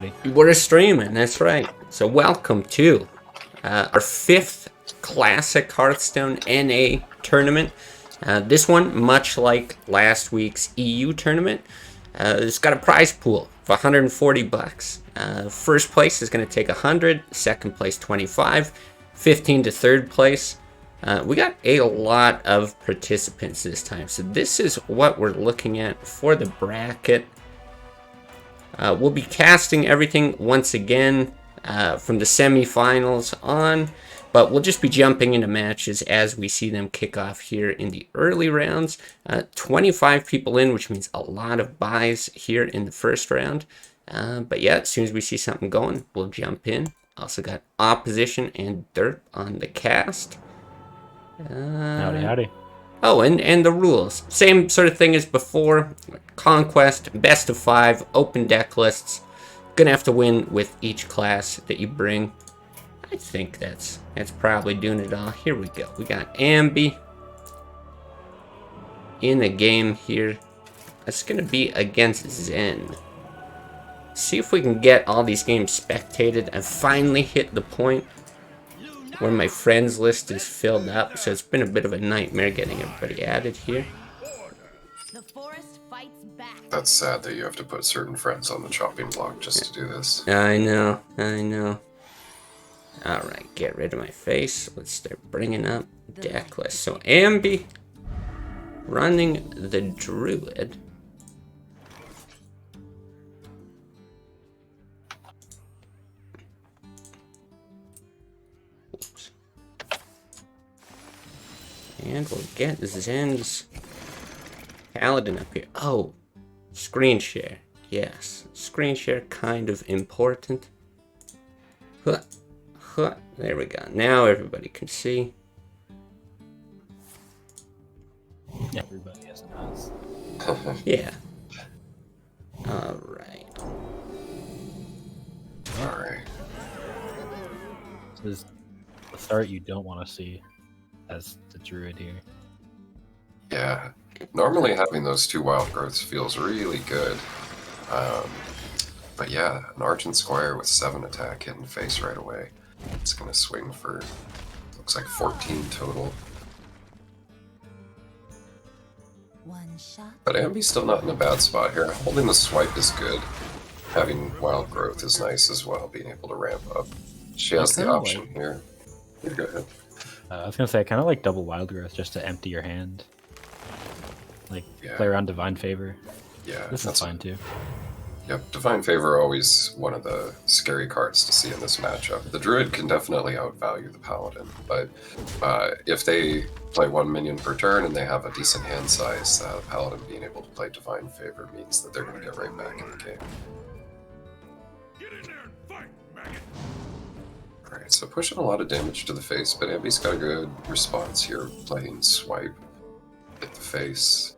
We're streaming, that's right. So welcome to our 5th Classic Hearthstone NA tournament. This one, much like last week's EU tournament, it's got a prize pool of 140 bucks. First place is going to take 100, second place 25, 15 to third place. We got a lot of participants this time, so this is what we're looking at for the bracket. We'll be casting everything once again from the semifinals on, but we'll just be jumping into matches as we see them kick off here in the early rounds. 25 people in, which means a lot of buys here in the first round. But yeah, as soon as we see something going, we'll jump in. Also got opposition and dirt on the cast. Howdy. Oh, and the rules. Same sort of thing as before. Conquest, best of 5, open deck lists. Gonna have to win with each class that you bring. I think that's probably doing it all. Here we go. We got Ambi in the game here. It's gonna be against Zen. See if we can get all these games spectated. I've finally hit the point where my friends list is filled up, so it's been a bit of a nightmare getting everybody added here. The forest fights back. That's sad that you have to put certain friends on the chopping block just to do this. I know. Alright, get rid of my face. Let's start bringing up deck lists. So Ambi running the Druid. Oops. And we'll get Zen's Paladin up here. Oh, screen share. Yes, screen share kind of important. There we go. Now everybody can see. Everybody has an house. Yeah. Alright. Alright. This is the start you don't want to see as the druid here. Yeah. Normally having those 2 wild growths feels really good. But yeah, an Argent Squire with 7 attack hitting the face right away. It's gonna swing for, looks like 14 total. One shot. But Ambi's still not in a bad spot here. Holding the swipe is good. Having wild growth is nice as well, being able to ramp up. She has the option here. Yeah, go ahead. I was gonna say, I kind of like double wild growth just to empty your hand. Like, play around Divine Favor. Yeah, This is fine too. Yep, Divine Favor always one of the scary cards to see in this matchup. The Druid can definitely outvalue the Paladin, but if they play 1 minion per turn and they have a decent hand size, the Paladin being able to play Divine Favor means that they're going to get right back in the game. Get in there and fight, maggot! Alright, so pushing a lot of damage to the face, but Ambi's got a good response here, playing Swipe, hit the face.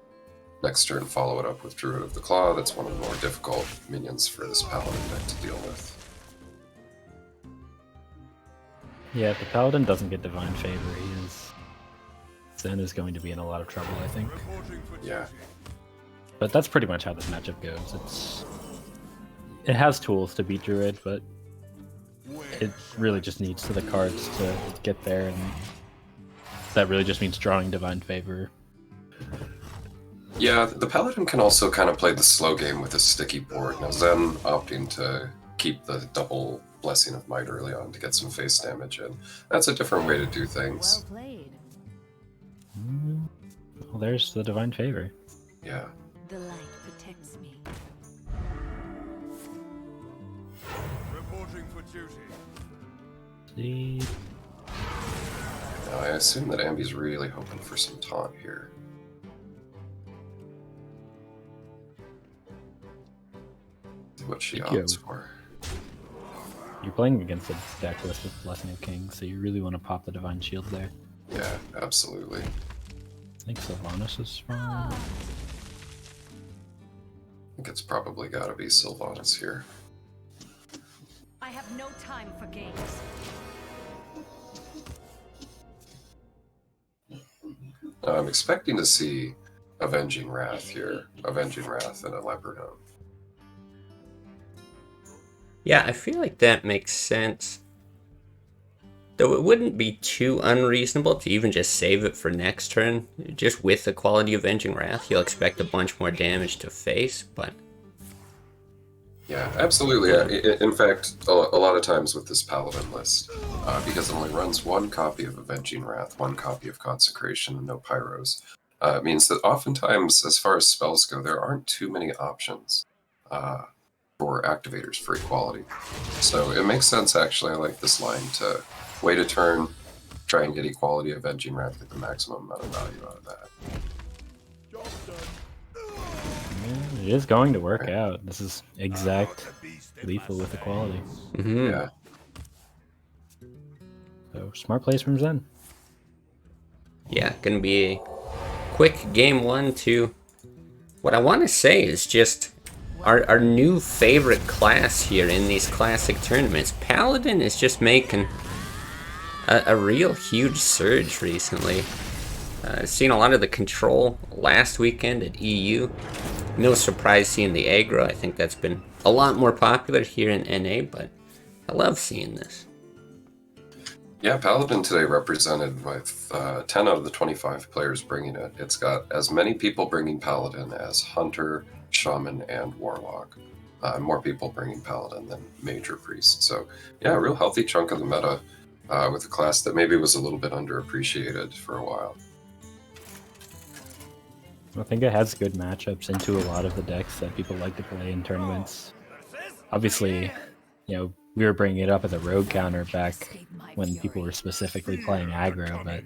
Next turn, follow it up with Druid of the Claw. That's one of the more difficult minions for this Paladin deck to deal with. Yeah, if the Paladin doesn't get Divine Favor, Zen is going to be in a lot of trouble, I think. Yeah. But that's pretty much how this matchup goes. It has tools to beat Druid, but it really just needs the cards to get there, and that really just means drawing Divine Favor. Yeah, the Paladin can also kind of play the slow game with a sticky board. Now Zen opting to keep the double Blessing of Might early on to get some face damage in. That's a different way to do things. Well played. Well, there's the Divine Favor. Yeah. The light protects me. Reporting for duty. See? Now I assume that Ambi's really hoping for some taunt here. See what she opts for. You're playing against a deck list with Blessing of Kings, so you really want to pop the Divine Shield there. Yeah, absolutely. I think Sylvanas is fine. I think it's probably gotta be Sylvanas here. I have no time for games. I'm expecting to see Avenging Wrath here. Avenging Wrath and a Leopardon. Yeah, I feel like that makes sense. Though it wouldn't be too unreasonable to even just save it for next turn. Just with the quality Avenging Wrath, you'll expect a bunch more damage to face, but... Yeah, absolutely. In fact, a lot of times with this Paladin list, because it only runs one copy of Avenging Wrath, one copy of Consecration, and no Pyros, it means that oftentimes, as far as spells go, there aren't too many options for activators for equality. So it makes sense, actually. I like this line to wait a turn, try and get equality Avenging Wrath, get the maximum amount of value out of that. Yeah, it is going to work out. This is exact lethal with equality. Mm-hmm. Yeah. So smart plays from Zen. Yeah, gonna be a quick game 1 to... What I want to say is just our new favorite class here in these classic tournaments. Paladin is just making a real huge surge recently. Seen a lot of the control last weekend at EU. No surprise seeing the aggro. I think that's been a lot more popular here in NA, but I love seeing this. Yeah, Paladin today represented with 10 out of the 25 players bringing it. It's got as many people bringing Paladin as Hunter, Shaman, and Warlock. More people bringing Paladin than Major Priest. So, yeah, a real healthy chunk of the meta with a class that maybe was a little bit underappreciated for a while. I think it has good matchups into a lot of the decks that people like to play in tournaments. Obviously, we were bringing it up as a rogue counter back when people were specifically playing aggro, but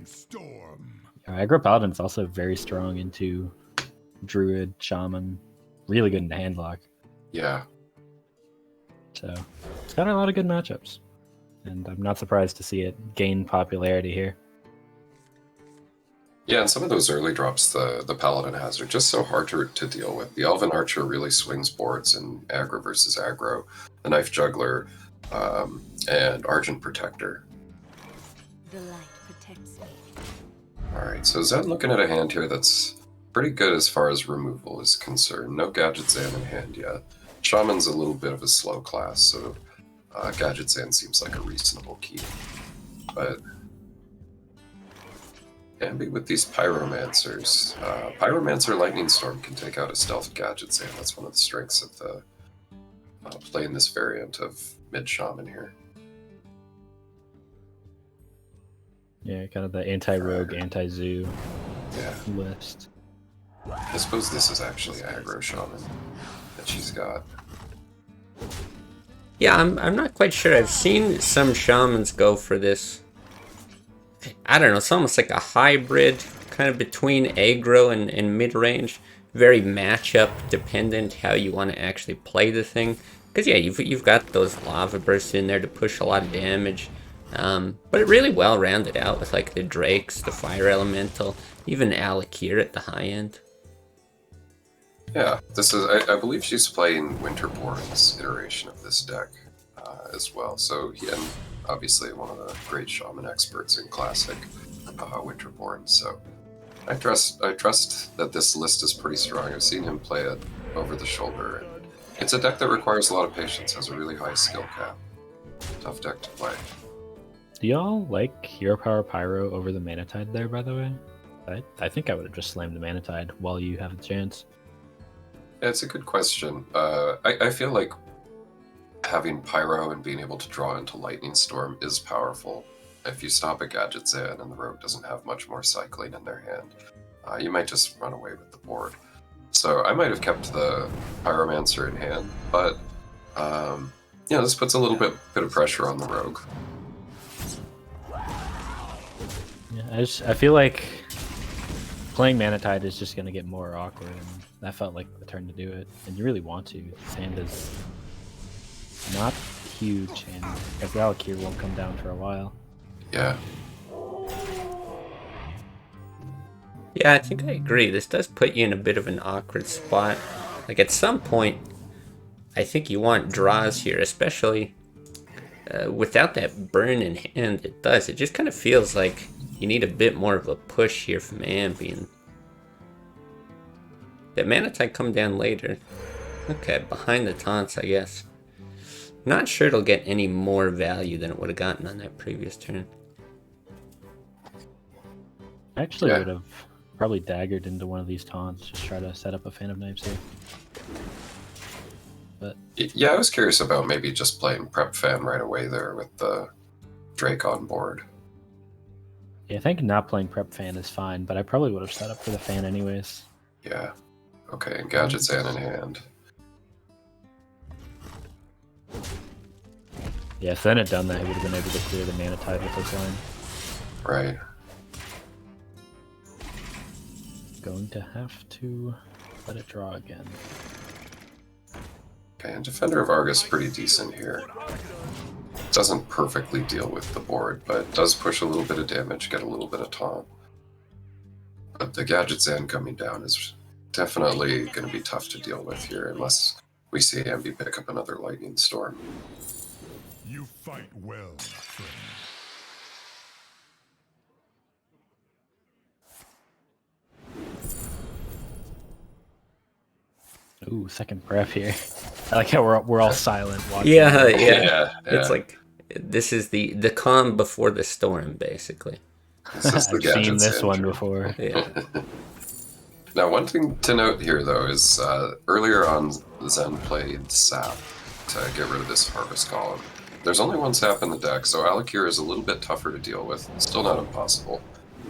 aggro Paladin's also very strong into Druid, Shaman, really good into handlock. Yeah. So it's got a lot of good matchups, and I'm not surprised to see it gain popularity here. Yeah, and some of those early drops the Paladin has are just so hard to deal with. The Elven Archer really swings boards in aggro versus aggro. The Knife Juggler and Argent Protector. The light protects me. Alright, so Zen looking at a hand here that's pretty good as far as removal is concerned. No Gadget Zan in hand yet. Shaman's a little bit of a slow class, so Gadget Zan seems like a reasonable keep. But handy with these Pyromancers. Pyromancer Lightning Storm can take out a stealth Gadget Zan. That's one of the strengths of the playing this variant of mid-Shaman here. Yeah, kind of the anti-rogue, anti-zoo list. I suppose this is actually aggro Shaman that she's got. Yeah, I'm not quite sure. I've seen some shamans go for this. I don't know, it's almost like a hybrid, kind of between aggro and mid-range. Very matchup dependent how you want to actually play the thing. Because yeah, you've got those lava bursts in there to push a lot of damage. But it really well rounded out with like the Drakes, the Fire Elemental, even Alakir at the high end. Yeah, this is. I believe she's playing Winterborn's iteration of this deck as well. So and obviously one of the great Shaman experts in Classic Winterborn. So I trust that this list is pretty strong. I've seen him play it over the shoulder. And it's a deck that requires a lot of patience. Has a really high skill cap. Tough deck to play. Do y'all like Hero Power Pyro over the Mana Tide there, by the way? I think I would have just slammed the Mana Tide while you have a chance. Yeah, it's a good question. I feel like having Pyro and being able to draw into Lightning Storm is powerful. If you stop a Gadget Zan and the Rogue doesn't have much more cycling in their hand, you might just run away with the board. So I might have kept the Pyromancer in hand, but this puts a little bit of pressure on the Rogue. Yeah, I feel like playing Mana Tide is just going to get more awkward, and that felt like the turn to do it. And you really want to. Sand is not huge, and Alakir won't come down for a while. Yeah. Yeah, I think I agree. This does put you in a bit of an awkward spot. Like at some point, I think you want draws here, especially without that burn in hand. It does. It just kind of feels like you need a bit more of a push here from Ambien. That Mana Tide come down later. Okay, behind the taunts, I guess. Not sure it'll get any more value than it would have gotten on that previous turn. I actually Yeah. would have probably daggered into one of these taunts, just try to set up a Fan of Knives here. But Yeah, I was curious about maybe just playing Prep Fan right away there with the Drake on board. yeah, I think not playing Prep Fan is fine, but I probably would have set up for the Fan anyways. Yeah. Okay, and Gadget's in hand. Yeah, if Zen had done that, he would have been able to clear the Mana Tide with this line. Right. Going to have to let it draw again. Okay, and Defender of Argus pretty decent here. Doesn't perfectly deal with the board, but does push a little bit of damage, get a little bit of taunt. But the Gadget's End coming down is definitely going to be tough to deal with here, unless we see Ambi pick up another Lightning Storm. You fight well, friend. Ooh, second breath here. I like how we're all silent watching. Yeah. Yeah. It's like this is the calm before the storm, basically. This is the I've seen Gadget's this End one dream. before. Yeah. Now, one thing to note here, though, is earlier on, Zen played Sap to get rid of this Harvest Column. There's only one Sap in the deck, so Alakir is a little bit tougher to deal with. Still not impossible,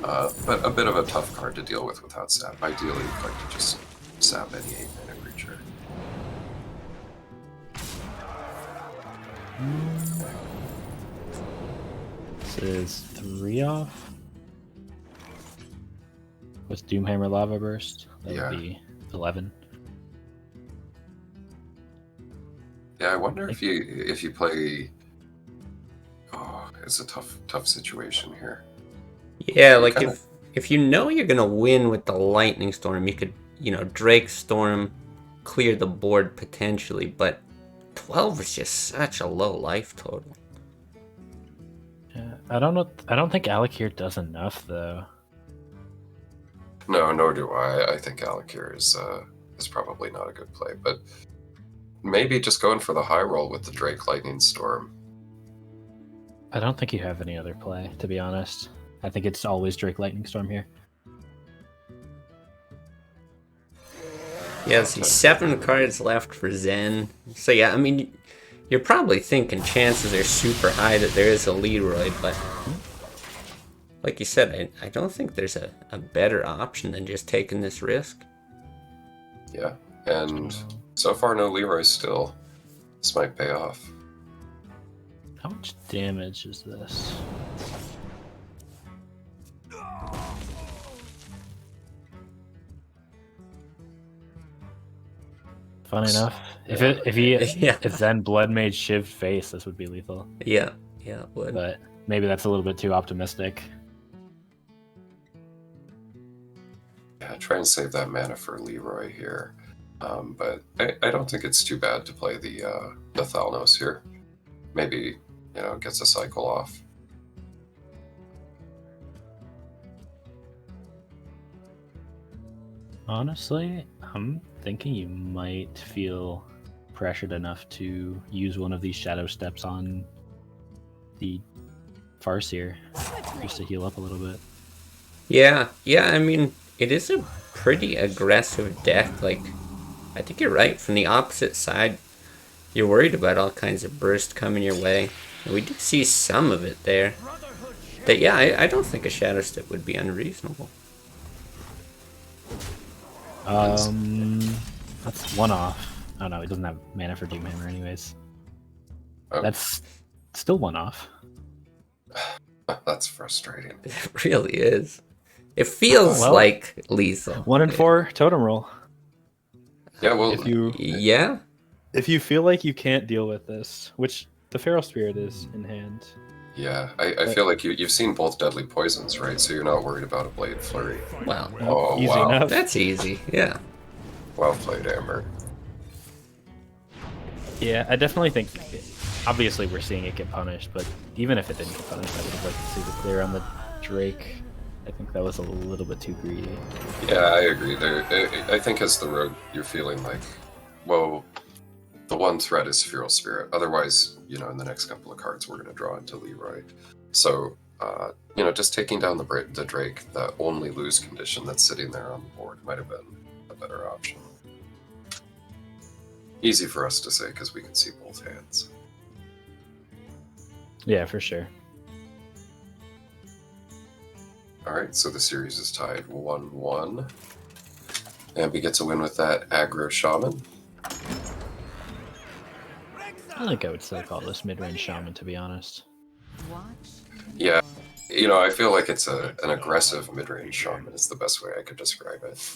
but a bit of a tough card to deal with without Sap. Ideally, you'd like to just Sap any 8-mana creature. This is 3 off. With Doomhammer Lava Burst, that Yeah. would be 11. Yeah, I wonder if you play. Oh, it's a tough situation here. Yeah, like kinda- if you know you're gonna win with the Lightning Storm, you could, Drake Storm, clear the board potentially, but 12 is just such a low life total. Yeah, I don't know. I don't think Alakir does enough though. No, nor do I. I think Alakir is probably not a good play, but maybe just going for the high roll with the Drake Lightning Storm. I don't think you have any other play, to be honest. I think it's always Drake Lightning Storm here. Yeah, see, 7 cards left for Zen. So yeah, I mean, you're probably thinking chances are super high that there is a Leroy, but like you said, I don't think there's a better option than just taking this risk. Yeah, and so far no Leroy still. This might pay off. How much damage is this? Fun enough. Yeah. If Zen Blood Mage Shiv face, this would be lethal. Yeah, it would. But maybe that's a little bit too optimistic. Yeah, try and save that mana for Leroy here. But I don't think it's too bad to play the Thalnos here. Maybe, gets a cycle off. Honestly, I'm thinking you might feel pressured enough to use one of these Shadow Steps on the Farseer just to heal up a little bit. Yeah, I mean, it is a pretty aggressive deck. Like, I think you're right. From the opposite side, you're worried about all kinds of burst coming your way. And we do see some of it there. But yeah, I don't think a Shadow Step would be unreasonable. That's 1 off. Oh no, he doesn't have mana for Doomhammer anyways. Oh, That's still 1 off. that's frustrating. It really is. It feels Well, like lethal. 1 and 4 totem roll. Yeah, well, Yeah? If you feel like you can't deal with this, which the Feral Spirit is in hand. yeah, I feel like you've seen both Deadly Poisons, right? So you're not worried about a Blade Flurry. Well, Oh, easy wow. enough. that's easy. Yeah. Well played, Amber. Yeah, I definitely think. Obviously, we're seeing it get punished, but even if it didn't get punished, I would have liked to see the clear on the Drake. I think that was a little bit too greedy. Yeah, I agree. I think as the rogue, you're feeling like, well, The one threat is Feral Spirit. Otherwise, in the next couple of cards, we're going to draw into Leroy. So, just taking down the Drake, the only lose condition that's sitting there on the board, might have been a better option. Easy for us to say because we can see both hands. Yeah, for sure. Alright, so the series is tied 1-1. Ambi gets a win with that aggro shaman. I think I would still call this mid-range shaman, to be honest. Yeah, I feel like it's an aggressive mid-range shaman is the best way I could describe it.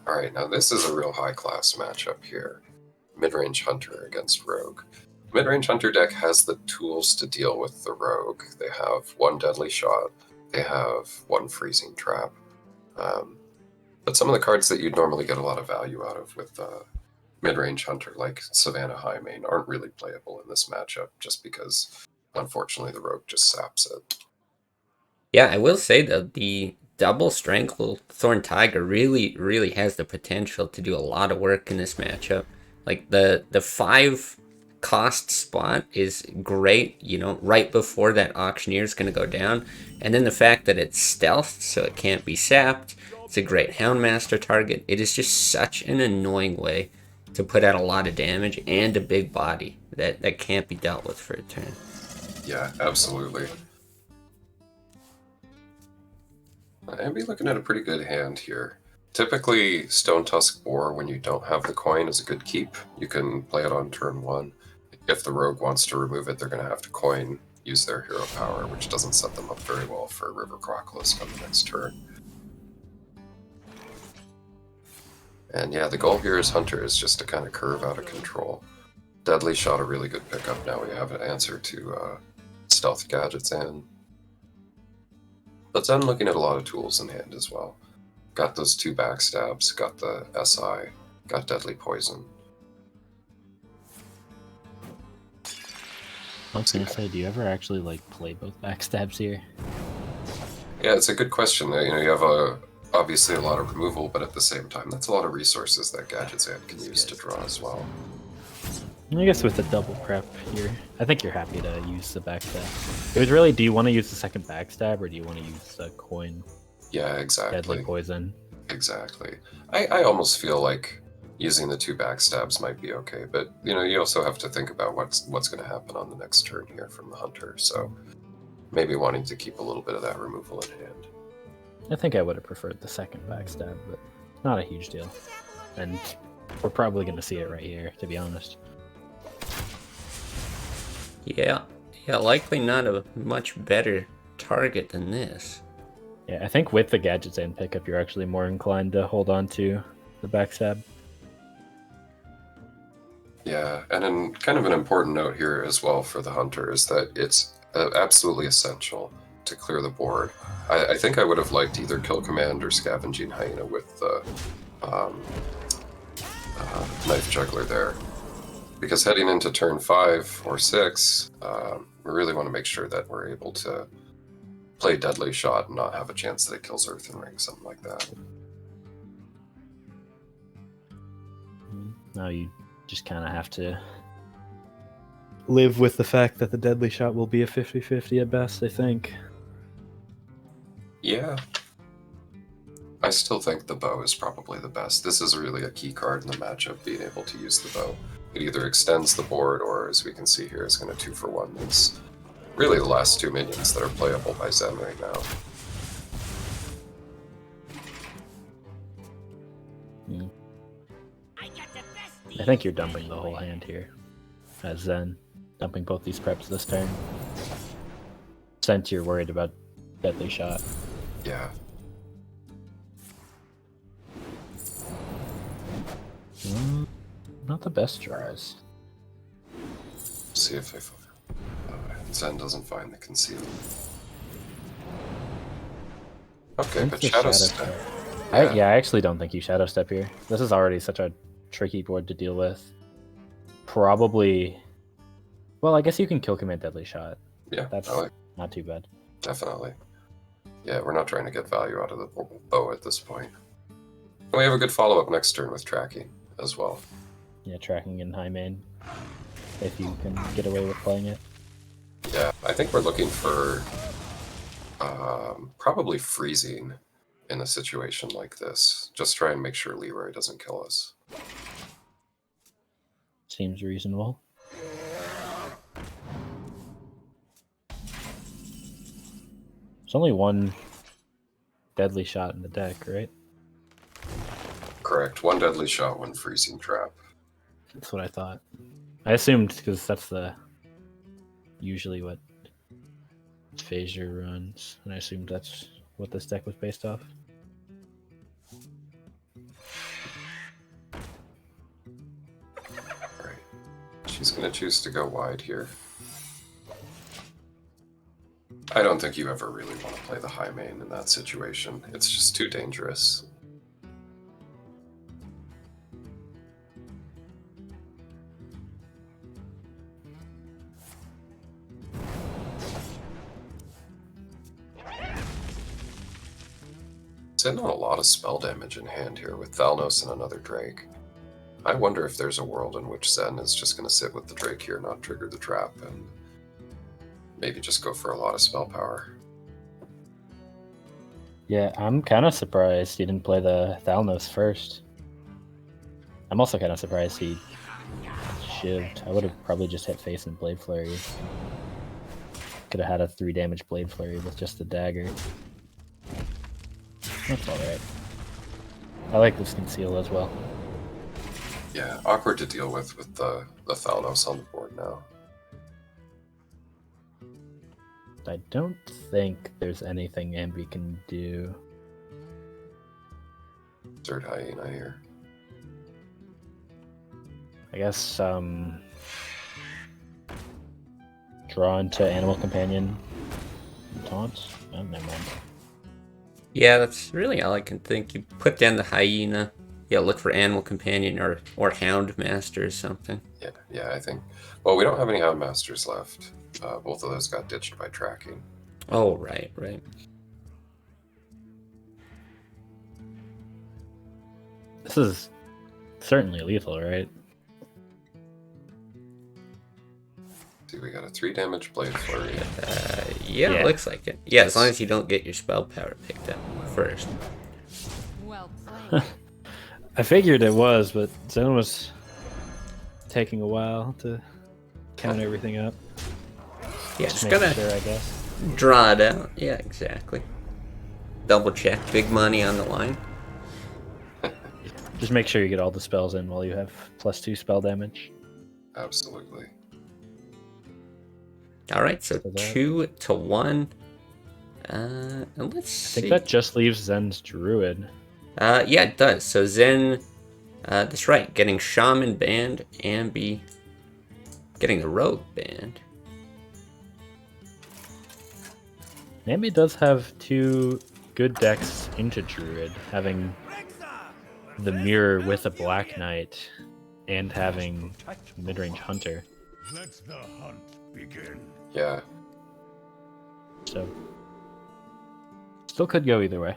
Alright, now this is a real high-class matchup here. Mid-range hunter against rogue. Mid-range hunter deck has the tools to deal with the rogue. They have one deadly shot, they have one freezing trap. But some of the cards that you'd normally get a lot of value out of with mid-range hunter, like Savannah Highmane, aren't really playable in this matchup just because, unfortunately, the rogue just saps it. Yeah, I will say that the double Strangle Thorn Tiger really has the potential to do a lot of work in this matchup. Like the 5 cost spot is great, right before that Auctioneer is going to go down. And then the fact that it's stealth, so it can't be sapped. It's a great Houndmaster target. It is just such an annoying way to put out a lot of damage and a big body that can't be dealt with for a turn. Yeah, absolutely. I'd be looking at a pretty good hand here. Typically, Stone Tusk Boar, when you don't have the coin, is a good keep. You can play it on turn 1. If the rogue wants to remove it, they're going to have to use their hero power, which doesn't set them up very well for River Crocolisk on the next turn. And yeah, the goal here as Hunter is just to kind of curve out of control. Deadly Shot, a really good pickup. Now we have an answer to Stealth Gadgets in. But then looking at a lot of tools in hand as well. Got those 2 backstabs, got the SI, got Deadly Poison. I was gonna say, do you ever actually play both backstabs here? Yeah, it's a good question. You have obviously a lot of removal, but at the same time, that's a lot of resources that Gadget's Hand can use to draw as well. I guess with the double prep here, I think you're happy to use the backstab. It was really, do you want to use the second backstab, or do you want to use the coin? Yeah, exactly. Deadly Poison. Exactly. I almost feel like using the 2 backstabs might be okay, but you also have to think about what's going to happen on the next turn here from the Hunter, so maybe wanting to keep a little bit of that removal in hand. I think I would have preferred the second backstab, but not a huge deal. And we're probably going to see it right here, to be honest. Yeah, likely not a much better target than this. Yeah, I think with the Gadgets and pickup, you're actually more inclined to hold on to the backstab. Yeah, and then kind of an important note here as well for the Hunter is that it's absolutely essential to clear the board. I think I would have liked either Kill Command or Scavenging Hyena with the Knife Juggler there. Because heading into turn 5 or 6, we really want to make sure that we're able to play Deadly Shot and not have a chance that it kills Earthen Ring, something like that. Now you just kind of have to live with the fact that the Deadly Shot will be a 50-50 at best, I think. Yeah. I still think the bow is probably the best. This is really a key card in the matchup, being able to use the bow. It either extends the board, or as we can see here, is going to 2-for-1. It's really the last 2 minions that are playable by Zen right now. I think you're dumping the whole hand here as Zen. Dumping both these preps this turn. Since you're worried about Deadly Shot. Yeah. Not the best draws. See if they Zen doesn't find the conceal. Okay, but Shadow Step. I actually don't think you Shadow Step here. This is already such a tricky board to deal with. Probably... Well, I guess you can Kill Command Deadly Shot. Yeah, That's not too bad. Definitely. Yeah, we're not trying to get value out of the bow at this point. We have a good follow-up next turn with tracking as well. Yeah, tracking in high main. If you can get away with playing it. Yeah, I think we're looking for probably freezing in a situation like this. Just try and make sure Leroy doesn't kill us. Seems reasonable. There's only one deadly shot in the deck, right? Correct. One deadly shot, one freezing trap. That's what I thought. I assumed because that's usually what Phasor runs, and I assumed that's what this deck was based off. Right. She's going to choose to go wide here. I don't think you ever really want to play the high main in that situation. It's just too dangerous. Sitting on a lot of spell damage in hand here with Thalnos and another Drake. I wonder if there's a world in which Zen is just going to sit with the Drake here, not trigger the trap, and maybe just go for a lot of spell power. Yeah, I'm kind of surprised he didn't play the Thalnos first. I'm also kind of surprised he shivved. I would have probably just hit face and Blade Flurry. Could have had a 3 damage Blade Flurry with just the dagger. That's alright. I like this conceal as well. Yeah, awkward to deal with the Thalnos on the board now. I don't think there's anything Ambi can do. Third Hyena here. I guess, draw into Animal Companion taunts? Oh, never mind. Yeah, that's really all I can think. You put down the hyena. Yeah, look for Animal Companion or Hound Master or something. Yeah, I think. Well, we don't have any Hound Masters left. Both of those got ditched by tracking. Oh, right. This is certainly lethal, right? See, we got a 3 damage Blade Flurry. Yeah, it looks like it. Yeah, as long as you don't get your spell power picked up first. Well played. I figured it was, but Zen was taking a while to count everything up. Yeah, just Making gotta sure, I guess. draw it out. Yeah, exactly. Double check. Big money on the line. Just make sure you get all the spells in while you have +2 spell damage. Absolutely. All right, so that. 2 to 1. And let's see. I think that just leaves Zen's Druid. Yeah, it does. So Zen, that's right, getting Shaman banned, Ambi getting the Rogue banned. Ambi does have 2 good decks into Druid, having the Mirror with a Black Knight and having Midrange Hunter. Let the hunt begin. Yeah. So, still could go either way.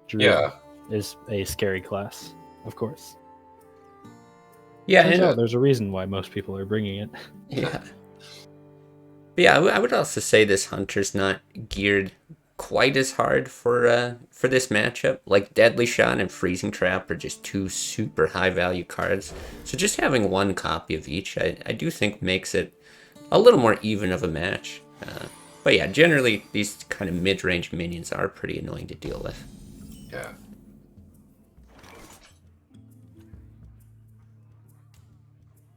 Druid Yeah. is a scary class, of course. Yeah, Turns and, out there's a reason why most people are bringing it. yeah. But yeah, I would also say this Hunter's not geared quite as hard for this matchup. Like Deadly Shot and Freezing Trap are just 2 super high value cards. So just having 1 copy of each, I do think makes it a little more even of a match. But yeah, generally these kind of mid-range minions are pretty annoying to deal with. Yeah.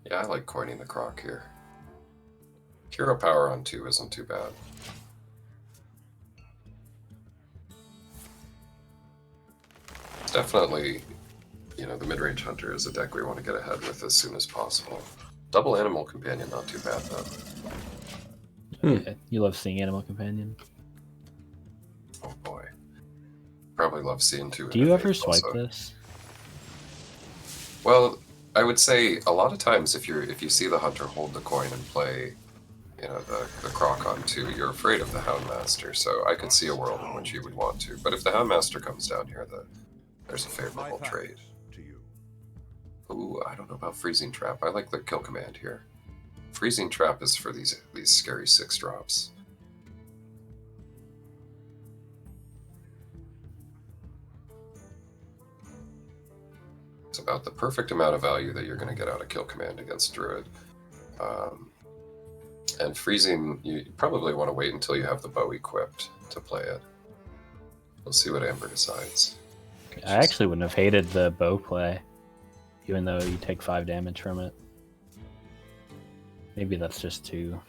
Yeah, I like coining the Croc here. Hero power on 2 isn't too bad. It's definitely, the mid-range hunter is a deck we want to get ahead with as soon as possible. Double Animal Companion, not too bad though. Yeah, you love seeing Animal Companion. Oh boy. Probably love seeing 2. Do you ever swipe this? Well, I would say a lot of times if you see the hunter hold the coin and play, the Croc on 2, you're afraid of the Houndmaster. So I could see a world in which you would want to. But if the Houndmaster comes down here, the There's a favorable My trade. thanks to you. Ooh, I don't know about Freezing Trap. I like the kill command here. Freezing Trap is for these scary 6-drops. It's about the perfect amount of value that you're going to get out of kill command against Druid. And freezing, you probably want to wait until you have the bow equipped to play it. We'll see what Amber decides. I actually wouldn't have hated the bow play, even though you take 5 damage from it. Maybe that's just too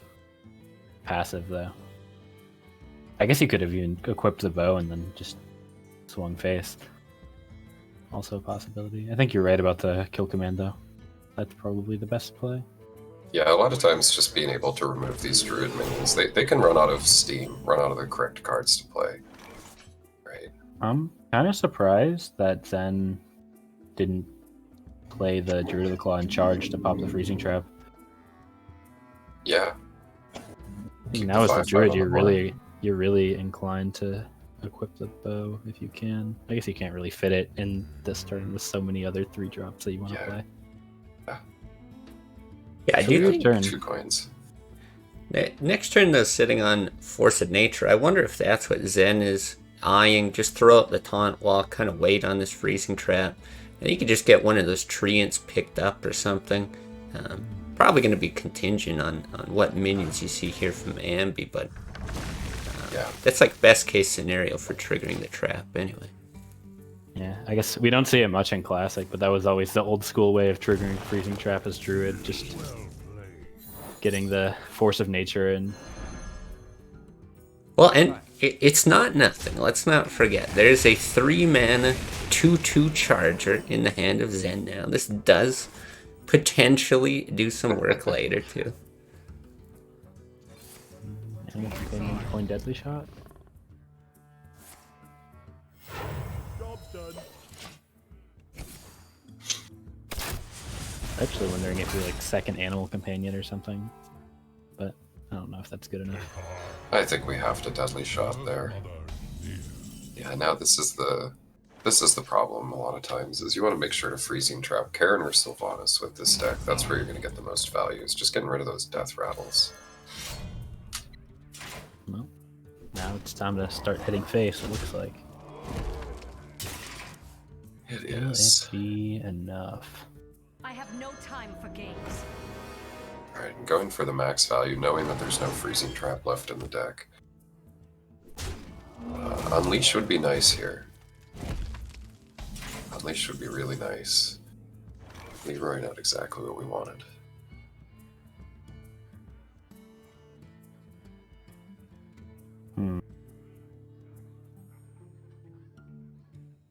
passive, though. I guess you could have even equipped the bow and then just swung face. Also a possibility. I think you're right about the kill command, though. That's probably the best play. Yeah, a lot of times just being able to remove these Druid minions, they can run out of steam, run out of the correct cards to play. Right? I'm kind of surprised that Zen didn't play the Druid of the Claw in charge to pop the freezing trap. Yeah. I think Keep now the as the 5/5 Druid, on the board. you're really inclined to equip the bow if you can. I guess you can't really fit it in this turn with so many other 3-drops that you want to Yeah. play. Yeah, I So do your think turn. 2 coins. next turn though, sitting on Force of Nature, I wonder if that's what Zen is eyeing. Just throw out the taunt wall, kind of wait on this freezing trap, and you could just get one of those treants picked up or something. Probably going to be contingent on what minions you see here from Ambi, but Yeah. that's like best case scenario for triggering the trap anyway. Yeah, I guess we don't see it much in Classic, but that was always the old school way of triggering freezing trap as Druid, just getting the Force of Nature and Well, and it's not nothing. Let's not forget. There's a 3-mana 2/2 charger in the hand of Zen now. This does potentially do some work later, too. Coin Deadly Shot. Job's done. Actually wondering if you're like second Animal Companion or something, but I don't know if that's good enough. I think we have to Deadly Shot there. Yeah, now this is the problem a lot of times, is you want to make sure to Freezing Trap Karen or Sylvanas with this deck. That's where you're going to get the most value, is just getting rid of those death rattles. Well, now it's time to start hitting face, it looks like. It Will is. it be enough? I have no time for games. Alright, I'm going for the max value, knowing that there's no Freezing Trap left in the deck. Unleash would be nice here. Unleash would be really nice. Leroy, not exactly what we wanted.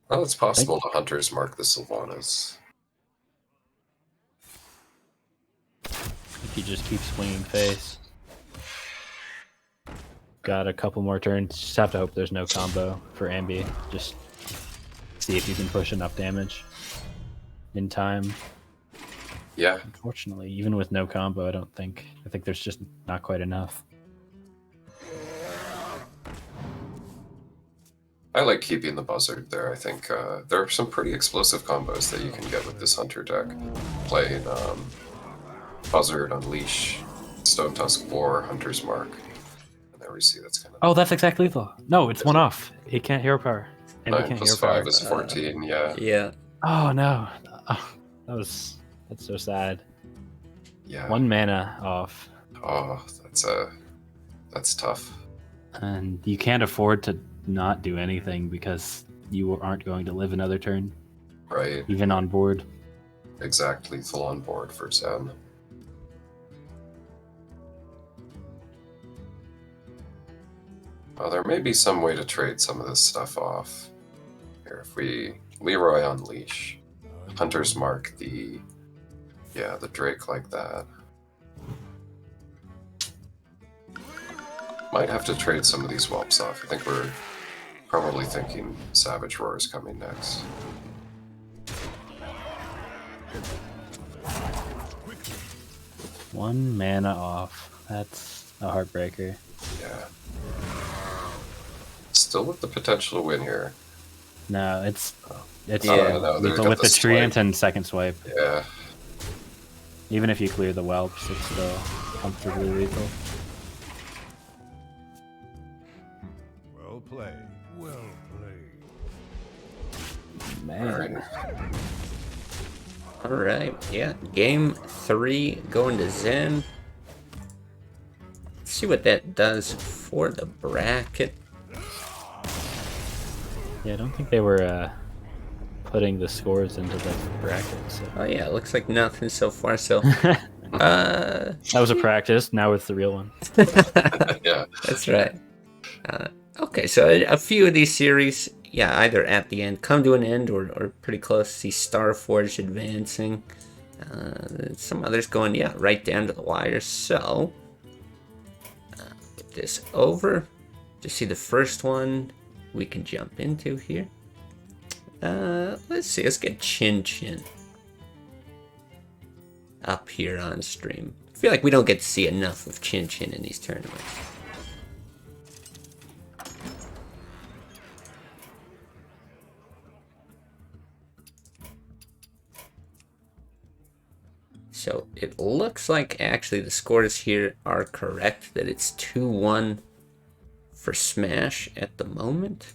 Well, it's possible to Hunters mark the Sylvanas. If you just keep swinging face. Got a couple more turns. Just have to hope there's no combo for Ambi. Just see if you can push enough damage in time. Yeah, Unfortunately, even with no combo, I think there's just not quite enough. I like keeping the Buzzard there. I think there are some pretty explosive combos that you can get with this Hunter deck. Playing Buzzard, Unleash, Stone Tusk, or Hunter's Mark. And there we see that's kind of... Oh, that's exact lethal. No, it's one off. It can't hero power. And 9 plus 5 is 14, yeah. Yeah. Oh no. Oh, that's so sad. Yeah. 1 mana off. Oh, that's tough. And you can't afford to not do anything because you aren't going to live another turn, Right. even on board. Exact lethal on board for Zen. Well, there may be some way to trade some of this stuff off. Here, if we Leroy Unleash, Hunter's Mark the Drake like that. Might have to trade some of these whelps off. I think we're probably thinking Savage Roar is coming next. One mana off. That's a heartbreaker. Yeah. Still with the potential to win here. No, it's Yeah. No, they've lethal got with the swipe. treant and second swipe. Yeah. Even if you clear the whelps, it's still comfortably lethal. Well played. Well played. Man. All right. Yeah. Game 3 going to Zen. Let's see what that does for the bracket. Yeah, I don't think they were putting the scores into the bracket. So. Oh yeah, it looks like nothing so far. So, That was a practice. Now it's the real one. Yeah. that's right. Okay, so a few of these series, yeah, either at the end, come to an end, or pretty close. See Starforge advancing. Some others going, yeah, right down to the wire. So, get this over. Just see the first one we can jump into here. Let's see. Let's get Chin Chin up here on stream. I feel like we don't get to see enough of Chin Chin in these tournaments. So it looks like actually the scores here are correct, that it's 2-1 for Smash at the moment.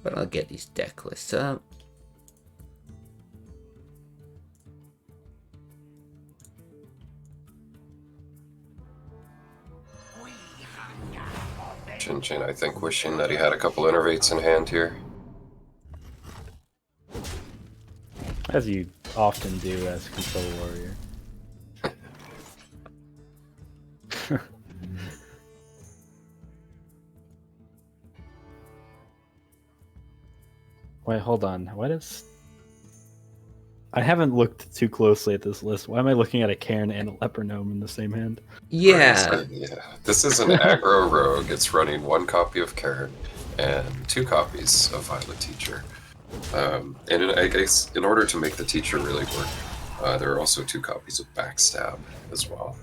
But I'll get these deck lists up. Chin Chin, I think, wishing that he had a couple innervates in hand here. As you often do as Control Warrior. Wait, hold on. What is... I haven't looked too closely at this list. Why am I looking at a Cairn and a Leper Gnome in the same hand? Yeah, Yeah. This is an aggro rogue. It's running 1 copy of Karen and 2 copies of Violet Teacher. I guess in order to make the teacher really work, there are also 2 copies of Backstab as well.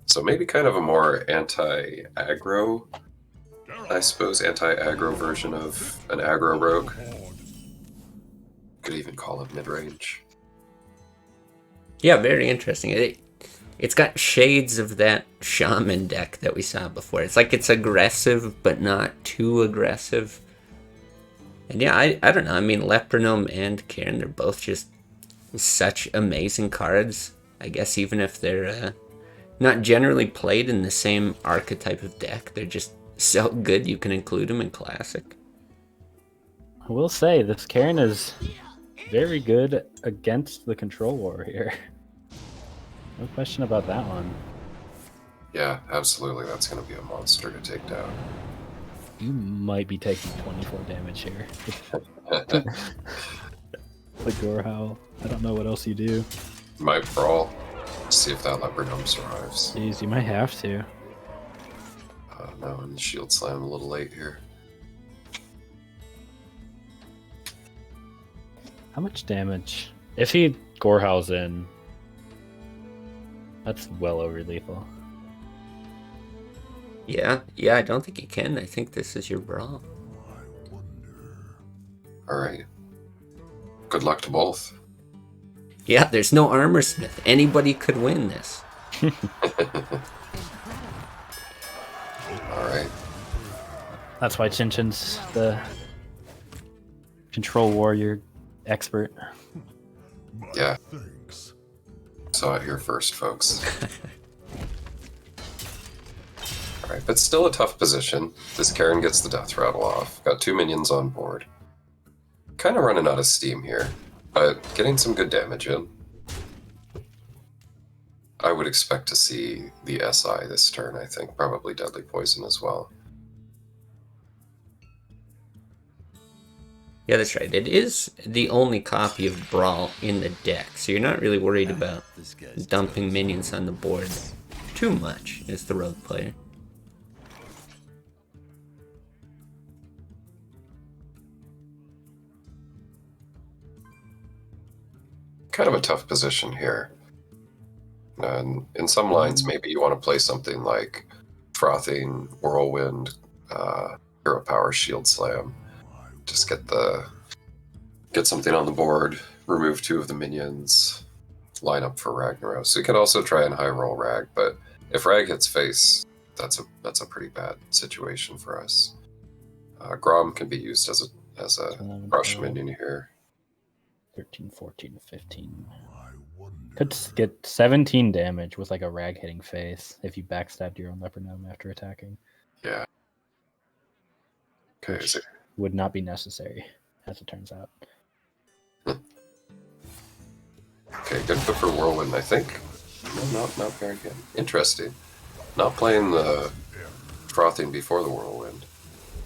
So maybe kind of a more anti-aggro, I suppose, anti-aggro version of an aggro rogue. Could even call it mid-range. yeah, very interesting. It's got shades of that Shaman deck that we saw before. It's like it's aggressive, but not too aggressive. And yeah, I don't know. I mean, Lepronome and Cairn, they're both just such amazing cards. I guess even if they're not generally played in the same archetype of deck, they're just so good you can include them in Classic. I will say, this Cairn is very good against the Control Warrior. No question about that one. Yeah, absolutely. That's going to be a monster to take down. You might be taking 24 damage here. The Gore Howl. I don't know what else you do. Might brawl. See if that Leopard Gnome survives. Jeez, you might have to. No, and the shield slam a little late here. How much damage? If he Gore Howls in, that's well over lethal. Yeah, I don't think you can. I think this is your brawl. Alright. Good luck to both. Yeah, there's no armor smith. Anybody could win this. Alright. That's why Chin Chin's the Control Warrior expert. Yeah. Thanks. Saw it here first, folks. Alright, but still a tough position. This Karen gets the death rattle off. Got 2 minions on board. Kind of running out of steam here, but getting some good damage in. I would expect to see the SI this turn, I think. Probably Deadly Poison as well. Yeah, that's right. It is the only copy of Brawl in the deck, so you're not really worried about dumping minions on the board too much as the rogue player. Kind of a tough position here. And in some lines, maybe you want to play something like Frothing, Whirlwind, Hero Power Shield Slam. Just get something on the board, remove 2 of the minions, line up for Ragnaros. So you can also try and high roll Rag, but if Rag hits face, that's a pretty bad situation for us. Grom can be used as a rush minion here. 13, 14, 15. Could get 17 damage with like a rag hitting face if you backstabbed your own leper gnome after attacking. Yeah. Okay, Which would not be necessary, as it turns out. Okay, good fit for Whirlwind, I think. No, not very good. Interesting. Not playing the Frothing before the Whirlwind.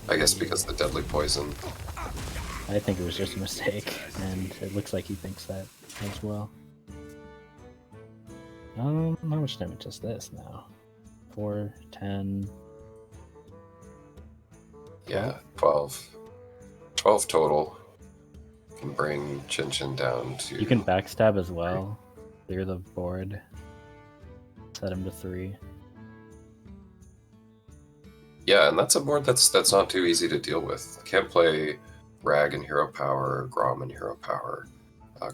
I guess because the Deadly Poison. I think it was just a mistake, and it looks like he thinks that as well. How much damage is this now? 4, 10... Yeah, 12. 12 total. Can bring Chin Chin down to... You can backstab as well. Clear the board. Set him to 3. Yeah, and that's a board that's not too easy to deal with. Can't play Rag and Hero Power, Grom and Hero Power.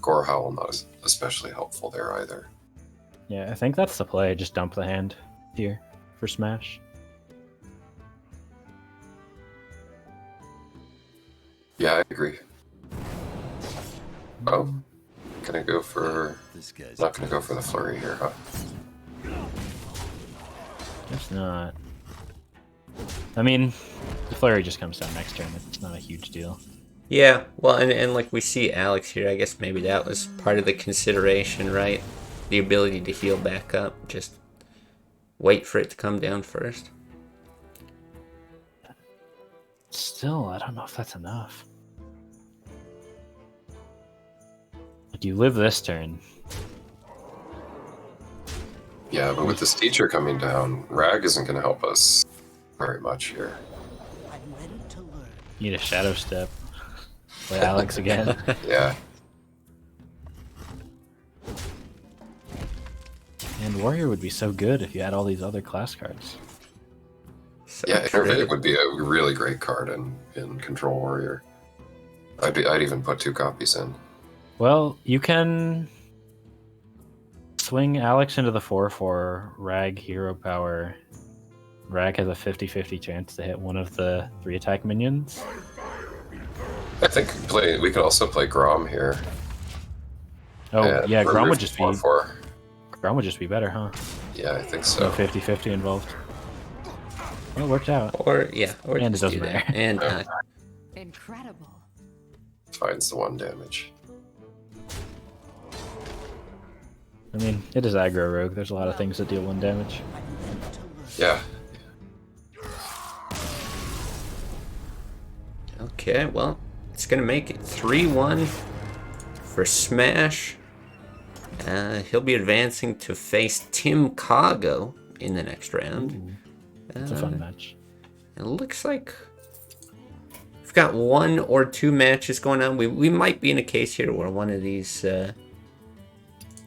Gore Howl not especially helpful there either. Yeah, I think that's the play. Just dump the hand here for Smash. Yeah, I agree. Oh, gonna go for... Not gonna go for the flurry here, huh? It's not. I mean, the flurry just comes down next turn. It's not a huge deal. Yeah, well, and like we see Alex here, I guess maybe that was part of the consideration, right? The ability to heal back up. Just wait for it to come down first. Still, I don't know if that's enough. Like, you live this turn. Yeah, but with this teacher coming down, Rag isn't gonna help us very much here. You need a Shadow Step. Play Alex again. Yeah. And Warrior would be so good if you had all these other class cards. So Yeah, true. Innervate would be a really great card in Control Warrior. I'd even put 2 copies in. Well, you can swing Alex into the 4/4, Rag Hero Power. Rag has a 50-50 chance to hit one of the 3 attack minions. I think we could also play Grom here. Oh, yeah, Grom remove would just be 4/4. Grom would just be better, huh? Yeah, I think No so. 50-50 involved. Well, it worked out. Or, yeah, or And it just do doesn't that. matter. And, Incredible. Finds the 1 damage. I mean, it is aggro rogue. There's a lot of things that deal 1 damage. Yeah. okay, well, it's going to make it 3-1 for Smash. He'll be advancing to face Tim Kago in the next round. It's a fun match. It looks like we've got 1 or 2 matches going on. We might be in a case here where one of these it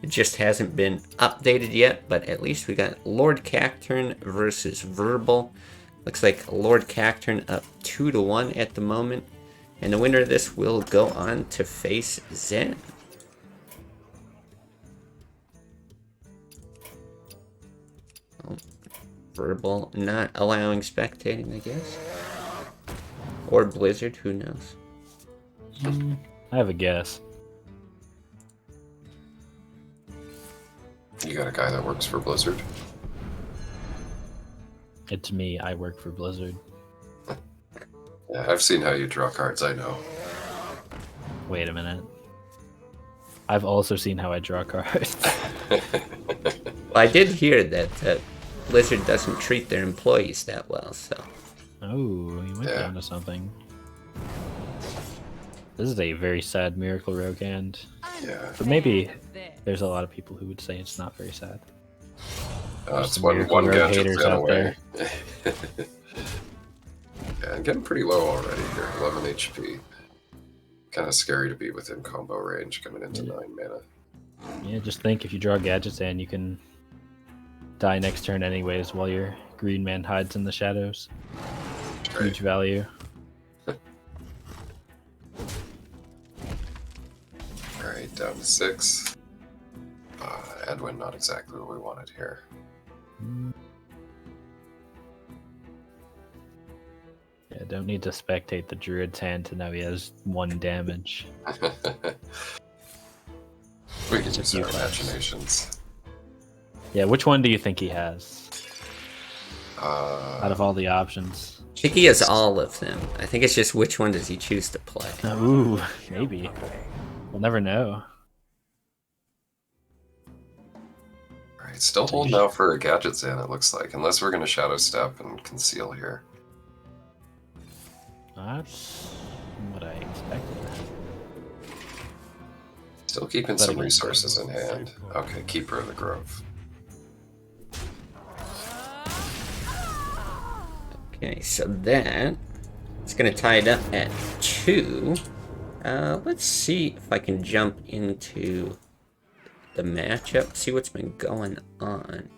just hasn't been updated yet, but at least we got Lord Cacturn versus Verbal. Looks like Lord Cacturn up 2-1 at the moment, and the winner of this will go on to face Zen. Verbal not allowing spectating, I guess. Or Blizzard, who knows. I have a guess. You got a guy that works for Blizzard? It's me. I work for Blizzard. Yeah, I've seen how you draw cards, I know. Wait a minute. I've also seen how I draw cards. Well, I did hear that Blizzard doesn't treat their employees that well, so. Oh, you went Yeah. down to something. This is a very sad Miracle Rogue hand. Yeah. But maybe there's a lot of people who would say it's not very sad. It's some one Miracle Rogue gadget haters fan out away. Yeah, I'm getting pretty low already here. 11 HP. Kind of scary to be within combo range coming into 9 mana. Yeah, just think if you draw gadgets and you can die next turn anyways while your green man hides in the shadows. Huge value. Alright, down to 6. Edwin, not exactly what we wanted here. Yeah, don't need to spectate the druid's hand to know he has 1 damage. We can Just a use few our cards. imaginations. Yeah, which one do you think he has out of all the options? I think he has all of them. I think it's just which one does he choose to play. Ooh, maybe. We'll never know. Alright, still holding out for a Gadget's in, it looks like. Unless we're going to Shadow Step and conceal here. That's what I expected. Still keeping But some again, resources in hand. Okay, Keeper of the Grove. Okay, so that it's gonna tie it up at 2. Let's see if I can jump into the matchup, see what's been going on.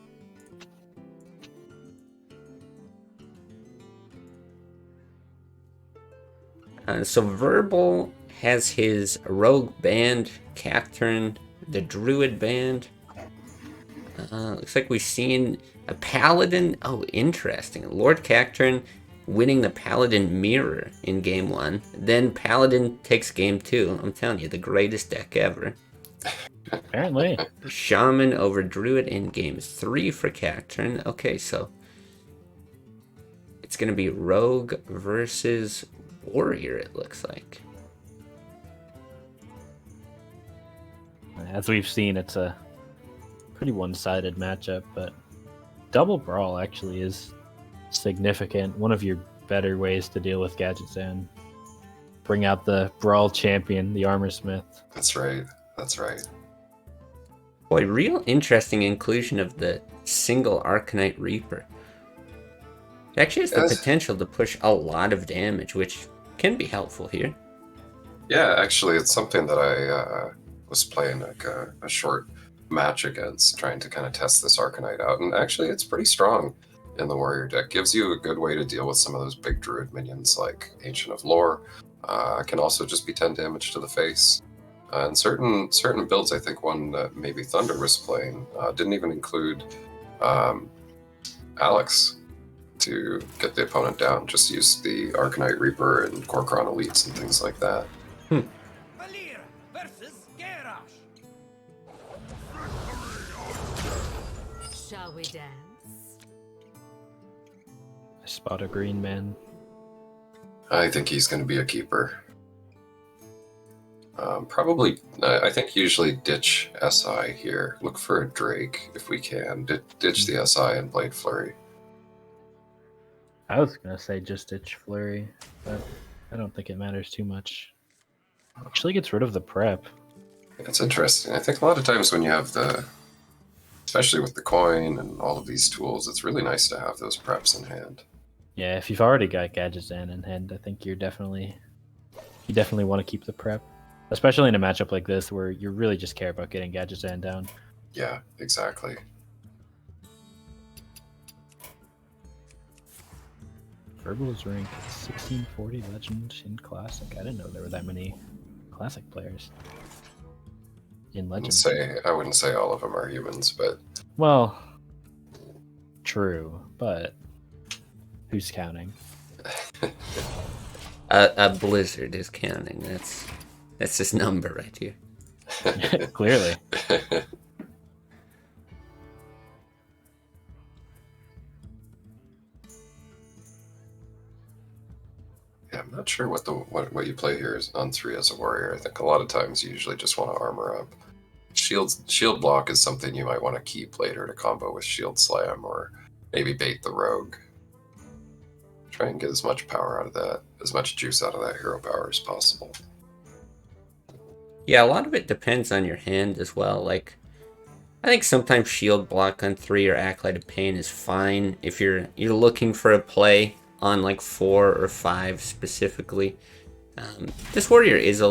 So Verbal has his Rogue band, Cacturn, the Druid band. Looks like we've seen a Paladin. Oh, interesting. Lord Cacturn winning the Paladin Mirror in Game 1. Then Paladin takes Game 2. I'm telling you, the greatest deck ever. Apparently. Shaman over Druid in Game 3 for Cacturn. Okay, so it's going to be Rogue versus Warrior, it looks like. As we've seen, it's a pretty one-sided matchup, but double brawl actually is significant. One of your better ways to deal with Gadget's End. Bring out the brawl champion, the Armor Smith. That's right. That's right. Boy, real interesting inclusion of the single Arcanite Reaper. It actually has the Yes. potential to push a lot of damage, which can be helpful here. Yeah, actually, it's something that I was playing like a short match against, trying to kind of test this Arcanite out. And actually, it's pretty strong in the Warrior deck. Gives you a good way to deal with some of those big Druid minions like Ancient of Lore. Can also just be 10 damage to the face. And certain builds, I think one that maybe Thunder was playing, didn't even include Alex to get the opponent down. Just use the Arcanite Reaper and Kor'kron Elites and things like that. Valir versus Garrosh. Shall we dance? I spot a green man. I think he's going to be a keeper. Probably, I think usually ditch SI here. Look for a Drake if we can. Ditch the SI and Blade Flurry. I was gonna say just ditch Flurry, but I don't think it matters too much. Actually gets rid of the prep. It's interesting. I think a lot of times when you have especially with the coin and all of these tools, it's really nice to have those preps in hand. Yeah, if you've already got Gadget's End in hand, I think you definitely want to keep the prep. Especially in a matchup like this where you really just care about getting Gadget's End down. Yeah, exactly. Verbal is ranked 1640 Legend in Classic. I didn't know there were that many Classic players in Legend. I wouldn't say all of them are humans, but Well, true, but who's counting? A Blizzard is counting. That's this number right here. Clearly. Yeah, I'm not sure what you play here is on 3 as a warrior. I think a lot of times you usually just want to armor up. Shield block is something you might want to keep later to combo with shield slam or maybe bait the rogue. Try and get as much power out of that, as much juice out of that hero power as possible. Yeah, a lot of it depends on your hand as well. Like, I think sometimes shield block on 3 or Acolyte of Pain is fine if you're looking for a play on like 4 or 5 specifically. This warrior is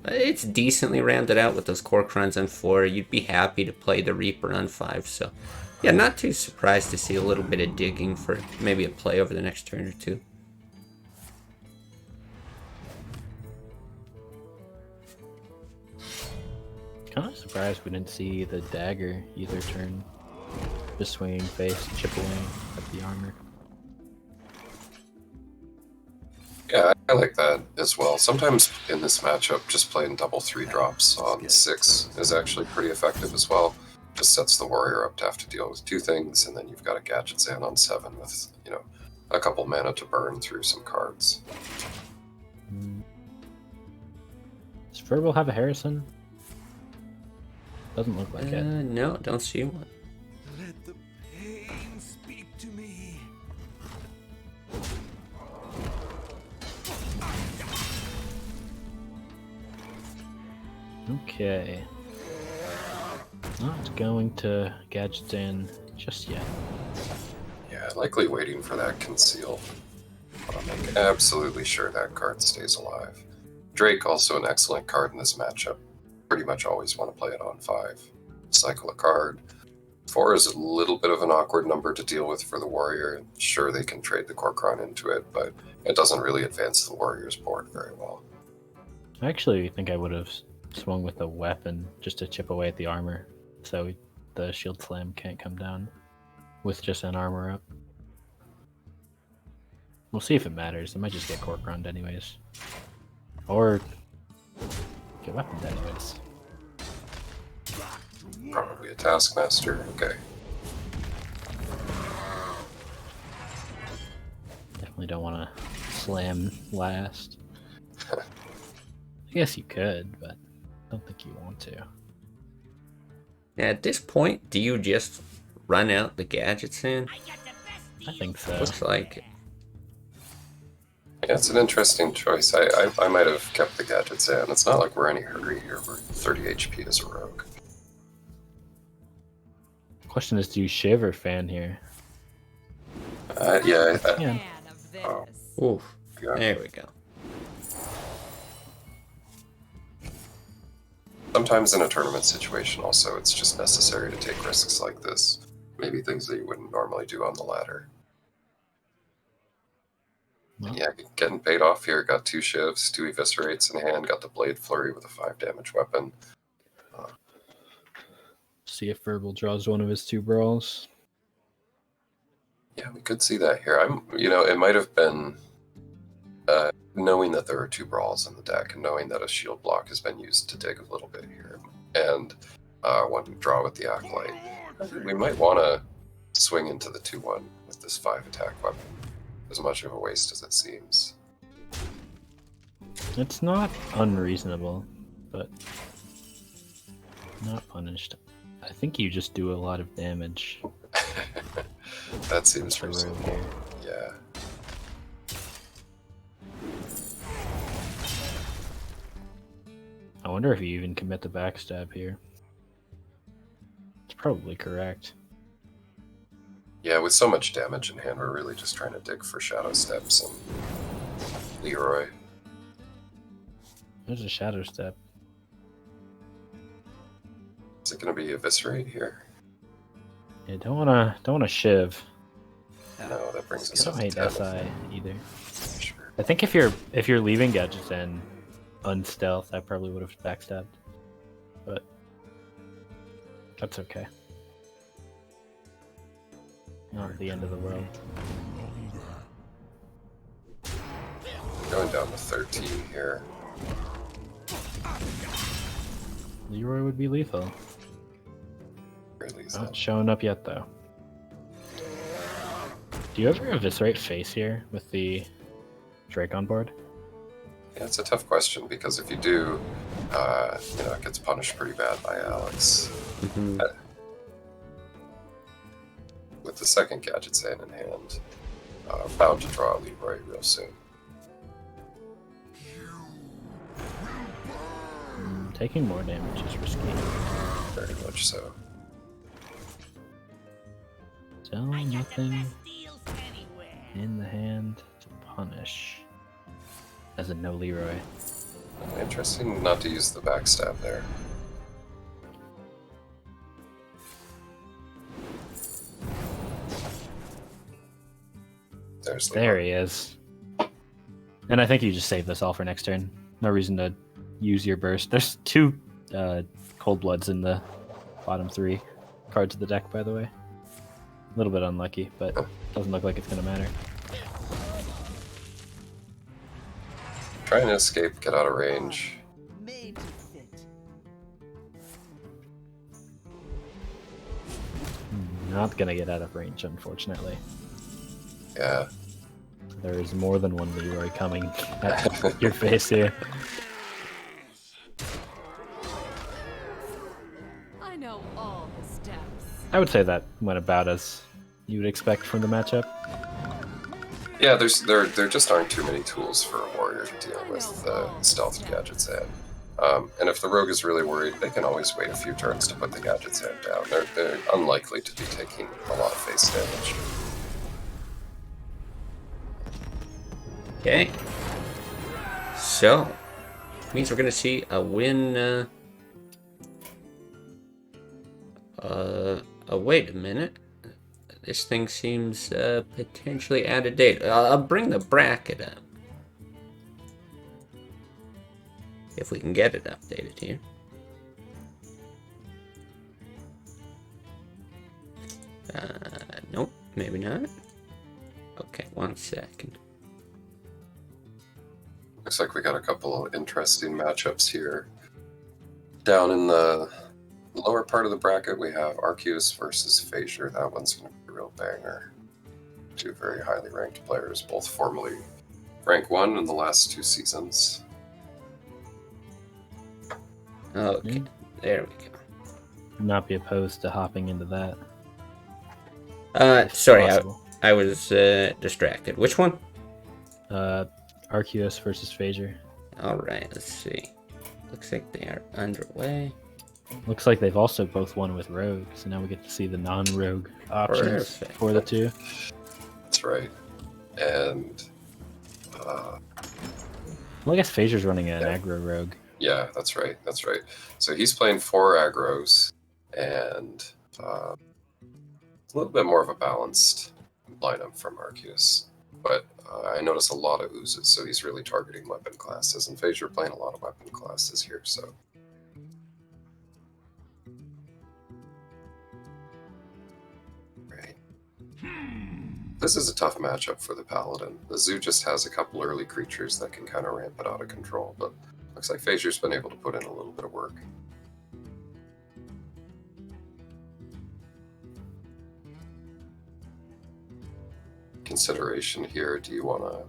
it's decently rounded out with those Kor'krons on 4. You'd be happy to play the Reaper on 5. So yeah, not too surprised to see a little bit of digging for maybe a play over the next turn or two. Kind of surprised we didn't see the dagger either turn. Just swinging face, chip away at the armor. Yeah, I like that as well. Sometimes in this matchup, just playing double 3-drops on 6 is actually pretty effective as well. Just sets the warrior up to have to deal with 2 things, and then you've got a Gadget Zan on 7 with, you know, a couple mana to burn through some cards. Does Verbal have a Harrison? Doesn't look like it. No, don't see one. Let the pain speak to me. Okay. Not going to Gadget in just yet. Yeah, likely waiting for that conceal. I'll make absolutely sure that card stays alive. Drake, also an excellent card in this matchup. Pretty much always want to play it on 5. Cycle a card. 4 is a little bit of an awkward number to deal with for the warrior. Sure, they can trade the Korkron into it, but it doesn't really advance the warrior's board very well. I actually think I would have swung with a weapon just to chip away at the armor, so the shield slam can't come down with just an armor up. We'll see if it matters. I might just get Korkroned anyways. Or get weaponed anyways. Probably a Taskmaster. Okay. Definitely don't want to slam last. I guess you could, but I don't think you want to. At this point, do you just run out the gadgets in? I think so. Looks like it. Yeah, it's an interesting choice. I might have kept the Gadgets in. It's not like we're in any hurry here. We're 30 HP as a rogue. Question is, do you shiv or fan here? Yeah. Yeah. Fan of this. Oof. Yeah. There we go. Sometimes in a tournament situation also, it's just necessary to take risks like this. Maybe things that you wouldn't normally do on the ladder. Well, Yeah, getting paid off here. Got 2 shivs, 2 eviscerates in hand, got the Blade Flurry with a 5 damage weapon. see if Verbal draws one of his 2 brawls. Yeah, we could see that here. It might have been knowing that there are 2 brawls in the deck and knowing that a shield block has been used to dig a little bit here. And one draw with the Acolyte. We might want to swing into the 2-1 with this 5 attack weapon. As much of a waste as it seems. It's not unreasonable, but not punished. I think you just do a lot of damage. That seems for rogue reasonable. here. Yeah. I wonder if you even commit the backstab here. It's probably correct. Yeah, with so much damage in hand, we're really just trying to dig for Shadow Steps and Leroy. There's a shadow step. Is it going to be Eviscerate here? Yeah, don't wanna shiv. No, that brings us I don't up to hate 10. SI either. Sure. I think if you're leaving gadgets in unstealth, I probably would have backstabbed. But that's okay. Not the end of the world. Going down to 13 here. Leroy would be lethal. Really, is Not that? showing up yet though. Do you ever eviscerate face here with the Drake on board? Yeah, it's a tough question because if you do, it gets punished pretty bad by Alex. Mhm. With the second Gadget Zan in hand, bound to draw Leroy real soon. Taking more damage is risky. Very much so. Still nothing in the hand to punish. As a no Leroy. Interesting not to use the backstab there. There's Leroy. There he is. And I think you just save this all for next turn. No reason to use your burst. There's two Cold Blood's in the bottom 3 cards of the deck, by the way. A little bit unlucky, but doesn't look like it's going to matter. Trying to escape, get out of range. Not going to get out of range, unfortunately. Yeah. There is more than one Leroy coming at your face here. I know all the steps. I would say that went about as you would expect from the matchup. Yeah, there just aren't too many tools for a warrior to deal with stealth gadgets in. And if the rogue is really worried, they can always wait a few turns to put the gadgets hand down. They're unlikely to be taking a lot of face damage. Okay. So, means we're gonna see a win. Wait a minute. This thing seems potentially out of date. I'll bring the bracket up. If we can get it updated here. Nope, maybe not. Okay, 1 second. Looks like we got a couple interesting matchups here. Down in the lower part of the bracket, we have Arceus versus Phasure. That one's going to be a real banger. 2 very highly ranked players, both formerly rank 1 in the last 2 seasons. Okay, there we go. Not be opposed to hopping into that. Sorry, Possible. I was distracted. Which one? Arceus versus Phasure. Alright, let's see. Looks like they are underway. Looks like they've also both won with Rogue, so now we get to see the non-Rogue options Perfect. for the 2. That's right. And Well, I guess Phasure's running an aggro Rogue. yeah, that's right. That's right. So he's playing 4 aggros and a little bit more of a balanced lineup from Arceus. But I notice a lot of oozes, so he's really targeting weapon classes. And Phasure playing a lot of weapon classes here, so. Right. This is a tough matchup for the Paladin. The Zoo just has a couple early creatures that can kind of ramp it out of control, but looks like Phasure's been able to put in a little bit of work. Consideration here, do you want to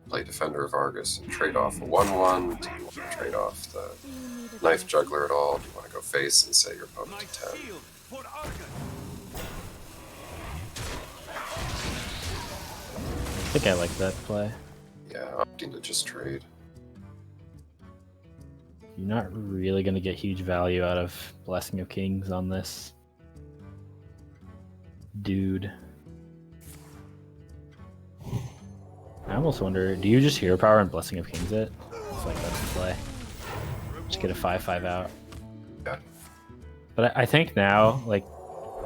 play Defender of Argus and trade off a 1/1? Do you want to trade off the Knife Juggler at all? Do you want to go face and say you're opponent to 10? I think I like that play. Yeah, opting to just trade. You're not really going to get huge value out of Blessing of Kings on this dude. I almost wonder, do you just Hero Power and Blessing of Kings it? It's like that's the play. Just get a 5/5 out. Yeah. But I think now, like,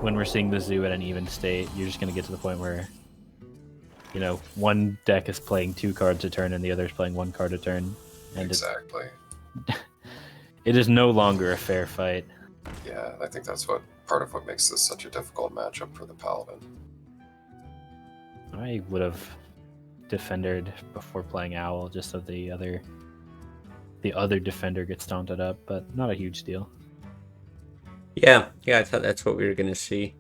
when we're seeing the Zoo at an even state, you're just going to get to the point where, you know, one deck is playing 2 cards a turn and the other is playing 1 card a turn. And Exactly. it is no longer a fair fight. Yeah, I think that's part of what makes this such a difficult matchup for the Paladin. I would have defended before playing Owl, just so the other defender gets taunted up, but not a huge deal. Yeah, I thought that's what we were gonna see,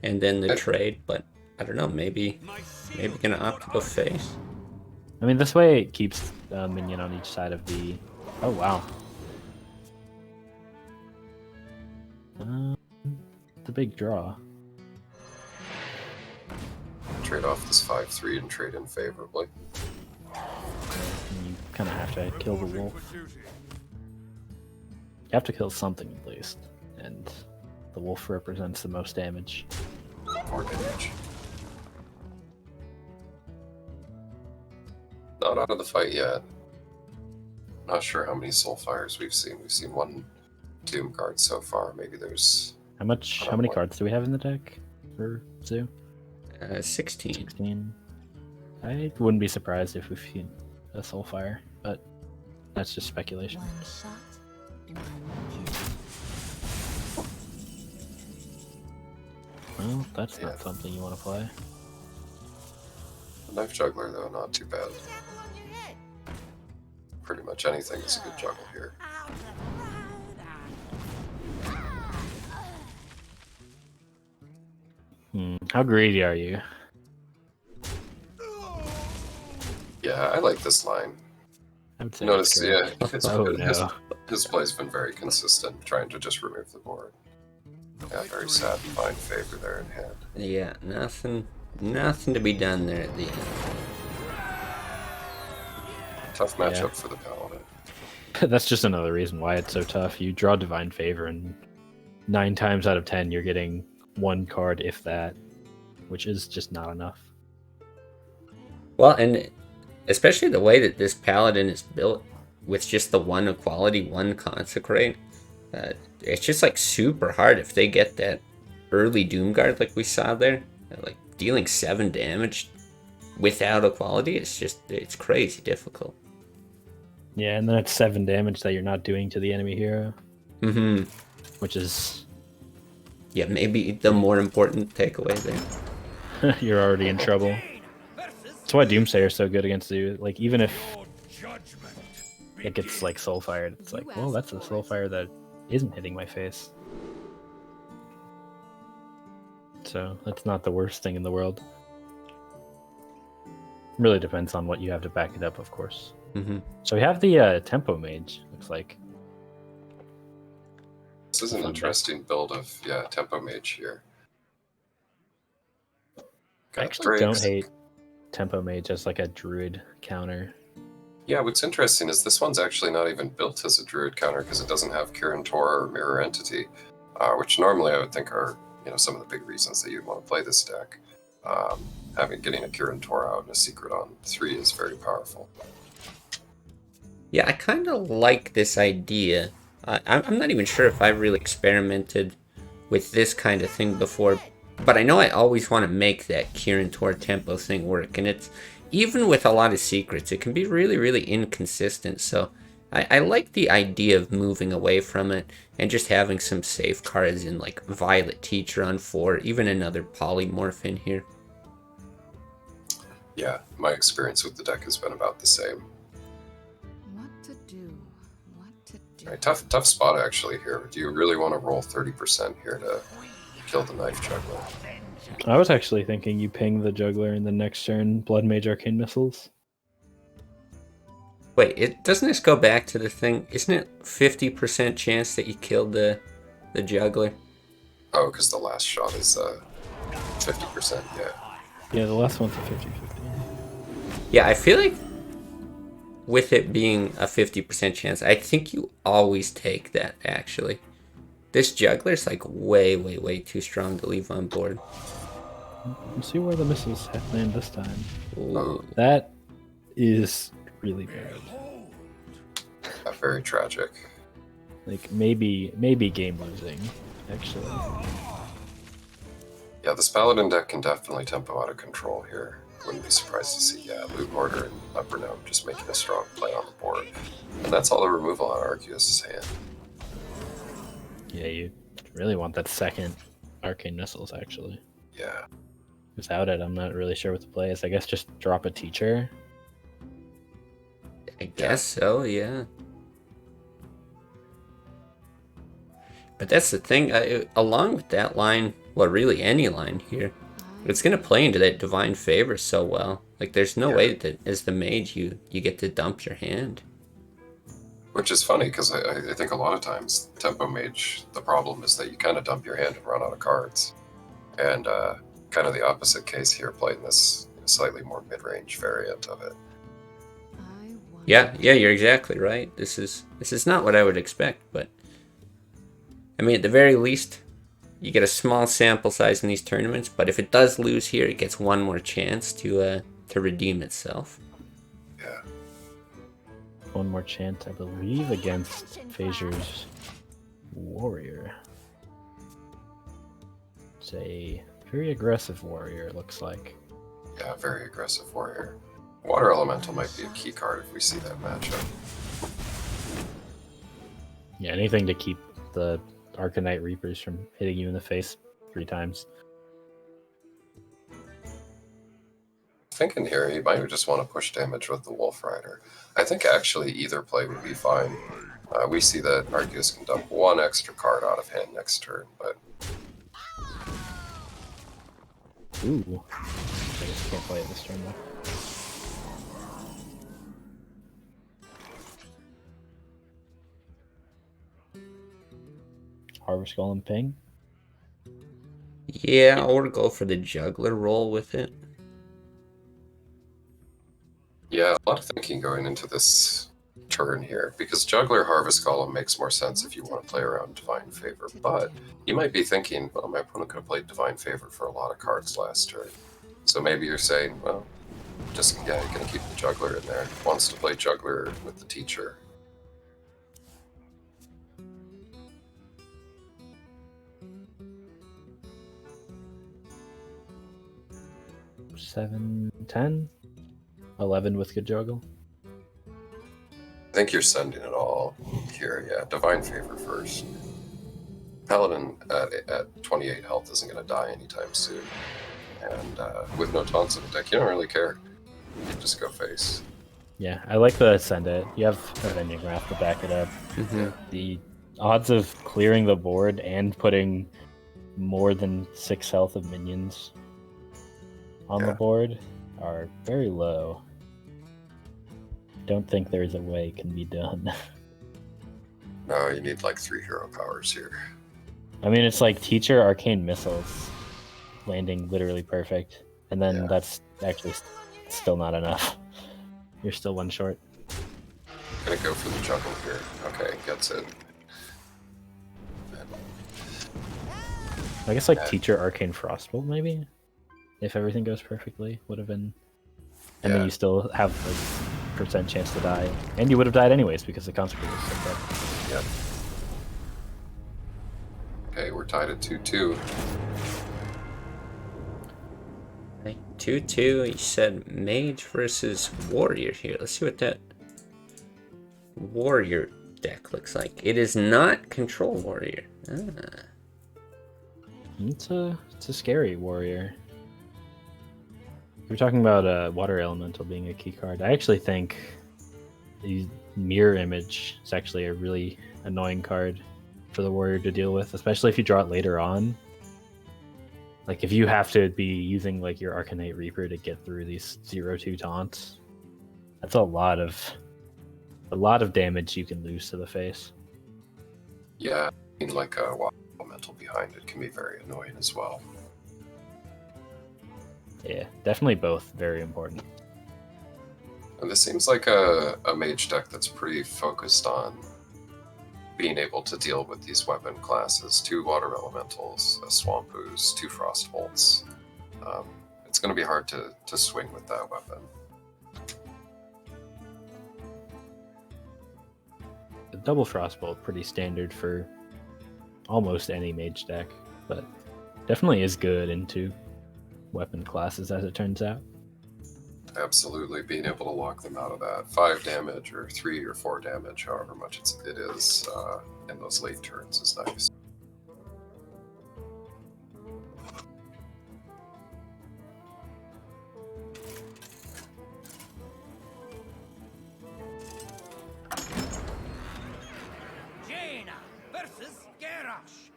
and then the trade. But I don't know, maybe gonna opt to go face. I mean, this way it keeps a minion on each side of the. Oh wow. The big draw. Trade off this 5/3 and trade in favorably. And you kind of have to kill the wolf. You have to kill something at least, and the wolf represents the most damage. More damage. Not out of the fight yet. Not sure how many Soulfires we've seen. We've seen 1 Doom card so far. Maybe there's... How many cards do we have in the deck for Zoo? 16. 16. I wouldn't be surprised if we've seen a Soulfire, but that's just speculation. One shot, one kill. Well, that's Yeah. not something you want to play. The Knife Juggler, though, not too bad. Pretty much anything is a good juggle here. How greedy are you? Yeah, I like this line. I would say Notice, it's yeah, correct. Oh no. his play's been very consistent, trying to just remove the board. Yeah, very sad Divine Favor there in hand. Yeah, nothing to be done there at the end. Tough matchup for the Paladin. That's just another reason why it's so tough. You draw Divine Favor, and 9 times out of 10, you're getting 1 card, if that, which is just not enough. Well, and especially the way that this Paladin is built, with just the 1 equality, 1 consecrate, it's just like super hard if they get that early Doomguard like we saw there. Like dealing 7 damage without equality, it's crazy difficult. Yeah, and then it's 7 damage that you're not doing to the enemy hero. Mm-hmm. Which is... Yeah, maybe the more important takeaway there. You're already in trouble. That's why Doomsayer is so good against you. Like, even if it gets, like, Soulfired, it's like, well, that's a Soulfire that isn't hitting my face. So, that's not the worst thing in the world. Really depends on what you have to back it up, of course. Mm-hmm. So we have the Tempo Mage, looks like. This is an interesting build of, yeah, Tempo Mage here. I actually don't hate Tempo Mage as like a druid counter. Yeah, what's interesting is this one's actually not even built as a druid counter because it doesn't have Kirin Tor or Mirror Entity, which normally I would think are, you know, some of the big reasons that you'd want to play this deck. Getting a Kirin Tor out and a Secret on 3 is very powerful. Yeah, I kind of like this idea. I'm not even sure if I've really experimented with this kind of thing before, but I know I always want to make that Kirin Tor tempo thing work, and it's even with a lot of secrets, it can be really, really inconsistent. So I like the idea of moving away from it and just having some safe cards in like Violet Teacher on 4, even another Polymorph in here. Yeah, my experience with the deck has been about the same. Right, tough spot actually here. Do you really want to roll 30% here to kill the Knife Juggler? I was actually thinking you ping the Juggler in the next turn, Blood Mage Arcane Missiles. Wait, doesn't this go back to the thing? Isn't it 50% chance that you killed the Juggler? Oh, because the last shot is 50%, yeah. Yeah, the last one's a 50-50. Yeah, I feel like with it being a 50% chance, I think you always take that, actually. This Juggler's like way, way, way too strong to leave on board. Let's see where the missiles land this time. Ooh. That is really bad. Very tragic. Like, maybe game losing, actually. Yeah, this Paladin deck can definitely tempo out of control here. Wouldn't be surprised to see, Loot Hoarder and Upper Gnome just making a strong play on the board. And that's all the removal on Arceus' hand. Yeah, you really want that second Arcane Missiles, actually. Yeah. Without it, I'm not really sure what the play is. I guess just drop a Teacher. I guess so, yeah. But that's the thing, along with that line, well, really any line here, it's going to play into that Divine Favor so well. Like, there's no way that as the mage you get to dump your hand. Which is funny, because I think a lot of times, Tempo Mage, the problem is that you kind of dump your hand and run out of cards. And kind of the opposite case here, playing this slightly more mid-range variant of it. Yeah, you're exactly right. This is not what I would expect, but I mean, at the very least, you get a small sample size in these tournaments, but if it does lose here, it gets one more chance to redeem itself. Yeah. One more chance, I believe, against Phasier's Warrior. It's a very aggressive warrior, it looks like. Yeah, very aggressive warrior. Water Elemental might be a key card if we see that matchup. Yeah, anything to keep the Arcanite Reapers from hitting you in the face 3 times. thinking here, he might just want to push damage with the Wolf Rider. I think actually either play would be fine. We see that Arceus can dump one extra card out of hand next turn, but Ooh. I just can't play it this turn though. Harvest Golem ping. Yeah, or go for the juggler roll with it. yeah, a lot of thinking going into this turn here, because Juggler Harvest Golem makes more sense if you want to play around Divine Favor, but you might be thinking, well, my opponent could have played Divine Favor for a lot of cards last turn. So maybe you're saying, well, just, yeah, you're going to keep the Juggler in there. Wants to play Juggler with the Teacher. Seven, 10, 11 with good juggle. I think you're sending it all here, yeah. Divine Favor first. Paladin at 28 health isn't going to die anytime soon. And with no taunts in the deck, you don't really care. You just go face. Yeah, I like the send it. You have Avenging Wrath to back it up. The odds of clearing the board and putting more than 6 health of minions on the board are very low. Don't think there's a way it can be done. No, you need like 3 hero powers here. I mean, it's like Teacher, Arcane Missiles landing literally perfect, and then that's actually still not enough. You're still one short. Gonna go for the juggle here. Okay, gets it. I guess like Teacher, Arcane Frostbolt maybe, if everything goes perfectly, would have been. And then you still have a percent chance to die, and you would have died anyways because the Consecrator was so dead. Yep. Okay, we're tied at 2-2. 2-2, you said Mage versus Warrior here. Let's see what that Warrior deck looks like. It is not Control Warrior. It's a scary Warrior. We're talking about Water Elemental being a key card. I actually think the Mirror Image is actually a really annoying card for the Warrior to deal with, especially if you draw it later on. Like, if you have to be using, like, your Arcanite Reaper to get through these 0-2 taunts, that's a lot of damage you can lose to the face. Yeah, I mean, like a Water Elemental behind it can be very annoying as well. Yeah, definitely both very important. And this seems like a mage deck that's pretty focused on being able to deal with these weapon classes. 2 Water Elementals, a Swamp Ooze, 2 Frost Bolts. It's going to be hard to swing with that weapon. The double Frostbolt, pretty standard for almost any mage deck, but definitely is good into weapon classes as it turns out. Absolutely, being able to lock them out of that 5 damage or 3 or 4 damage, however much it is in those late turns is nice. Jaina versus Garrosh.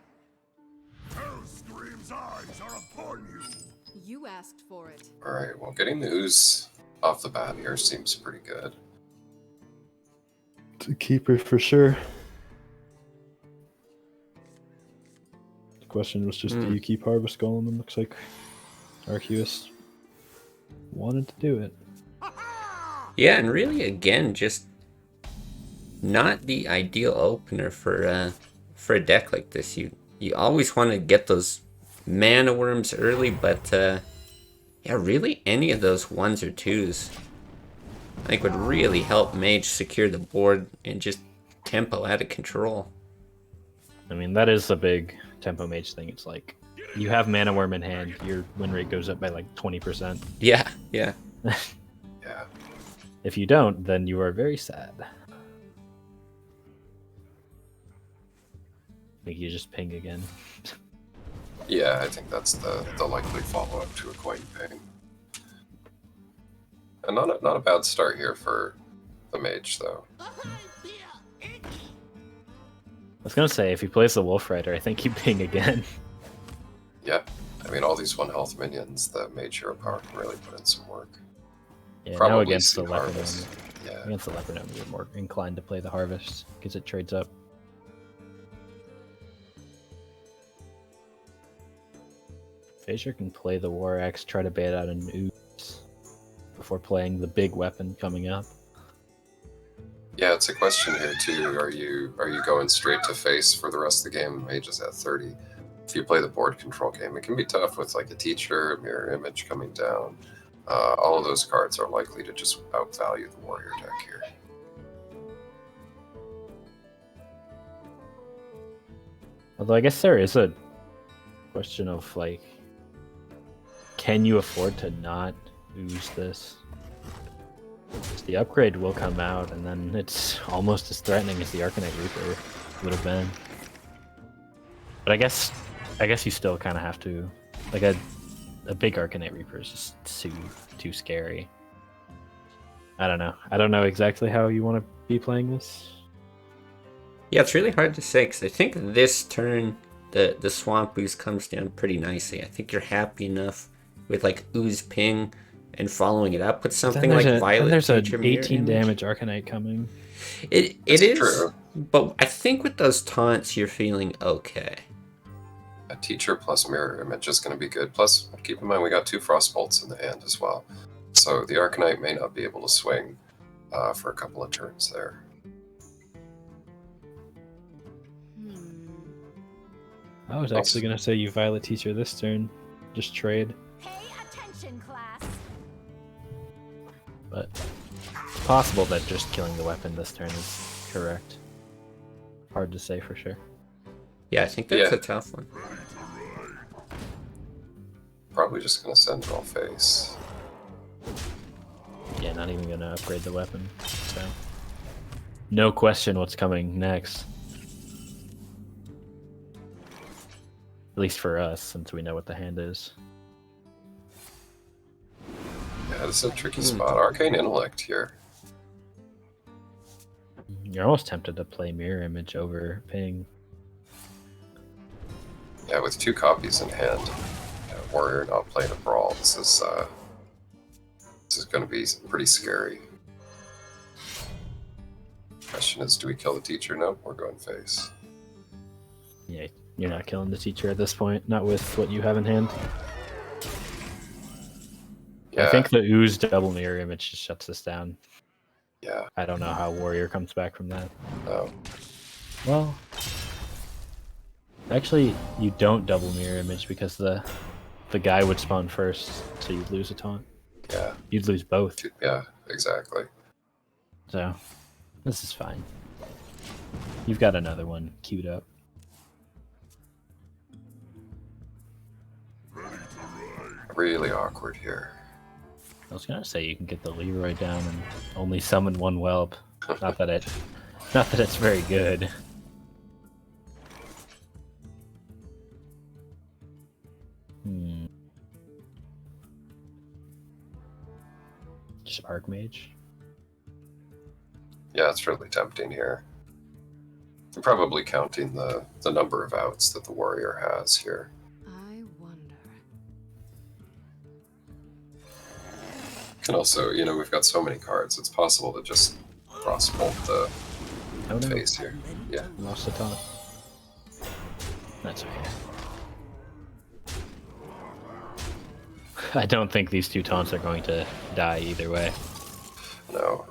Hellscream's eyes are upon you. You asked for it. Alright, well, getting the Ooze off the bat here seems pretty good. It's a keeper for sure. The question was just, do you keep Harvest Golem? And looks like Arceus wanted to do it. Yeah, and really, again, just not the ideal opener for a deck like this. You always want to get those mana worms early, but yeah, really any of those 1s or 2s I think would really help Mage secure the board and just tempo out of control. I mean, that is a big tempo mage thing. It's like, you have Mana Worm in hand, your win rate goes up by like 20%. Yeah. Yeah. If you don't, then you are very sad. Think you just ping again. Yeah, I think that's the likely follow-up to a Coin Ping. And not a bad start here for the mage, though. I was gonna say, if he plays the Wolf Rider, I think he'd ping again. Yeah, I mean, all these 1 health minions, the mage hero power can really put in some work. Yeah, now Probably against the see Leopard Harvest. Gnome. Yeah, Against the Leopard Gnome, you're more inclined to play the Harvest, because it trades up. Phasor can play the War Axe, try to bait out an Ooze before playing the big weapon coming up. yeah, it's a question here too. Are you going straight to face for the rest of the game? Mage is at 30. If you play the board control game, it can be tough with like a teacher, mirror image coming down. All of those cards are likely to just outvalue the warrior deck here. Although I guess there is a question of like, can you afford to not ooze this? 'Cause the upgrade will come out, and then it's almost as threatening as the Arcanite Reaper would have been. But I guess you still kind of have to, like a big Arcanite Reaper is just too scary. I don't know. I don't know exactly how you want to be playing this. Yeah, it's really hard to say because I think this turn the swamp ooze comes down pretty nicely. I think you're happy enough with like ooze ping and following it up with something like Violet there's Teacher an Mirror 18 Image. damage Arcanite coming. It It's is, true. but I think with those taunts you're feeling okay. A teacher plus mirror image is going to be good. Plus, keep in mind we got 2 frost bolts in the hand as well, so the Arcanite may not be able to swing for a couple of turns there. I was actually going to say you Violet Teacher this turn. Just trade. Pay attention, class. But it's possible that just killing the weapon this turn is correct. Hard to say for sure. Yeah, I think that's Yeah. a tough one. Probably just going to send it all face. Yeah, not even going to upgrade the weapon. So, no question what's coming next. At least for us, since we know what the hand is. Yeah, this is a tricky spot. Arcane Intellect here. You're almost tempted to play Mirror Image over Ping. Yeah, with 2 copies in hand, warrior not playing a brawl. This is going to be pretty scary. Question is, do we kill the teacher? No, we're going face. Yeah, you're not killing the teacher at this point, not with what you have in hand. Yeah, I think the Ooze double Mirror Image just shuts this down. yeah. I don't know how Warrior comes back from that. No. Well, actually, you don't double Mirror Image because the guy would spawn first, so you'd lose a taunt. Yeah, You'd lose both. yeah, exactly. So, this is fine. You've got another one queued up. Really awkward here. I was gonna say you can get the Leroy down and only summon 1 whelp. Not that it's very good. Just Archmage. Yeah, it's really tempting here. I'm probably counting the number of outs that the warrior has here. I wonder. And also, we've got so many cards, it's possible to just crossbolt the Oh no, face here. Yeah, lost the taunt. That's okay. I don't think these 2 taunts are going to die either way. no.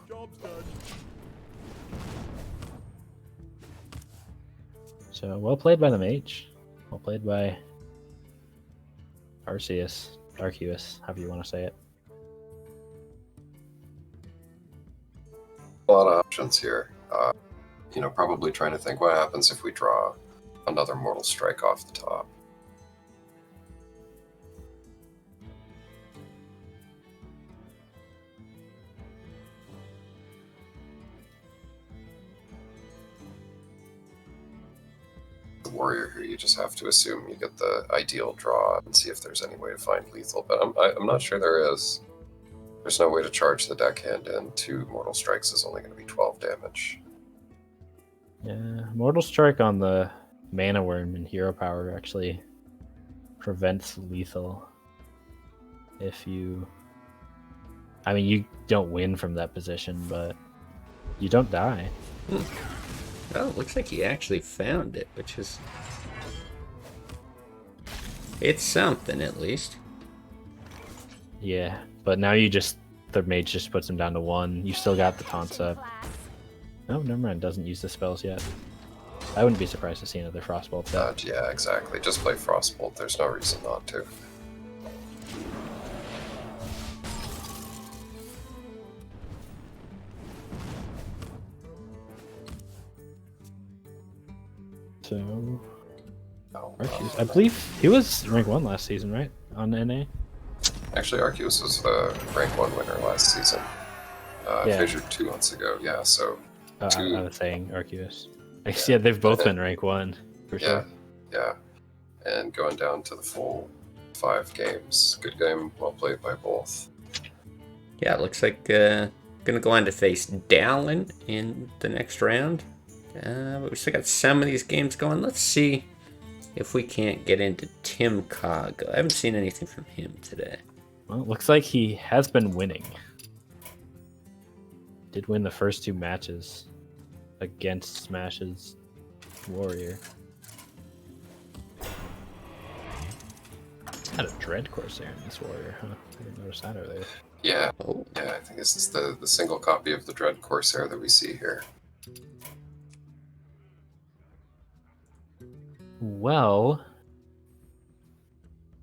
So, well played by the mage. Well played by Arceus, however you want to say it. A lot of options here. Probably trying to think what happens if we draw another Mortal Strike off the top. The warrior here, you just have to assume you get the ideal draw and see if there's any way to find lethal, but I'm not sure there is. There's no way to charge the deckhand, and 2 Mortal Strikes is only going to be 12 damage. Yeah, Mortal Strike on the Mana Worm and Hero Power actually prevents lethal. If you... I mean, you don't win from that position, but you don't die. Well, it looks like he actually found it, which is... It's something, at least. Yeah, but now you just... The mage just puts him down to 1. You still got the taunts up. Oh, never mind. Doesn't use the spells yet. I wouldn't be surprised to see another Frostbolt. Yeah, exactly. Just play Frostbolt. There's no reason not to. So... Oh, Arceus. I believe he was rank 1 last season, right? On NA? Actually, Arceus was the rank 1 winner last season. Yeah. Fissured 2 months ago. Yeah, so... two... I was saying Arceus. Yeah, they've both been rank 1, for sure. Yeah. And going down to the full 5 games. Good game, well played by both. Yeah, it looks like gonna go on to face Dallin in the next round. But we still got some of these games going. Let's see if we can't get into Tim Cog. I haven't seen anything from him today. Well, it looks like he has been winning. Did win the first 2 matches against Smash's Warrior. Had a Dread Corsair in this Warrior, huh? I didn't notice that earlier. Yeah, Oh, yeah, I think this is the single copy of the Dread Corsair that we see here. Well,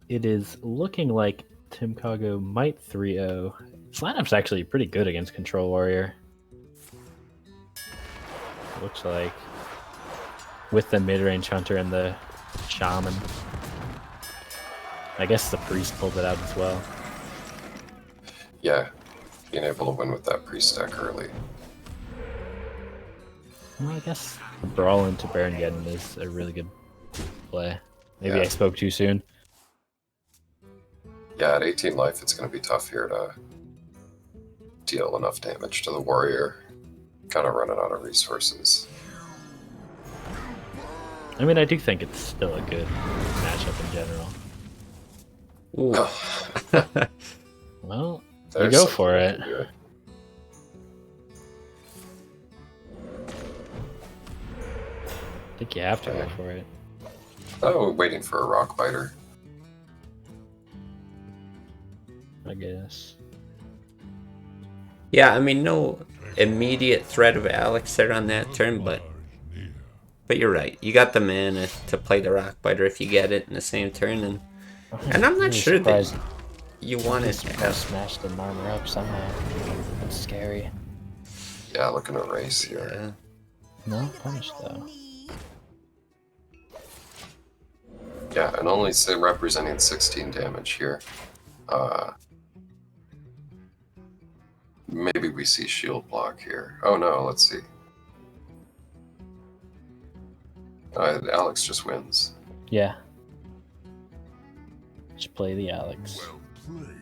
it is looking like Tim Kago might 3-0. This lineup's actually pretty good against Control Warrior. Looks like with the mid-range hunter and the shaman. I guess the priest pulled it out as well. Yeah, being able to win with that priest deck early. Well, I guess the brawl into Baron Geddon is a really good play. Maybe Yeah. I spoke too soon. Yeah, at 18 life, it's going to be tough here to deal enough damage to the warrior. Kind of running out of resources. I mean, I do think it's still a good matchup in general. ooh. Well, you There's go something for we it. can do. I think you have to go for it. Oh, waiting for a rock biter. I guess. Yeah, I mean, no immediate threat of Alex there on that turn, but you're right. You got the mana to play the Rockbiter if you get it in the same turn, and I'm not sure that you want it to have. Smash the armor up somehow. That's scary. Yeah, looking to race here. No punish though. Yeah, and only representing 16 damage here. Maybe we see shield block here. Oh no, let's see. Alex just wins. Yeah. Just play the Alex. Well played.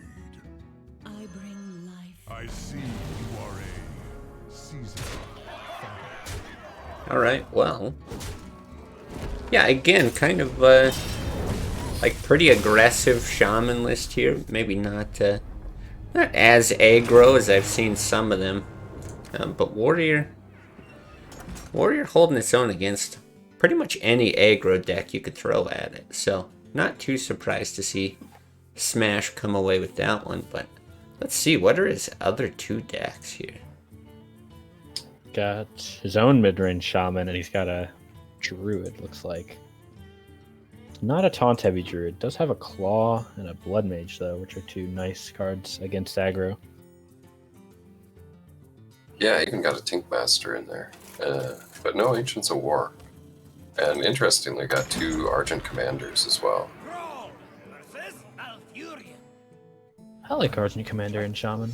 I bring life. I see you are a seasoned fighter. All right, well, yeah, again, kind of like pretty aggressive shaman list here. Maybe not as aggro as I've seen some of them, but warrior holding its own against pretty much any aggro deck you could throw at it. So not too surprised to see Smash come away with that one. But let's see, what are his other 2 decks here? Got his own mid-range shaman, and he's got a druid, looks like. Not a taunt heavy druid. Does have a claw and a blood mage though, which are 2 nice cards against aggro. Yeah, even got a Tink Master in there. But no Ancients of War. And interestingly, got 2 Argent Commanders as well. I like Argent Commander and Shaman.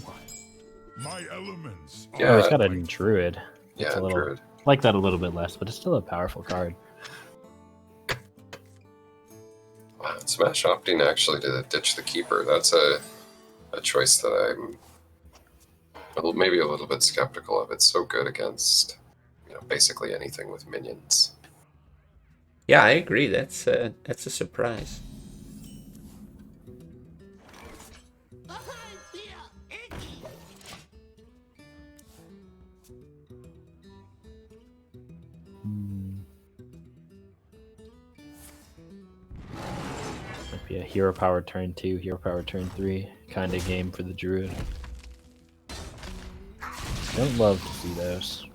My elements. Yeah, Oh, he's got a druid. yeah, It's a little, Druid. like that a little bit less, but it's still a powerful card. Wow, Smash opting actually to ditch the Keeper. That's a choice that I'm maybe a little bit skeptical of it. So good against, basically anything with minions. Yeah, I agree. That's a surprise. Might be a hero power turn 2, hero power turn 3 kind of game for the druid. Don't love to see those.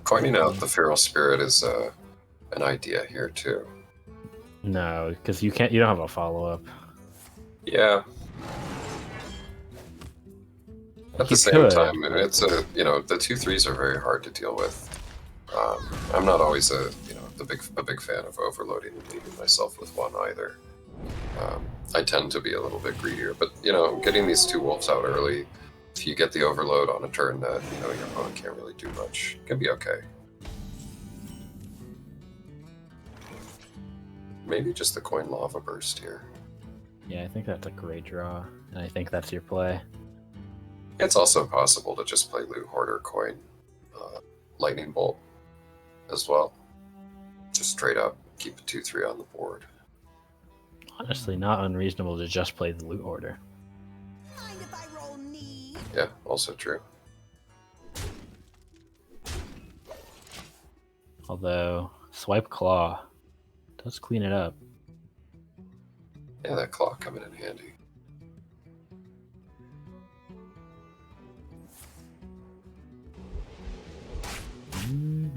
Coining out the Feral Spirit is an idea here too. No, because you don't have a follow-up. Yeah. At the You same could, time, but- it's the 2/3s are very hard to deal with. I'm not always a big fan of overloading and leaving myself with one either. I tend to be a little bit greedier, but getting these 2 wolves out early, if you get the overload on a turn that your opponent can't really do much, can be okay. Maybe just the coin lava burst here. Yeah, I think that's a great draw, and I think that's your play. It's also possible to just play loot hoarder coin lightning bolt as well. Just straight up keep a 2/3 on the board. Honestly, not unreasonable to just play the loot order. Yeah, also true. Although, swipe claw does clean it up. Yeah, that claw coming in handy.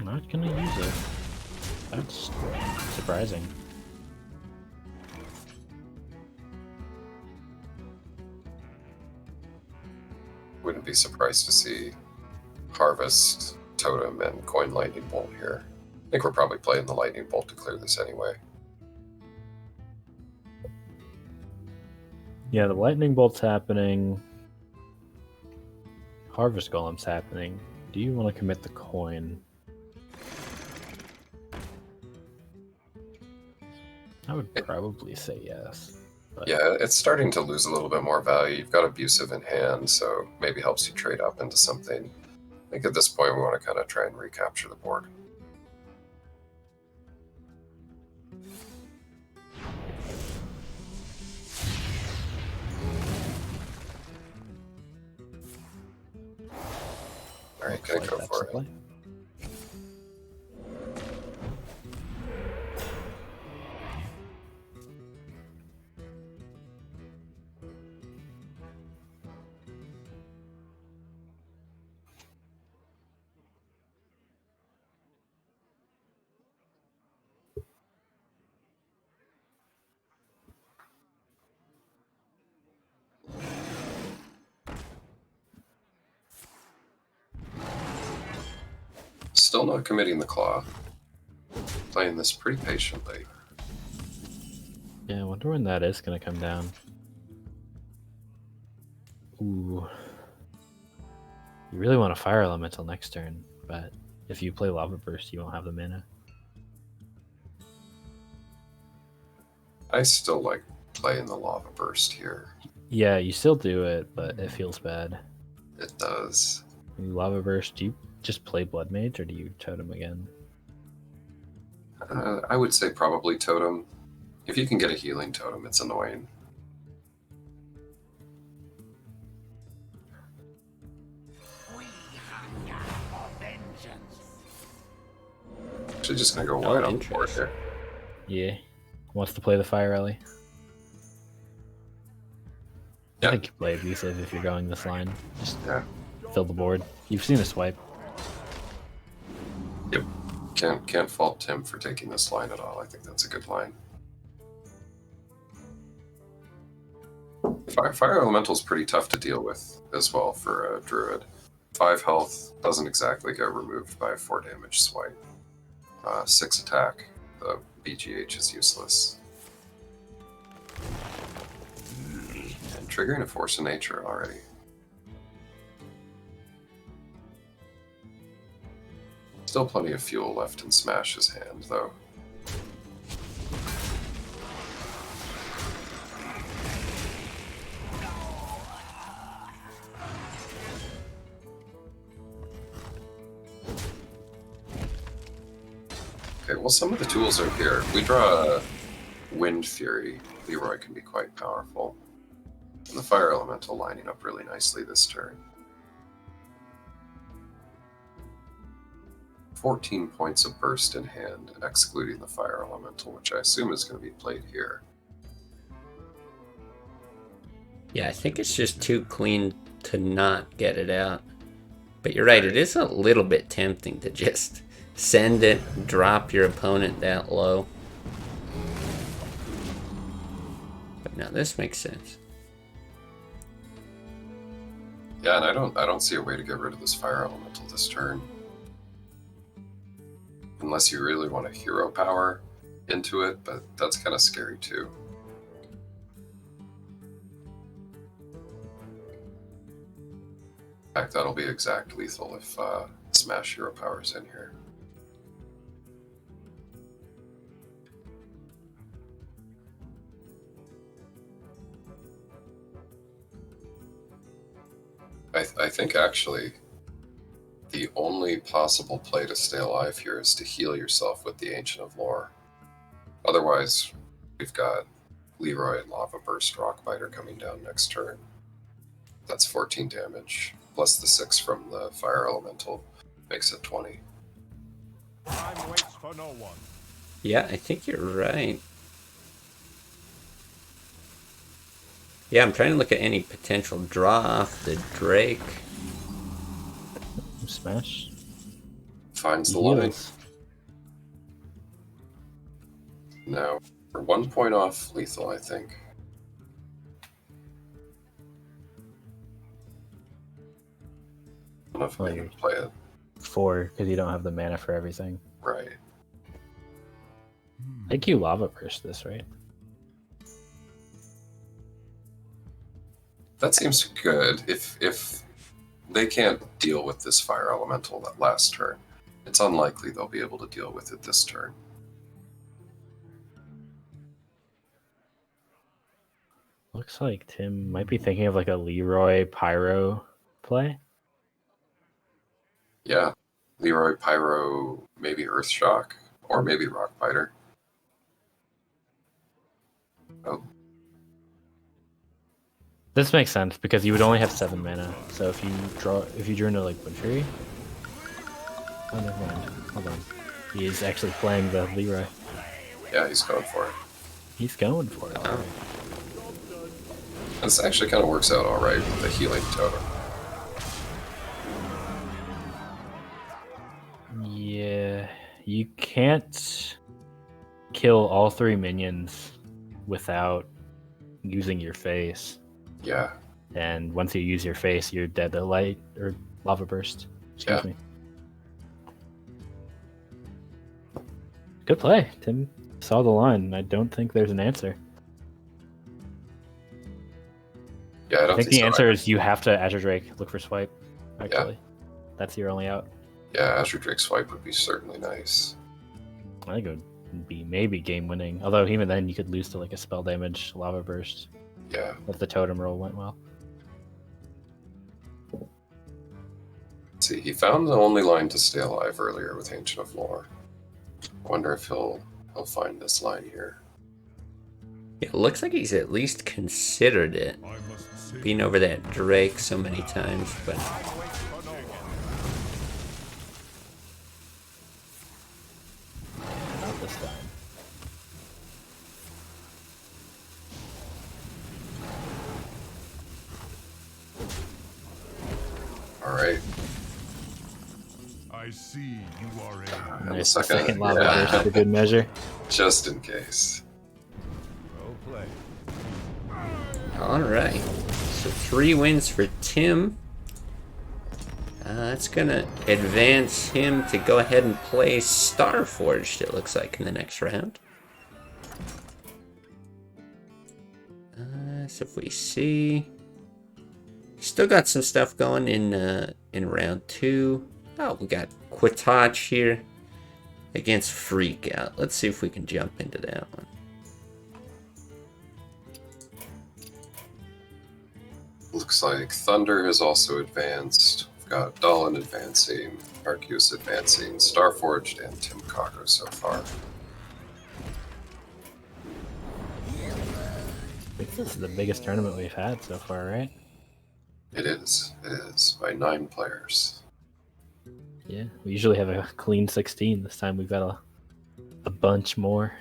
Not gonna use it. That's surprising. Wouldn't be surprised to see Harvest, Totem, and Coin Lightning Bolt here. I think we're probably playing the Lightning Bolt to clear this anyway. Yeah, the lightning bolt's happening. Harvest Golem's happening. Do you want to commit the coin? I would probably say yes. But Yeah, it's starting to lose a little bit more value. You've got Abusive in hand, so maybe helps you trade up into something. I think at this point we want to kind of try and recapture the board. Alright, gonna looks go like for that's the it. play. Still not committing the claw. Playing this pretty patiently. Yeah, I wonder when that is going to come down. Ooh. You really want to Fire Elemental next turn, but if you play Lava Burst, you won't have the mana. I still like playing the Lava Burst here. Yeah, you still do it, but it feels bad. It does. When you Lava Burst, do you just play Blood Mage, or do you Totem again? I would say probably Totem. If you can get a healing Totem, it's annoying. Actually, just gonna go wide on the board here. Yeah. Wants to play the Fire Alley? Yeah. I think you play Abusive if you're going this line. Just Yeah. fill the board. You've seen a swipe. Yep. Can't fault Tim for taking this line at all. I think that's a good line. Fire Elemental is pretty tough to deal with as well for a Druid. 5 health, doesn't exactly get removed by a 4 damage swipe. 6 attack, the BGH is useless. And triggering a Force of Nature already. Still plenty of fuel left in Smash's hand, though. Alright, well some of the tools are here. If we draw a Wind Fury, Leroy can be quite powerful. And the Fire Elemental lining up really nicely this turn. 14 points of burst in hand, excluding the Fire Elemental, which I assume is going to be played here. Yeah, I think it's just too clean to not get it out. But you're right, it is a little bit tempting to just send it, drop your opponent that low. But now this makes sense. Yeah, and I don't see a way to get rid of this Fire Elemental this turn. Unless you really want a hero power into it, but that's kind of scary too. In fact, that'll be exact lethal if Smash Hero Power's in here. I think actually the only possible play to stay alive here is to heal yourself with the Ancient of Lore. Otherwise, we've got Leroy and Lava Burst Rockbiter coming down next turn. That's 14 damage, plus the 6 from the Fire Elemental, makes it 20. Time waits for no one. Yeah, I think you're right. Yeah, I'm trying to look at any potential draw off the Drake. Smash. Finds the line. Heals. Now, we're 1 point off lethal, I think. I don't know if we can play it. 4, because you don't have the mana for everything. Right. I think you Lava Burst this, right? That seems good. If they can't deal with this Fire Elemental that last turn, it's unlikely they'll be able to deal with it this turn. Looks like Tim might be thinking of like a Leroy Pyro play. Yeah. Leroy, Pyro, maybe Earthshock, or maybe Rockbiter. Oh, This makes sense because you would only have 7 mana. So if you drew into like Wind Fury. Oh, never mind. Hold on. He is actually playing the Leroy. yeah, he's going for it. He's going for it. Alright. This actually kind of works out alright with the healing totem. Yeah, you can't kill all 3 minions without using your face. Yeah. And once you use your face, you're dead to light or lava burst. Excuse me. Good play. Tim saw the line. I don't think there's an answer. Yeah, I don't I think think the so answer either. is you have to Azure Drake, look for swipe, actually. That's your only out. Yeah, Azure Drake Swipe would be certainly nice. I think it would be maybe game winning. Although even then you could lose to like a spell damage lava burst Yeah. if the totem roll went well. Let's see, he found the only line to stay alive earlier with Ancient of Lore. Wonder if he'll find this line here. It looks like he's at least considered it. I must say, Being over that Drake so many times, but time waits for no one. Not this time. Alright. I see you are a And the Nice. second, Second lava yeah, burst is a good measure. just in case. well played. alright. So 3 wins for Tim. That's gonna advance him to go ahead and play Starforged, it looks like, in the next round. So if we see, still got some stuff going in round 2. Oh, we got Quatach here against Freak Out. Let's see if we can jump into that one. Looks like Thunder has also advanced. We've got Dahlin advancing, Arceus advancing, Starforged, and Tim Kago so far. I think this is the biggest tournament we've had so far, right? It is, by 9 players. Yeah, we usually have a clean 16. This time we've got a bunch more.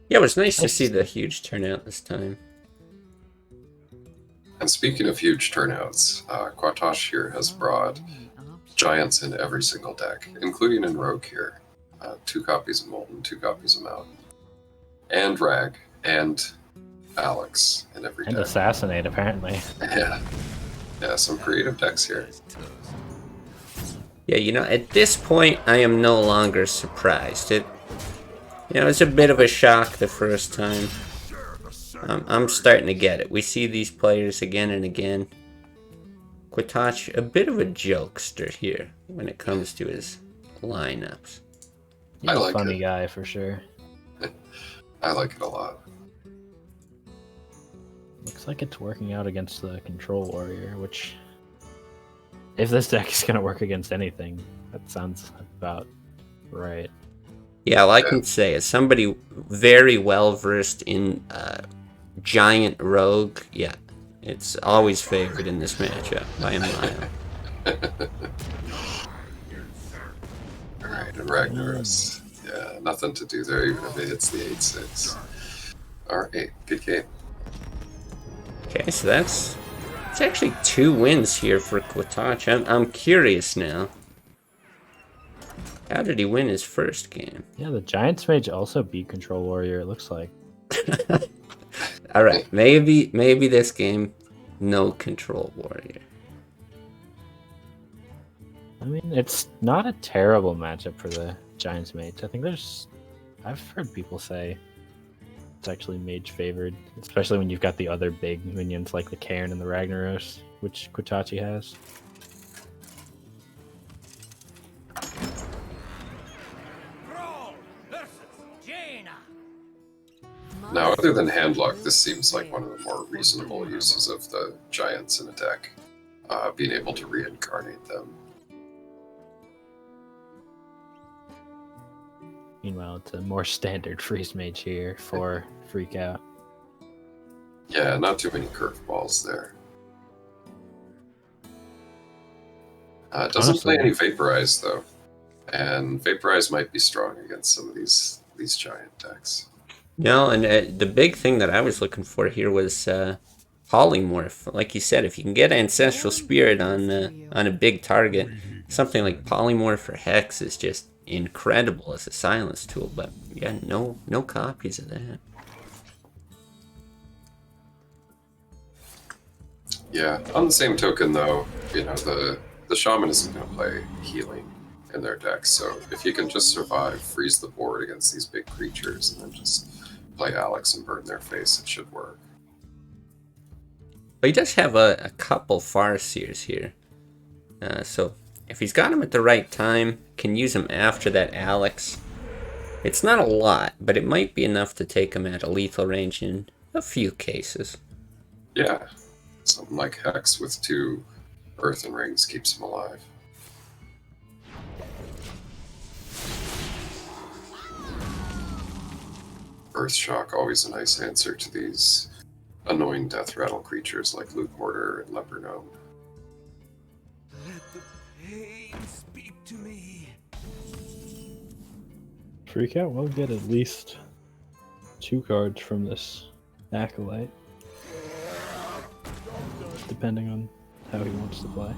Yeah, it was nice to Nice. see the huge turnout this time. And speaking of huge turnouts, Quatosh here has brought giants in every single deck, including in Rogue here. 2 copies of Molten, 2 copies of Mountain, and Rag, and Alex in every And deck. Assassinate, apparently. Yeah, some creative decks here. Yeah, you know, at this point, I am no longer surprised. It's a bit of a shock the first time. I'm starting to get it. We see these players again and again. Quatoch, a bit of a jokester here when it comes to his lineups. He's I a like funny it. guy for sure. I like it a lot. Looks like it's working out against the Control Warrior, which, if this deck is going to work against anything, that sounds about right. Yeah, all I can say is somebody very well versed in Giant Rogue, yeah, it's always favored in this matchup by a mile. Alright, and Ragnaros. Yeah, nothing to do there, even if it hits the 8-6. Alright, good game. Okay, so it's actually 2 wins here for Quatoch. I'm curious now. How did he win his first game? Yeah, the Giants Mage also beat Control Warrior, it looks like. All right, maybe this game, no Control Warrior. I mean, it's not a terrible matchup for the Giants Mage. I think I've heard people say it's actually Mage favored, especially when you've got the other big minions like the Cairn and the Ragnaros, which Quatachi has. Now, other than Handlock, this seems like one of the more reasonable uses of the giants in a deck. Being able to reincarnate them. Meanwhile, it's a more standard Freeze Mage here for Freak Out. Yeah, not too many curveballs there. Doesn't play any Vaporize, though. And Vaporize might be strong against some of these giant decks. No, and the big thing that I was looking for here was Polymorph. Like you said, if you can get Ancestral Spirit on a big target, something like Polymorph or Hex is just incredible as a silence tool. But yeah, no copies of that. Yeah, on the same token, though, the Shaman isn't going to play healing in their decks, so if you can just survive, freeze the board against these big creatures, and then just play Alex and burn their face, it should work. But he does have a couple Farseers here. So if he's got him at the right time, can use him after that Alex. It's not a lot, but it might be enough to take him at a lethal range in a few cases. Yeah, something like Hex with 2 Earthen Rings keeps him alive. Earthshock, always a nice answer to these annoying death rattle creatures like Loot Mortar and Leper Gnome. Let the pain speak to me. Freak Out will get at least 2 cards from this Acolyte, depending on how he wants to play.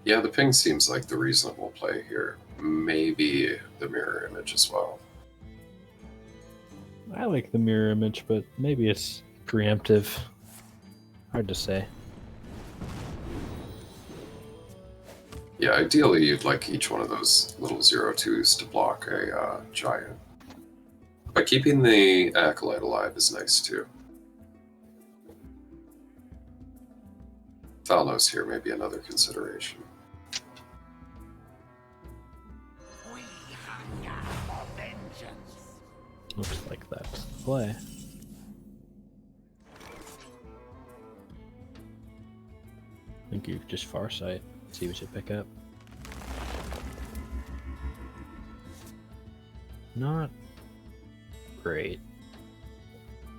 Yeah, the ping seems like the reasonable play here. Maybe the mirror image as well. I like the mirror image, but maybe it's preemptive. Hard to say. Yeah, ideally you'd like each one of those little 0/2s to block a giant. But keeping the Acolyte alive is nice too. Thalnos here may be another consideration. Looks like that's the play. think you just Farsight, see what you pick up. Not great.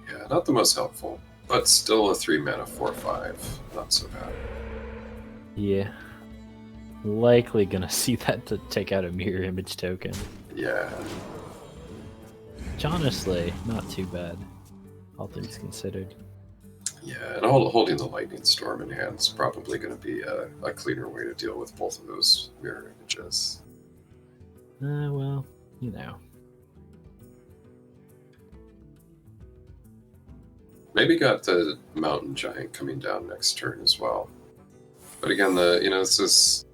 Yeah, not the most helpful, but still a 3 mana 4/5. Not so bad. Yeah. Likely gonna see that to take out a mirror image token. Yeah. Which honestly, not too bad, all things considered. Yeah, and holding the Lightning Storm in hand is probably going to be a cleaner way to deal with both of those mirror images. Well, you know. Maybe got the Mountain Giant coming down next turn as well. But again, this is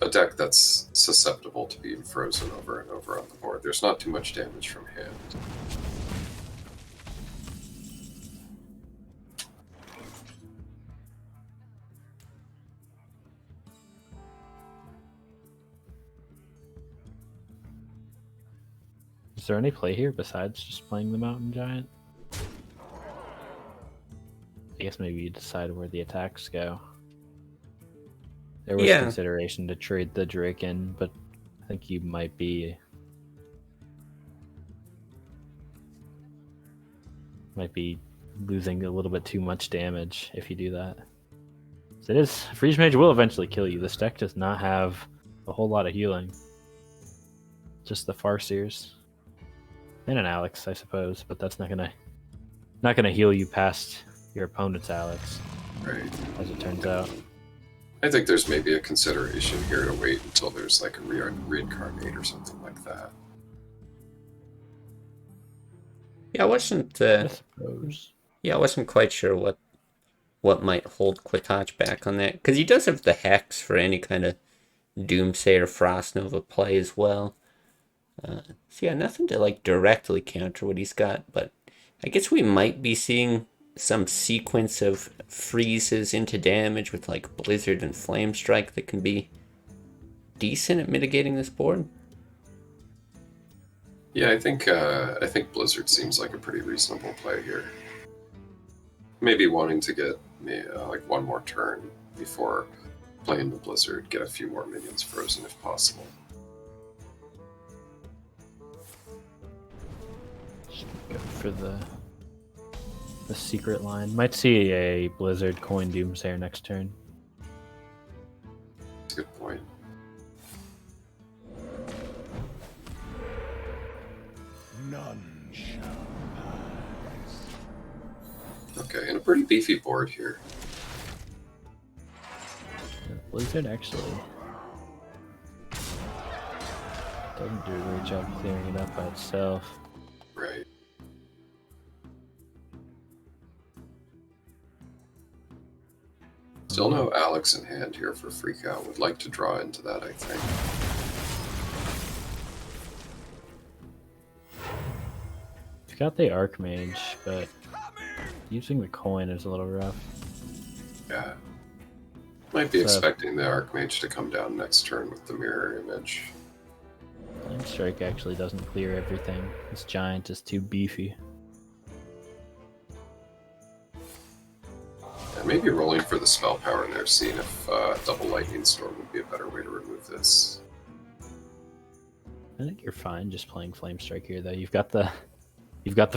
a deck that's susceptible to being frozen over and over on the board. There's not too much damage from hand. Is there any play here besides just playing the Mountain Giant? I guess maybe you decide where the attacks go. There was consideration to trade the Drake in, but I think you might be losing a little bit too much damage if you do that. So it is, Freeze Mage will eventually kill you. This deck does not have a whole lot of healing. Just the Farseers. And an Alex, I suppose, but that's not gonna heal you past your opponent's Alex. Right. As it turns out. I think there's maybe a consideration here to wait until there's like a reincarnate or something like that. Yeah, I wasn't. I suppose. Yeah, I wasn't quite sure what might hold Quitach back on that, because he does have the Hex for any kind of Doomsday or Frost Nova play as well. So yeah, nothing to like directly counter what he's got, but I guess we might be seeing some sequence of freezes into damage with like Blizzard and Flame Strike that can be decent at mitigating this board. Yeah, I think Blizzard seems like a pretty reasonable play here. Maybe wanting to get like one more turn before playing the Blizzard, get a few more minions frozen if possible. Go for the secret line. Might see a Blizzard coin Doomsayer next turn. That's a good point. None shall pass. Okay, and a pretty beefy board here. Blizzard actually doesn't do a great job clearing it up by itself. Right. Still no Alex in hand here for Freak Out. Would like to draw into that, I think. You've got the Archmage, but using the coin is a little rough. Yeah. Might be expecting the Archmage to come down next turn with the mirror image. Flame Strike actually doesn't clear everything. This giant is too beefy. Yeah, maybe rolling for the spell power there, seeing if double Lightning Storm would be a better way to remove this. I think you're fine just playing Flame Strike here, though. You've got the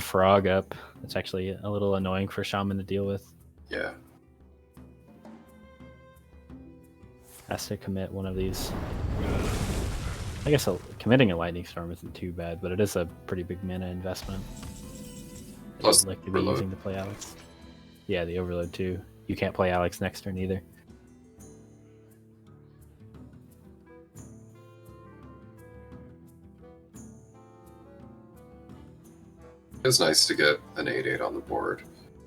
frog up. It's actually a little annoying for Shaman to deal with. Yeah. Has to commit one of these. I guess committing a Lightning Storm isn't too bad, but it is a pretty big mana investment. Plus I'd like to be using to play Alex. Yeah, the Overload too. You can't play Alex next turn either. It's nice to get an 8/8 on the board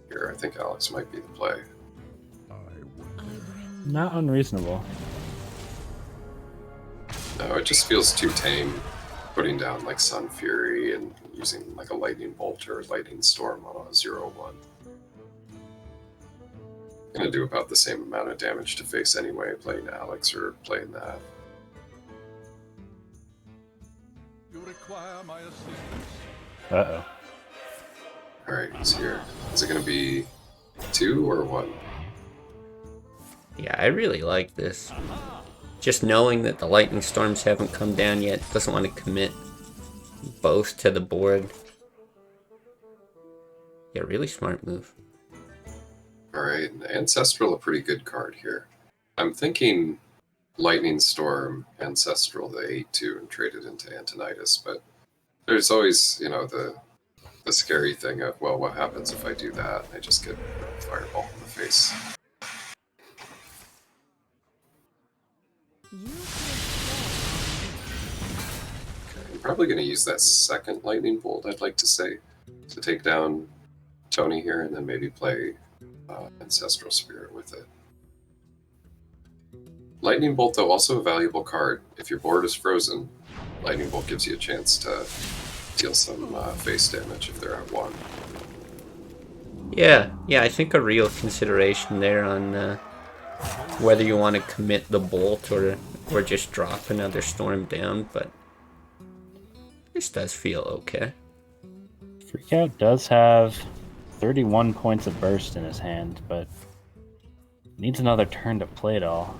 here. I think Alex might be the play. I will. Not unreasonable. No, it just feels too tame putting down like Sun Fury and using like a Lightning Bolt or Lightning Storm on a 0/1. Gonna do about the same amount of damage to face anyway, playing Alex or playing that. You require my assistance. Uh-oh. Alright, he's here. Is it gonna be 2 or 1? Yeah, I really like this. Just knowing that the lightning storms haven't come down yet, doesn't want to commit both to the board. Yeah, really smart move. Alright, Ancestral, a pretty good card here. I'm thinking Lightning Storm, Ancestral, the 8-2, and trade it into Antonitis, but there's always, you know, the scary thing of, well, what happens if I do that? I just get Fireball in the face. I'm probably going to use that second Lightning Bolt, I'd like to say, to take down Tony here, and then maybe play Ancestral Spirit with it. Lightning Bolt, though, also a valuable card. If your board is frozen, Lightning Bolt gives you a chance to deal some face damage if they're at 1. Yeah, I think a real consideration there on whether you want to commit the bolt or just drop another storm down, but this does feel okay. Freakout does have 31 points of burst in his hand, but needs another turn to play it all.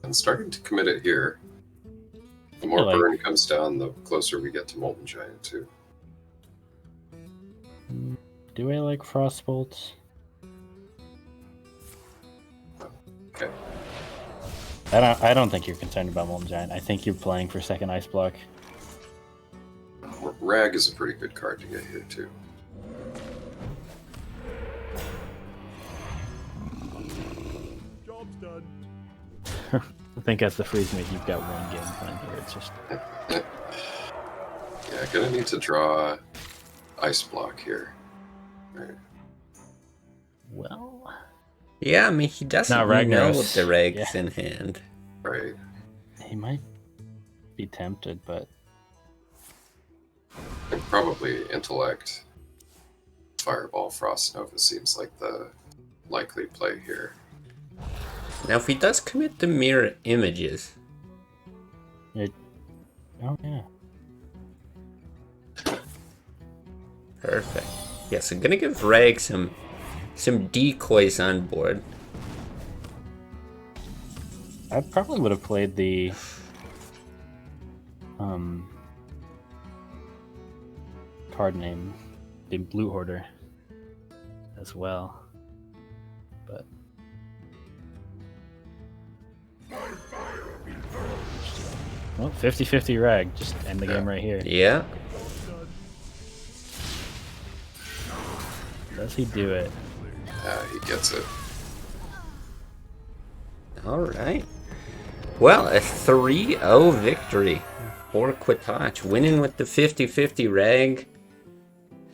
And starting to commit it here. The more burn comes down, the closer we get to Molten Giant, too. Do I like Frostbolts? Okay. I don't think you're concerned about Molten Giant. I think you're playing for second Ice Block. Rag is a pretty good card to get here, too. Job's done. I think as the freeze mate, you've got one game plan here. It's just Yeah, gonna need to draw Ice Block here. Right. well. Yeah, I mean, he doesn't Not know Ragnar's. the reg's in hand. Right. He might be tempted, but And probably Intellect, Fireball, Frost Nova seems like the likely play here. Now, if he does commit the mirror images, oh yeah. perfect. Yeah, so gonna give Rag some decoys on board. I probably would have played the card name, the Blue Hoarder, as well. But well, 50-50 Rag, just end the game right here. Yeah. Does he do it? He gets it. All right. Well, a 3-0 victory for Quatach, winning with the 50-50 Rag.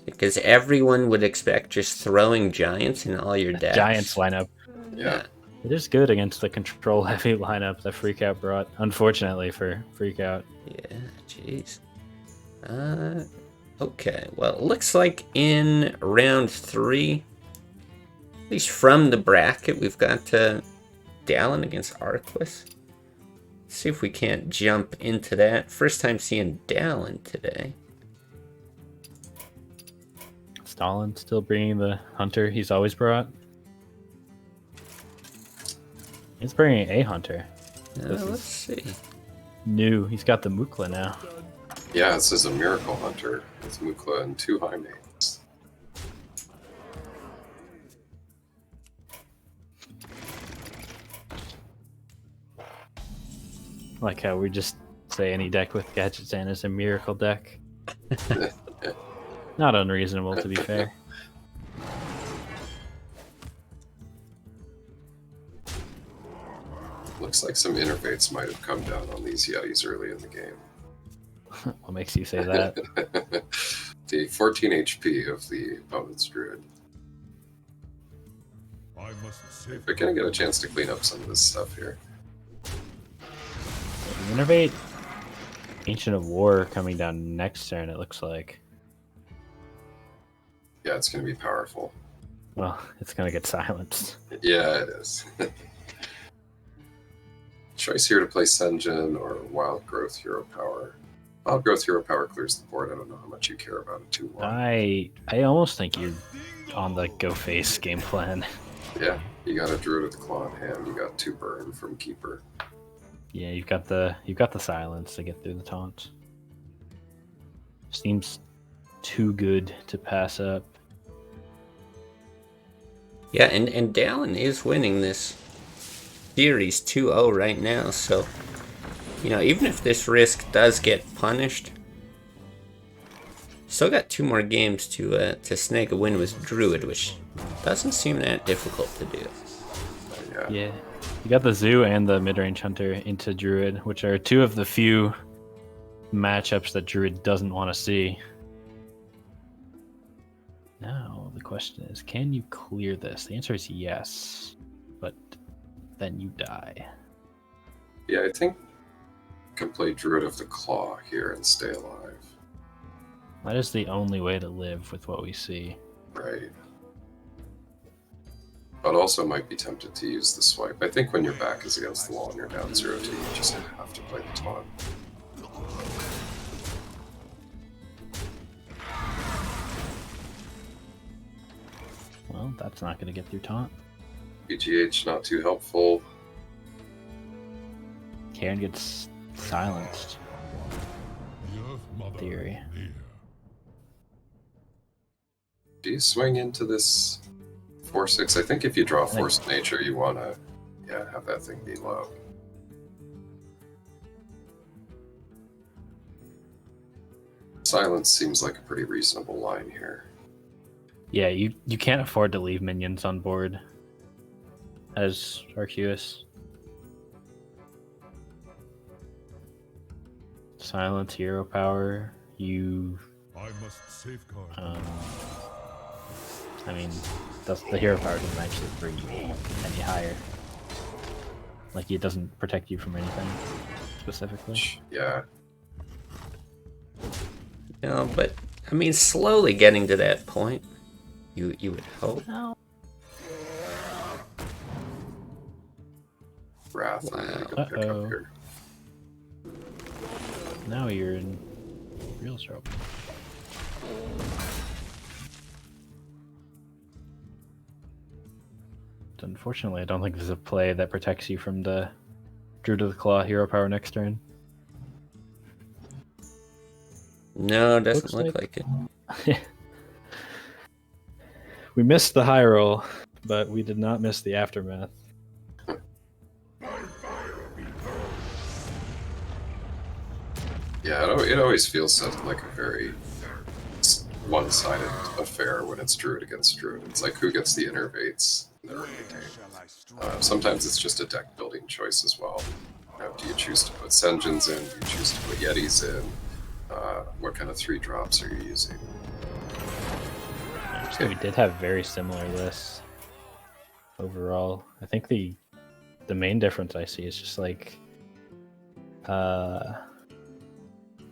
Because everyone would expect just throwing giants in all your decks. Giants lineup. Yeah. It is good against the control-heavy lineup that Freakout brought. Unfortunately for Freakout. Yeah, jeez. Okay, well, it looks like in round 3, at least from the bracket, we've got Dallin against Arquis. Let's see if we can't jump into that. First time seeing Dallin today. Stalin still bringing the hunter he's always brought. He's bringing a hunter. Let's see. New. He's got the Mukla now. Yeah, this is a Miracle Hunter with Mukla and 2 high mains. Like how we just say any deck with Gadgets in is a miracle deck. Not unreasonable, to be fair. Looks like some Innervates might have come down on these Yutties early in the game. What makes you say that? The 14 HP of the opponent's Druid. I must save We're gonna get a chance to clean up some of this stuff here. Innervate Ancient of War coming down next turn, it looks like. Yeah, it's gonna be powerful. Well, it's gonna get silenced. Yeah, it is. Choice here to play Senjin or Wild Growth Hero Power. I'll go through a power clears the board. I don't know how much you care about it 2-1. I almost think you're on the go face game plan. Yeah, you got a Druid of the Claw in hand. You got 2 burn from Keeper. Yeah, you've got the silence to get through the taunts. Seems too good to pass up. Yeah, and Dallin is winning this series 2-0 right now, so, you know, even if this risk does get punished, still got 2 more games to snag a win with Druid, which doesn't seem that difficult to do. Yeah. You got the Zoo and the mid-range Hunter into Druid, which are 2 of the few matchups that Druid doesn't want to see. Now, the question is, can you clear this? The answer is yes, but then you die. Yeah, I think you can play Druid of the Claw here and stay alive. That is the only way to live with what we see. Right. But also might be tempted to use the swipe. I think when your back is against the wall and you're down 0-2, you just have to play the taunt. Well, that's not going to get through taunt. BGH not too helpful. Karen gets silenced. The Earth Mother Theory. near. Do you swing into this 4-6? I think if you draw Force of Nature, you want to have that thing be low. Silence seems like a pretty reasonable line here. Yeah, you can't afford to leave minions on board as Arceus. Silence, hero power, you... I must safeguard. I mean, the hero power doesn't actually bring you any higher. Like, it doesn't protect you from anything, specifically. Yeah. No, but, I mean, slowly getting to that point, you would hope. No. Wrath. I'm gonna go pick Uh-oh. up here. Now you're in real trouble. Unfortunately, I don't think there's a play that protects you from the Druid of the Claw hero power next turn. No, it doesn't Looks look like it. We missed the high roll, but we did not miss the aftermath. Yeah, it always feels like a very one-sided affair when it's Druid against Druid. It's like who gets the innervates in the early game. Sometimes it's just a deck building choice as well. You know, do you choose to put Senjins in? Do you choose to put Yetis in? What kind of 3-drops are you using? So we did have very similar lists overall. I think the main difference I see is just like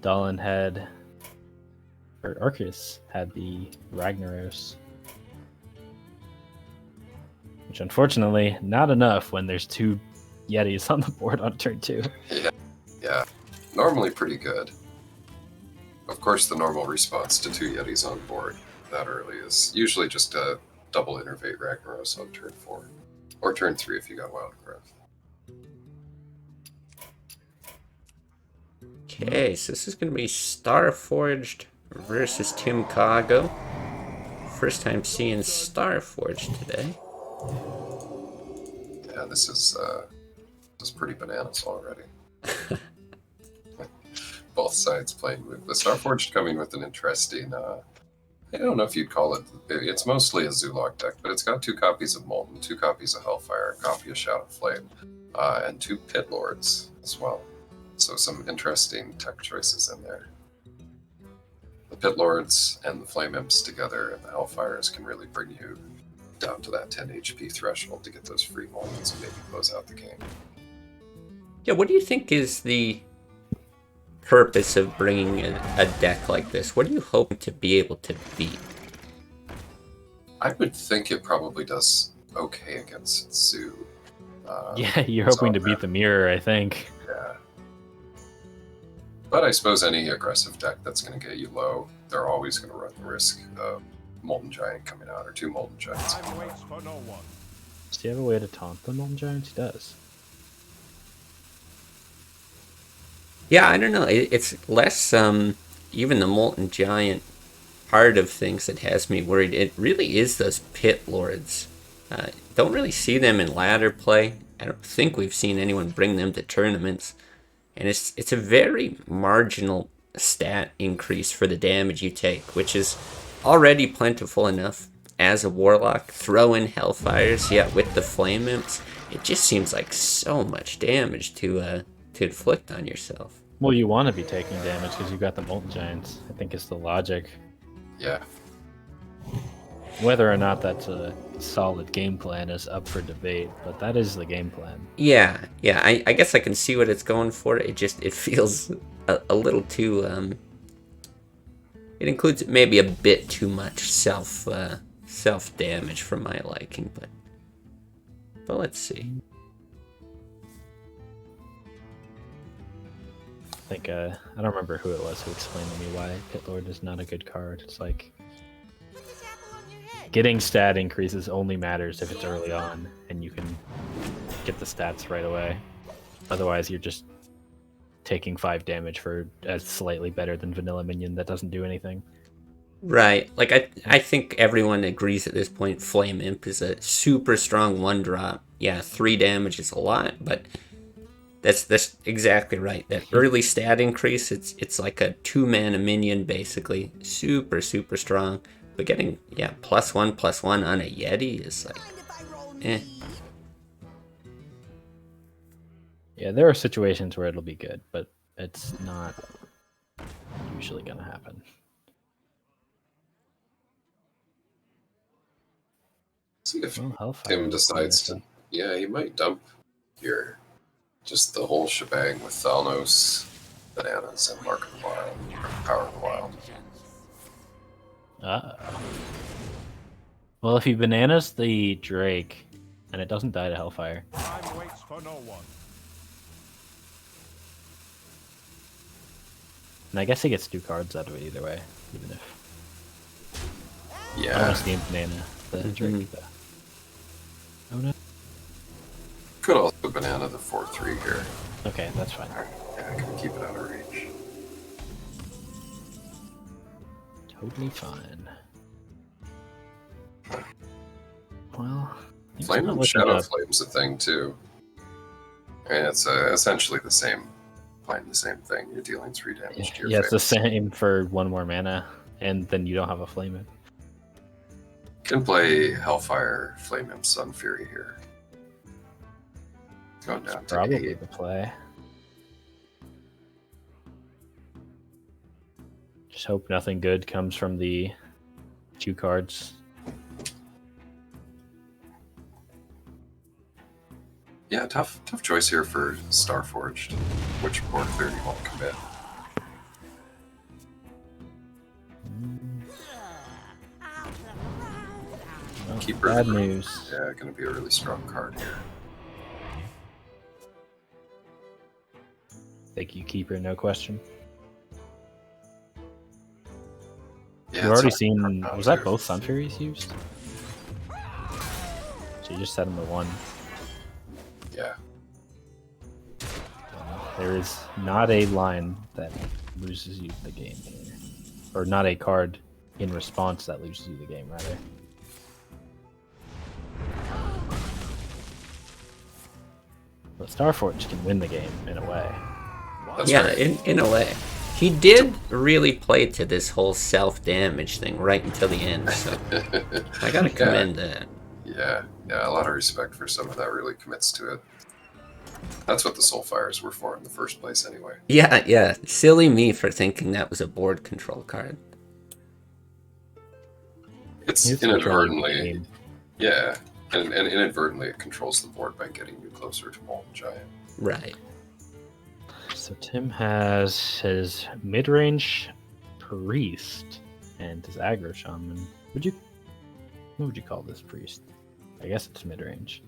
Dallin had, or Arceus had the Ragnaros, which unfortunately not enough when there's 2 Yetis on the board on turn 2. Yeah, normally pretty good. Of course, the normal response to 2 Yetis on board that early is usually just a double innervate Ragnaros on turn 4. Or turn 3 if you got Wild Growth. Okay, so this is going to be Starforged versus Tim Kago. First time seeing Starforged today. Yeah, this is pretty bananas already. Both sides playing with the Starforged coming with an interesting. I don't know if you'd call it. It's mostly a Zulok deck, but it's got 2 copies of Molten, 2 copies of Hellfire, a copy of Shadow Flame, and 2 Pit Lords as well. So some interesting tech choices in there. The Pit Lords and the Flame Imps together and the Hellfires can really bring you down to that 10 HP threshold to get those free moments and maybe close out the game. Yeah, what do you think is the purpose of bringing a deck like this? What are you hoping to be able to beat? I would think it probably does okay against Zoo. Yeah, you're hoping to beat the mirror, I think. Yeah. But I suppose any aggressive deck that's going to get you low, they're always going to run the risk of Molten Giant coming out, or 2 Molten Giants. Time waits for no one. Does he have a way to taunt the Molten Giants? He does. Yeah, I don't know. It's less even the Molten Giant part of things that has me worried. It really is those Pit Lords. Don't really see them in ladder play. I don't think we've seen anyone bring them to tournaments. And it's a very marginal stat increase for the damage you take, which is already plentiful enough as a Warlock. Throw in Hellfires, yeah, with the Flame Imps. It just seems like so much damage to inflict on yourself. Well, you want to be taking damage because you got the Molten Giants. I think is the logic. Yeah. Whether or not that's a solid game plan is up for debate, but that is the game plan. Yeah, I guess I can see what it's going for. It feels a little too it includes maybe a bit too much self damage for my liking, but let's see. I think I don't remember who it was who explained to me why Pit Lord is not a good card. It's like getting stat increases only matters if it's early on and you can get the stats right away. Otherwise, you're just taking 5 damage for a slightly better than vanilla minion that doesn't do anything. Right. Like I think everyone agrees at this point Flame Imp is a super strong 1-drop. Yeah, 3 damage is a lot, but that's exactly right. That early stat increase, it's like a 2-mana minion basically. Super strong. But getting +1/+1 on a Yeti is like eh. Yeah, there are situations where it'll be good, but it's not usually gonna happen. See if Well, Hellfire Tim is decides to. nice. Yeah, he might dump here. Just the whole shebang with Thalnos, Bananas, and Mark of the Wild, or Power of the Wild. Well, if he bananas the Drake and it doesn't die to Hellfire, Time waits for no one. and I guess he gets 2 cards out of it either way, even if I Yeah, want to see him banana the Drake. Though. Oh no. could also banana the 4/3 here. Okay, that's fine. Yeah, I can keep it out of reach. Totally fine. Well, he's Flame not and looking Shadow up. Flame's a thing too. And it's essentially the same, playing the same thing. You're dealing 3 damage to your Yeah, it's the face. same for 1 more mana, and then you don't have a flame in. Can play Hellfire, Flame Imp, Sun Fury here. Going down to Probably 8. the play. Just hope nothing good comes from the 2 cards. Yeah, tough choice here for Starforged. Which board clear do you want to commit? Well, Keeper. bad news. Yeah, going to be a really strong card here. Thank you, Keeper, no question. Yeah, You've it's already hard seen... to come Was down that to. both Sun Furies used? So you just set them to 1. Yeah. There is not a line that loses you the game here. Or not a card in response that loses you the game, rather. But Starforge can win the game, in a way. That's Yeah, right. in a way. He did really play to this whole self-damage thing right until the end, so I gotta commend that. Yeah, a lot of respect for someone that really commits to it. That's what the Soulfires were for in the first place, anyway. Yeah. Silly me for thinking that was a board control card. It's He's controlling the inadvertently, game. yeah, and inadvertently it controls the board by getting you closer to Molten Giant. Right. So Tim has his mid-range priest and his aggro shaman. What would you call this priest? I guess it's mid-range.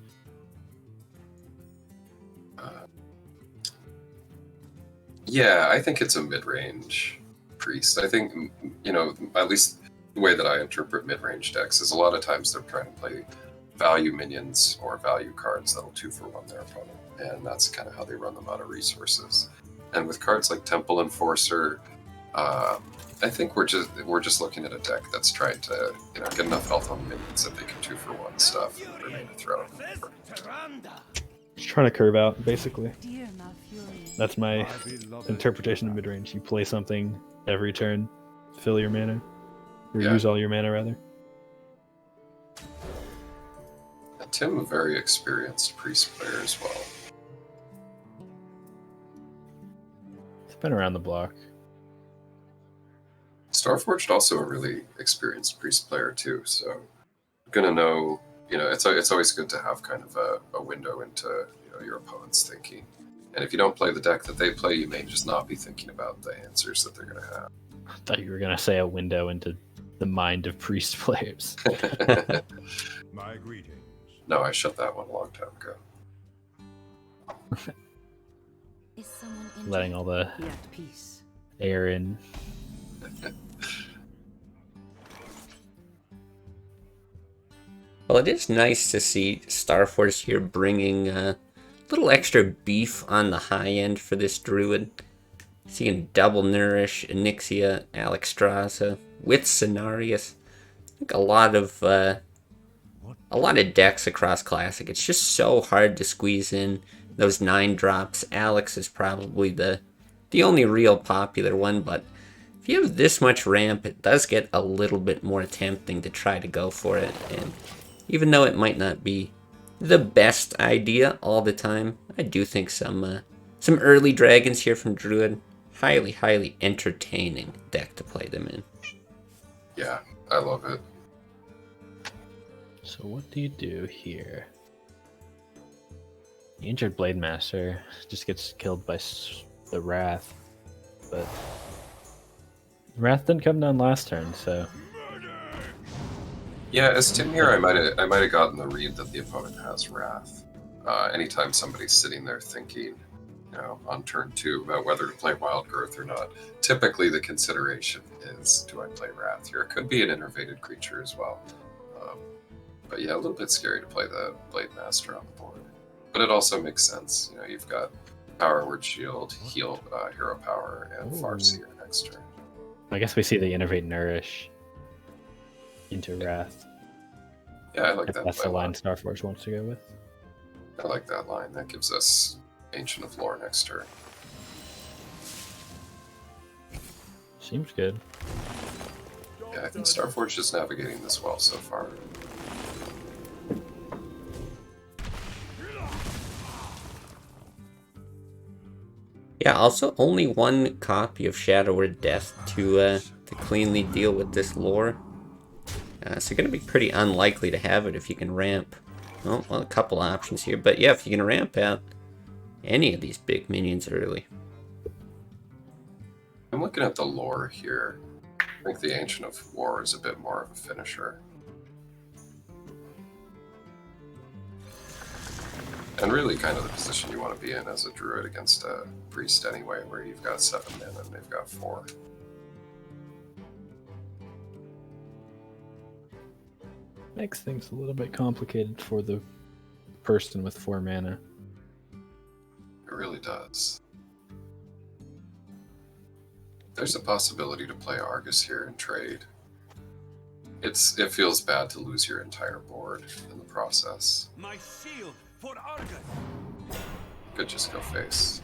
Yeah, I think it's a mid-range priest. I think, at least the way that I interpret mid-range decks is a lot of times they're trying to play value minions or value cards that'll 2-for-1 their opponent, and that's kind of how they run them out of resources. And with cards like Temple Enforcer, I think we're just looking at a deck that's trying to get enough health on minions that they can 2-for-1 stuff and remain a threat on the board. Just trying to curve out, basically. Dear Malfurion. That's my interpretation of mid-range. You play something every turn, fill your mana, or Yeah. use all your mana, rather. And Tim, a very experienced priest player as well. It's been around the block. Starforged also a really experienced priest player too, so gonna know. It's always good to have kind of a window into your opponent's thinking. And if you don't play the deck that they play, you may just not be thinking about the answers that they're gonna have. I thought you were going to say a window into the mind of priest players. My greetings. No, I shut that one a long time ago. Is someone injured? Letting all the Be at peace. air in. Well, it is nice to see Starforce here bringing a little extra beef on the high end for this druid. Seeing double nourish, Onyxia, Alexstrasza with Cenarius. I think a lot of decks across Classic. It's just so hard to squeeze in those 9 drops. Alex is probably the only real popular one, but if you have this much ramp, it does get a little bit more tempting to try to go for it. And even though it might not be the best idea all the time, I do think some early dragons here from Druid, highly entertaining deck to play them in. Yeah, I love it. So what do you do here? The injured Blade Master just gets killed by the Wrath, but Wrath didn't come down last turn, so Yeah, as Tim here, I might have gotten the read that the opponent has Wrath. Anytime somebody's sitting there thinking, on turn 2 about whether to play Wild Growth or not, typically the consideration is, do I play Wrath here? It could be an innervated creature as well. But yeah, a little bit scary to play the Blade Master on the board. But it also makes sense. You've got Power Word Shield, Heal, Hero Power, and Farseer next turn. I guess we see the Innervate Nourish into Wrath. Yeah, I like If that. that's the play a line lot. Starforge wants to go with. I like that line. That gives us Ancient of Lore next turn. Seems good. Yeah, I think Starforge is navigating this well so far. Yeah, also only 1 copy of Shadow or Death to cleanly deal with this lore. So you're going to be pretty unlikely to have it if you can ramp. Well, a couple options here. But yeah, if you can ramp out any of these big minions early. I'm looking at the lore here. I think the Ancient of War is a bit more of a finisher. And really kind of the position you want to be in as a druid against a priest anyway, where you've got 7 men and they've got 4. Makes things a little bit complicated for the person with 4 mana. It really does. There's a possibility to play Argus here and trade. It feels bad to lose your entire board in the process. My shield for Argus. Could just go face.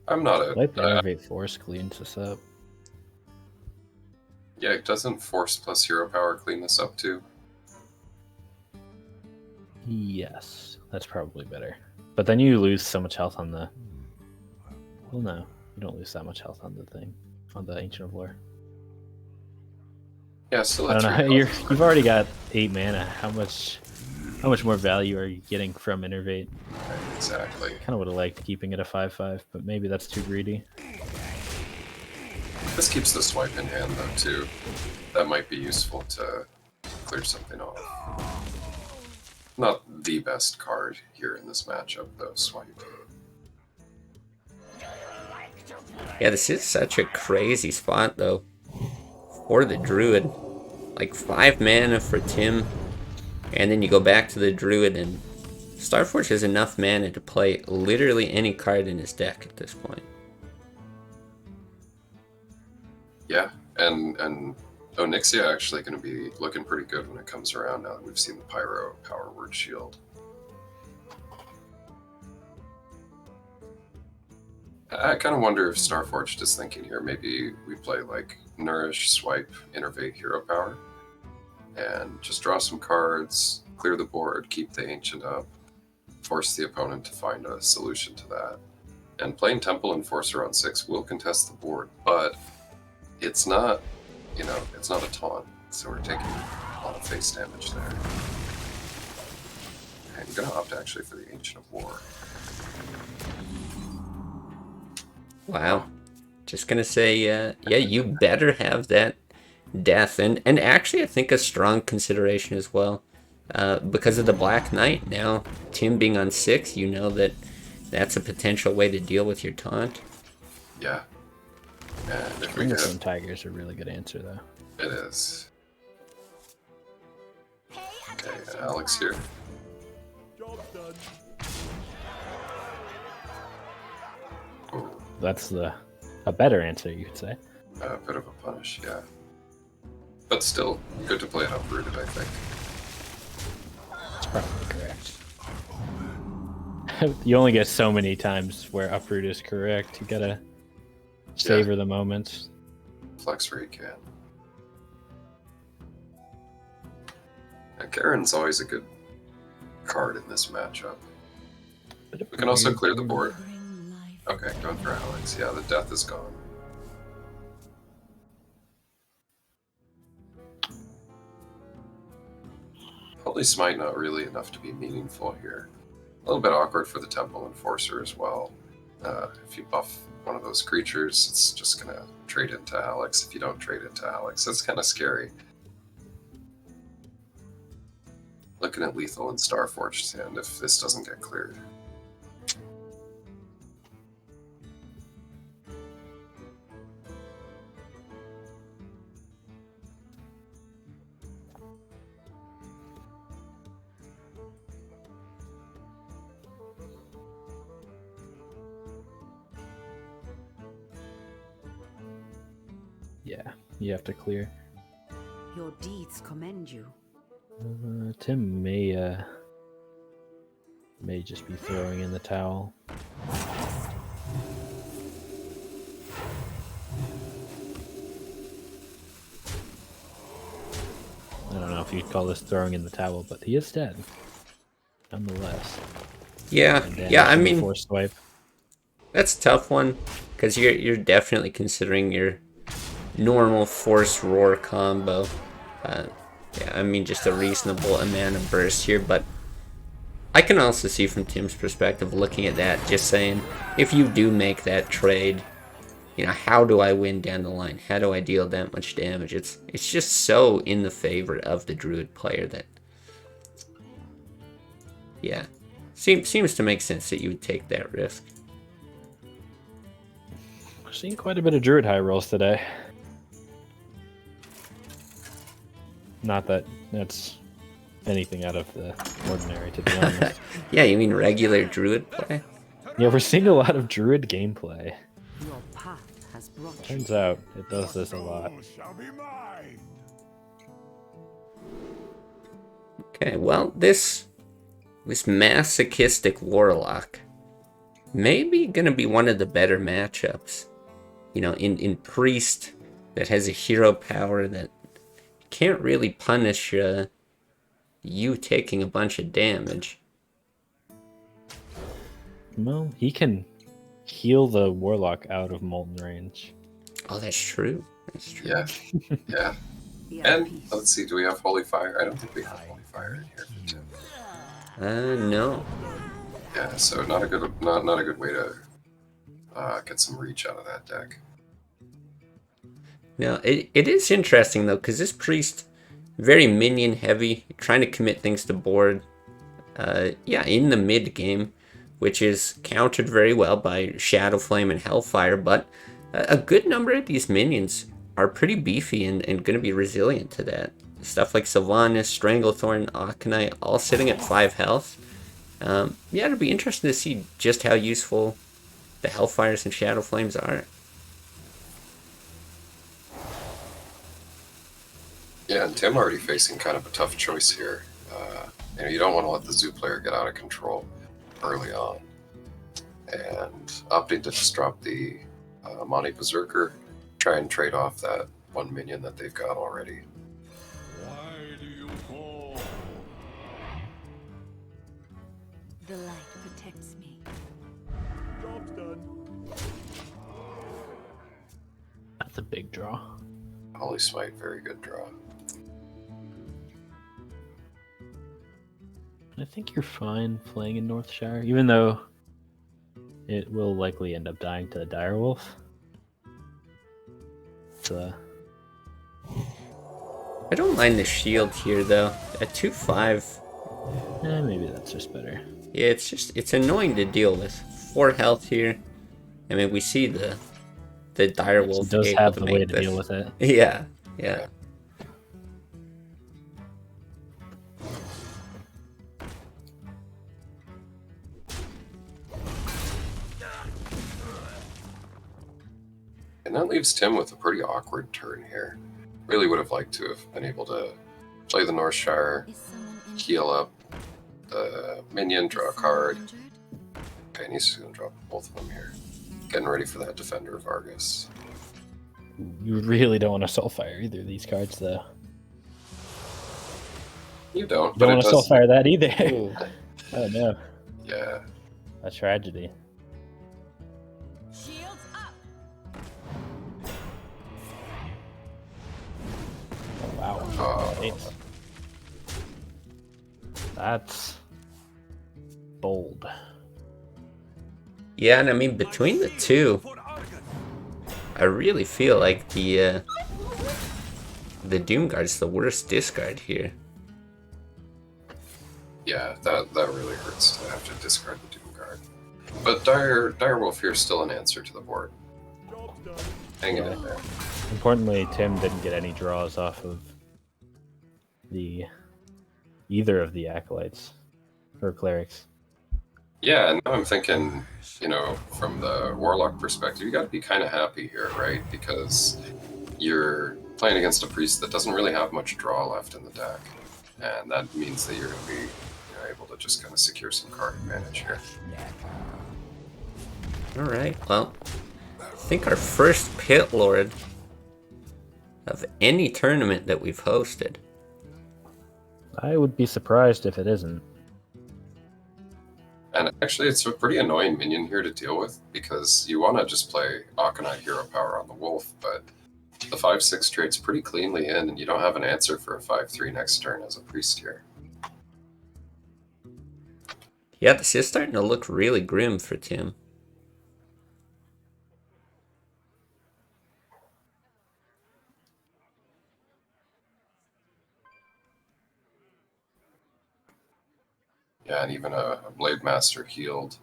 I'm not a... Like the Innervate Force cleans this up. Yeah, doesn't Force plus Hero Power clean this up too? Yes, that's probably better. But then you lose so much health on the... Well, no, you don't lose that much health on the thing, on the Ancient of Lore. Yeah, still I at don't know. 3 You've already got 8 mana. How much more value are you getting from Innervate? Exactly. Kind of would have liked keeping it a 5/5, but maybe that's too greedy. This keeps the swipe in hand though too. That might be useful to clear something off. Not the best card here in this matchup, though, Swipe. Yeah, this is such a crazy spot, though, for the Druid. Like, 5 mana for Tim, and then you go back to the Druid, and Starforge has enough mana to play literally any card in his deck at this point. Yeah, and Onyxia actually going to be looking pretty good when it comes around now that we've seen the Pyro Power Word Shield. I kind of wonder if Starforged is thinking here, maybe we play like Nourish, Swipe, Innervate, Hero Power, and just draw some cards, clear the board, keep the Ancient up, force the opponent to find a solution to that. And playing Temple and Enforcer on 6 will contest the board, but it's not, it's not a taunt, so we're taking a lot of face damage there. I'm going to opt actually for the Ancient of War. Wow. Just gonna say, yeah, you better have that death. And actually, I think a strong consideration as well. Because of the Black Knight, now Tim being on 6, you know that's a potential way to deal with your taunt. Yeah. And if we Unicorn Tiger's a really good answer, though. It is. Okay, Alex here. Job done. Ooh, That's a better answer, you could say. a bit of a punish, yeah. But still, good to play it uprooted, I think. That's probably correct. You only get so many times where uproot is correct. You gotta savor the moments. Flex where you can. Garen's always a good card in this matchup. We can also clear the board. Okay, going for Alex. Yeah, the death is gone. Holy Smite not really enough to be meaningful here. A little bit awkward for the Temple Enforcer as well. If you buff one of those creatures, it's just going to trade into Alex. If you don't trade into Alex, that's kind of scary. Looking at Lethal and Starforged's hand if this doesn't get cleared. Yeah, you have to clear. Your deeds commend you. Tim may just be throwing in the towel. I don't know if you'd call this throwing in the towel, but he is dead, nonetheless. Yeah, And then yeah. I mean, force swipe. that's a tough one because you're definitely considering your normal force roar combo. Yeah, I mean just a reasonable amount of burst here, but I can also see from Tim's perspective looking at that, just saying, if you do make that trade, how do I win down the line? How do I deal that much damage? It's just so in the favor of the Druid player that, yeah, seems to make sense that you would take that risk. We're seeing quite a bit of Druid high rolls today. Not that that's anything out of the ordinary, to be honest. Yeah, you mean regular Druid play? Yeah, we're seeing a lot of Druid gameplay. Your path has brought you. Turns out it does this a lot. Oh, shall be mine. Okay, well, this masochistic Warlock maybe gonna be one of the better matchups. In Priest that has a hero power that can't really punish you taking a bunch of damage. Well, he can heal the Warlock out of Molten Range. Oh, that's true. That's true. Yeah. Yeah. The And peace. let's see, do we have Holy Fire? I don't think we have Holy Fire in here for Tim. No. Yeah, so not a good way to get some reach out of that deck. Now, it is interesting, though, because this Priest very minion heavy, trying to commit things to board. Yeah, in the mid game, which is countered very well by Shadow Flame and Hellfire, but a good number of these minions are pretty beefy and going to be resilient to that. Stuff like Sylvanas, Stranglethorn, Aconite, all sitting at 5 health. Yeah, it'll be interesting to see just how useful the Hellfires and Shadow Flames are. Yeah, and Tim already facing kind of a tough choice here. You don't want to let the Zoo player get out of control early on. And opting to just drop the Monty Berserker, try and trade off that one minion that they've got already. Why do you call? The light protects me. Job's done. That's a big draw. Holy Smite, very good draw. I think you're fine playing in Northshire, even though it will likely end up dying to the Direwolf. So, I don't mind the shield here though. At 2-5, maybe that's just better. yeah, it's annoying to deal with. 4 health here. I mean, we see the Direwolf It does able have to the make way to this. deal with it. Yeah, yeah. And that leaves Tim with a pretty awkward turn here. Really would have liked to have been able to play the Northshire, Is someone injured? heal up the minion, draw a Is someone card. injured? Okay, and he's going to drop both of them here. Getting ready for that Defender of Argus. You really don't want to Soulfire either of these cards, though. You don't, You but don't it want to does. Soulfire that either. Ooh. Oh no, Yeah, a tragedy. Shields up. Oh, wow. Oh. Eight. That's bold. Yeah, and I mean, between the two, I really feel like the Doomguard's the worst discard here. yeah, that really hurts to have to discard the Doom Guard. But Direwolf here is still an answer to the board. Job's done. Hanging in there. Importantly, Tim didn't get any draws off of either of the acolytes or clerics. Yeah, and now I'm thinking, from the Warlock perspective, you got to be kind of happy here, right? Because you're playing against a priest that doesn't really have much draw left in the deck, and that means that you're going to be able to just kind of secure some card advantage here. Alright, well, I think our first Pit Lord of any tournament that we've hosted. I would be surprised if it isn't. And actually, it's a pretty annoying minion here to deal with, because you want to just play Aconite Hero Power on the Wolf, but the 5-6 trades pretty cleanly in, and you don't have an answer for a 5-3 next turn as a priest here. Yeah, this is starting to look really grim for Tim. Yeah, and even a Blade Master healed.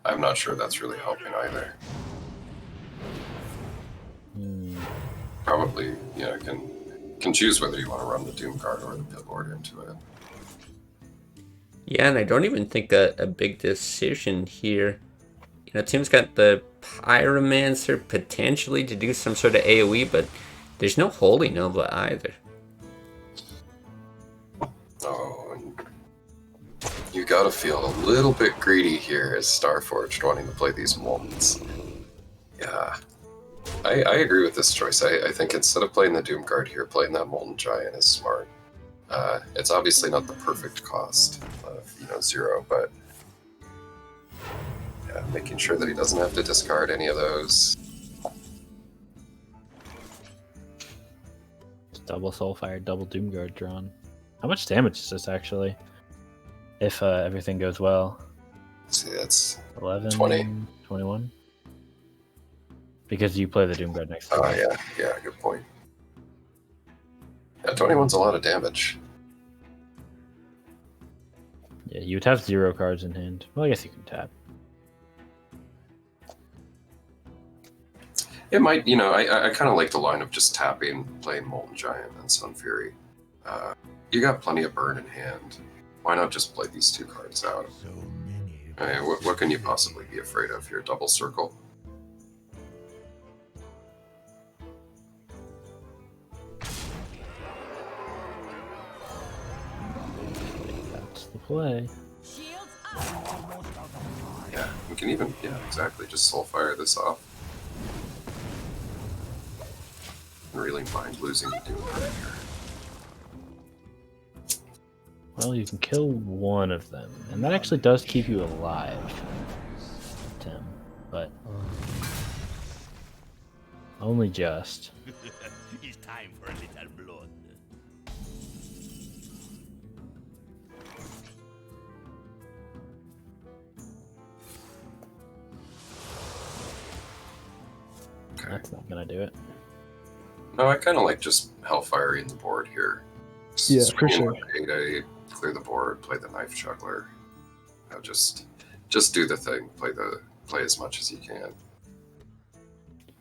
I'm not sure that's really helping either. Probably, can choose whether you want to run the Doom card or the Pit Lord into it. Yeah, and I don't even think a big decision here. Tim's got the Pyromancer potentially to do some sort of AoE, but there's no Holy Nova either. Oh, and you gotta feel a little bit greedy here as Starforged wanting to play these Moltens. Yeah. I agree with this choice. I think instead of playing the Doom Guard here, playing that Molten Giant is smart. It's obviously not the perfect cost of 0, but yeah, making sure that he doesn't have to discard any of those. Double Soulfire, double Doomguard drawn. How much damage is this actually? If everything goes well. See, that's 11, 20. 21? Because you play the Doomguard next time. oh yeah, good point. 21's a lot of damage. Yeah, you would have 0 cards in hand. Well, I guess you can tap. It might, I kind of like the line of just tapping, playing Molten Giant and Sun Fury. You got plenty of burn in hand. Why not just play these 2 cards out? So many. I mean, what can you possibly be afraid of? Your double circle. That's the play. Shields up. Yeah, we can even, exactly, just Soulfire this off. And really mind losing to do it right here. Well, you can kill one of them, and that actually does keep you alive, Tim. But only just. It's time for a little blood. Okay. That's not gonna do it. No, I kind of like just Hellfiring the board here. Yeah, Swing for in sure. with Payday, clear the board, play the Knife Juggler. Just do the thing. Play as much as you can.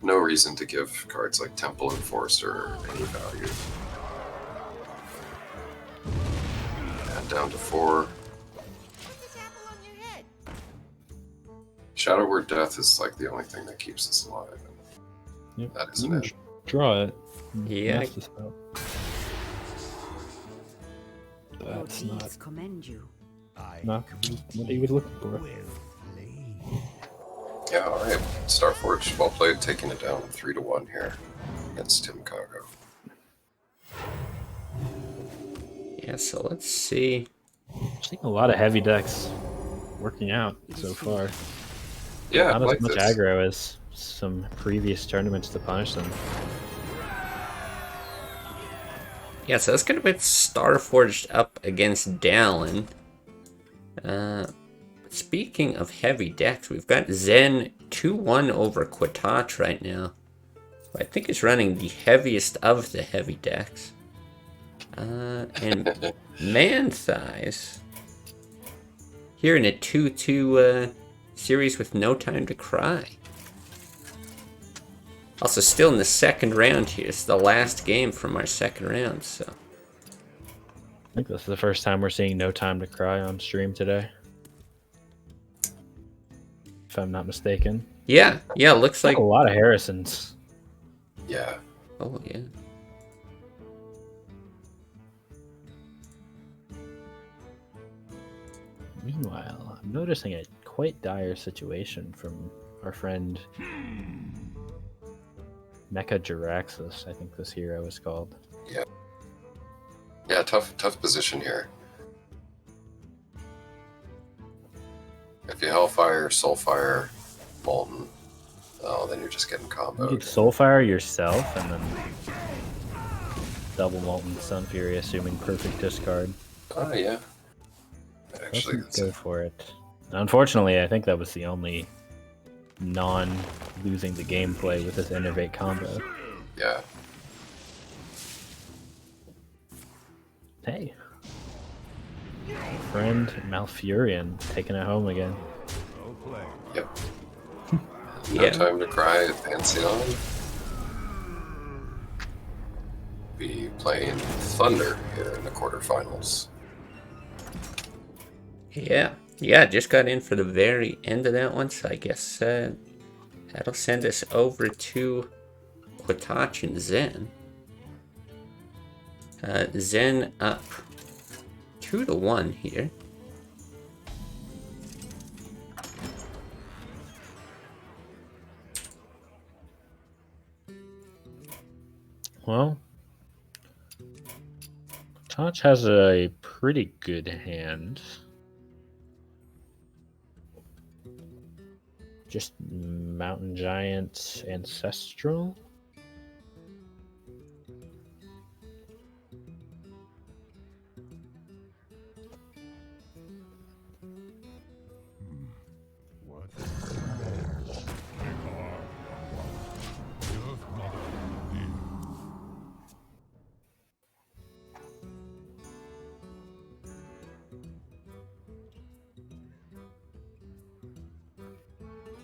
No reason to give cards like Temple Enforcer any value. And down to 4. Shadow Word Death is like the only thing that keeps us alive. Yep. That You isn't can it. draw it. Yeah. Mess this up. Your That's not deeds commend you. what he was looking for. Yeah, alright. Starforge, well played, taking it down 3-1 here against Tim Kago. Yeah, so let's see. Seeing a lot of heavy decks working out so far. Yeah, I Not as like much this. aggro as some previous tournaments to punish them. Yeah, so that's gonna put Starforged up against Dallin. Speaking of heavy decks, we've got Zen 2-1 over Quatach right now. I think he's running the heaviest of the heavy decks. And Man Thighs here in a 2-2 series with No Time to Cry. Also, still in the second round here. It's the last game from our second round, so. I think this is the first time we're seeing No Time to Cry on stream today. If I'm not mistaken. Yeah, looks like. A lot of Harrisons. Yeah. Oh, yeah. Meanwhile, I'm noticing a quite dire situation from our friend Mecha Jiraxis, I think this hero is called. Yeah, tough position here. If you Hellfire, Soulfire, Molten, then you're just getting You comboed. could Soulfire yourself and then double Molten Sun Fury, assuming perfect discard. Oh, yeah. Actually, Let's go for it. Unfortunately, I think that was the only non-losing the gameplay with this Innervate combo. yeah. Hey. Friend Malfurion taking it home again. Well played. Yep. No Yeah. Time to Cry at Pantheon. Be playing Thunder here in the quarterfinals. Yeah, just got in for the very end of that one, so I guess that'll send us over to Quatach and Zen. Zen up 2-1 here. Well, Touch has a pretty good hand. Just Mountain Giant Ancestral. What? Doth not live.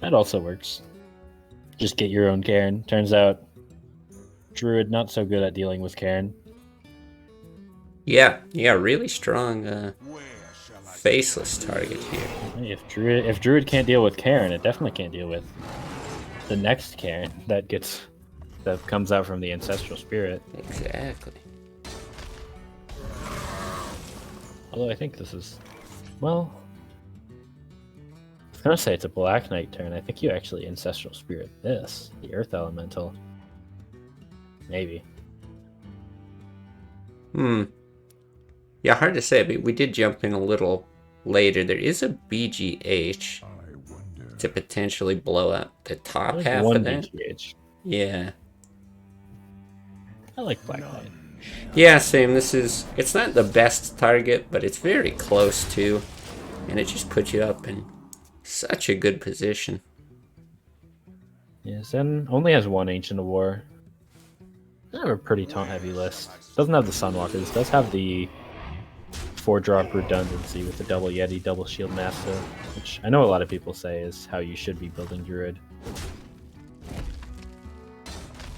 That also works. Just get your own Karen. Turns out, Druid not so good at dealing with Karen. Yeah, really strong Where shall I faceless target here. Hey, if Druid can't deal with Karen, it definitely can't deal with the next Karen that comes out from the ancestral spirit. Exactly. Although I think this is, well, I was gonna say it's a Black Knight turn. I think you actually ancestral spirit this, the Earth Elemental. Maybe. Yeah, hard to say, but we did jump in a little later. There is a BGH I wonder. to potentially blow up the top There's half one of that. BGH. Yeah. I like Black Knight. Yeah, same. It's not the best target, but it's very close to. And it just puts you up in such a good position. Yeah, Zen only has one Ancient of War. They have a pretty taunt heavy list. Doesn't have the Sunwalkers. Does have the 4-drop redundancy with the double Yeti, double Shield Master, which I know a lot of people say is how you should be building Druid.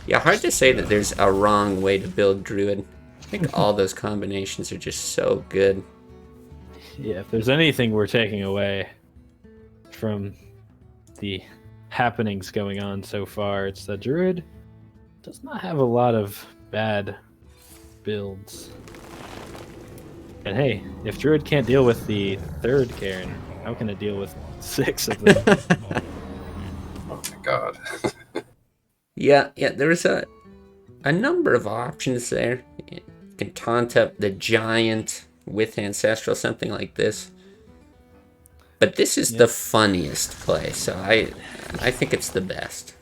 Yeah, hard to say that there's a wrong way to build Druid. I think all those combinations are just so good. Yeah, if there's anything we're taking away from the happenings going on so far, it's that Druid does not have a lot of bad builds. And hey, if Druid can't deal with the third Karen, how can it deal with 6 of them? Oh my god. Yeah, there's a number of options there. You can taunt up the giant with Ancestral, something like this. But this is the funniest play, so I think it's the best.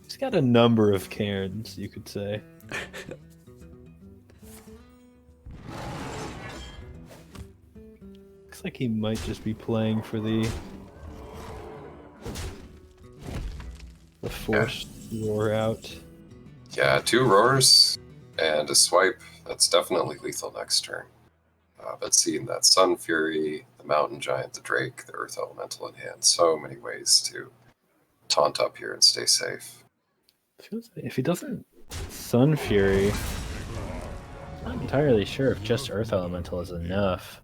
He's got a number of Karens, you could say. Looks like he might just be playing for the forced roar out. Yeah, 2 roars and a swipe. That's definitely lethal next turn. But seeing that Sun Fury, the Mountain Giant, the Drake, the Earth Elemental in hand, so many ways to taunt up here and stay safe. If he doesn't Sun Fury, I'm not entirely sure if just Earth Elemental is enough.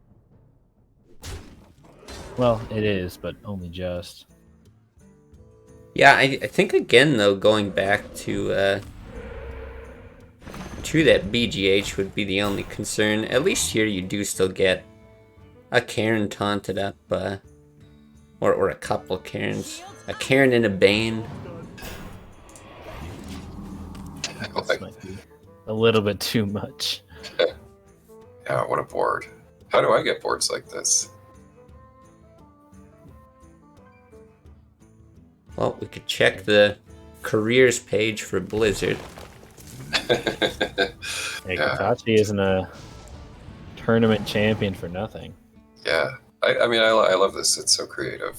Well, it is, but only just. Yeah, I think again though, going back to that BGH would be the only concern. At least here you do still get a Karen taunted up, or a couple Karens. A Karen and a Bane. This might be a little bit too much. Yeah, what a board. How do I get boards like this? Well, we could check the careers page for Blizzard. Hey, Katachi isn't a tournament champion for nothing. Yeah, I mean, I love this. It's so creative,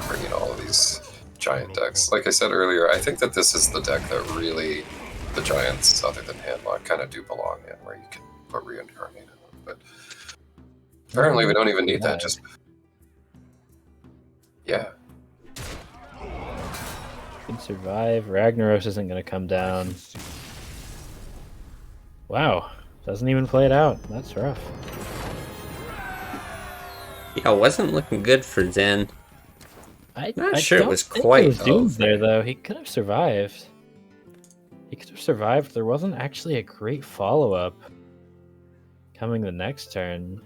bringing all of these giant decks. Like I said earlier, I think that this is the deck that really the giants, other than Handlock, kind of do belong in, where you can put Reincarnate in them. But apparently we don't even need that. Just yeah. Can survive. Ragnaros isn't going to come down. Wow, doesn't even play it out. That's rough. Yeah, it wasn't looking good for Zen. Not sure it was think quite it was doomed over. there, though. He could have survived. He could have survived. There wasn't actually a great follow-up coming the next turn.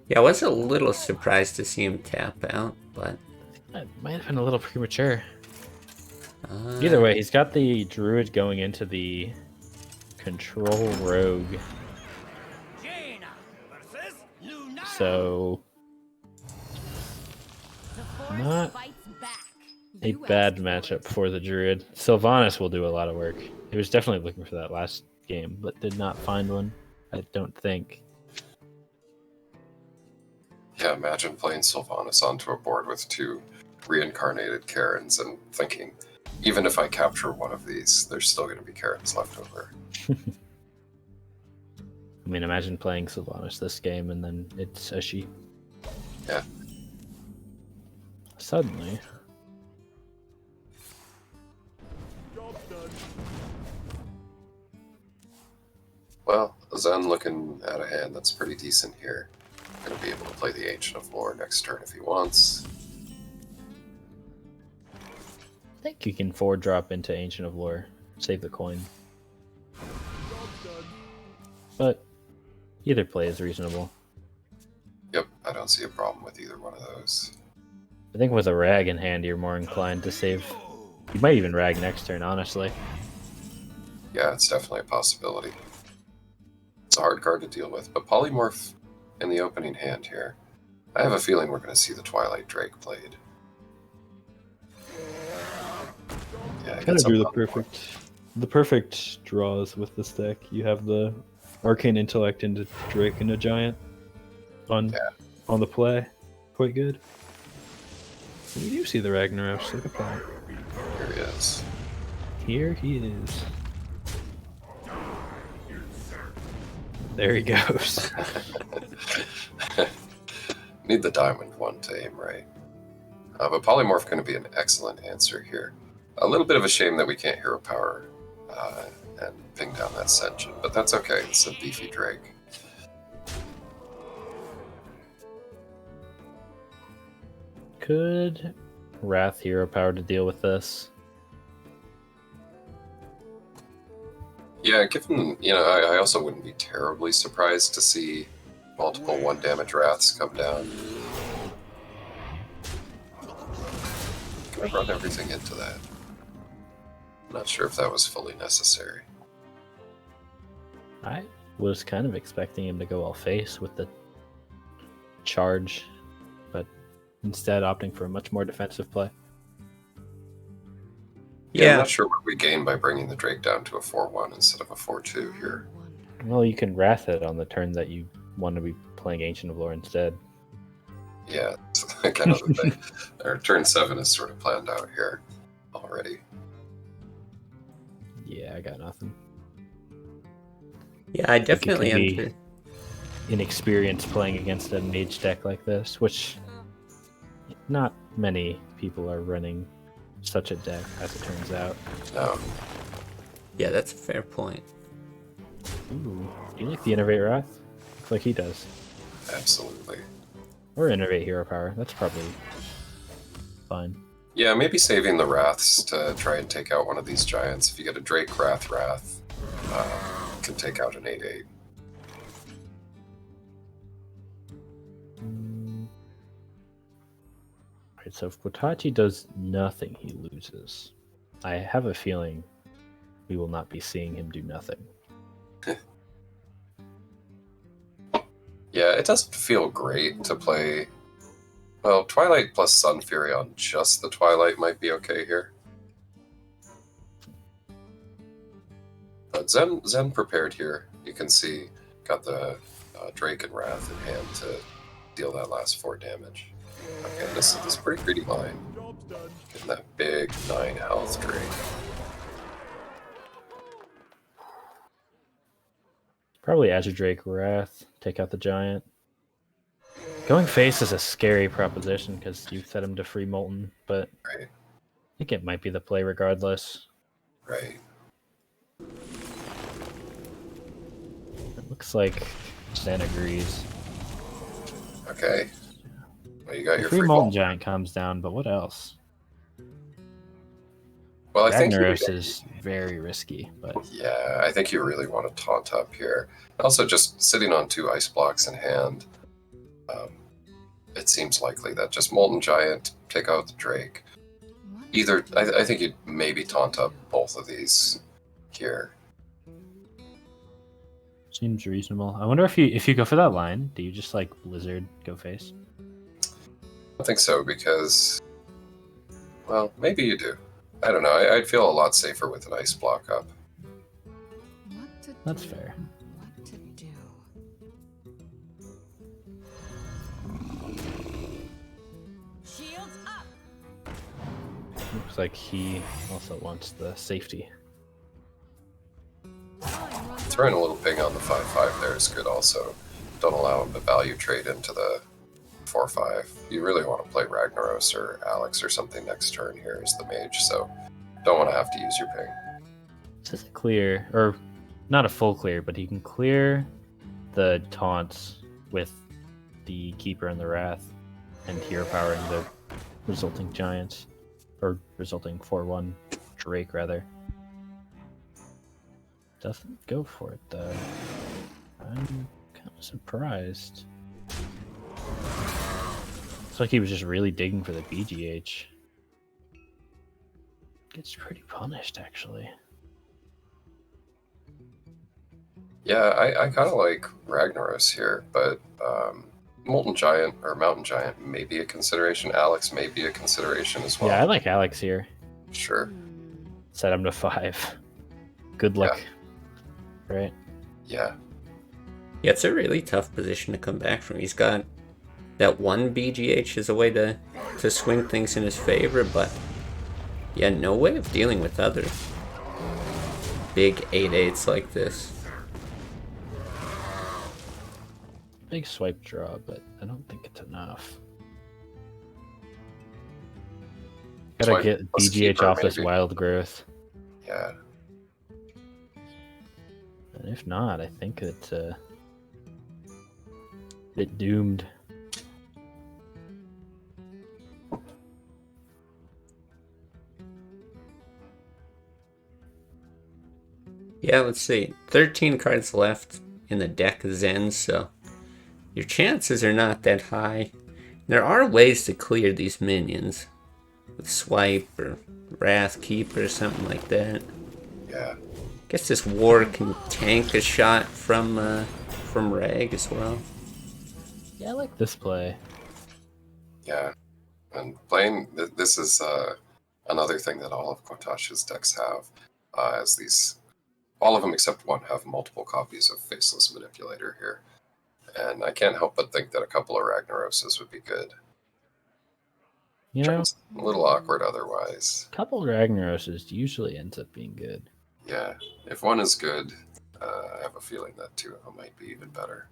Yeah, I was a little surprised to see him tap out, but That might have been a little premature. Either way, he's got the Druid going into the Control Rogue. Jaina versus Luna. So, The forest not fights back. a You bad asked for matchup it. for the Druid. Sylvanas will do a lot of work. He was definitely looking for that last game, but did not find one, I don't think. Yeah, imagine playing Sylvanas onto a board with 2 reincarnated Karens and thinking, even if I capture one of these, there's still going to be Karens left over. I mean, imagine playing Sylvanas this game and then it's a sheep. Yeah. suddenly. Well, Zen looking at a hand that's pretty decent here. Gonna be able to play the Ancient of Lore next turn if he wants. I think you can 4-drop into Ancient of Lore, save the coin. But either play is reasonable. Yep, I don't see a problem with either one of those. I think with a rag in hand, you're more inclined to save. You might even rag next turn, honestly. Yeah, it's definitely a possibility. It's a hard card to deal with, but Polymorph in the opening hand here. I have a feeling we're going to see the Twilight Drake played. Yeah, Kind of do the perfect draws with this deck. You have the Arcane Intellect into Drake and a Giant on the play. Quite good. We do see the Ragnaros. Look at that. Here he is. Here he is. There he goes. Need the diamond one to aim right. But Polymorph going to be an excellent answer here. A little bit of a shame that we can't Hero Power and ping down that Sension, but that's okay. It's a beefy Drake. Could Wrath Hero Power to deal with this? Yeah, given, I also wouldn't be terribly surprised to see multiple 1 damage Wraths come down. Can I run everything into that? Not sure if that was fully necessary. I was kind of expecting him to go all face with the charge, but instead opting for a much more defensive play. Yeah, I'm Yeah, not sure what we gain by bringing the Drake down to a 4-1 instead of a 4-2 here. Well, you can Wrath it on the turn that you want to be playing Ancient of Lore instead. Yeah, it's kind of the thing. Our turn 7 is sort of planned out here already. Yeah, I got nothing. yeah, I think it definitely can be- under. Inexperienced playing against a mage deck like this, which not many people are running such a deck, as it turns out. No, Yeah, that's a fair point. Ooh, do you like the Innovate Wrath? Looks like he does. absolutely. Or Innovate Hero Power. That's probably fine. Yeah, maybe saving the Wraths to try and take out one of these giants. If you get a Drake Wrath, can take out an 8/8. Alright, so if Kotachi does nothing, he loses. I have a feeling we will not be seeing him do nothing. Yeah, it doesn't feel great to play. Well, Twilight plus Sun Fury on just the Twilight might be okay here. But Zen prepared here. You can see, got the Drake and Wrath in hand to deal that last 4 damage. Okay, this is a pretty greedy line. Getting that big 9 health Drake. Probably Azure Drake Wrath, take out the giant. Going face is a scary proposition because you set him to free Molten, but Right, I think it might be the play regardless. right. It looks like Zen agrees. Okay. Well, you got your Free free Molten ball. Giant comes down, but what else? Well, I think Ragnaros is very risky, but yeah, I think you really want to taunt up here. Also, just sitting on 2 ice blocks in hand, it seems likely that just Molten Giant, take out the Drake. Either, I think you'd maybe taunt up both of these here. seems reasonable. I wonder if you go for that line, do you just like Blizzard go face? I think so, because, well, maybe you do. I don't know, I'd feel a lot safer with an ice block up. That's fair. What to do? Shields up. Looks like he also wants the safety. Throwing a little ping on the 5/5 there is good also. Don't allow him to value trade into the 4/5. You really want to play Ragnaros or Alex or something next turn here as the mage, so don't want to have to use your ping. This is a clear, or not a full clear, but he can clear the taunts with the Keeper and the Wrath and hero powering the resulting giants, or resulting 4/1 Drake, rather. Doesn't go for it, though. I'm kind of surprised. It's like he was just really digging for the BGH. Gets pretty punished, actually. Yeah, I kind of like Ragnaros here, but Molten Giant or Mountain Giant may be a consideration. Alex may be a consideration as well. Yeah, I like Alex here. Sure. Set him to 5. Good luck. Right? Yeah. Yeah, it's a really tough position to come back from. He's got that one BGH as a way to swing things in his favor, but yeah, no way of dealing with other big 8/8s like this. Big swipe draw, but I don't think it's enough. Gotta Swipe get plus BGH keeper, off this maybe. wild growth. Yeah. And if not, I think it's bit doomed. Yeah, let's see. 13 cards left in the deck Zen, so your chances are not that high. There are ways to clear these minions with Swipe or Wrath Keeper or something like that. Yeah. Guess this War can tank a shot from Rag as well. Yeah, I like this play. Yeah. And playing, this is another thing that all of Kotosh's decks have, as these, all of them except one have multiple copies of Faceless Manipulator here. And I can't help but think that a couple of Ragnaroses would be good. You know, It's a little awkward otherwise. a couple Ragnaroses usually ends up being good. Yeah, if one is good, I have a feeling that two of them might be even better.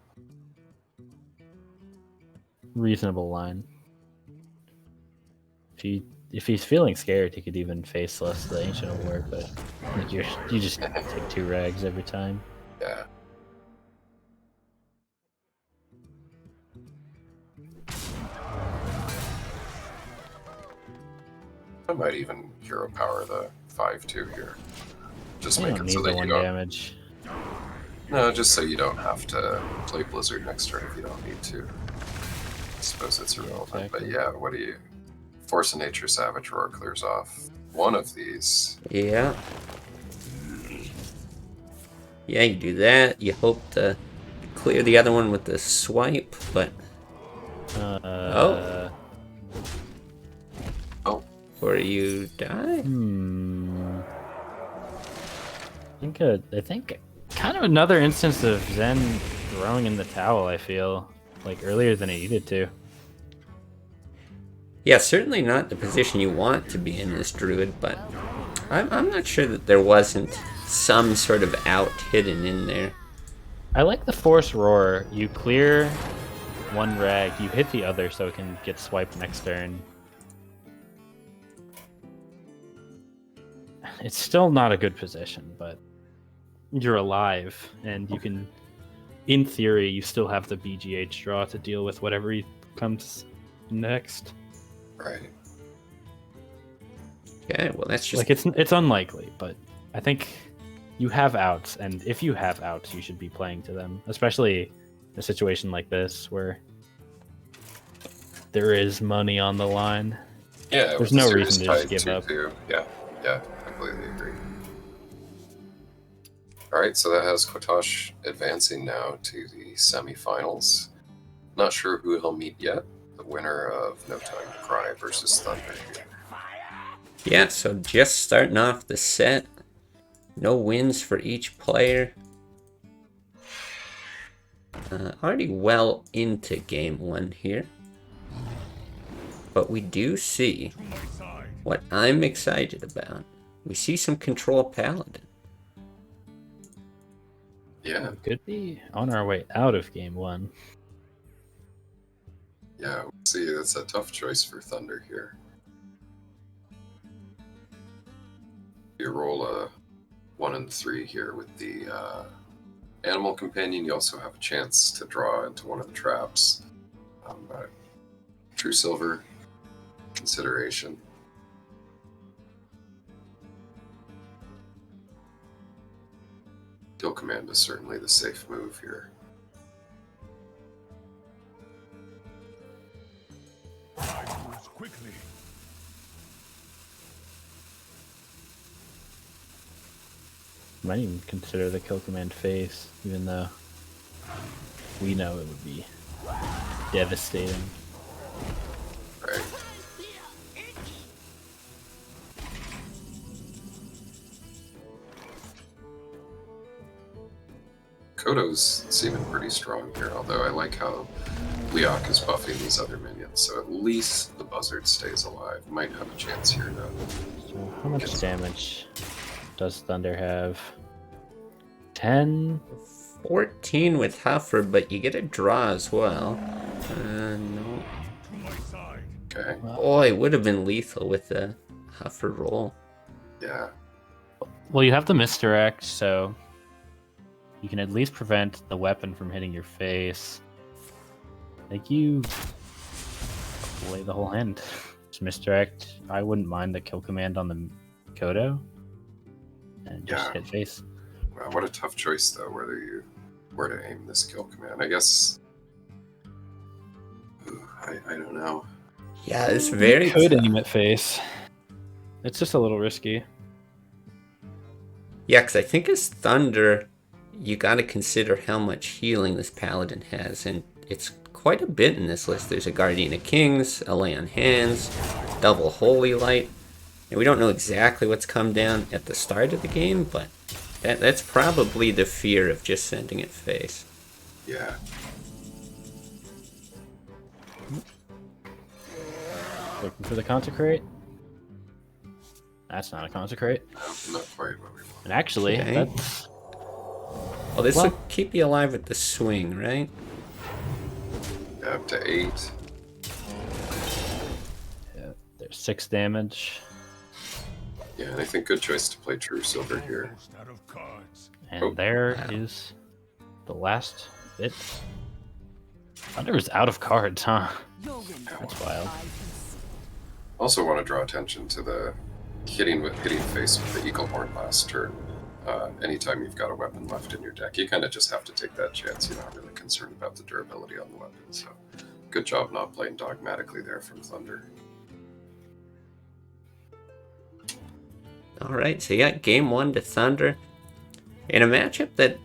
Reasonable line. If he's feeling scared, he could even Faceless the Ancient will work, but like you just take 2 rags every time. Yeah. I might even hero power the 5/2 here. Just You make don't it need so the that 1 you don't. damage. No, just so you don't have to play Blizzard next turn if you don't need to. I suppose it's irrelevant, exactly. but yeah, what do you? Force of Nature, Savage Roar clears off one of these. Yeah. Yeah, you do that. You hope to clear the other one with the Swipe, but Oh. Oh, or you die. I think kind of another instance of Zen throwing in the towel, I feel. Like earlier than he needed to. Yeah, certainly not the position you want to be in as Druid, but I'm not sure that there wasn't some sort of out hidden in there. I like the Force Roar. You clear 1 rag, you hit the other so it can get swiped next turn. It's still not a good position, but you're alive, and you can, in theory, you still have the BGH draw to deal with whatever comes next. right. Okay, well that's just Like it's unlikely, but I think you have outs, and if you have outs, you should be playing to them, especially in a situation like this where there is money on the line. Yeah, There's with the no series reason to just tied give up. 2/2. Yeah, completely agree. All right, so that has Kotosh advancing now to the semifinals. Not sure who he'll meet yet. The winner of No Time to Cry versus Thunder. yeah. So just starting off the set, no wins for each player. Already well into game 1 here, but we do see what I'm excited about. We see some control Paladin. Yeah, Could be on our way out of game 1. Yeah, see, it's a tough choice for Thunder here. You roll a 1 and 3 here with the Animal Companion. You also have a chance to draw into one of the traps. True Silver, consideration. Kill Command is certainly the safe move here. I moves quickly. Might even consider the kill command face, even though we know it would be devastating. Right. Kodo's seeming pretty strong here, although I like how Leok is buffing these other minions, so at least the Buzzard stays alive. Might have a chance here to... So how much damage does Thunder have? 10? 14 with Huffer, but you get a draw as well. No. To my side. Okay, Oh, it would have been lethal with the Huffer roll. yeah. Well, you have the misdirect, so you can at least prevent the weapon from hitting your face. Like you play the whole hand. Just misdirect. I wouldn't mind the kill command on the Kodo. And just Yeah. hit face. Wow, what a tough choice, though, where to aim this kill command. I guess... Ooh, I don't know. Yeah, it's very Could tough. aim at face. It's just a little risky. Yeah, because I think as Thunder, you got to consider how much healing this Paladin has, and it's quite a bit in this list. There's a Guardian of Kings, a Lay on Hands, double Holy Light, and we don't know exactly what's come down at the start of the game, but that's probably the fear of just sending it face. Yeah. Looking for the consecrate. That's not a consecrate. No, not quite what we want. And actually, Okay. that's Well, this Well- will keep you alive with the swing, right? Yeah, up to 8. there's 6 damage. Yeah, and I think good choice to play True Silver here. Almost out of cards. And Oh, there is the last bit. Thunder is out of cards, huh? Your win. That's wild. Also want to draw attention to the hitting face with the Eagle Horn last turn. Anytime you've got a weapon left in your deck, you kind of just have to take that chance. You're not really concerned about the durability on the weapon. So, good job not playing dogmatically there from Thunder. All right, so you got game 1 to Thunder in a matchup that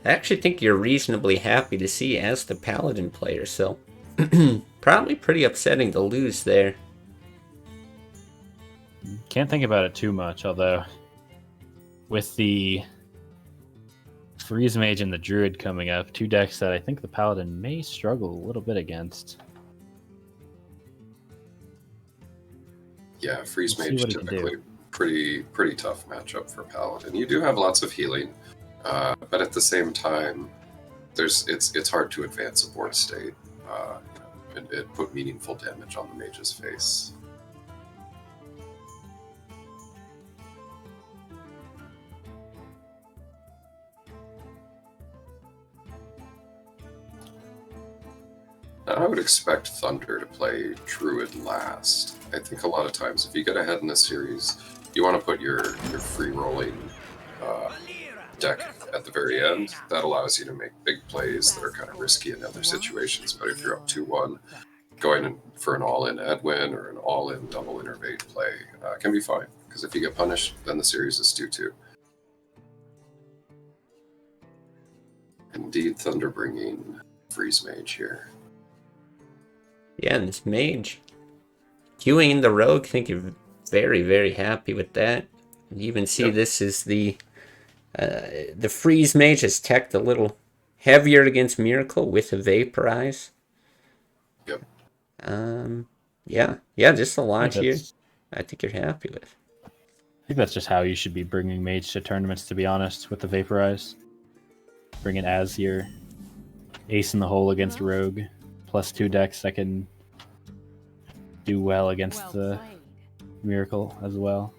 I actually think you're reasonably happy to see as the Paladin player, so probably pretty upsetting to lose there. Can't think about it too much, although with the Freeze Mage and the Druid coming up, 2 decks that I think the Paladin may struggle a little bit against. Yeah, Freeze Let's see Mage what he can do. typically pretty tough matchup for Paladin. You do have lots of healing, but at the same time, it's hard to advance a board state. It put meaningful damage on the mage's face. I would expect Thunder to play Druid last. I think a lot of times, if you get ahead in the series, you want to put your free rolling deck at the very end. That allows you to make big plays that are kind of risky in other situations. But if you're up 2-1, going in for an all-in Edwin or an all-in double Innervate play can be fine. Because if you get punished, then the series is 2-2. Indeed, Thunder bringing Freeze Mage here. Yeah, and this Mage, queuing the Rogue, I think you're very, very happy with that. You even see this is the Freeze Mage is teched a little heavier against Miracle with a Vaporize. Yep. Yeah, just a lot here. I think you're happy with. I think that's just how you should be bringing Mage to tournaments, to be honest, with the Vaporize. Bring it as your ace in the hole against Rogue, plus 2 decks that can do well against Well the played. Miracle as well.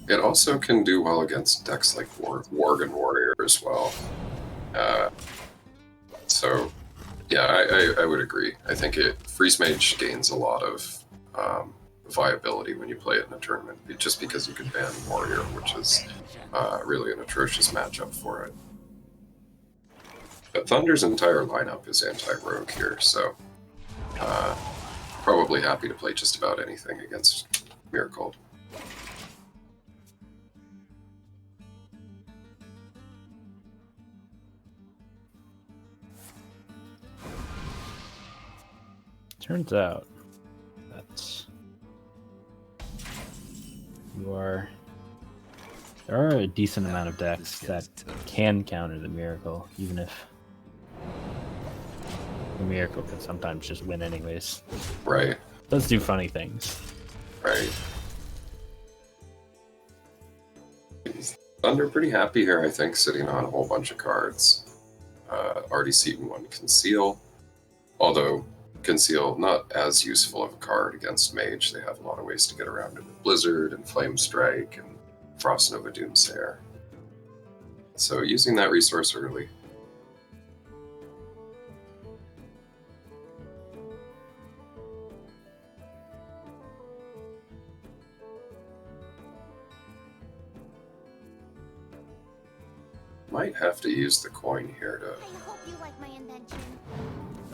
It also can do well against decks like Worgen Warrior as well. So, yeah, I would agree. I think Freeze Mage gains a lot of viability when you play it in a tournament, just because you can ban Warrior, which is really an atrocious matchup for it. But Thunder's entire lineup is anti-rogue here, so probably happy to play just about anything against Miracle. Turns out that there are a decent amount of decks that can counter the Miracle, even if the Miracle can sometimes just win anyways. Right, It does do funny things. right. Thunder pretty happy here, I think, sitting on a whole bunch of cards. Already seen one Conceal, although Conceal not as useful of a card against Mage. They have a lot of ways to get around it with Blizzard and Flame Strike and Frost Nova Doomsayer. So using that resource early. Might have to use the coin here to. I hope you like my invention.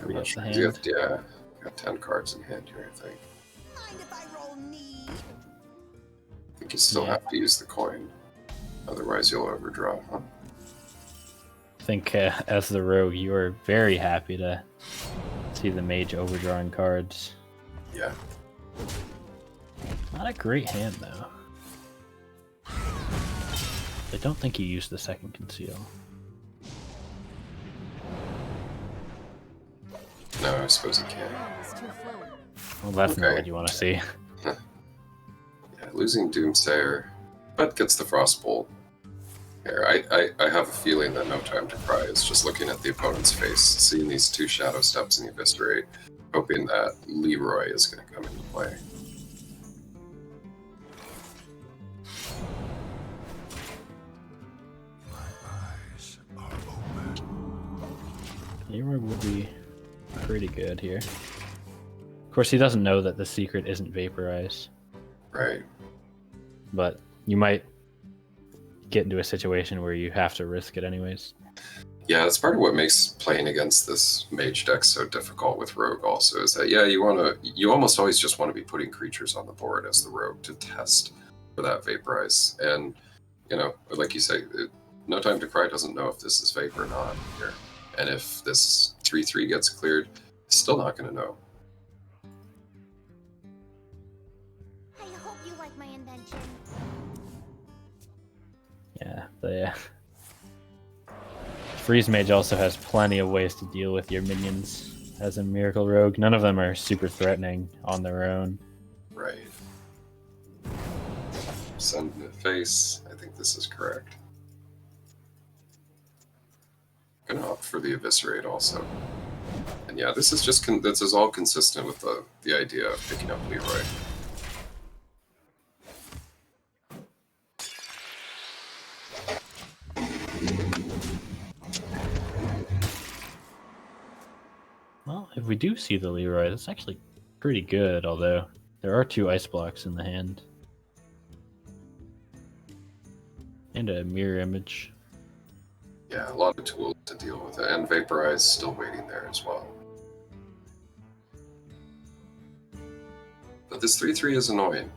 I'm not Yes, sure. the You hand. have- yeah, got 10 cards in hand here, I think. Mind if I roll me? I think you still Yeah. have to use the coin. Otherwise, you'll overdraw, huh? I think as the rogue, you are very happy to see the mage overdrawing cards. Yeah. Not a great hand though. I don't think you used the second conceal. No, I suppose you can. It's too fluid. Well, that's not Okay. what you want to see. Yeah, losing Doomsayer, but gets the Frostbolt. Here, I have a feeling that No Time to Cry is just looking at the opponent's face, seeing these two Shadow Steps and Eviscerate, hoping that Leroy is going to come into play. Eyes are open. Leroy will be pretty good here. Of course, he doesn't know that the secret isn't vaporize, Right. but you might get into a situation where you have to risk it anyways. Yeah, that's part of what makes playing against this mage deck so difficult with Rogue also, is that, yeah, you almost always just want to be putting creatures on the board as the Rogue to test for that Vaporize. And, like you say, No Time to Cry doesn't know if this is Vape or not here. And if this 3/3 gets cleared, it's still not going to know. I hope you like my invention. Yeah, the Freeze Mage also has plenty of ways to deal with your minions as a Miracle Rogue. None of them are super threatening on their own. Right. Send in the face. I think this is correct. Gonna opt for the Eviscerate also. And yeah, this is just this is all consistent with the idea of picking up Leroy. Well, if we do see the Leroy, that's actually pretty good, although there are 2 ice blocks in the hand. And a mirror image. Yeah, a lot of tools to deal with it, and Vaporize still waiting there as well. But this 3/3 is annoying.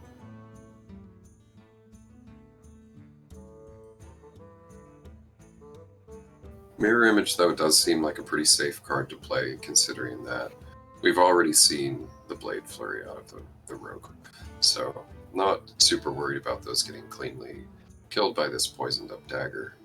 Mirror Image, though, does seem like a pretty safe card to play, considering that we've already seen the Blade Flurry out of the Rogue. So, not super worried about those getting cleanly killed by this poisoned up dagger.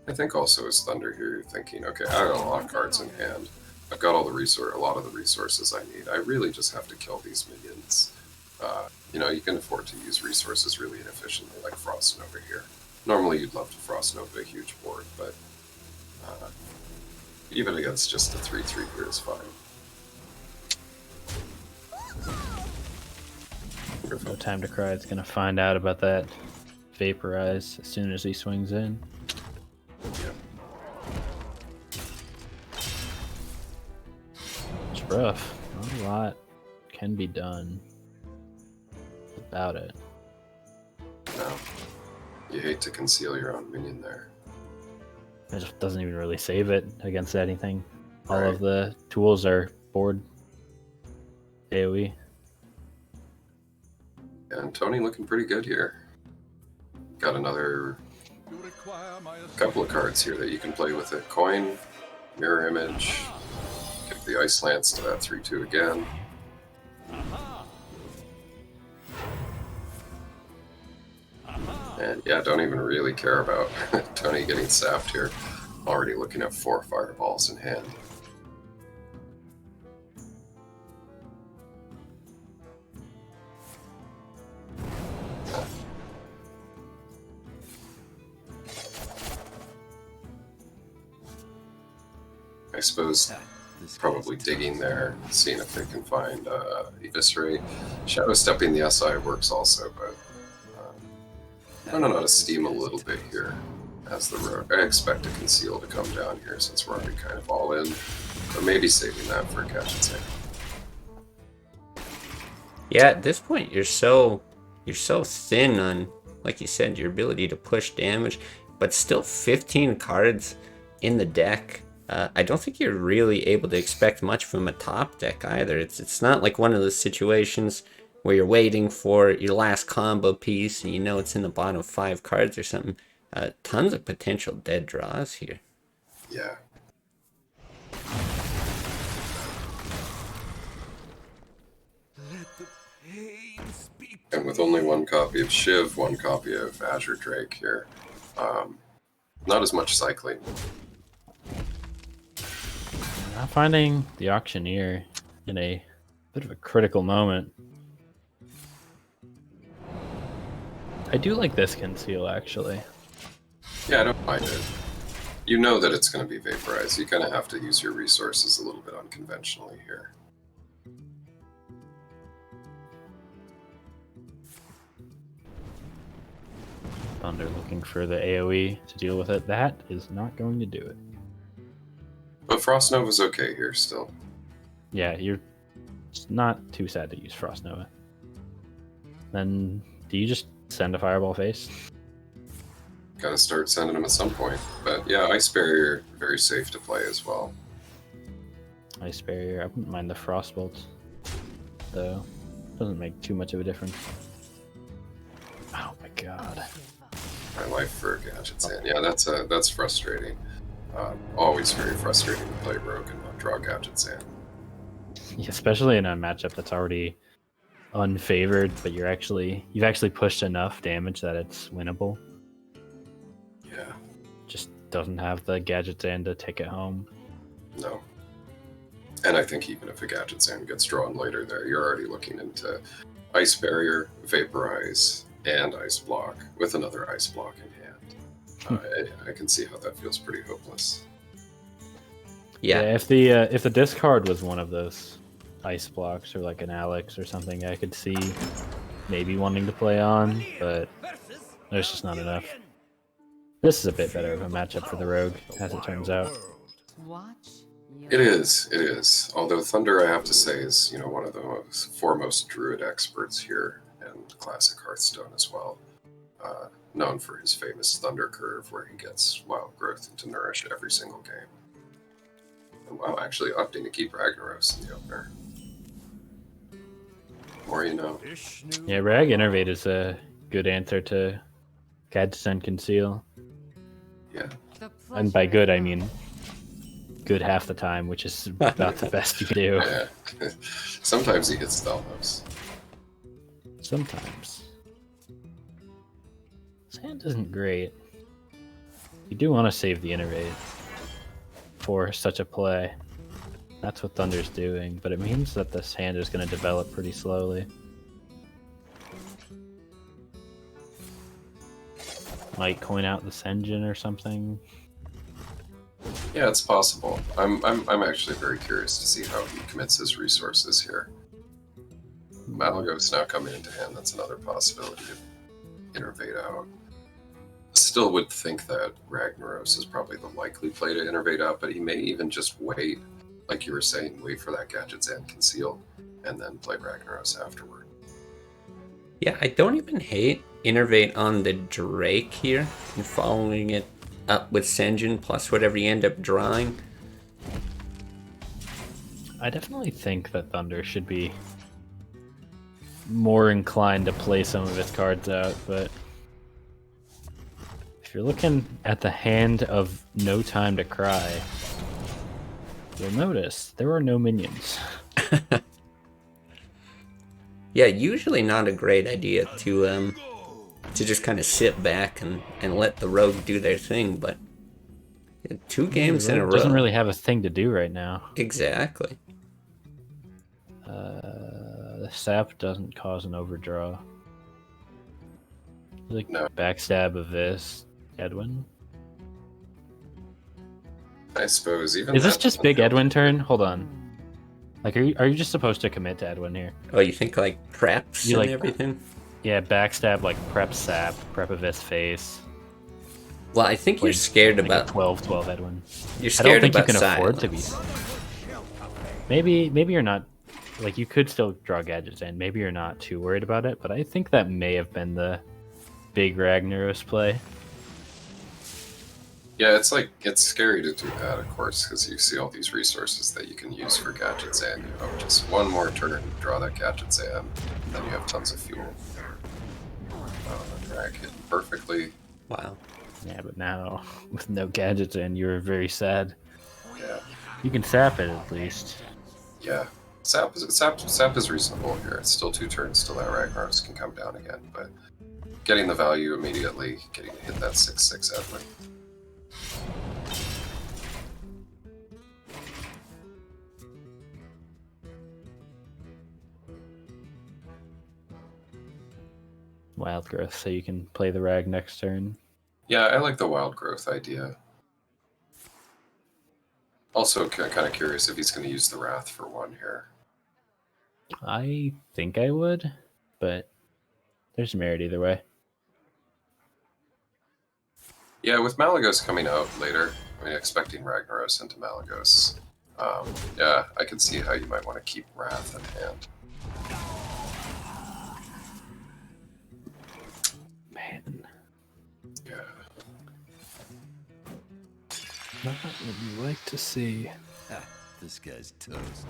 I think also as Thunder here, you're thinking, okay, I got a lot of cards in hand. I've got all the a lot of the resources I need. I really just have to kill these minions. You can afford to use resources really inefficiently, like Frost over here. Normally you'd love to Frost Nova a huge board, but even against just a 3/3 here is fine. No time to cry. It's gonna find out about that vaporize as soon as he swings in. Yeah. It's rough. Not a lot can be done about it. No. You hate to conceal your own minion there. It just doesn't even really save it against anything. All Right. of the tools are board AoE. And Tony looking pretty good here. Got another You require my couple of cards here that you can play with it. Coin, Mirror Image, give the Ice Lance to that 3/2 again. And yeah, don't even really care about Tony getting sapped here. Already looking at 4 fireballs in hand. I suppose probably digging there, seeing if they can find Eviscerate. Shadow Stepping the SI works also, but running out of steam a little bit here as the road. I expect a Conceal to come down here since we're already kind of all in, but maybe saving that for Gadget's Hand. Yeah, at this point you're so thin on, like you said, your ability to push damage, but still 15 cards in the deck. I don't think you're really able to expect much from a top deck either. It's not like one of those situations where you're waiting for your last combo piece and you know it's in the bottom 5 cards or something. Tons of potential dead draws here. Yeah. And with only 1 copy of Shiv, 1 copy of Azure Drake here, not as much cycling. Not finding the Auctioneer in a bit of a critical moment. I do like this Conceal, actually. Yeah, I don't mind it. You know that it's going to be vaporized. You kind of have to use your resources a little bit unconventionally here. Thunder looking for the AoE to deal with it. That is not going to do it. But Frost Nova's okay here still. Yeah, you're not too sad to use Frost Nova. Then, do you just send a Fireball face? Gotta start sending them at some point. But yeah, Ice Barrier, very safe to play as well. Ice Barrier. I wouldn't mind the Frostbolt, though. Doesn't make too much of a difference. Oh my god. My life for Gadget's Hand. Yeah, that's frustrating. Always very frustrating to play Rogue and not draw Gadget's Hand. Yeah, especially in a matchup that's already unfavored, but you've actually pushed enough damage that it's winnable. Yeah, Just doesn't have the Gadget's End to take it home. no. And I think even if a Gadget's Hand gets drawn later there, you're already looking into Ice Barrier, Vaporize, and Ice Block with another Ice Block in hand. I can see how that feels pretty hopeless. Yeah. If the discard was one of those ice blocks or like an Alex or something, I could see maybe wanting to play on, but there's just not enough. This is a bit better of a matchup for the Rogue, as it turns out. It is. Although Thunder, I have to say, is one of the foremost Druid experts here in classic Hearthstone as well. Known for his famous Thunder Curve, where he gets Wild Growth into Nourish every single game. And wow, actually opting to keep Ragnaros in the opener. More you know. Yeah, Rag Innervate is a good answer to Gadget's End Conceal. Yeah. And by good, I mean good half the time, which is about the best you can do. Yeah. Sometimes he hits Thalmos. Sometimes. Sand isn't great. You do want to save the Innervate for such a play. That's what Thunder's doing, but it means that this hand is going to develop pretty slowly. might coin out the Senjin or something. Yeah, it's possible. I'm actually very curious to see how he commits his resources here. Malagos now coming into hand. That's another possibility of innervate out. Still would think that Ragnaros is probably the likely play to innervate out, but he may even just wait, like you were saying, wait for that Gadget's End conceal, and then play Ragnaros afterward. Yeah, I don't even hate innervate on the Drake here and following it up with Senjin plus whatever you end up drawing. I definitely think that Thunder should be more inclined to play some of his cards out, but if you're looking at the hand of No Time to Cry, you'll notice there are no minions. Yeah, usually not a great idea to just kind of sit back and let the rogue do their thing, but 2 games in a row. Doesn't really have a thing to do right now. Exactly. The sap doesn't cause an overdraw. Like No. backstab of this, Edwin. I suppose even. Is this that just doesn't big feel- Edwin turn? Hold on. Like, are you just supposed to commit to Edwin here? Oh, you think like preps You and like- everything? Yeah, backstab like prep sap, prep of his face. Well, I think you're Like- scared like about. 12 Edwin. You're I don't scared think you about can afford to be. silence. Maybe you're not. Like, you could still draw gadgets in. Maybe you're not too worried about it, but I think that may have been the big Ragnaros play. Yeah, it's scary to do that, of course, because you see all these resources that you can use for Gadget's End. You know, just one more turn, draw that Gadget's End, and then you have tons of fuel. Drag hit perfectly. Wow. Yeah, but now with no gadgets in, you're very sad. Yeah, You can sap it at least. yeah. Sap is reasonable here. It's still 2 turns till that Ragnaros can come down again, but getting the value immediately, getting to hit that 6/6 Edwin. Wild growth, so you can play the Rag next turn. Yeah, I like the wild growth idea. Also, kind of curious if he's going to use the Wrath for 1 here. I think I would, but there's merit either way. Yeah, with Malagos coming out later, I mean, expecting Ragnaros into Malagos. Yeah, I can see how you might want to keep Wrath in hand. Man, Yeah. Not what you like to see. This guy's toast.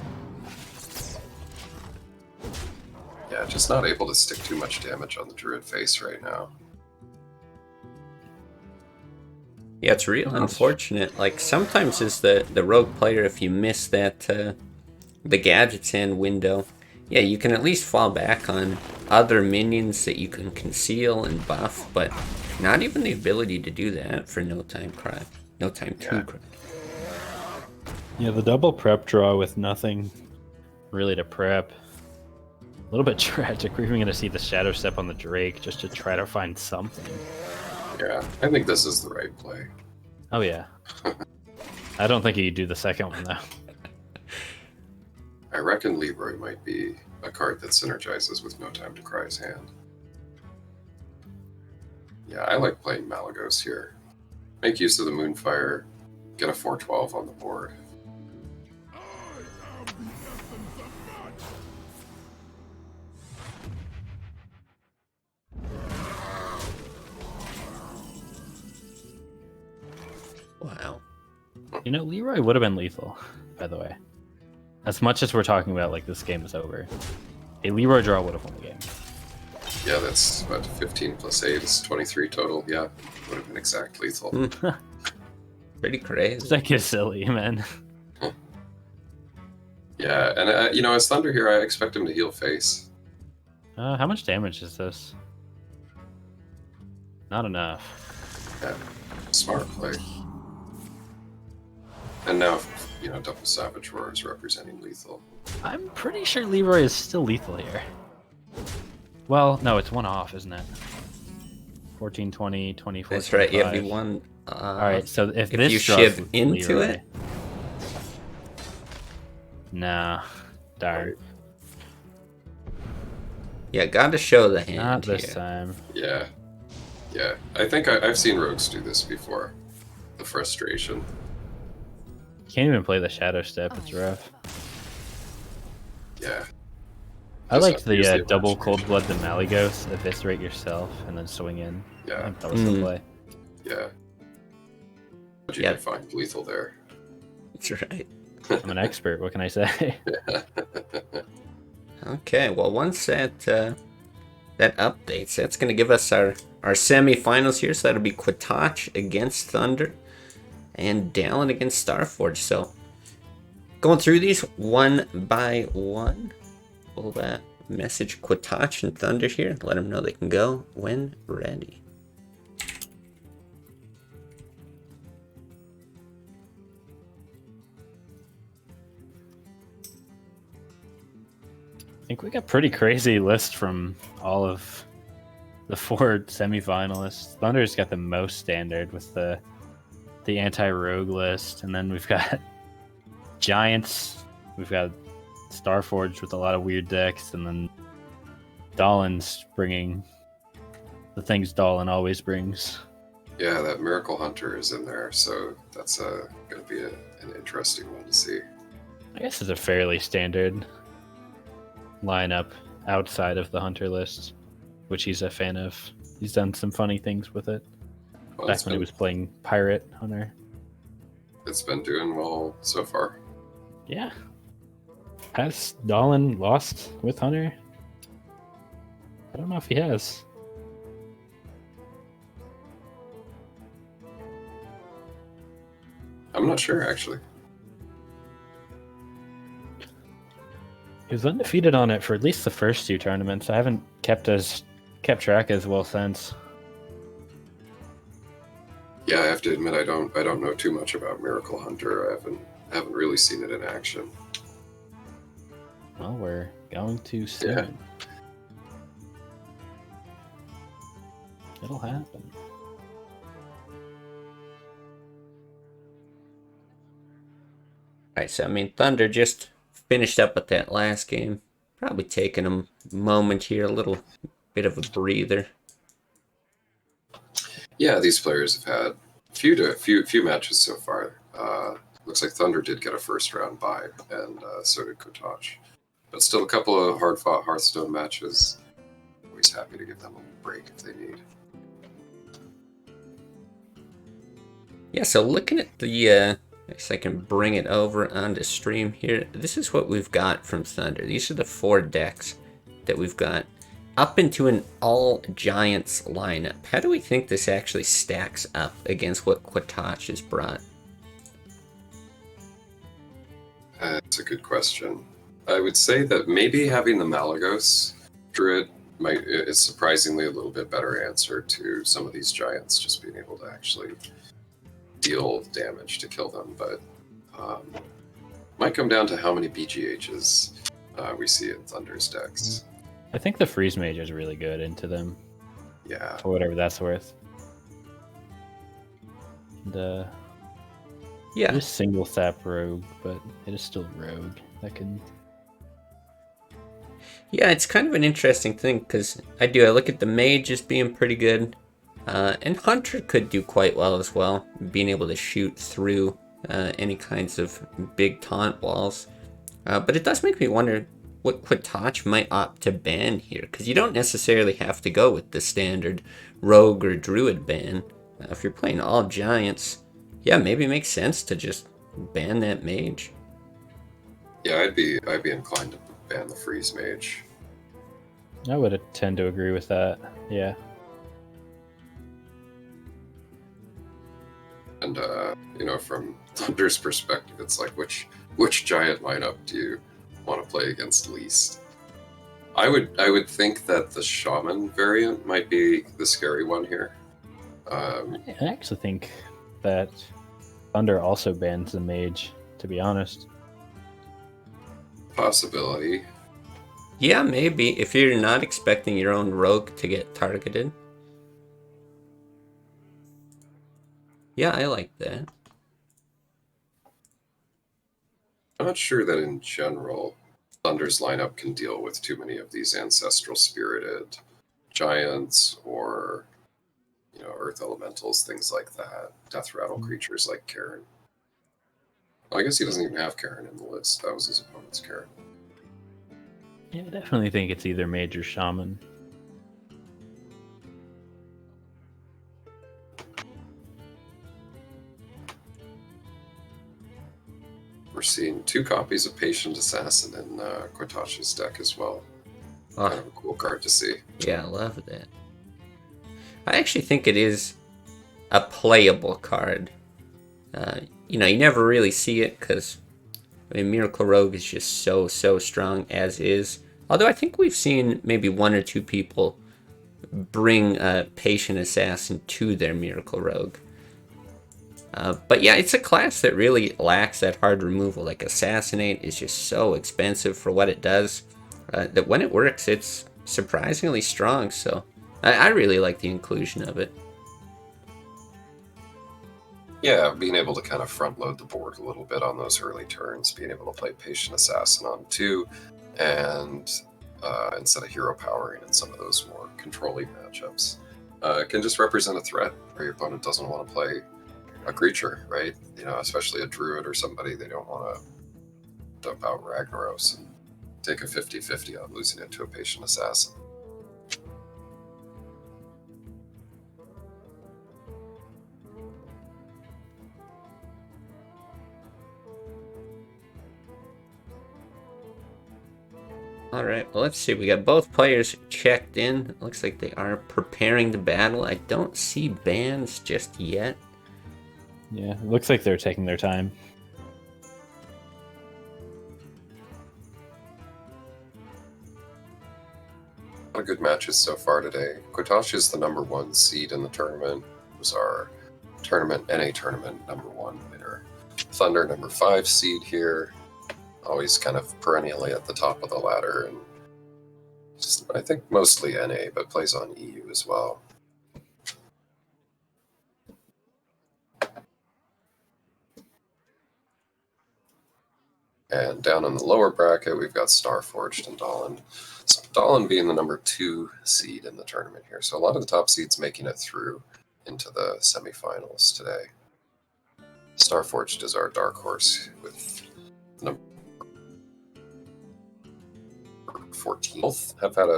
Yeah, just not able to stick too much damage on the Druid face right now. Yeah, it's real unfortunate. Like, sometimes as the rogue player, if you miss that the gadgets end window, yeah, you can at least fall back on other minions that you can conceal and buff, but not even the ability to do that for No Time Cry. No Time to Yeah. Cry. Yeah, the double prep draw with nothing. really to prep. A little bit tragic. We're even going to see the Shadow Step on the Drake just to try to find something. Yeah, I think this is the right play. Oh, yeah. I don't think you do the second one, though. I reckon Leroy might be a card that synergizes with No Time to Cry's hand. Yeah, I like playing Malagos here. Make use of the Moonfire, get a 4/12 on the board. Wow. You know, Leroy would have been lethal, by the way. As much as we're talking about, like, this game is over. A Leroy draw would have won the game. Yeah, that's what, 15 plus 8 is 23 total. Yeah, would have been exact lethal. Pretty crazy. That kid's silly, man. Yeah, and you know, as Thunder here, I expect him to heal face. How much damage is this? Not enough. Yeah, smart play. And now, you know, Double Savage Roar is representing lethal. I'm pretty sure Leroy is still lethal here. Well, no, it's 1 off, isn't it? 14, 20, 24, That's right. You have 25. the one. Alright, so if if this you draws ship into Leroy- it? Nah. Darn. Yeah, gotta show the hand Not this here. time. Yeah. Yeah. I think I've seen rogues do this before. The frustration. Can't even play the Shadow Step, it's rough. Yeah. I Just liked have to use the the double imagination. Cold Blood the Malygos, eviscerate yourself, and then swing in. I Yeah. think that was the play. Yeah. But you Yeah. can find lethal there. That's right. I'm an expert, what can I say? Okay, well, once that updates, that's going to give us our semifinals here. So that'll be Quatoch against Thunder and Dallin against Starforge. So going through these one by one. We'll message Quatoch and Thunder here. Let them know they can go when ready. I think we got pretty crazy list from all of the 4 semifinalists. Thunder's got the most standard with the anti-rogue list, and then we've got Giants, we've got Starforge with a lot of weird decks, and then Dahlin's bringing the things Dahlin always brings. Yeah, that Miracle Hunter is in there, so that's going to be an interesting one to see. I guess it's a fairly standard lineup outside of the Hunter list, which he's a fan of. He's done some funny things with it. Well, Back when he was playing Pirate Hunter. It's been doing well so far. Yeah. Has Dahlin lost with Hunter? I don't know if he has. I'm not sure, actually. He was undefeated on it for at least the first 2 tournaments. I haven't kept track as well since. Yeah, I have to admit I don't know too much about Miracle Hunter. I haven't really seen it in action. Well, we're going to soon. Yeah. It'll happen. Alright, so I mean, Thunder just finished up with that last game. Probably taking a moment here, a little bit of a breather. Yeah, these players have had few matches so far. Looks like Thunder did get a first round bye, and so did Kotoch. But still a couple of hard-fought Hearthstone matches. Always happy to give them a break if they need. Yeah, so looking at the, if I can bring it over onto stream here, this is what we've got from Thunder. These are the 4 decks that we've got up into an all Giants lineup. How do we think this actually stacks up against what Quatoch has brought? That's a good question. I would say that maybe having the Malagos Druid is surprisingly a little bit better answer to some of these Giants, just being able to actually deal damage to kill them, but might come down to how many BGHs we see in Thunder's decks. I think the Freeze Mage is really good into them, Yeah, for whatever that's worth. And, Yeah, it is single sap rogue, but it is still rogue. That can. yeah, it's kind of an interesting thing because I look at the Mage as being pretty good, and Hunter could do quite well as well, being able to shoot through any kinds of big taunt walls. But it does make me wonder what Quatoch might opt to ban here, because you don't necessarily have to go with the standard Rogue or Druid ban. If you're playing all Giants, yeah, maybe it makes sense to just ban that Mage. yeah, I'd be inclined to ban the Freeze Mage. I would tend to agree with that. Yeah. And from Thunder's perspective, it's like which Giant lineup do you want to play against least? I would think that the Shaman variant might be the scary one here. I actually think that Thunder also bans the Mage, to be honest. Possibility. Yeah, maybe, if you're not expecting your own Rogue to get targeted. Yeah, I like that. I'm not sure that in general, Thunder's lineup can deal with too many of these ancestral spirited giants or earth elementals, things like that. Death rattle creatures like Karen. Well, I guess he doesn't even have Karen in the list. That was his opponent's Karen. Yeah, I definitely think it's either mage or shaman. We're seeing 2 copies of Patient Assassin in Kortash's deck as well. Kind of a cool card to see. Yeah, I love that. I actually think it is a playable card. You never really see it because Miracle Rogue is just so strong as is. Although I think we've seen maybe 1 or 2 people bring Patient Assassin to their Miracle Rogue. But yeah, it's a class that really lacks that hard removal. Like Assassinate is just so expensive for what it does that when it works, it's surprisingly strong. So I really like the inclusion of it. Yeah, being able to kind of front load the board a little bit on those early turns, being able to play Patient Assassin on 2, and instead of hero powering in some of those more controlling matchups, can just represent a threat where your opponent doesn't want to play a creature, right? Especially a druid or somebody, they don't want to dump out Ragnaros and take a 50-50 on losing it to a Patient Assassin. All right, well, let's see. We got both players checked in. Looks like they are preparing to battle. I don't see bans just yet. Yeah, it looks like they're taking their time. A lot of good matches so far today. Kotash is the number 1 seed in the tournament. It was our NA tournament number 1 winner. Thunder number 5 seed here. Always kind of perennially at the top of the ladder, and just, I think mostly NA, but plays on EU as well. And down in the lower bracket, we've got Starforged and Dahlin. So Dahlin being the number 2 seed in the tournament here. So a lot of the top seeds making it through into the semifinals today. Starforged is our dark horse with number 14. Both have had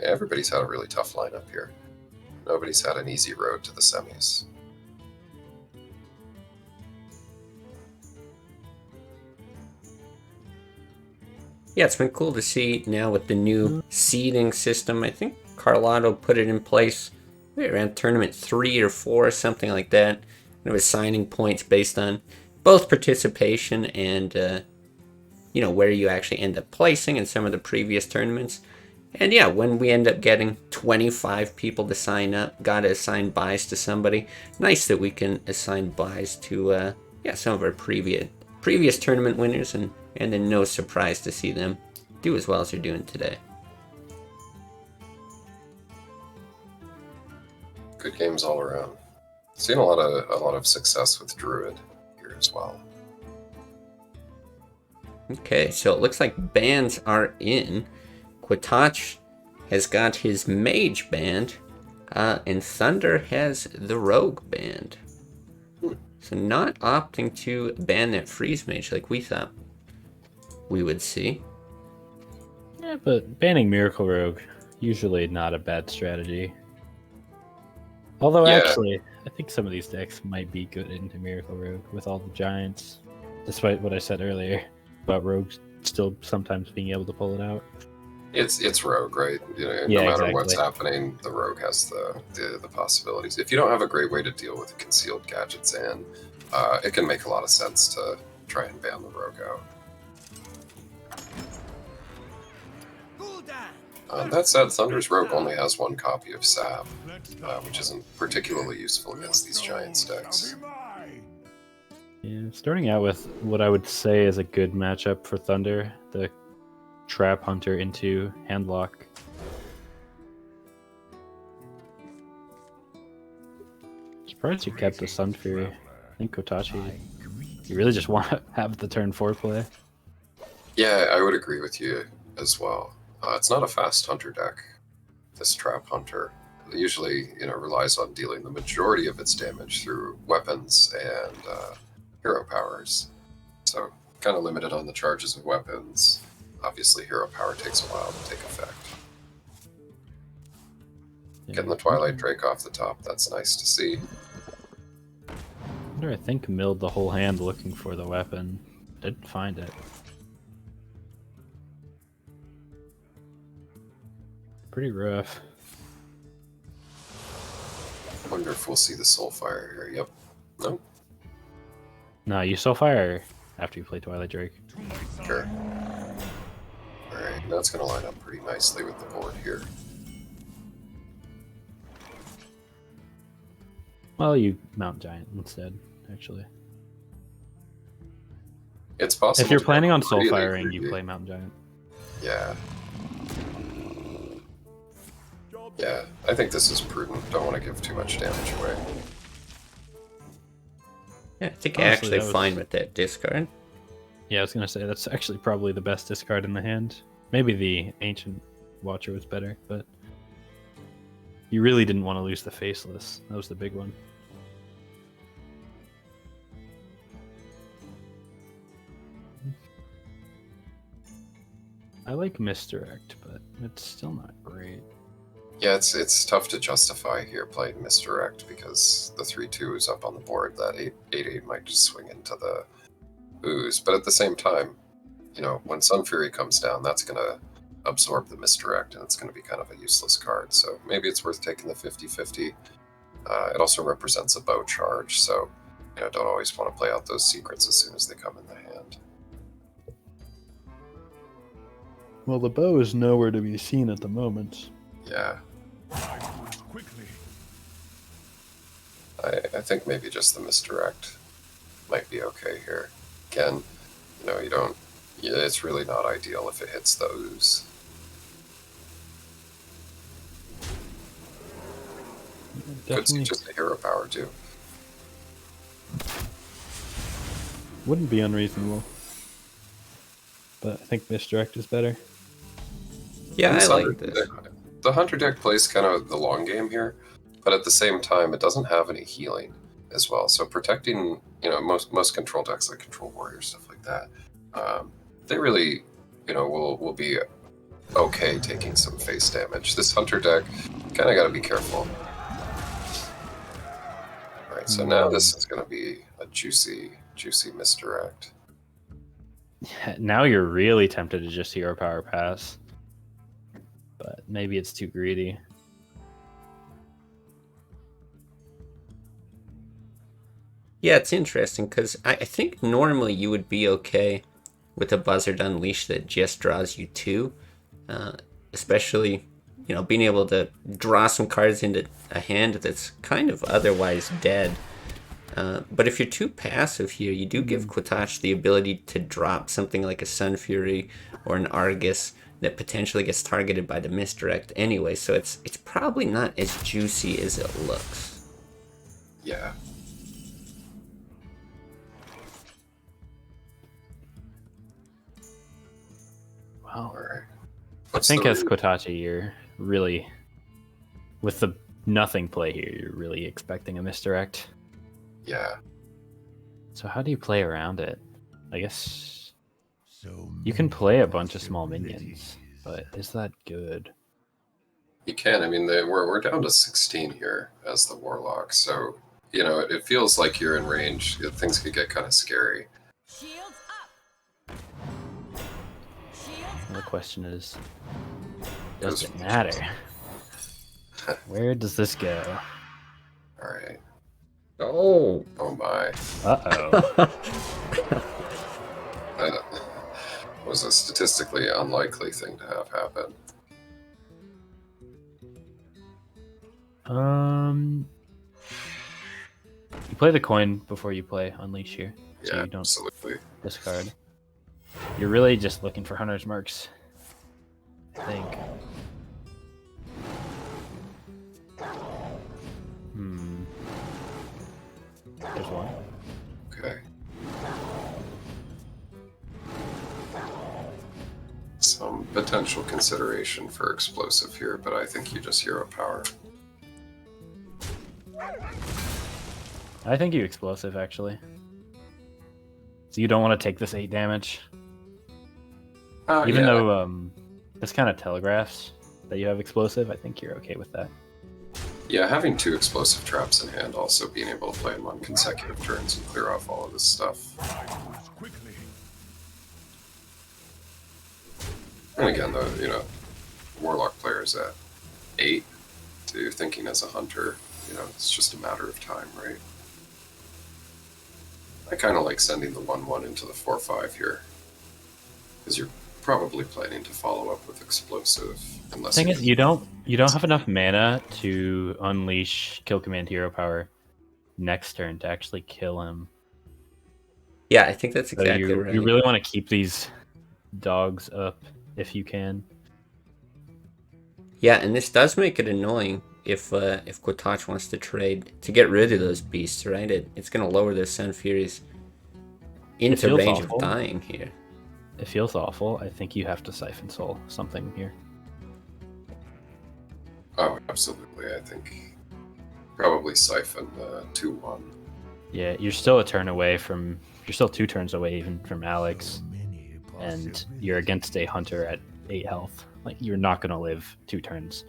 everybody's had a really tough lineup here. Nobody's had an easy road to the semis. Yeah, it's been cool to see now with the new seeding system. I think Carlotto put it in place around tournament 3 or 4, something like that. And it was signing points based on both participation and where you actually end up placing in some of the previous tournaments. And yeah, when we end up getting 25 people to sign up, gotta assign buys to somebody. Nice that we can assign buys to some of our previous tournament winners, and then no surprise to see them do as well as they're doing today. Good games all around. Seen a lot of success with Druid here as well. Okay, so it looks like bans are in. Quatach has got his mage band, and Thunder has the rogue band. So not opting to ban that freeze mage like we thought we would see. Yeah, but banning Miracle Rogue, usually not a bad strategy. Although actually, I think some of these decks might be good into Miracle Rogue with all the giants, despite what I said earlier about rogues still sometimes being able to pull it out. It's rogue, right? No matter exactly. what's happening, the rogue has the possibilities. If you don't have a great way to deal with concealed gadgets in, it can make a lot of sense to try and ban the rogue out. That said, Thunder's rogue only has 1 copy of Sab, which isn't particularly useful against these giant decks. Yeah, starting out with what I would say is a good matchup for Thunder, the Trap Hunter into Handlock. surprised you kept the Sun Fury. I think Kotachi, you really just want to have the turn 4 play. Yeah, I would agree with you as well. It's not a fast hunter deck, this Trap Hunter. It usually, relies on dealing the majority of its damage through weapons and hero powers. So, kind of limited on the charges of weapons. Obviously, hero power takes a while to take effect. Getting the Twilight Drake off the top, that's nice to see. I think milled the whole hand looking for the weapon. Didn't find it. Pretty rough. Wonder if we'll see the Soulfire here. Yep. No? No, you Soulfire after you play Twilight Drake. Sure. Alright, that's going to line up pretty nicely with the board here. Well, you Mount Giant instead, actually. It's possible. If you're planning on really Soulfiring, you play Mount Giant. Yeah. Yeah, I think this is prudent. Don't want to give too much damage away. Yeah, I think Honestly, I'm actually that was- fine with that discard. Yeah, I was gonna say that's actually probably the best discard in the hand. Maybe the Ancient Watcher was better, but you really didn't want to lose the Faceless. That was the big one. I like Misdirect, but it's still not great. Yeah, it's tough to justify here playing Misdirect because the 3/2 is up on the board. That 8/8 might just swing into the ooze. But at the same time, when Sun Fury comes down, that's going to absorb the Misdirect and it's going to be kind of a useless card. So maybe it's worth taking the 50/50. It also represents a bow charge, so don't always want to play out those secrets as soon as they come in the hand. Well, the bow is nowhere to be seen at the moment. Yeah. Quickly. I think maybe just the Misdirect might be okay here. Again, you don't. Yeah, it's really not ideal if it hits the ooze. Could see Definitely just a hero power too. wouldn't be unreasonable. But I think Misdirect is better. Yeah, I This like Hunter this. deck- The Hunter deck plays kind of the long game here, but at the same time, it doesn't have any healing as well. So protecting, most control decks like Control Warrior, stuff like that, they really, will be okay taking some face damage. This Hunter deck, kind of got to be careful. All right, so now this is going to be a juicy Misdirect. Now you're really tempted to just Hero Power Pass. But maybe it's too greedy. Yeah, it's interesting because I think normally you would be okay with a Buzzard Unleash that just draws you 2, especially being able to draw some cards into a hand that's kind of otherwise dead. But if you're too passive here, you do give Quatash the ability to drop something like a Sun Fury or an Argus that potentially gets targeted by the Misdirect anyway, so it's probably not as juicy as it looks. Yeah. Wow. All right. I think as Kotachi, you're really, with the nothing play here, you're really expecting a Misdirect. Yeah. So how do you play around it? I guess So you can play a bunch of small minions, but is that good? You can. I mean, we're down to 16 here as the Warlock, so it feels like you're in range. Things could get kind of scary. Shields up. Shields And the question is, Goes does it for matter? Where does this go? All right. Oh! Oh my. Uh-oh. That was a statistically unlikely thing to have happen. You play the coin before you play Unleash here, so Yeah, you don't absolutely. discard. You're really just looking for Hunter's Marks, I think. There's one. Okay. Some potential consideration for explosive here, but I think you just hero power. I think you explosive, actually. So you don't want to take this 8 damage? Even Yeah. though this kind of telegraphs that you have explosive, I think you're okay with that. Yeah, having 2 explosive traps in hand, also being able to play them on consecutive turns and clear off all of this stuff. Quickly. And again, though, you know, Warlock players at 8, so you're thinking as a hunter, you know, it's just a matter of time, right? I kind of like sending the 1/1 into the 4/5 here, because you're probably planning to follow up with explosive. Unless Thing is, you don't have enough mana to unleash Kill Command Hero Power next turn to actually kill him. Yeah, I think that's So exactly you right. really want to keep these dogs up if you can. Yeah, and this does make it annoying if Kotachi wants to trade to get rid of those beasts, right? It's going to lower their Sun Furies into feels range awful. of dying here. It feels awful. I think you have to Siphon Soul something here. Oh, absolutely. I think probably Siphon 2/1. Yeah, you're still a turn away from. You're still 2 turns away even from Alex, and you're against a hunter at 8 health. Like, you're not going to live 2 turns.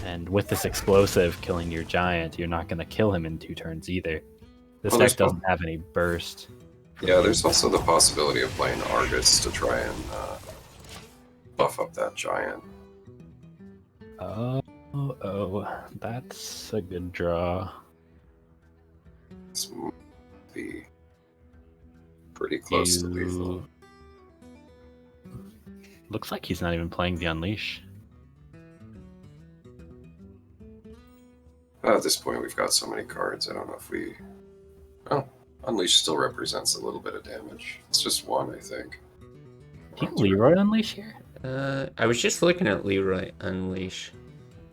And with this explosive killing your giant, you're not going to kill him in 2 turns either. This Well, deck doesn't have any burst. Yeah, there's also the possibility of playing Argus to try and buff up that giant. Oh, that's a good draw. This might be pretty close to lethal. Looks like he's not even playing the Unleash. At this point, we've got so many cards, I don't know if we... Oh, Unleash still represents a little bit of damage. It's just 1, I think. Do you Leroy Unleash here? I was just looking at Leroy Unleash.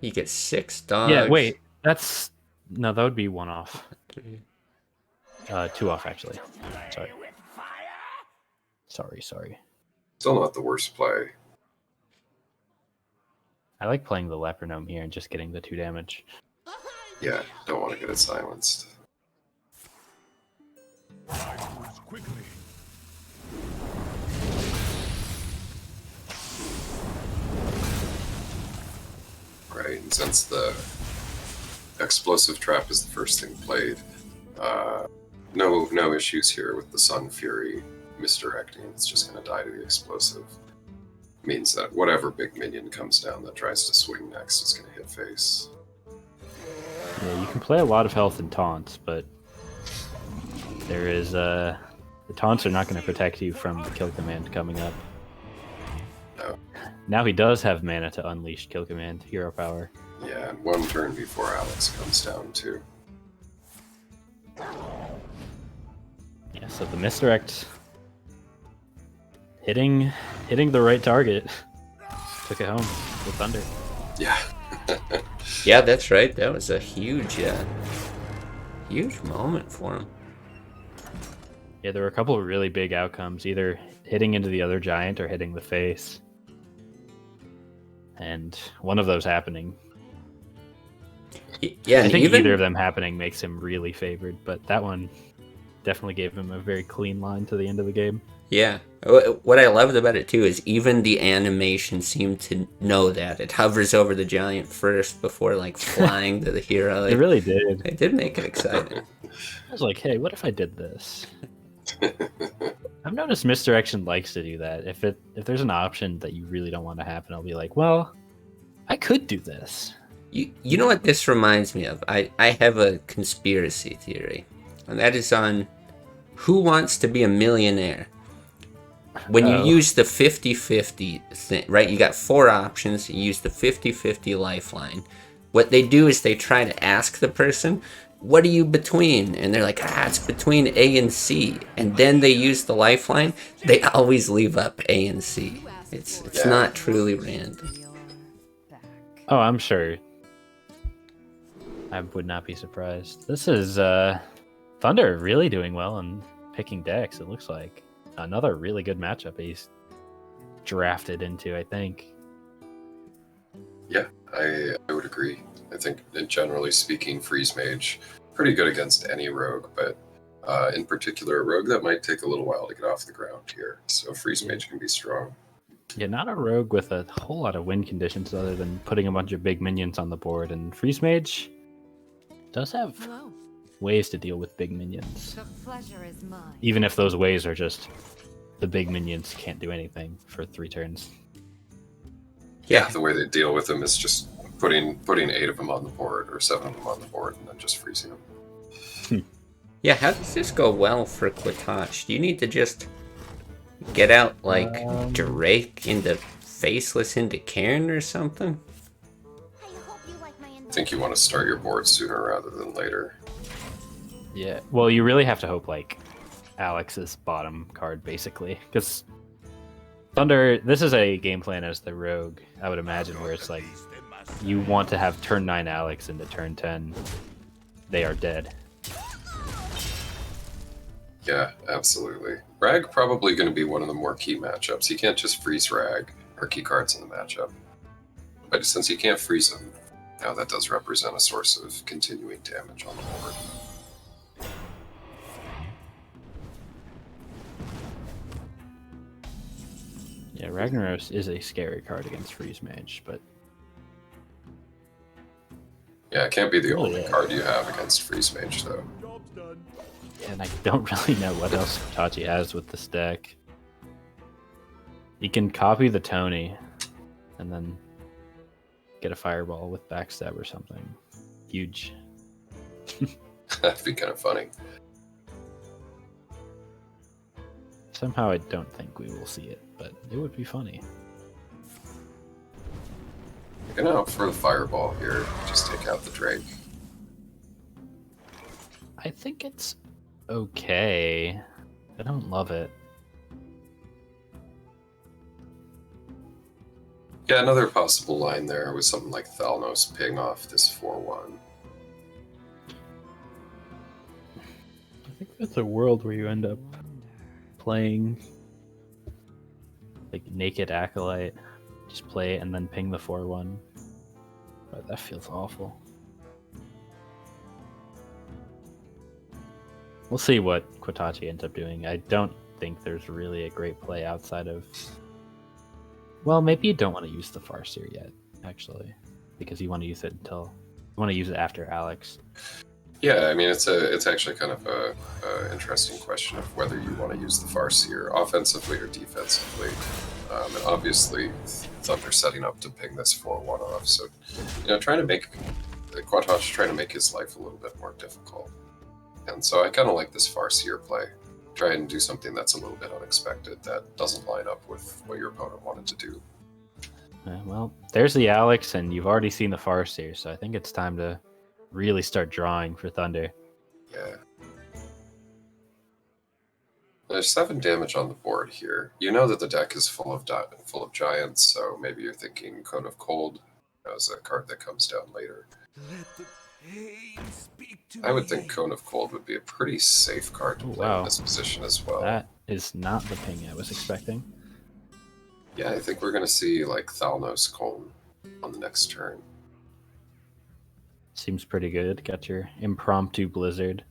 You get 6 dogs. Yeah, wait. That's... No, that would be 1 off. 2 off, actually. Sorry. Still not the worst play. I like playing the Leper Gnome here and just getting the 2 damage. Yeah, don't want to get it silenced. Quickly. Right, and since the explosive trap is the first thing played, no issues here with the Sun Fury misdirecting. It's just going to die to the explosive. Means that whatever big minion comes down that tries to swing next is going to hit face. Yeah, you can play a lot of health and taunts, but there is the taunts are not going to protect you from the Kill Command coming up. No. Now he does have mana to unleash Kill Command Hero Power. Yeah, and 1 turn before Alex comes down too. Yeah, so the misdirect hitting the right target took it home with Thunder. Yeah. Yeah, that's right. That was a huge moment for him. Yeah, there were a couple of really big outcomes, either hitting into the other giant or hitting the face. And one of those happening. Yeah, I think even either of them happening makes him really favored, but that one definitely gave him a very clean line to the end of the game. Yeah. What I loved about it too is even the animation seemed to know that. It hovers over the giant first before like flying to the hero. It really did. It did make it exciting. I was like, hey, what if I did this? I've noticed Misdirection likes to do that. If there's an option that you really don't want to happen, I'll be like, well, I could do this. You know what this reminds me of? I have a conspiracy theory, and that is on Who Wants to Be a Millionaire. When you use the 50-50 thing, right? You got 4 options. You use the 50-50 lifeline. What they do is they try to ask the person, what are you between? And they're like, it's between A and C. And then they use the lifeline. They always leave up A and C. It's not truly random. Oh, I'm sure. I would not be surprised. This is Thunder really doing well and picking decks. It looks like another really good matchup he's drafted into, I think. Yeah, I would agree. I think, generally speaking, Freeze Mage pretty good against any rogue, but in particular, a rogue that might take a little while to get off the ground here. So Freeze Mage can be strong. Yeah, not a rogue with a whole lot of win conditions other than putting a bunch of big minions on the board. And Freeze Mage does have Hello. ways to deal with big minions. The pleasure is mine. Even if those ways are just the big minions can't do anything for 3 turns. Yeah. The way they deal with them is just putting 8 of them on the board or 7 of them on the board and then just freezing them. Yeah, how does this go well for Quatosh? Do you need to just get out like Drake into Faceless into Cairn or something? I hope you like my I invention. think you want to start your board sooner rather than later. Yeah. Well, you really have to hope like Alex's bottom card, basically, because Thunder. This is a game plan as the rogue, I would imagine, where it's like you want to have turn 9 Alex into turn 10. They are dead. Yeah, absolutely. Rag probably going to be one of the more key matchups. You can't just freeze Rag or key cards in the matchup. But since you can't freeze them, now that does represent a source of continuing damage on the board. Yeah, Ragnaros is a scary card against Freeze Mage, but Yeah, it can't be the Oh, only yeah. card you have against Freeze Mage, though. Job's done. and I don't really know what else Tachi has with this deck. You can copy the Tony and then get a fireball with backstab or something. Huge. That'd be kind of funny. Somehow I don't think we will see it, but it would be funny. You're gonna opt for the fireball here. Just take out the Drake. I think it's okay. I don't love it. Yeah, another possible line there was something like Thalnos ping off this 4-1. I think that's a world where you end up playing. Like Naked Acolyte, just play it and then ping the 4-1. But that feels awful. We'll see what Quatachi ends up doing. I don't think there's really a great play outside of... Well, maybe you don't want to use the Farseer yet, actually. Because you want to use it until... You want to use it after Alex. Yeah, I mean, it's actually kind of a interesting question of whether you want to use the Farseer offensively or defensively. And obviously, Thunder setting up to ping this 4-1 off. So, trying to make his life a little bit more difficult. And so I kind of like this Farseer play. Try and do something that's a little bit unexpected that doesn't line up with what your opponent wanted to do. Well, there's the Alex, and you've already seen the Farseer, so I think it's time to really start drawing for Thunder. Yeah. There's 7 damage on the board here. You know that the deck is full of giants, so maybe you're thinking Cone of Cold as a card that comes down later. Let the pain speak to I would me. think Cone of Cold would be a pretty safe card to Oh, play wow. in this position as well. That is not the ping I was expecting. Yeah, I think we're going to see like Thalnos Cone on the next turn. Seems pretty good. Got your impromptu Blizzard.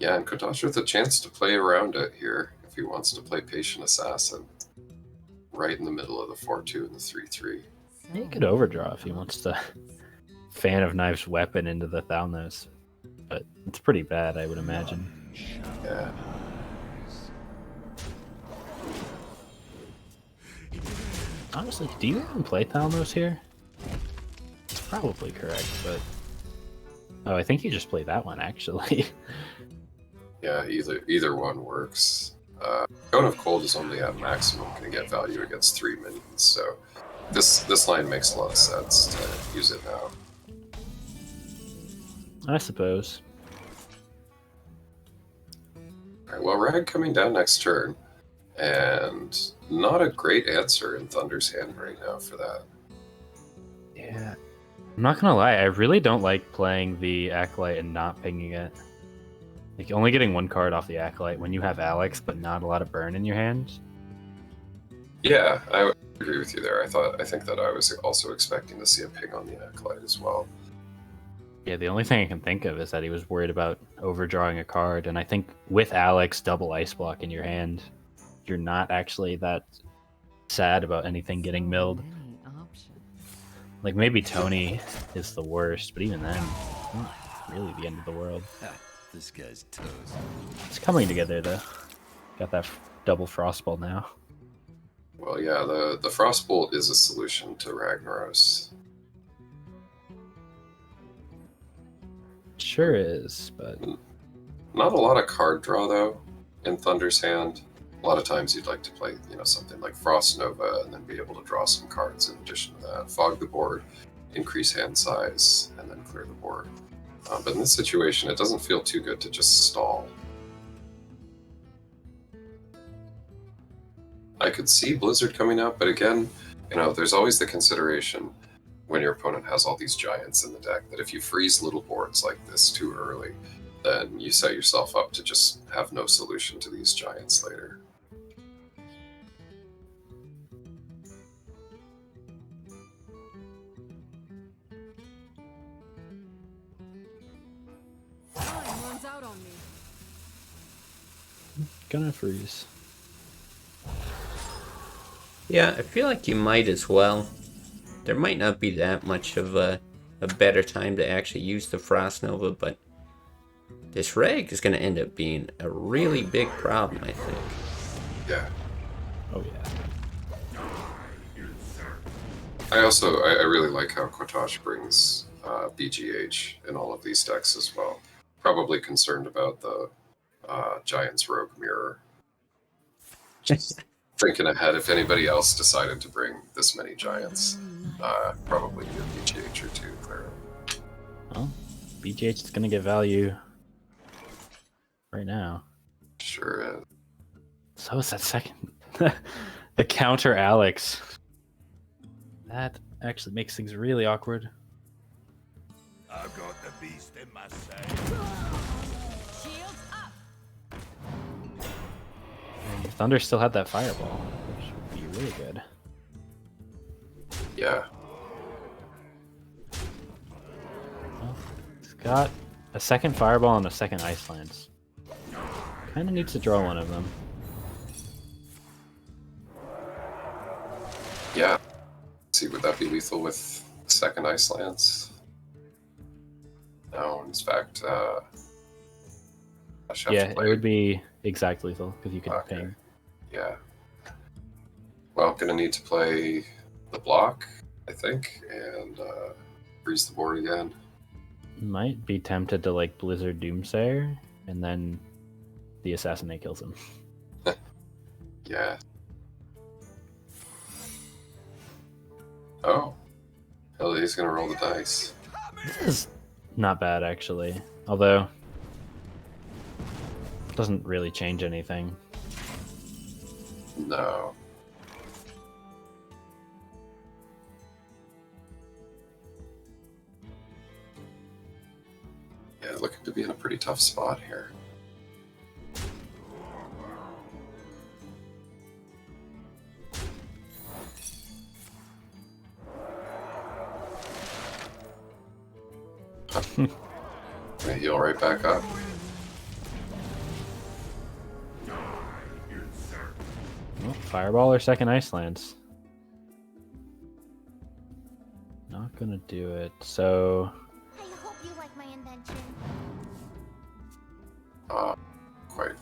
Yeah, and Kotosh with a chance to play around it here if he wants to play Patient Assassin right in the middle of the 4-2 and the 3-3. He could overdraw if he wants to Fan of Knives weapon into the Thalnos. But it's pretty bad, I would imagine. Yeah. Honestly, do you even play Thalnos here? It's probably correct, but... Oh, I think you just play that one, actually. Yeah, either one works. Cone of Cold is only at maximum going to get value against 3 minions, so this line makes a lot of sense to use it now. I suppose. Alright, well, Rag coming down next turn, and not a great answer in Thunder's hand right now for that. Yeah. I'm not gonna lie, I really don't like playing the Acolyte and not pinging it. Like only getting one card off the Acolyte when you have Alex, but not a lot of burn in your hand. Yeah, I would agree with you there. I think that I was also expecting to see a ping on the Acolyte as well. Yeah, the only thing I can think of is that he was worried about overdrawing a card, and I think with Alex double Ice Block in your hand, you're not actually that sad about anything getting milled. Like maybe Tony is the worst, but even then, not really the end of the world. This guy's toast. It's coming together though. Got that double Frostball now. Well, yeah, the Frostbolt is a solution to Ragnaros. Sure is, but Not a lot of card draw though in Thunder's hand. A lot of times you'd like to play, something like Frost Nova and then be able to draw some cards in addition to that. Fog the board, increase hand size, and then clear the board. But in this situation, it doesn't feel too good to just stall. I could see Blizzard coming up, but again, there's always the consideration when your opponent has all these giants in the deck that if you freeze little boards like this too early, then you set yourself up to just have no solution to these giants later. Time runs out on me. Gonna freeze. Yeah, I feel like you might as well. There might not be that much of a better time to actually use the Frost Nova, but this reg is going to end up being a really big problem, I think. Yeah. oh yeah. I really like how Kotosh brings BGH in all of these decks as well. Probably concerned about the Giants Rogue Mirror. Just thinking ahead, if anybody else decided to bring this many Giants, probably do BGH or two clear. Well, BGH is gonna get value right now. Sure is. So is that second the counter Alex. That actually makes things really awkward. I've got the beast in my sight. Shields up. And Thunder still had that fireball, which would be really good. Yeah. Well, he's got a second fireball and a second Ice Lance. Kind of needs to draw one of them. Yeah. See, would that be lethal with the second Ice Lance? No, in fact, I should have Yeah, to it play. would be exact lethal because you can Okay. ping. Yeah. Well, gonna need to play the block, I think, and freeze the board again. Might be tempted to like Blizzard Doomsayer, and then the Assassinate kills him. Yeah. Oh. Hell, he's gonna roll the dice. This is not bad actually, although it doesn't really change anything. No. Yeah, looking to be in a pretty tough spot here. Gonna heal right back up. Well, fireball or second Ice Lance. Not gonna do it. So I hope you like my invention. Quite.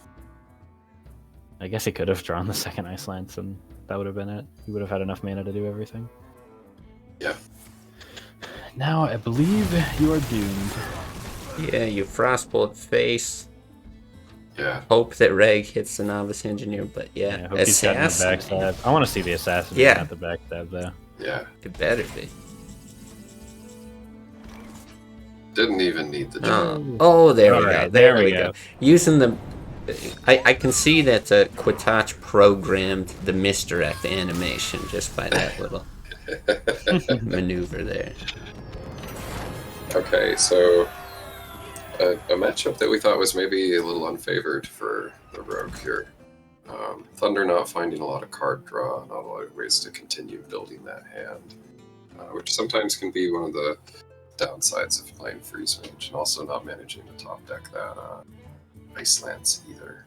I guess he could have drawn the second Ice Lance, and that would have been it. He would have had enough mana to do everything. Yeah. Now I believe you are doomed. Yeah, you Frostbolt face. Yeah. Hope that Reg hits the Novice Engineer, but I yeah, hope he's getting the Assassin. backstab. I want to see the assassin, Yeah. not the backstab though. Yeah. It better be. Didn't even need the Oh, there we go. Alright, There there we we go. go. Using the... I can see that Quatach programmed the misdirect animation just by that little maneuver there. Okay, so a matchup that we thought was maybe a little unfavored for the Rogue here. Thunder not finding a lot of card draw, not a lot of ways to continue building that hand, which sometimes can be one of the downsides of playing Freeze Mage, and also not managing to top deck that Ice Lance either.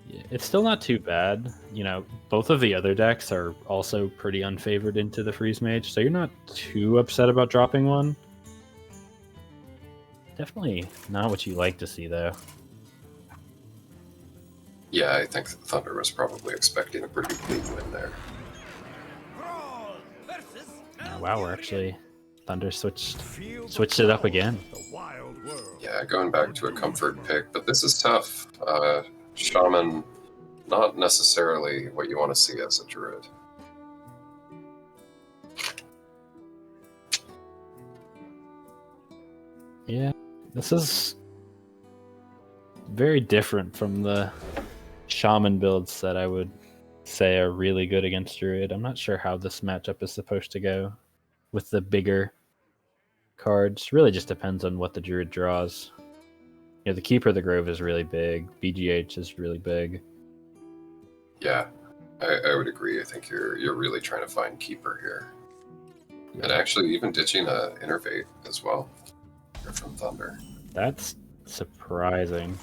Yeah, it's still not too bad. You know, both of the other decks are also pretty unfavored into the Freeze Mage, so you're not too upset about dropping one. Definitely not what you like to see, though. Yeah, I think Thunder was probably expecting a pretty clean win there. Oh, wow, we're actually Thunder switched it up again. The wild world. Yeah, going back to a comfort pick, but this is tough. Shaman, not necessarily what you want to see as a druid. Yeah, this is very different from the Shaman builds that I would say are really good against Druid. I'm not sure how this matchup is supposed to go with the bigger cards. Really just depends on what the Druid draws. You know, the Keeper of the Grove is really big. BGH is really big. Yeah, I would agree. I think you're really trying to find Keeper here. Yeah. And actually even ditching a Innervate as well. You're from Thunder. That's surprising.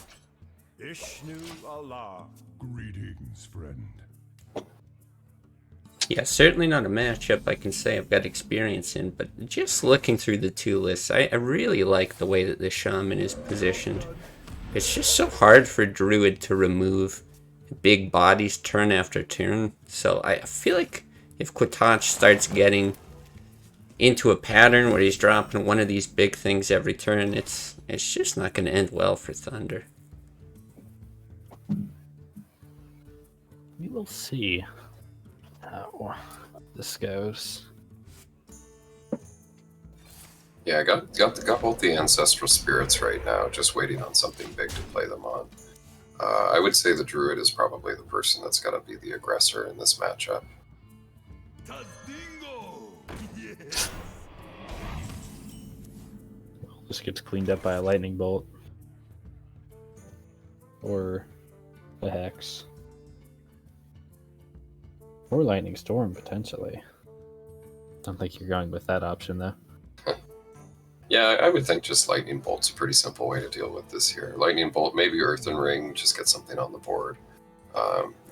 Ishnu Allah. Greetings, friend. Yeah, certainly not a matchup I can say I've got experience in, but just looking through the two lists, I really like the way that the Shaman is positioned. It's just so hard for Druid to remove big bodies turn after turn, so I feel like if Quatoch starts getting into a pattern where he's dropping one of these big things every turn, it's just not going to end well for Thunder. We will see how this goes. Yeah, I got both the Ancestral Spirits right now, just waiting on something big to play them on. I would say the Druid is probably the person that's got to be the aggressor in this matchup. Yes. This gets cleaned up by a lightning bolt. Or a hex. Or lightning storm, potentially. Don't think you're going with that option, though. Yeah, I would think just Lightning Bolt's a pretty simple way to deal with this here. Lightning Bolt, maybe Earthen Ring, just get something on the board.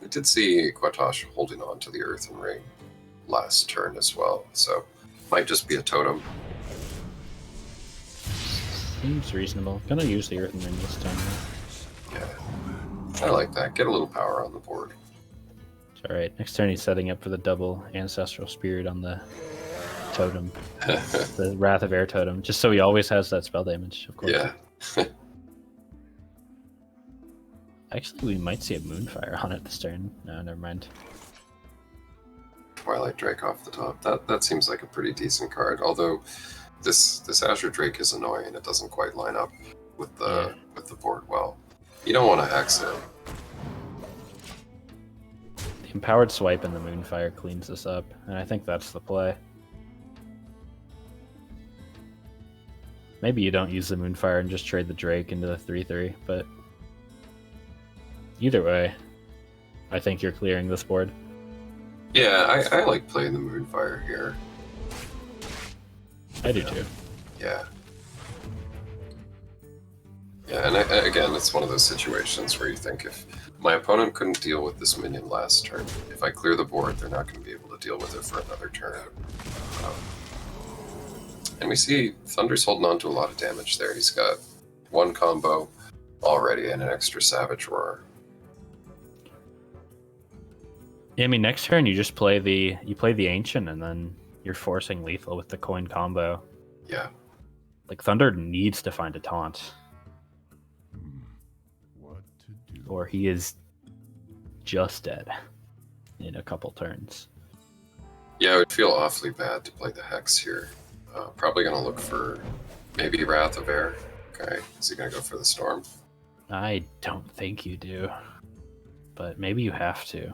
We did see Quatosh holding on to the Earthen Ring last turn as well, so might just be a totem. Seems reasonable. Gonna use the Earthen Ring this time. Yeah, I like that. Get a little power on the board. Alright, next turn he's setting up for the double Ancestral Spirit on the totem. The Wrath of Air totem, just so he always has that spell damage, of course. Yeah. Actually, we might see a Moonfire on it this turn. No, never mind. Twilight Drake off the top. That seems like a pretty decent card. Although this Azure Drake is annoying. It doesn't quite line up with the board well. You don't want to hex it. The Empowered Swipe and the Moonfire cleans this up, and I think that's the play. Maybe you don't use the Moonfire and just trade the Drake into the 3/3, but either way, I think you're clearing this board. Yeah, I like playing the Moonfire here. I do too. Yeah. Yeah, and again, it's one of those situations where you think if my opponent couldn't deal with this minion last turn, if I clear the board, they're not going to be able to deal with it for another turn. And we see Thunder's holding on to a lot of damage there. He's got one combo already and an extra Savage Roar. Yeah, I mean, next turn you just play the Ancient, and then you're forcing lethal with the coin combo. Yeah. Like, Thunder needs to find a taunt, What to do? or he is just dead in a couple turns. Yeah, it would feel awfully bad to play the Hex here. Probably going to look for maybe Wrath of Air. Okay, is he going to go for the Storm? I don't think you do, but maybe you have to.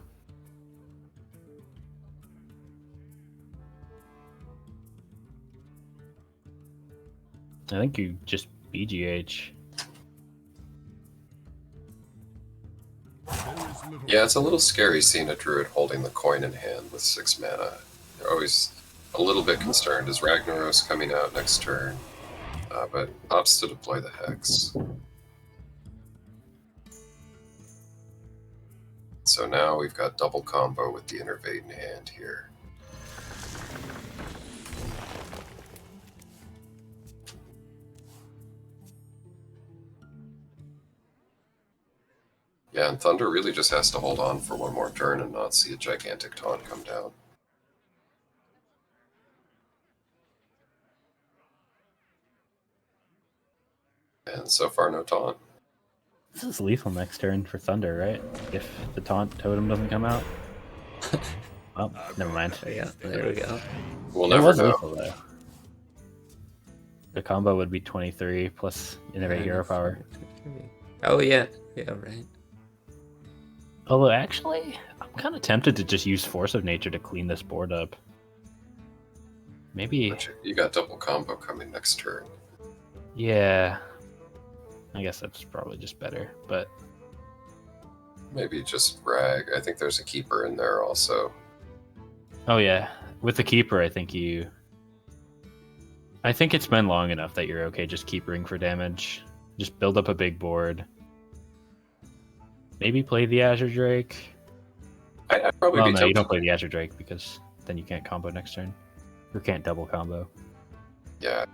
I think you just BGH. Yeah, it's a little scary seeing a druid holding the coin in hand with 6 mana. You're always a little bit concerned. Is Ragnaros coming out next turn? But opts to deploy the Hex. So now we've got double combo with the Innervate in hand here. Yeah, and Thunder really just has to hold on for one more turn and not see a gigantic taunt come down. And so far, no taunt. This is lethal next turn for Thunder, right? If the taunt totem doesn't come out. Oh, never mind. Yeah, there we go. We'll It never was know. lethal though. The combo would be 23 plus Innervate Hero Power. Oh yeah, yeah, right. Although actually, I'm kind of tempted to just use Force of Nature to clean this board up. Maybe. But you got double combo coming next turn. Yeah. I guess that's probably just better, but Maybe just Rag. I think there's a keeper in there also. oh yeah, with the keeper, I think it's been long enough that you're okay just keepering for damage. Just build up a big board. Maybe play the Azure Drake. I'd probably Well, be no, you tempted. don't play the Azure Drake because then you can't combo next turn. Or can't double combo. Yeah.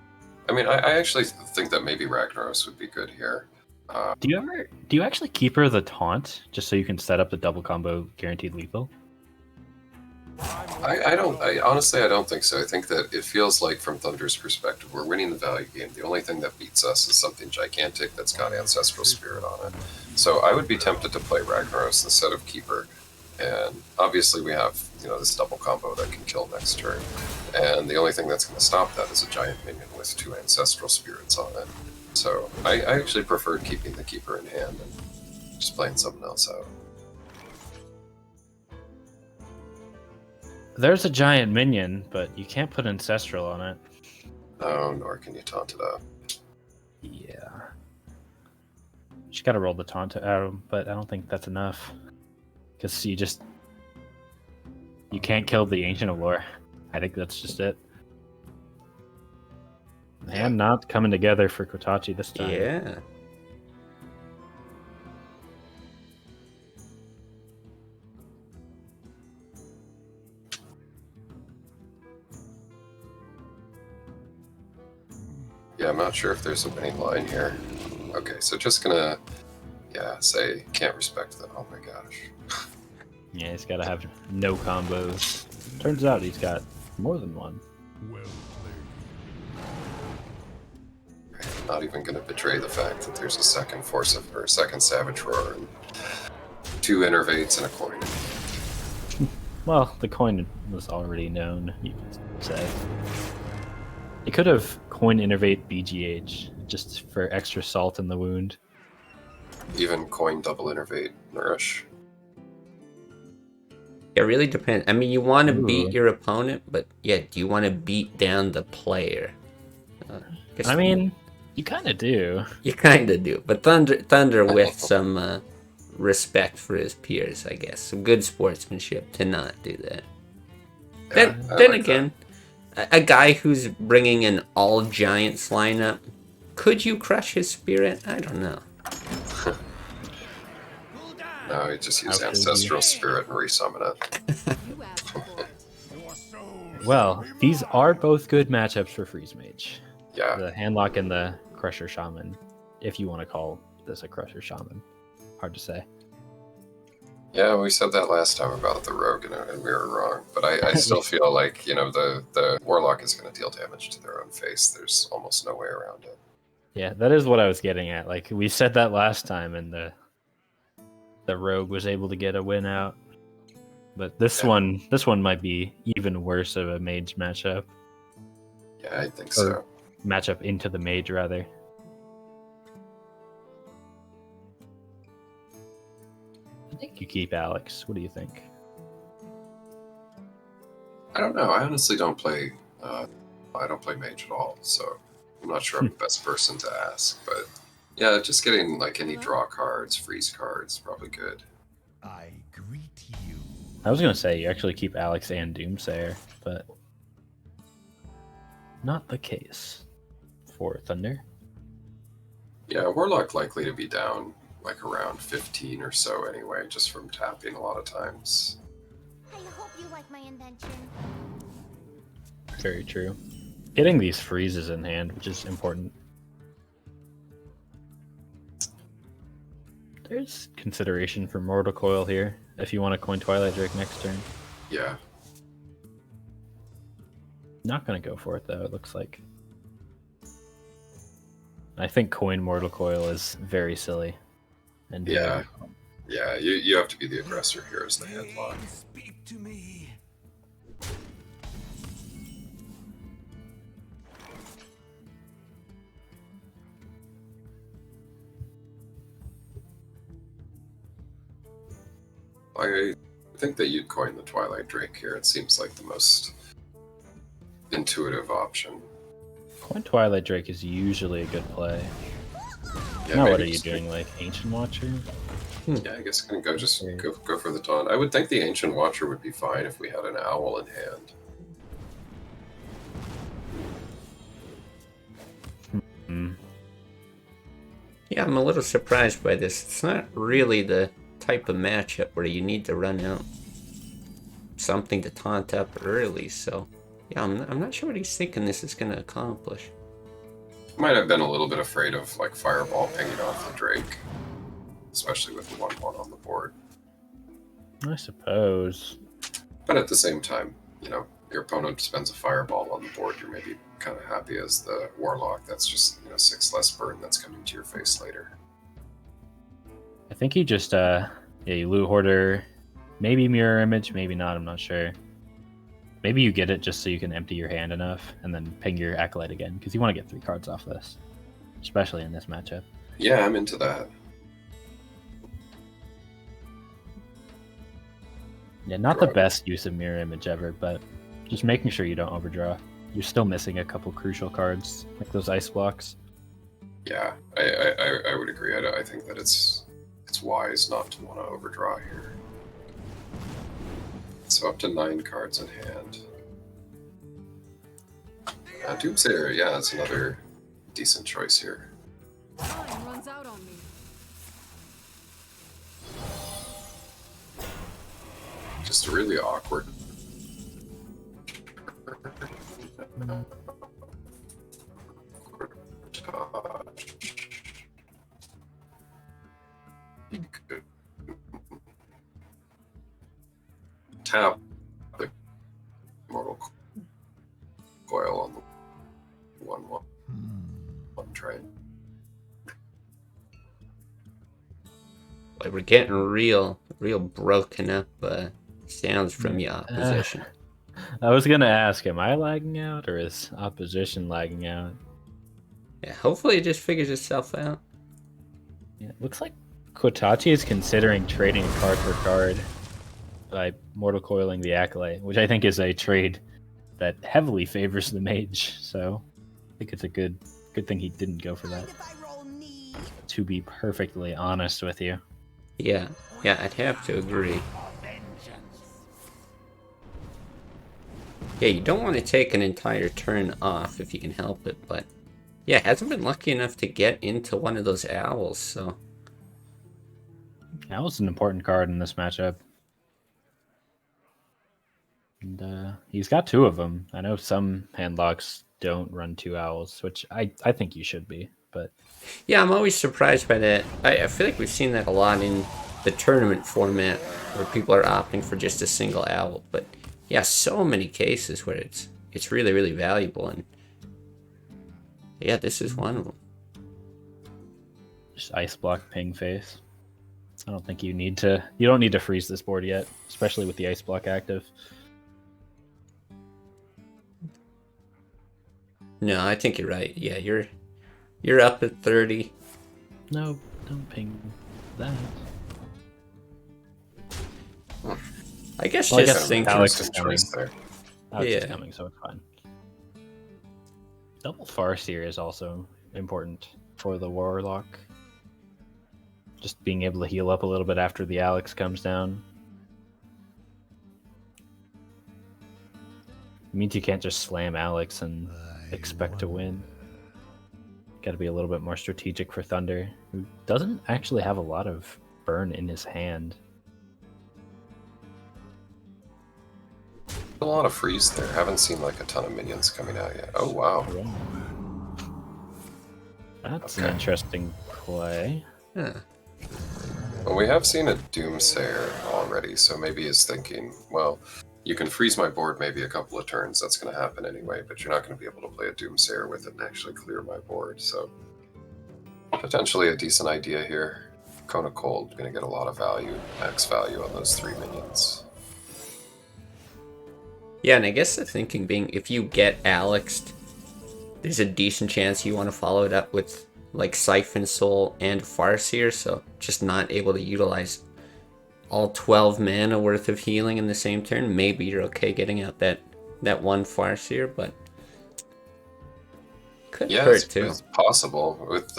I mean, I actually think that maybe Ragnaros would be good here. Do you actually keeper the taunt just so you can set up the double combo guaranteed lethal? Honestly, I don't think so. I think that it feels like, from Thunder's perspective, we're winning the value game. The only thing that beats us is something gigantic that's got Ancestral Spirit on it. So I would be tempted to play Ragnaros instead of Keeper. And obviously we have, this double combo that can kill next turn. And the only thing that's going to stop that is a giant minion with 2 Ancestral Spirits on it. So I actually preferred keeping the Keeper in hand and just playing something else out. There's a giant minion, but you can't put Ancestral on it. Oh, nor can you taunt it up. Yeah. Just gotta roll the taunt out, but I don't think that's enough. Because you can't kill the Ancient of Lore. I think that's just it. And not coming together for Kotachi this time. Yeah. Yeah, I'm not sure if there's a winning line here. Okay, so just gonna, say can't respect them. Oh my gosh. Yeah, he's gotta have no combos. Turns out he's got more than one. Well played. Not even gonna betray the fact that there's a second second Savage Roar and 2 Innervates and a coin. Well, the coin was already known, you could say. It could have coin Innervate BGH, just for extra salt in the wound. Even coin double Innervate Nourish. It really depends. I mean, you want to Ooh. beat your opponent, but yeah, do you want to beat down the player? I mean, you kind of do. You kind of do, but Thunder with some respect for his peers, I guess. Some good sportsmanship to not do that. Then like again, a guy who's bringing an all Giants lineup, could you crush his spirit? I don't know. No, you just use How could Ancestral you? Spirit and resummon it. You asked for it. Your soul Well, these are both good matchups for Freeze Mage. Yeah, The Handlock and the Crusher Shaman, if you want to call this a Crusher Shaman. Hard to say. yeah, we said that last time about the Rogue, and we were wrong. But I still feel like, the Warlock is going to deal damage to their own face. There's almost no way around it. Yeah, that is what I was getting at. Like, we said that last time, and the Rogue was able to get a win out. But this one might be even worse of a Mage matchup. Yeah, I think so. Matchup into the Mage, rather. I think you keep Alex. What do you think? I don't know. I honestly don't play. I don't play Mage at all, so I'm not sure I'm the best person to ask. But yeah, just getting like any draw cards, freeze cards, probably good. I greet you. I was gonna say you actually keep Alex and Doomsayer, but not the case for Thunder. Yeah, Warlock likely to be down like around 15 or so anyway, just from tapping a lot of times. I hope you like my invention. Very true. Getting these freezes in hand, which is important. There's consideration for Mortal Coil here, if you want to coin Twilight Drake next turn. Yeah. Not gonna go for it though, it looks like. I think coin Mortal Coil is very silly. And Yeah. Yeah, you have to be the aggressor here as the headlock. Speak to me. I think that you'd coin the Twilight Drake here. It seems like the most intuitive option. Coin Twilight Drake is usually a good play. Yeah, Now what maybe are you just- doing, like Ancient Watcher? Yeah, I guess I can go for the taunt. I would think the Ancient Watcher would be fine if we had an owl in hand. Hmm. Yeah, I'm a little surprised by this. It's not really the type of matchup where you need to run out something to taunt up early, so yeah, I'm not sure what he's thinking this is going to accomplish. Might have been a little bit afraid of like Fireball pinging off the Drake, especially with the 1/1 on the board. I suppose. But at the same time, you know, your opponent spends a Fireball on the board, you're maybe kind of happy as the Warlock. That's just, 6 less burn that's coming to your face later. I think he just, you loot Hoarder, maybe Mirror Image, maybe not, I'm not sure. Maybe you get it just so you can empty your hand enough and then ping your Acolyte again, because you want to get 3 cards off this, especially in this matchup. Yeah, I'm into that. Yeah, not the best use of Mirror Image ever, but just making sure you don't overdraw. You're still missing a couple crucial cards, like those ice blocks. Yeah, I would agree. I think that it's wise not to want to overdraw here. So up to 9 cards in hand. Doomsayer, yeah, that's another decent choice here. Time runs out on me. Just a really awkward. Tap the Mortal Coil on the 1/1 train. Like we're getting real broken up sounds from your opposition. I was gonna ask, am I lagging out or is opposition lagging out? Yeah, hopefully it just figures itself out. Yeah, it looks like Kotachi is considering trading card for card by Mortal Coiling the Acolyte, which I think is a trade that heavily favors the mage. So I think it's a good thing he didn't go for that. To be perfectly honest with you. Yeah, I'd have to agree. Yeah, you don't want to take an entire turn off if you can help it, but yeah, hasn't been lucky enough to get into one of those owls, so Owl's an important card in this matchup. And he's got 2 of them. I know some handlocks don't run 2 owls, which I think you should be, but yeah, I'm always surprised by that. I feel like we've seen that a lot in the tournament format where people are opting for just a single owl, but yeah, so many cases where it's really, really valuable, and yeah, this is one of them. just ice block ping face. I don't think you don't need to freeze this board yet, especially with the ice block active. No, I think you're right. Yeah, you're up at 30. No, don't ping that. I guess Well, I just guess think Alex is Interesting coming. choice there. Alex is Yeah. coming, so it's fine. Double Farseer is also important for the Warlock. Just being able to heal up a little bit after the Alex comes down. It means you can't just slam Alex and expect to win. Got to be a little bit more strategic for Thunder, who doesn't actually have a lot of burn in his hand. A lot of freeze there. Haven't seen like a ton of minions coming out yet. Oh wow. That's Okay. an interesting play. Huh. Well, we have seen a Doomsayer already, so maybe he's thinking, well, you can freeze my board maybe a couple of turns, that's going to happen anyway, but you're not going to be able to play a Doomsayer with it and actually clear my board, so potentially a decent idea here. Cone of Cold, going to get a lot of value, max value on those 3 minions. Yeah, and I guess the thinking being, if you get Alexed, there's a decent chance you want to follow it up with like Siphon Soul and Farseer, so just not able to utilize all 12 mana worth of healing in the same turn. Maybe you're okay getting out that one Farseer, but could Yeah, hurt too. it's possible. With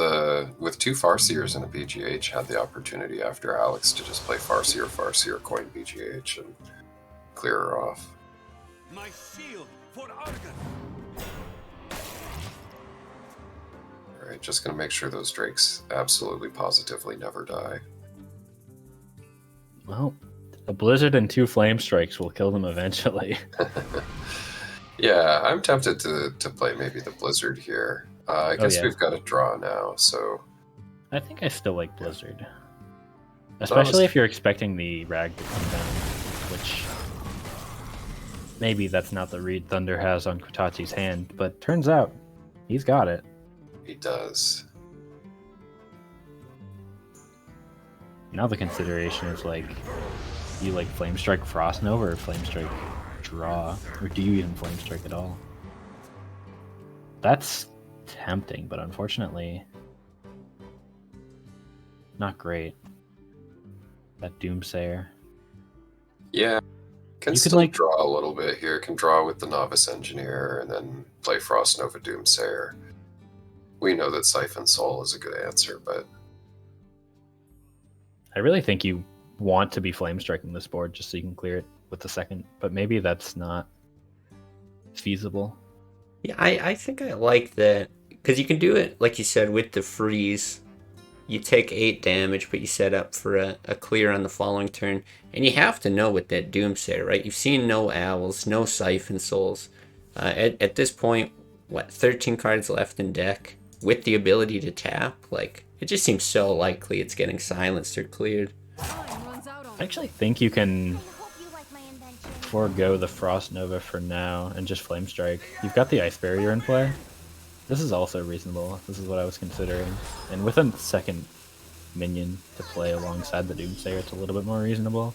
2 Farseers in a BGH, had the opportunity after Alex to just play Farseer, coin BGH, and clear her off. My shield for Argon. Alright, just gonna make sure those Drakes absolutely positively never die. Well, a Blizzard and 2 Flame Strikes will kill them eventually. Yeah, I'm tempted to play maybe the Blizzard here. I guess yeah. we've got a draw now, so... I think I still like Blizzard. Especially if you're expecting the Rag to come down, which... maybe that's not the read Thunder has on Kotachi's hand, but turns out he's got it. He does. Now the consideration is like, you like Flame Strike Frost Nova or Flame Strike Draw? Or do you even Flame Strike at all? That's tempting, but unfortunately not great. That Doomsayer. Yeah, can You could, still like- draw a little bit here. Can draw with the Novice Engineer and then play Frost Nova Doomsayer. We know that Siphon Soul is a good answer, but I really think you want to be Flame Striking this board just so you can clear it with the second, but maybe that's not feasible. Yeah, I think I like that, because you can do it, like you said, with the freeze. You take 8 damage, but you set up for a clear on the following turn. And you have to know with that Doomsayer, right? You've seen no Owls, no Siphon Souls. At this point, what, 13 cards left in deck? With the ability to tap? Like, it just seems so likely it's getting silenced or cleared. I actually think you can I hope you like my invention. forego the Frost Nova for now and just Flame Strike. You've got the Ice Barrier in play. This is also reasonable. This is what I was considering. And with a second minion to play alongside the Doomsayer, it's a little bit more reasonable.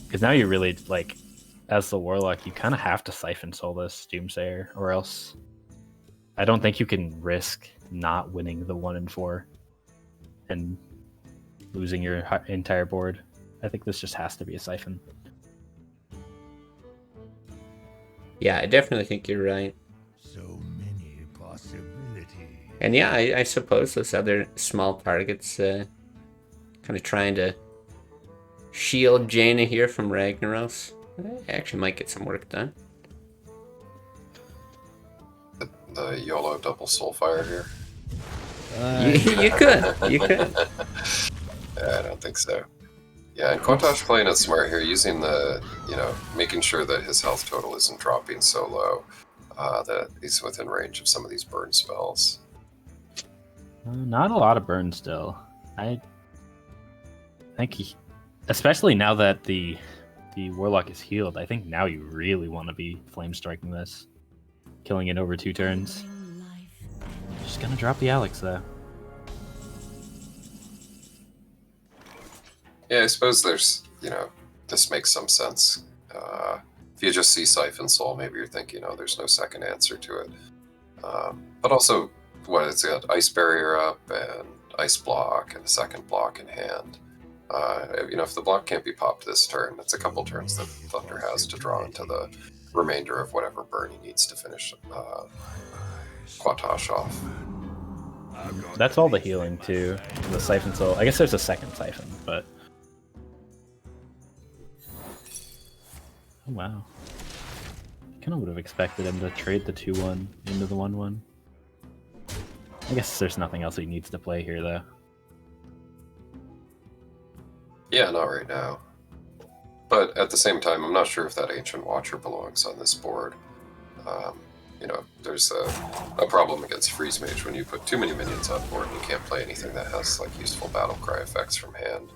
Because now you really, like, as the Warlock, you kind of have to Siphon Soul this Doomsayer, or else I don't think you can risk not winning the 1 and 4 and losing your entire board. I think this just has to be a Siphon. Yeah, I definitely think you're right. So many possibilities. And yeah, I suppose those other small targets kind of trying to shield Jaina here from Ragnaros. Actually might get some work done. the YOLO double Soulfire here. You could. You could. I don't think so. Yeah, and Kotash playing it smart here, using the, making sure that his health total isn't dropping so low that he's within range of some of these burn spells. Not a lot of burn still. I think especially now that the Warlock is healed, I think now you really want to be flame striking this. Killing it over 2 turns. Just gonna drop the Alex though. Yeah, I suppose there's, this makes some sense. If you just see Siphon Soul, maybe you're thinking, oh, there's no second answer to it. But also, it's got Ice Barrier up and Ice Block and a second block in hand. If the block can't be popped this turn, it's a couple turns that Thunder has to draw into the remainder of whatever burn he needs to finish Quatosh off. That's all the healing too. The Siphon Soul. I guess there's a second Siphon, but... Oh, wow. Kind of would have expected him to trade the 2-1 into the 1-1. I guess there's nothing else he needs to play here, though. Yeah, not right now. But at the same time, I'm not sure if that Ancient Watcher belongs on this board. You know, there's a problem against Freeze Mage when you put too many minions on board and you can't play anything that has like useful battle cry effects from hand.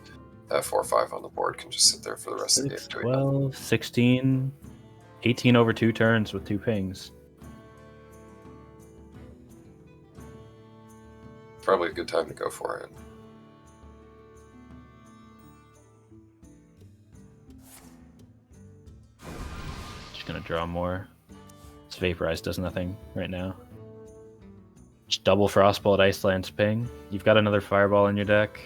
That 4/5 on the board can just sit there for the rest of the game doing 12, 16, 18 over 2 turns with 2 pings. Probably a good time to go for it. Just gonna draw more. This Vaporize does nothing right now. Just double Frostbolt Ice-Lance ping. You've got another Fireball in your deck.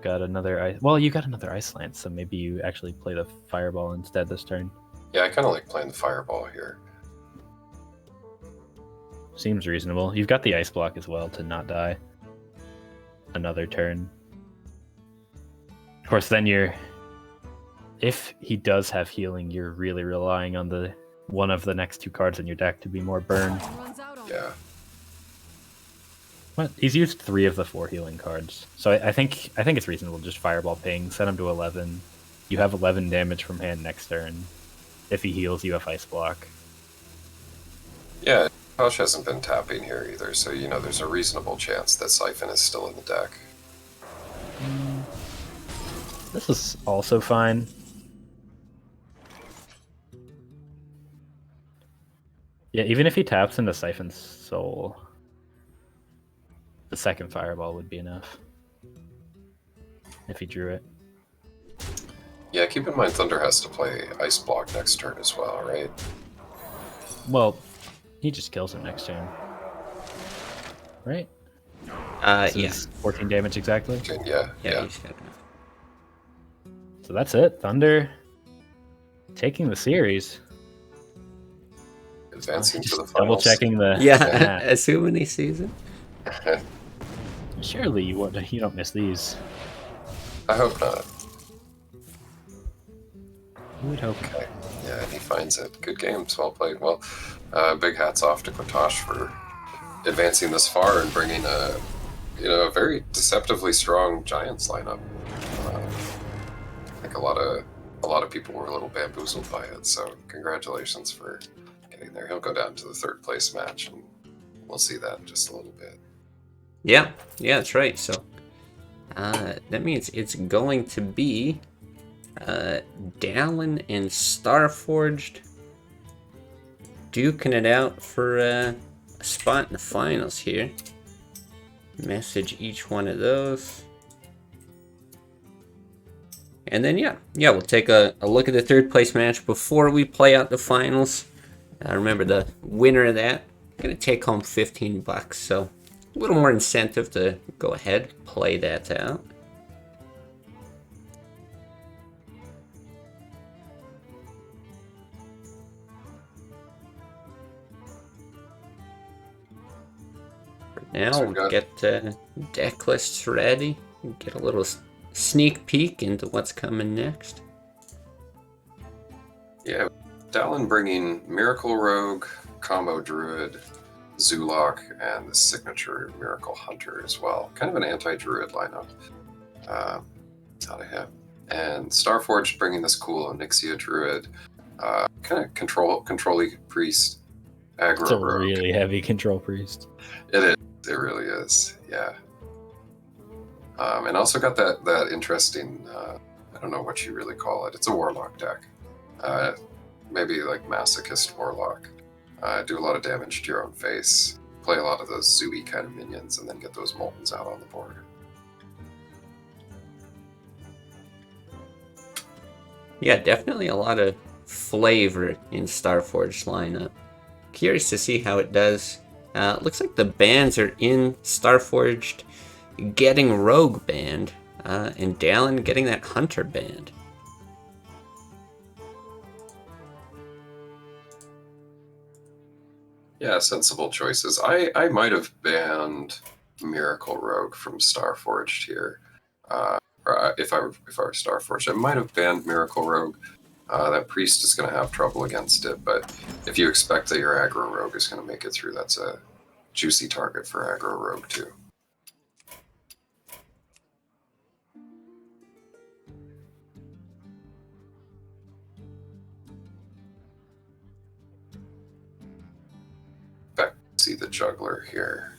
Got another ice. Well, you got another Ice-Lance, so maybe you actually play the Fireball instead this turn. Yeah, I kind of like playing the Fireball here. Seems reasonable. You've got the Ice Block as well to not die. Another turn. Of course, then you're... If he does have healing, you're really relying on the one of the next 2 cards in your deck to be more burn. Yeah. What? He's used 3 of the 4 healing cards, so I think it's reasonable to just Fireball ping, set him to 11. You have 11 damage from hand next turn. If he heals, you have Ice Block. Yeah, Tosh hasn't been tapping here either, so you know there's a reasonable chance that Siphon is still in the deck. This is also fine. Yeah, even if he taps into Siphon's Soul, the second Fireball would be enough. If he drew it. Yeah, keep in mind Thunder has to play Ice Block next turn as well, right? Well, he just kills him next turn. Right? Yeah. It's 14 damage exactly. Okay, yeah. He's got enough. So that's it. Thunder taking the series. Advancing to the Just double finals. checking the Yeah, assuming he sees it. Surely you don't miss these. I hope not. Who would hope? Okay. Yeah, he finds it. Good games, well played. Well, big hats off to Quatosh for advancing this far and bringing a very deceptively strong Giants lineup. I think a lot of people were a little bamboozled by it. So congratulations for getting there. He'll go down to the 3rd place match, and we'll see that in just a little bit. Yeah, that's right. So that means it's going to be Dallin and Starforged duking it out for a spot in the finals here. Message each one of those. And then, yeah, we'll take a look at the 3rd place match before we play out the finals. Remember, the winner of that going to take home $15, so a little more incentive to go ahead, play that out. For now, So we'll get deck lists ready, get a little sneak peek into what's coming next. Yeah, Dallin bringing Miracle Rogue, Combo Druid, Zulok, and the signature Miracle Hunter as well. Kind of an anti-Druid lineup. That's how they have. And Starforged bringing this cool Onyxia Druid, kind of control-y priest, aggro It's a rogue. really heavy control priest. It is. It really is. Yeah. And also got that interesting. I don't know what you really call it. It's a warlock deck. Maybe like masochist warlock. Do a lot of damage to your own face. Play a lot of those Zooey kind of minions, and then get those Moltens out on the board. Yeah, definitely a lot of flavor in Starforged lineup. Curious to see how it does. Looks like the bans are in Starforged getting Rogue banned, and Dallin getting that Hunter banned. Yeah, sensible choices. I might have banned Miracle Rogue from Starforged here. Or if I were Starforged, I might have banned Miracle Rogue. That priest is going to have trouble against it, but if you expect that your aggro rogue is going to make it through, that's a juicy target for aggro rogue too. Back to see the juggler here.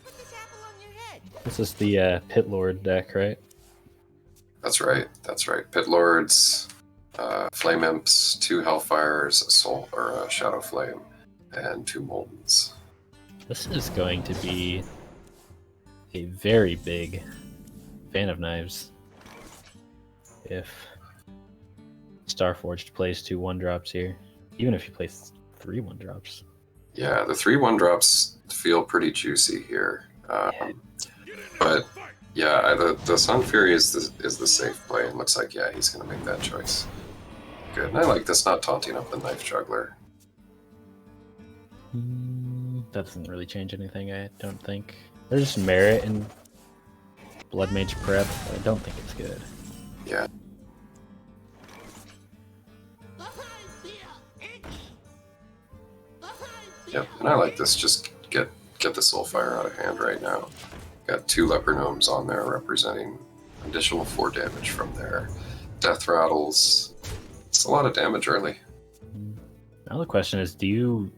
Put this apple on your head. This is the Pit Lord deck, right? That's right. That's right. Pit Lords, Flame Imps, 2 Hellfires, a Soul or a Shadow Flame, and 2 Moldens. This is going to be a very big fan of knives if Starforged plays 2 1-drops here. Even if he plays 3 1-drops. Yeah, the 3 1-drops feel pretty juicy here. But yeah, the Sun Fury is the safe play. It looks like, yeah, he's going to make that choice. Good. And I like this, not taunting up the Knife Juggler. That doesn't really change anything, I don't think. There's merit in Blood Mage prep, but I don't think it's good. Yeah. Yep, and I like this. Just get the Soulfire out of hand right now. Got 2 Leper Gnomes on there representing additional 4 damage from their Death Rattles. It's a lot of damage early. Now the question is, do you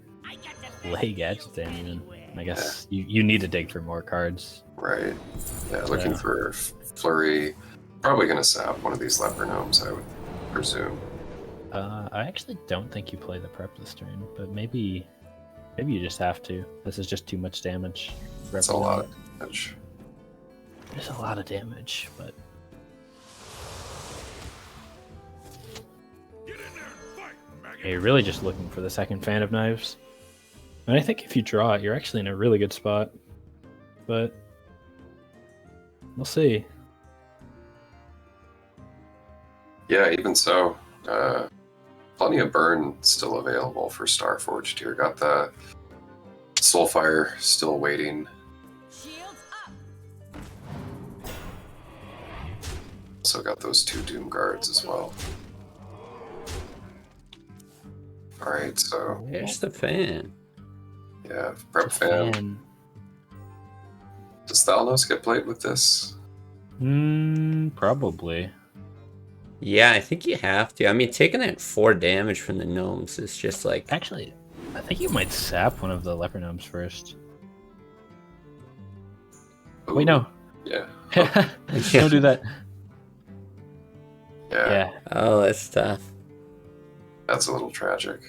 lay gadgets in even? I guess you need to dig for more cards. Right. Yeah, looking for Flurry. Probably going to sap one of these Leper Gnomes, I would presume. I actually don't think you play the prep this turn, but maybe you just have to. This is just too much damage. That's a lot of damage. There's a lot of damage, but you're really just looking for the second fan of knives. And I think if you draw it, you're actually in a really good spot. But we'll see. Yeah, even so, plenty of burn still available for Starforged here. Got the Soulfire still waiting. Shields up. Also got those 2 Doom Guards as well. Alright, so There's the fan. yeah, prep fan. Does Thalnos get played with this? Probably. Yeah, I think you have to. I mean, taking that 4 damage from the gnomes is just like... Actually, I think you might sap one of the Leper Gnomes first. Ooh, Wait, no. Yeah. Don't do that. Yeah. Oh, that's tough. That's a little tragic.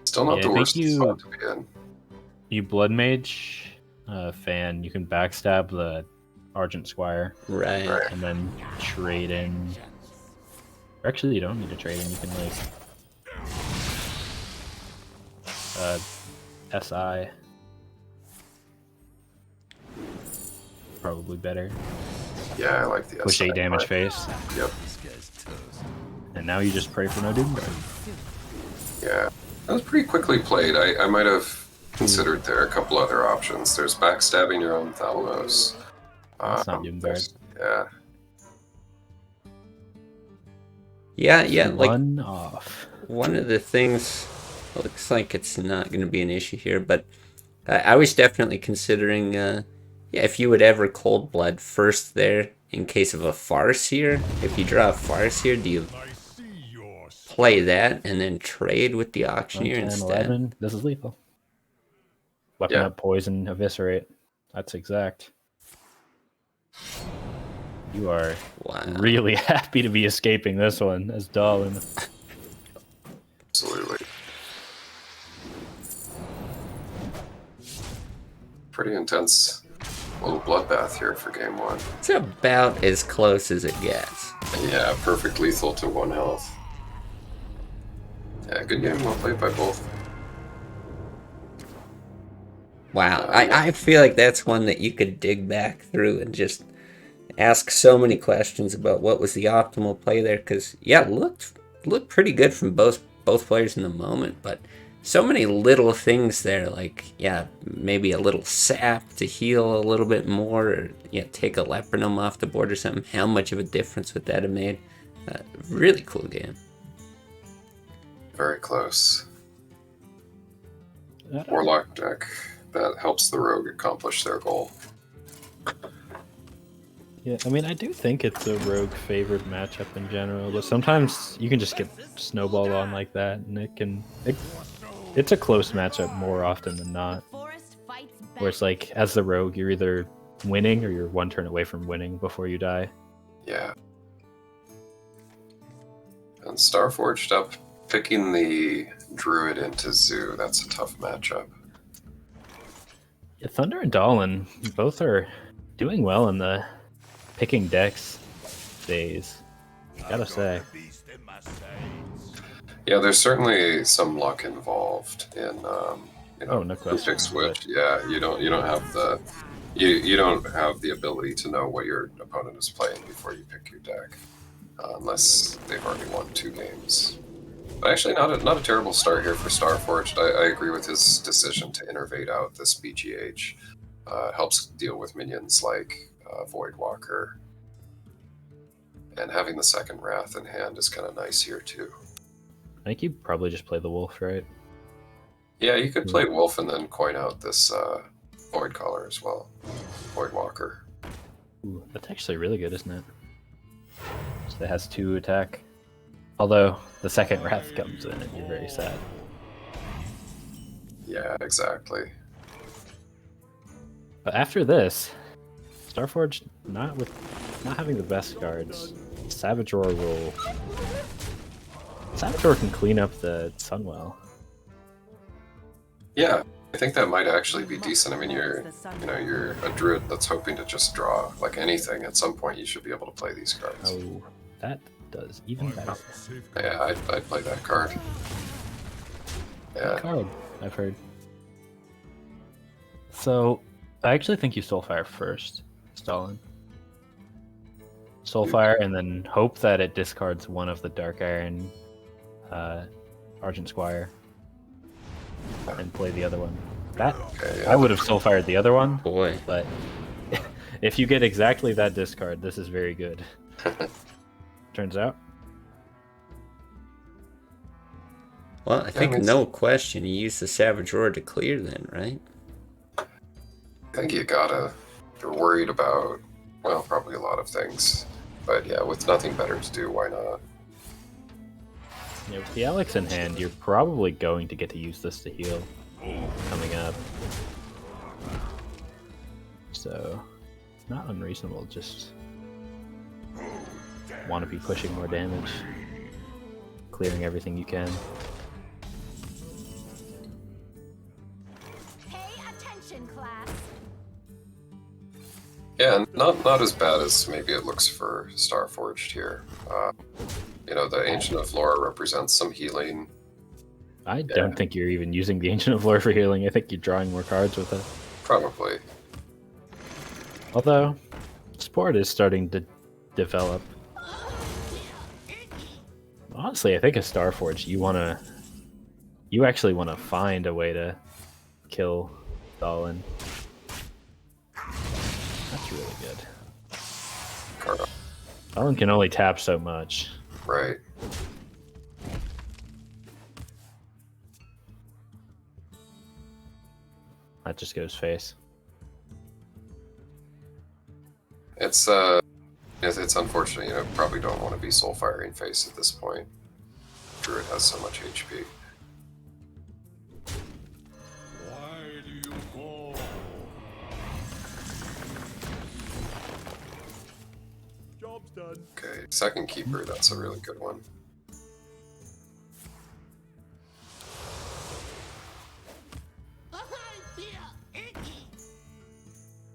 Still not Yeah, the I think worst spot to be in. You Blood Mage fan, you can backstab the Argent Squire. Right. And then trade in. Or actually, you don't need to trade in. You can like SI. Probably better. Yeah, I like the Push SI 8 damage part. face. Yep. And now you just pray for no Doom Guard. Yeah. That was pretty quickly played. I might have considered there a couple other options. There's backstabbing your own Thalnos. That's not Doom Guard. Yeah. Yeah, like One off. one of the things, looks like it's not going to be an issue here, but I was definitely considering, if you would ever Cold Blood first there in case of a Farseer. If you draw a Farseer, do you play that and then trade with the Auctioneer 10, instead? 11. This is lethal. Weapon up, poison, eviscerate. That's exact. You are really happy to be escaping this one as Darwin. Absolutely. Pretty intense little bloodbath here for game 1. It's about as close as it gets. Yeah, perfect lethal to 1 health. Yeah, good game, well played by both. Wow, I feel like that's one that you could dig back through and just ask so many questions about what was the optimal play there. Because yeah, it looked pretty good from both players in the moment, but So many little things there, like, yeah, maybe a little sap to heal a little bit more, or yeah, take a Lepernom off the board or something. How much of a difference would that have made? Really cool game. Very close. I don't- Warlock deck that helps the rogue accomplish their goal. Yeah, I mean, I do think it's a rogue favorite matchup in general, but sometimes you can just get snowballed on like that, and it's a close matchup more often than not. Forest fights back. Where it's like, as the rogue, you're either winning or you're one turn away from winning before you die. Yeah. And Starforged up, picking the Druid into Zoo. That's a tough matchup. Yeah, Thunder and Dolan both are doing well in the picking decks phase. Gotta say. The beast in my sights. Yeah, there's certainly some luck involved in Oh, no who question. picks which. Yeah, you don't have the you don't have the ability to know what your opponent is playing before you pick your deck, unless they've already won 2 games. But actually, not a terrible start here for Starforged. I agree with his decision to innervate out this BGH. Helps deal with minions like Voidwalker. And having the second Wrath in hand is kind of nice here, too. I think you probably just play the wolf, right? Yeah, you could play Wolf and then coin out this Void Caller as well. Voidwalker. Ooh, that's actually really good, isn't it? So it has 2 attack. Although the second Wrath comes in and you're very sad. Yeah, exactly. But after this, Starforged not having the best cards. Savage Roar will. Savage Roar can clean up the Sunwell. Yeah, I think that might actually be decent. I mean, you're a druid that's hoping to just draw like anything. At some point, you should be able to play these cards. Oh, that does even better. Yeah, I'd play that card. Yeah, Card, I've heard. So, I actually think you Soulfire first, Stalin. Soulfire, and then hope that it discards one of the Dark Iron Argent Squire. And play the other one. That okay, yeah. I would have Soulfired the other one, Boy. but if you get exactly that discard, this is very good. Turns out. Well, I think mean, no question you use the Savage Roar to clear then, right? I think you're worried about, well, probably a lot of things. But yeah, with nothing better to do, why not? Yeah, with the Alex in hand, you're probably going to get to use this to heal coming up. So, it's not unreasonable, just want to be pushing more damage, clearing everything you can. Pay attention, class. Yeah, not as bad as maybe it looks for Starforged here. The Ancient of Lore represents some healing. I don't think you're even using the Ancient of Lore for healing. I think you're drawing more cards with it. Probably. Although, support is starting to develop. Honestly, I think a Starforged, you actually want to find a way to kill Stalin. That's really good. Card. Stalin can only tap so much. Right. That just goes face. It's unfortunate, probably don't want to be soul firing face at this point. Druid has so much HP. Why do you fall? Job's done. Okay, second keeper, that's a really good one.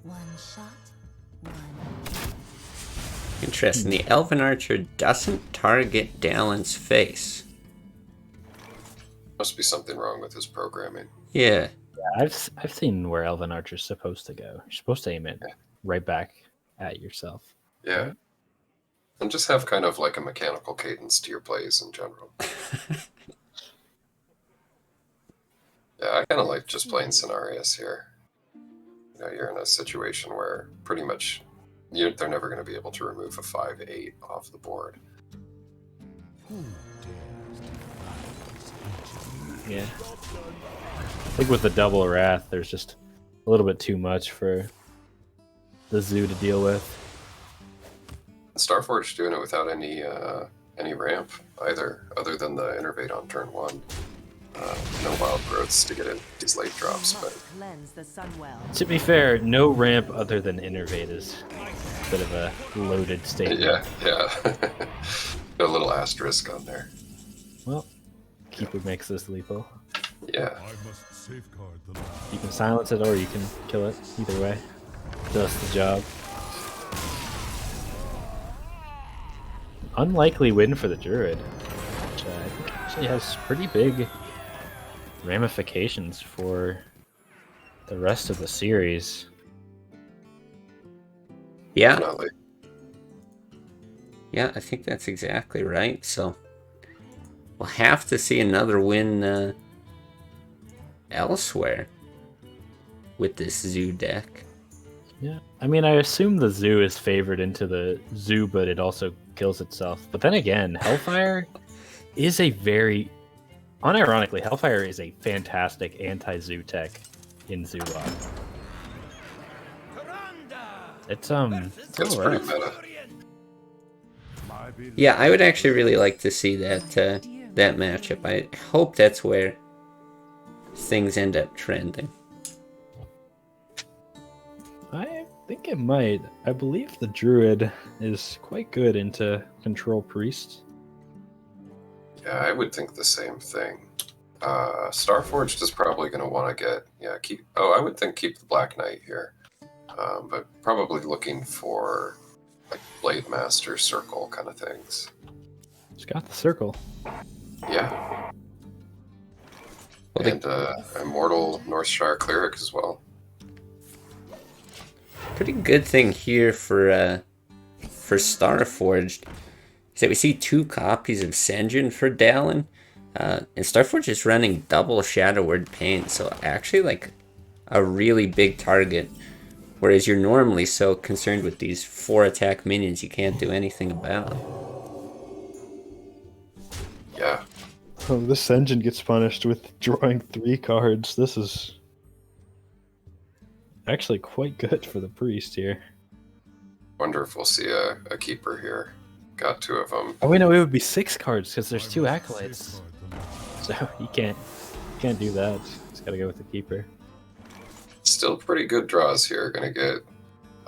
One shot, one. Interesting. The Elven Archer doesn't target Dalen's face. Must be something wrong with his programming. Yeah. Yeah, I've seen where Elven Archer's supposed to go. You're supposed to aim it right back at yourself. Yeah. And just have kind of like a mechanical cadence to your plays in general. Yeah, I kind of like just playing Cenarius here. You know, you're in a situation where pretty much they're never going to be able to remove a 5/8 off the board. Who dares defy this Yeah. I think with the double Wrath, there's just a little bit too much for the Zoo to deal with. Starforge doing it without any ramp either, other than the Innervate on turn 1. No wild growths to get in these late drops, but Cleanse the Sunwell. To be fair, no ramp other than Innervate is a bit of a loaded statement. yeah. Got a little asterisk on there. Well, Keeper makes this lethal. Yeah. I must safeguard the land. You can silence it or you can kill it. Either way, does the job. Unlikely win for the Druid, which I think actually has pretty big ramifications for the rest of the series. Yeah, Definitely. yeah, I think that's exactly right. So we'll have to see another win elsewhere with this Zoo deck. Yeah, I mean, I assume the Zoo is favored into the Zoo, but it also kills itself. But then again, Hellfire is a very, unironically, Hellfire is a fantastic anti-Zoo tech in Zoo Lock. It's It's all pretty right. meta. My beloved Yeah, I would actually really like to see that that matchup. I hope that's where things end up trending. I think it might. I believe the Druid is quite good into Control Priest. Yeah, I would think the same thing. Starforged is probably going to want to keep. I would think keep the Black Knight here, but probably looking for like Blade Master Circle kind of things. It's got the circle. Yeah, Well, and Immortal Northshire Cleric as well. pretty good thing here for Starforged is that we see 2 copies of Sen'jin for Dallin. And Starforge is running double Shadow Word Pain, so actually like a really big target. Whereas you're normally so concerned with these 4 attack minions you can't do anything about. Yeah, Oh, this engine gets punished with drawing 3 cards. This is actually quite good for the priest here. wonder if we'll see a keeper here. Got 2 of them. Oh wait, no, it would be 6 cards because there's 2 must acolytes, safeguard the land. so you can't do that. Just gotta go with the keeper. Still pretty good draws here. Gonna get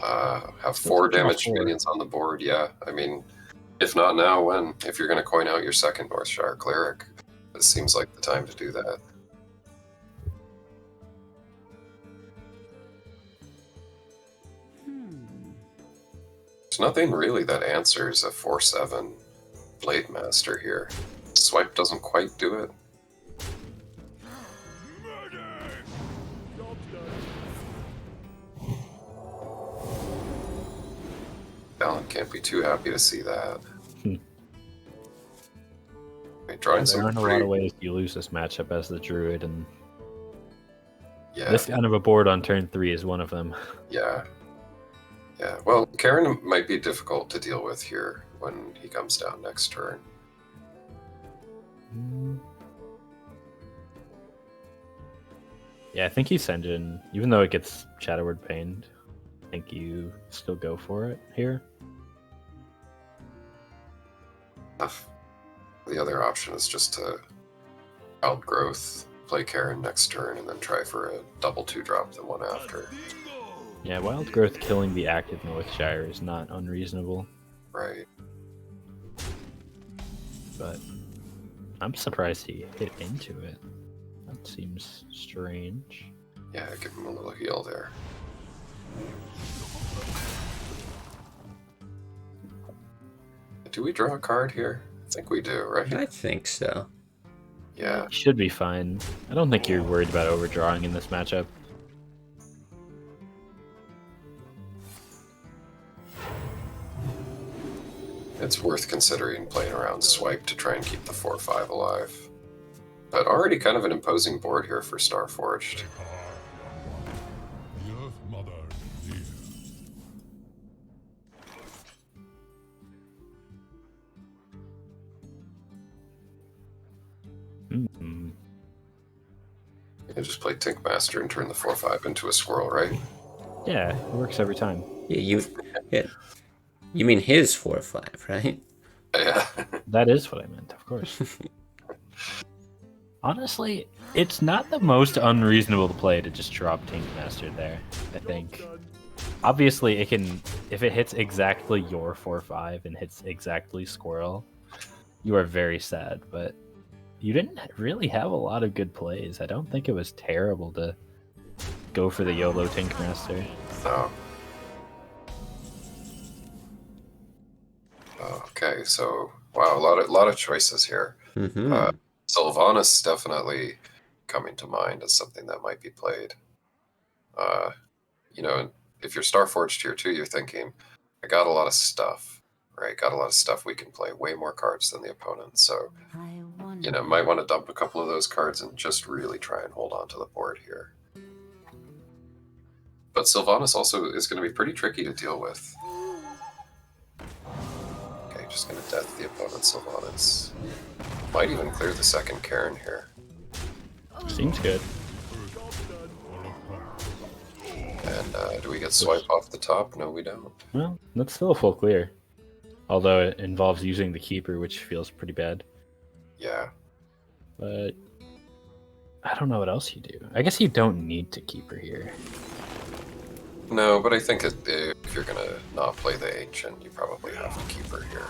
have 4 draw damage 4. minions on the board. Yeah, I mean, if not now, when? If you're gonna coin out your second Northshire Cleric, this seems like the time to do that. There's nothing really that answers a 4/7 Blade Master here. Swipe doesn't quite do it. Alan can't be too happy to see that. Drawing There some aren't a lot pretty, of ways you lose this matchup as the Druid, and yeah, this kind of a board on turn 3 is one of them. yeah. Well, Karen might be difficult to deal with here when he comes down next turn. Yeah, I think you send in, even though it gets Shadow Word Pained, I think you still go for it here. The other option is just to Wild Growth, play Karen next turn, and then try for a double 2-drop the one after. Yeah, Wild Growth killing the active Northshire is not unreasonable, Right. but I'm surprised he hit into it. That seems strange. Yeah, give him a little heal there. Do we draw a card here? I think we do, right? I think so. Yeah. Should be fine. I don't think you're worried about overdrawing in this matchup. It's worth considering playing around Swipe to try and keep the 4/5 alive. But already kind of an imposing board here for Starforged. Take heart, young one. The Earth Mother is here. Hmm. You can just play Tinkmaster and turn the 4/5 into a squirrel, right? Yeah, it works every time. Yeah, you mean his 4/5, right? Yeah. That is what I meant, of course. Honestly, it's not the most unreasonable play to just drop Tankmaster there, I think. Obviously, it can, if it hits exactly your 4/5 and hits exactly Squirrel, you are very sad, but you didn't really have a lot of good plays. I don't think it was terrible to go for the YOLO Tankmaster. No. Okay, so wow, a lot of choices here. Mm-hmm. Sylvanas definitely coming to mind as something that might be played. Uh, you know, if you're Starforged tier 2, you're thinking, I got a lot of stuff, right? Got a lot of stuff we can play, way more cards than the opponent. So, you know, might want to dump a couple of those cards and just really try and hold on to the board here. But Sylvanas also is going to be pretty tricky to deal with. Okay, just going to death the opponent's Sylvanas. Might even clear the second Karen here. Seems good. And do we get swipe off the top? No, we don't. Well, that's still a full clear. Although it involves using the Keeper, which feels pretty bad. Yeah. But I don't know what else you do. I guess you don't need to Keeper here. No, but I think if you're going to not play the Ancient, you probably have to keep her here.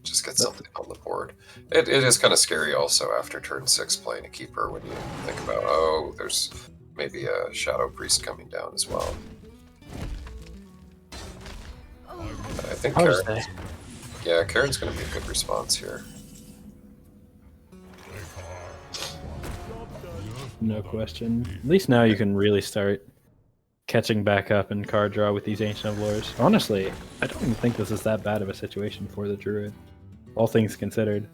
Just get something on the board. It is kind of scary also after turn 6 playing a Keeper when you think about, oh, there's maybe a Shadow Priest coming down as well. I think Karen's going to be a good response here. No question. At least now you can really start catching back up in card draw with these Ancient of Lores. Honestly, I don't even think this is that bad of a situation for the Druid, all things considered.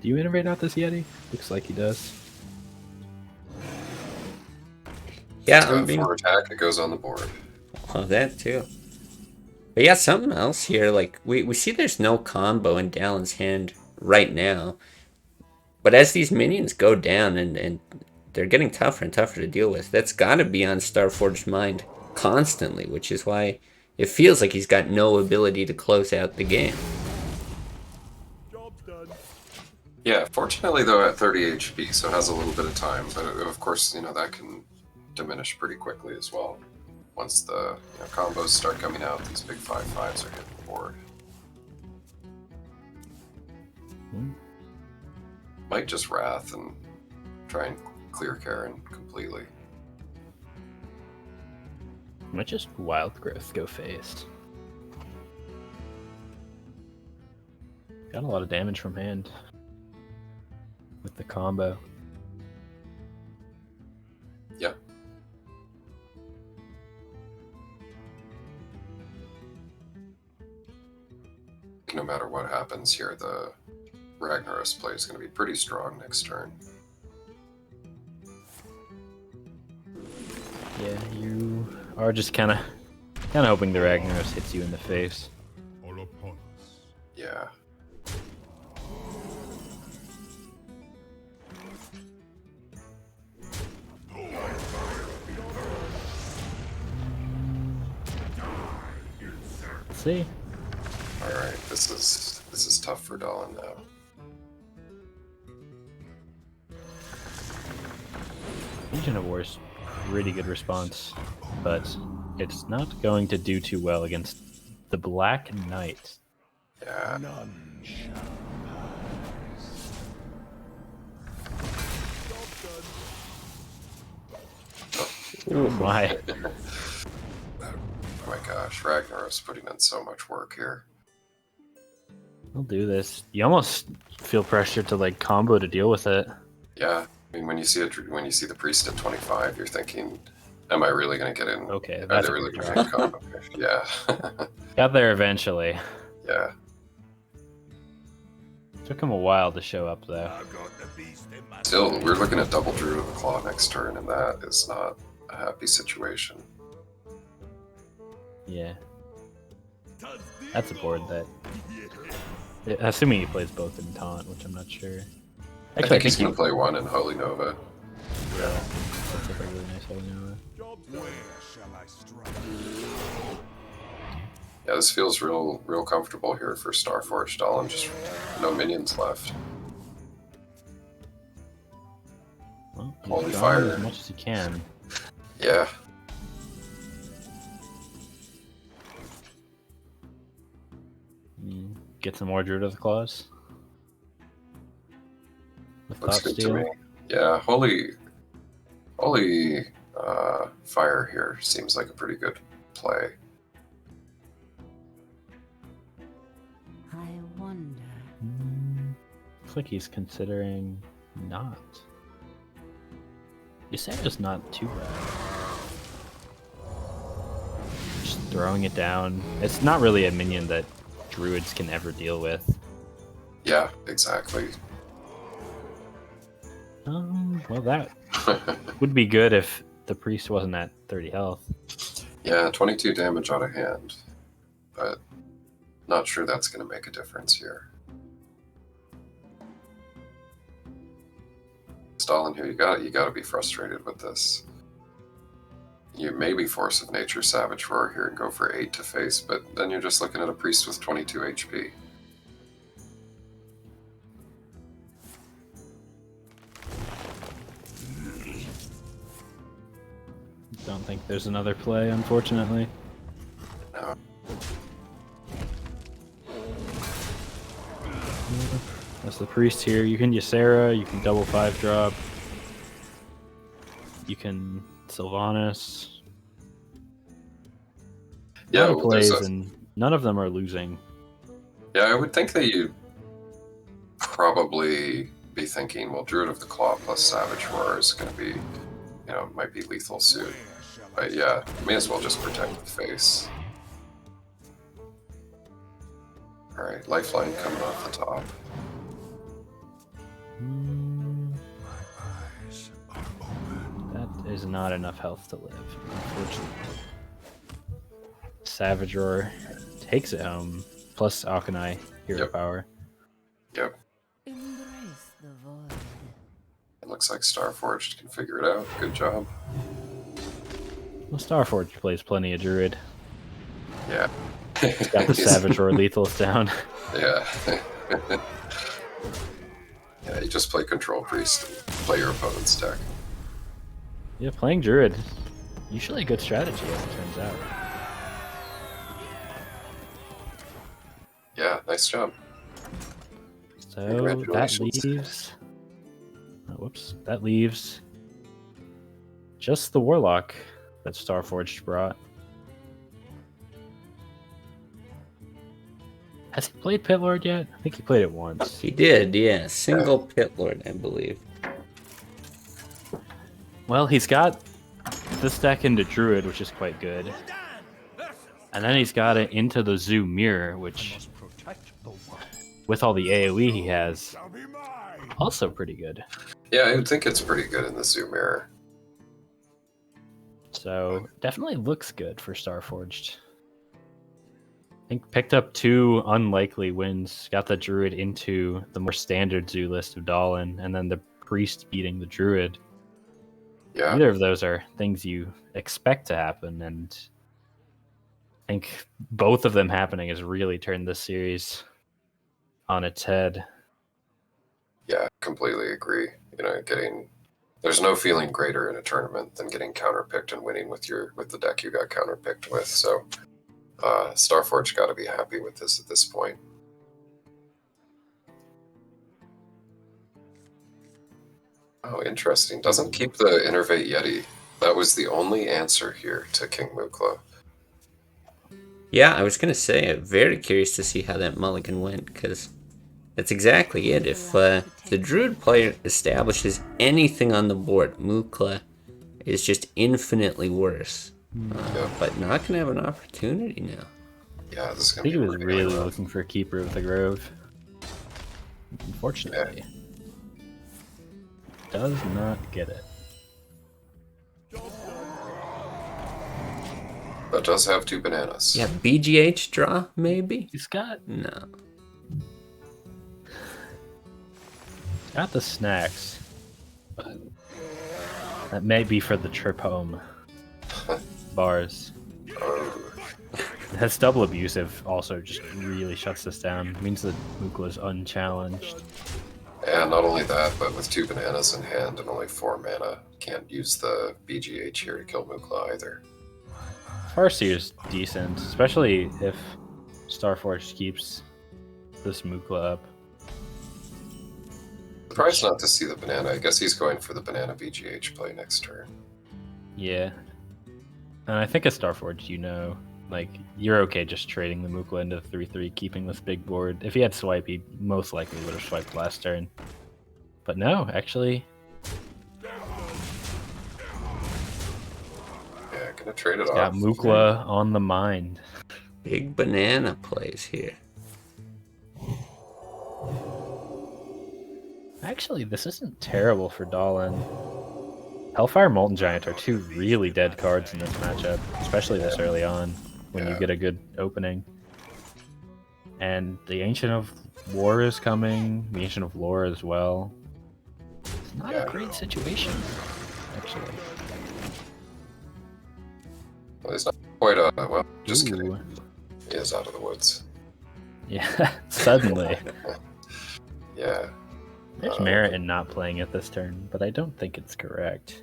Do you innovate out this Yeti? Looks like he does. Yeah, I Turn mean, 4 attack, it goes on the board. oh, that too. But yeah, something else here. Like we see there's no combo in Dallin's hand right now. But as these minions go down and they're getting tougher and tougher to deal with, that's got to be on Starforge's mind constantly, which is why it feels like he's got no ability to close out the game. Yeah, fortunately though at 30 HP, so it has a little bit of time, but of course, you know, that can diminish pretty quickly as well. Once the combos start coming out, these big 5/5s are hitting the board. Might just Wrath and try and clear Karen completely. Might just Wild Growth go face. Got a lot of damage from hand with the combo. Yeah. No matter what happens here, the Ragnaros play is going to be pretty strong next turn. Yeah, you are just kind of hoping the Ragnaros hits you in the face. All upon us. Yeah. Let's see. All right, this is tough for Dallin now. Legion of War's pretty good response, but it's not going to do too well against the Black Knight. Yeah. None shall Oh my. Oh my gosh, Ragnaros putting in so much work here. I'll do this. You almost feel pressured to like combo to deal with it. Yeah, I mean when you see the priest at 25, you're thinking, am I really going to get in? Okay, Are that's they a really good going to combo? Yeah. Got there eventually. Yeah. Took him a while to show up, though. I've got the beast in my Still, we're looking at double Druid of the Claw next turn, and that is not a happy situation. Yeah. That's a board that... Assuming he plays both in Taunt, which I'm not sure. I think he's going to play one in Holy Nova. Yeah, that's a really nice Holy Nova. Where shall I strike? Yeah, this feels real comfortable here for Starforged Dahlin. Just no minions left. Well, Holy he's fire. drawing as much as he can. Yeah. Get some more Druid of the Claws. With Looks Thought good Steal. to me. Yeah, Holy Fire here seems like a pretty good play. I wonder. Looks like he's considering not. Ysera's not too bad. Just throwing it down. It's not really a minion that druids can ever deal with. Yeah, exactly. Well, that would be good if the priest wasn't at 30 health. Yeah, 22 damage on a hand, but not sure that's going to make a difference here. Stalin here, you got to be frustrated with this. You maybe Force of Nature Savage Roar here and go for 8 to face, but then you're just looking at a priest with 22 HP. Don't think there's another play, unfortunately. No. That's the priest here. You can Ysera, you can double 5-drop. You can Sylvanas. Yeah, Well, well, plays, there's a- and none of them are losing. Yeah, I would think that you'd probably be thinking, well, Druid of the Claw plus Savage Roar is going to be, might be lethal soon. But yeah, may as well just protect the face. Alright, Lifeline coming off the top. That is not enough health to live, unfortunately. Savage Roar takes it home, plus Akanai hero Yep. power. Yep, Embrace the void. it looks like Starforged can figure it out. Good job. Well, Starforge plays plenty of Druid. Yeah. Got the Savage Roar lethals down. Yeah. Yeah, you just play Control Priest and play your opponent's deck. Yeah, playing Druid. Usually a good strategy, as it turns out. Yeah, nice job. So that Congratulations. leaves. Oh, whoops. That leaves just the Warlock that Starforged brought. Has he played Pit Lord yet? I think he played it once. He did, yeah. Single Pit Lord, I believe. Well, he's got this deck into Druid, which is quite good. And then he's got it into the Zoo Mirror, which, with all the AoE he has, also pretty good. Yeah, I would think it's pretty good in the Zoo Mirror. So, definitely looks good for Starforged. I think picked up 2 unlikely wins, got the Druid into the more standard Zoo list of Dahlin, and then the Priest beating the Druid. Yeah. Neither of those are things you expect to happen, and I think both of them happening has really turned this series on its head. Yeah, completely agree. There's no feeling greater in a tournament than getting counterpicked and winning with the deck you got counterpicked with. So Starforge got to be happy with this at this point. Oh, interesting. Doesn't keep the Innervate Yeti. That was the only answer here to King Mukla. Yeah, I was going to say, I'm very curious to see how that mulligan went, because that's exactly it. If the Druid player establishes anything on the board, Mukla is just infinitely worse. But not going to have an opportunity now. Yeah, this is I going think to he be was really rough. looking for a Keeper of the Grove. Unfortunately. Does not get it. That does have 2 bananas. Yeah, BGH draw, maybe? He's got No. the snacks. But that may be for the trip home. Bars. Has double abusive also just really shuts this down. It means that Mukla is unchallenged. And not only that, but with 2 bananas in hand and only 4 mana, can't use the BGH here to kill Mukla either. Farseer is decent, especially if Starforge keeps this Mukla up. Surprised not to see the banana. I guess he's going for the banana BGH play next turn. Yeah. And I think as Starforge, you know, like, you're okay just trading the Mukla into 3-3, keeping this big board. If he had swipe, he most likely would have swiped last turn. But no, actually, Yeah, gonna trade it got off. Mukla on the mind. Big banana plays here. Actually, this isn't terrible for Dahlin. Hellfire Molten Giant are 2 really dead cards in this matchup, especially this early on, when you get a good opening. And the Ancient of War is coming, the Ancient of Lore as well. It's not a great situation, actually. Well, he's not quite well, just Ooh. kidding. He is out of the woods. Yeah, suddenly. Yeah. There's merit in not playing it this turn, but I don't think it's correct.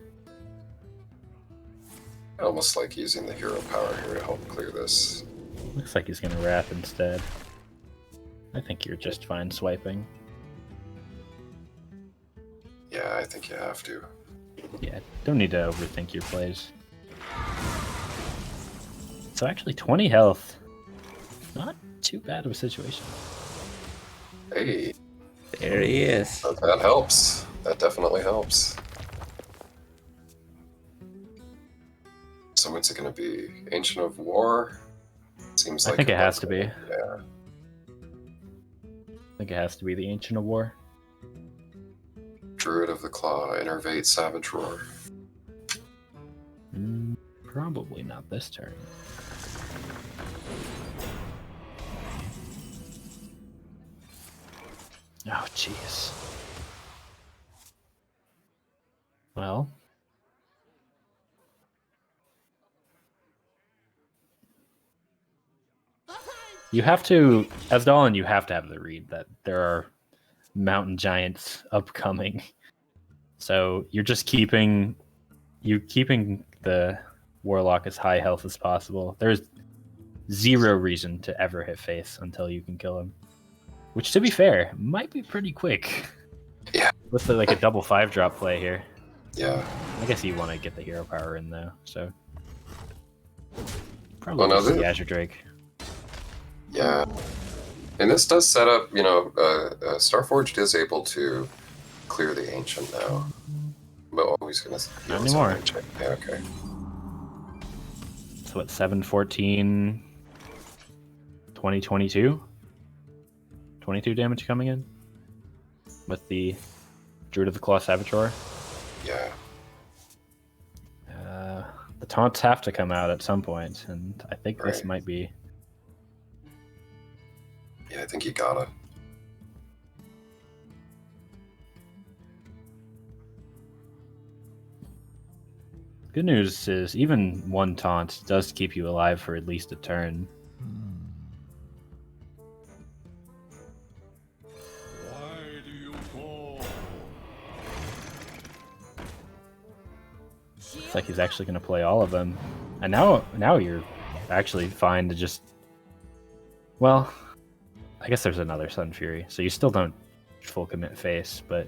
I almost like using the hero power here to help clear this. Looks like he's gonna Wrath instead. I think you're just fine swiping. Yeah, I think you have to. Yeah, don't need to overthink your plays. So actually 20 health. Not too bad of a situation. Hey, There he is. that helps. That definitely helps. So what's it going to be? Ancient of War? Seems like I think it has to be. Yeah. I think it has to be the Ancient of War. Druid of the Claw, Innervate Savage Roar. Probably not this turn. Oh, jeez. Well. You have to, as Dahlin, you have to have the read that there are mountain giants upcoming. So you're just keeping the Warlock as high health as possible. There's zero reason to ever hit face until you can kill him. Which, to be fair, might be pretty quick. Yeah. With like a double 5-drop play here. Yeah. I guess you want to get the hero power in though, so probably Well, no, just the Azure Drake. Yeah. And this does set up, Starforged is able to clear the Ancient now. But he's going to... Not anymore. Yeah, okay. So what, 7/14, 2022? 22 damage coming in? With the Druid of the Claw Saboteur? Yeah. The taunts have to come out at some point, and I think this Right. might be... Yeah, I think you gotta. Good news is, even one taunt does keep you alive for at least a turn. Why do you fall? Looks like he's actually going to play all of them. And now you're actually fine to just... Well, I guess there's another Sun Fury, so you still don't full commit face, but...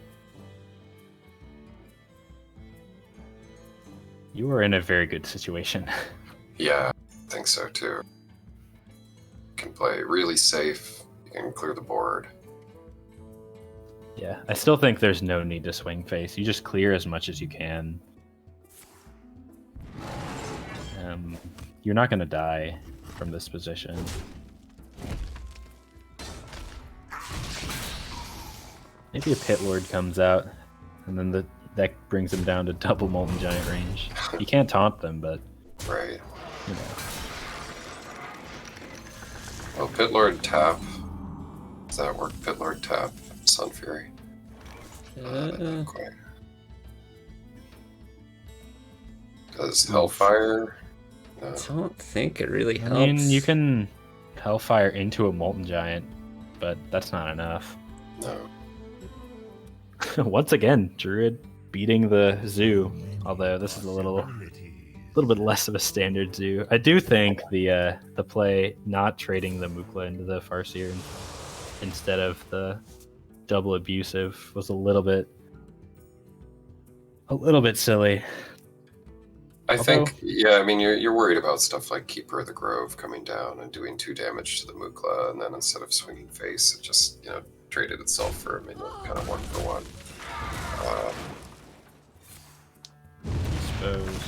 You were in a very good situation. Yeah, I think so too. You can play really safe. You can clear the board. Yeah, I still think there's no need to swing face. You just clear as much as you can. You're not going to die from this position. Maybe a Pit Lord comes out, and then that brings him down to double Molten Giant range. You can't taunt them, but Right. you know. Well, Pit Lord tap. Does that work? Pit Lord tap. Sun Fury. Not quite. Does Hellfire? No. I don't think it really I helps. mean, you can Hellfire into a Molten Giant, but that's not enough. No. Once again, Druid beating the Zoo. Although this is a little bit less of a standard Zoo. I do think the play not trading the Mukla into the Farseer instead of the double abusive was a little bit silly. I think, yeah, I mean, you're worried about stuff like Keeper of the Grove coming down and doing 2 damage to the Mukla, and then instead of swinging face, it just, traded itself for a minion, kind of 1-for-1. I suppose.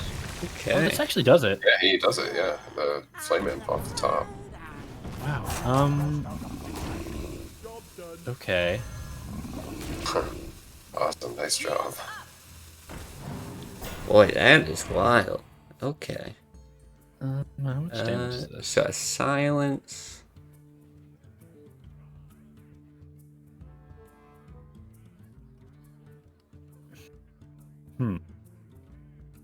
Okay. Oh, this actually does it. Yeah, he does it, yeah. The Flame Imp off the top. Wow. Okay. Awesome, nice job. Boy, that is wild. Okay. How much damage is this? So a silence.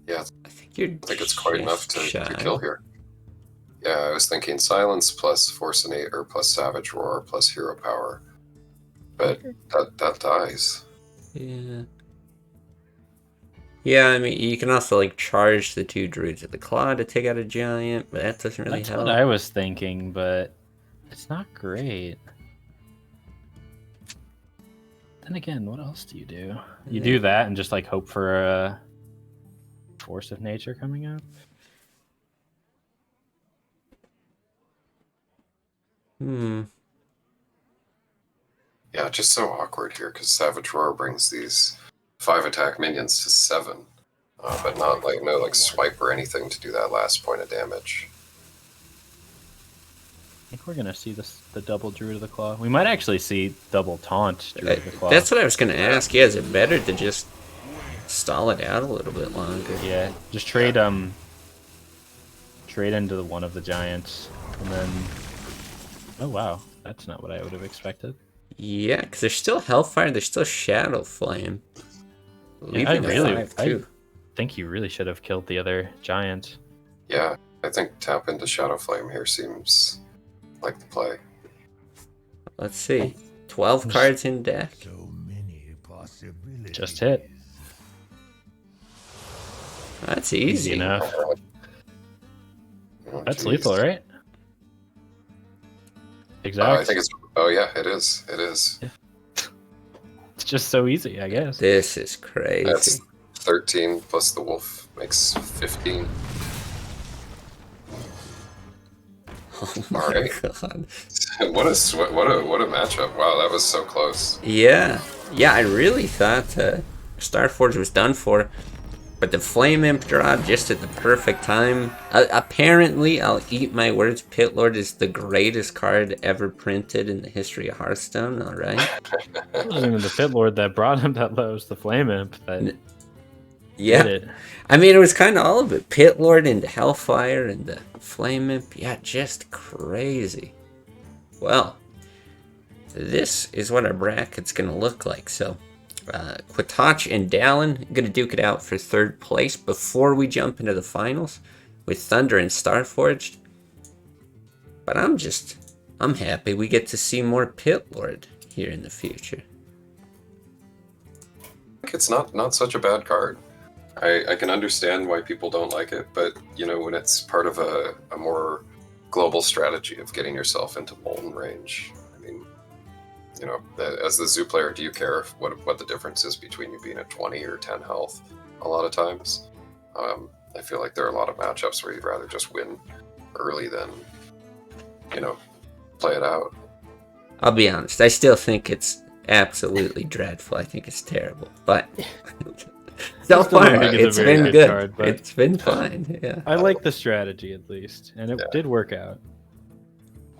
Yeah, I think I think it's quite enough to kill here. Yeah, I was thinking Silence plus Force Innate or plus Savage Roar plus Hero Power. But that dies. Yeah. Yeah, I mean, you can also, like, charge the 2 Druids of the Claw to take out a Giant, but that doesn't really That's help. what I was thinking, but it's not great. Then again, what else do? You do that and just, like, hope for a Force of Nature coming up? Yeah, just so awkward here because Savage Roar brings these 5 attack minions to 7, but not no swipe or anything to do that last point of damage. I think we're gonna see the double Druid of the Claw. We might actually see double taunt Druid of the Claw. That's what I was going to ask. Yeah, is it better to just stall it out a little bit longer? Yeah, just trade into one of the giants, and then. Oh wow, that's not what I would have expected. Yeah, because there's still Hellfire, there's still Shadow Flame. Yeah, I too. think you really should have killed the other giant. Yeah, I think tap into Shadow Flame here seems like the play. Let's see. 12 cards in deck. So many possibilities. Just hit. That's easy. Enough. Oh, That's geez. lethal, right? Exactly. I think it's. Oh yeah, it is. It is. It's just so easy, I guess. This is crazy. That's 13 plus the wolf makes 15. Oh All my right. god. what a matchup! Wow, that was so close. Yeah. Yeah, I really thought Starforge was done for. But the Flame Imp draw just at the perfect time. Apparently, I'll eat my words, Pit Lord is the greatest card ever printed in the history of Hearthstone, alright? It wasn't even the Pit Lord that brought him that low, it was the Flame Imp that Yeah. did it. I mean, it was kind of all of it. Pit Lord into Hellfire and the Flame Imp. Yeah, just crazy. Well, this is what our bracket's going to look like. So, Quatach and Dallin going to duke it out for 3rd place before we jump into the finals with Thunder and Starforged. But I'm happy we get to see more Pit Lord here in the future. It's not such a bad card. I can understand why people don't like it, but when it's part of a more global strategy of getting yourself into Molten range, I mean, as the Zoo player, do you care what the difference is between you being at 20 or 10 health? A lot of times, I feel like there are a lot of matchups where you'd rather just win early than, play it out. I'll be honest, I still think it's absolutely dreadful. I think it's terrible, but so far it's been good. Card, it's been fine. Yeah, I like the strategy at least, and it did work out.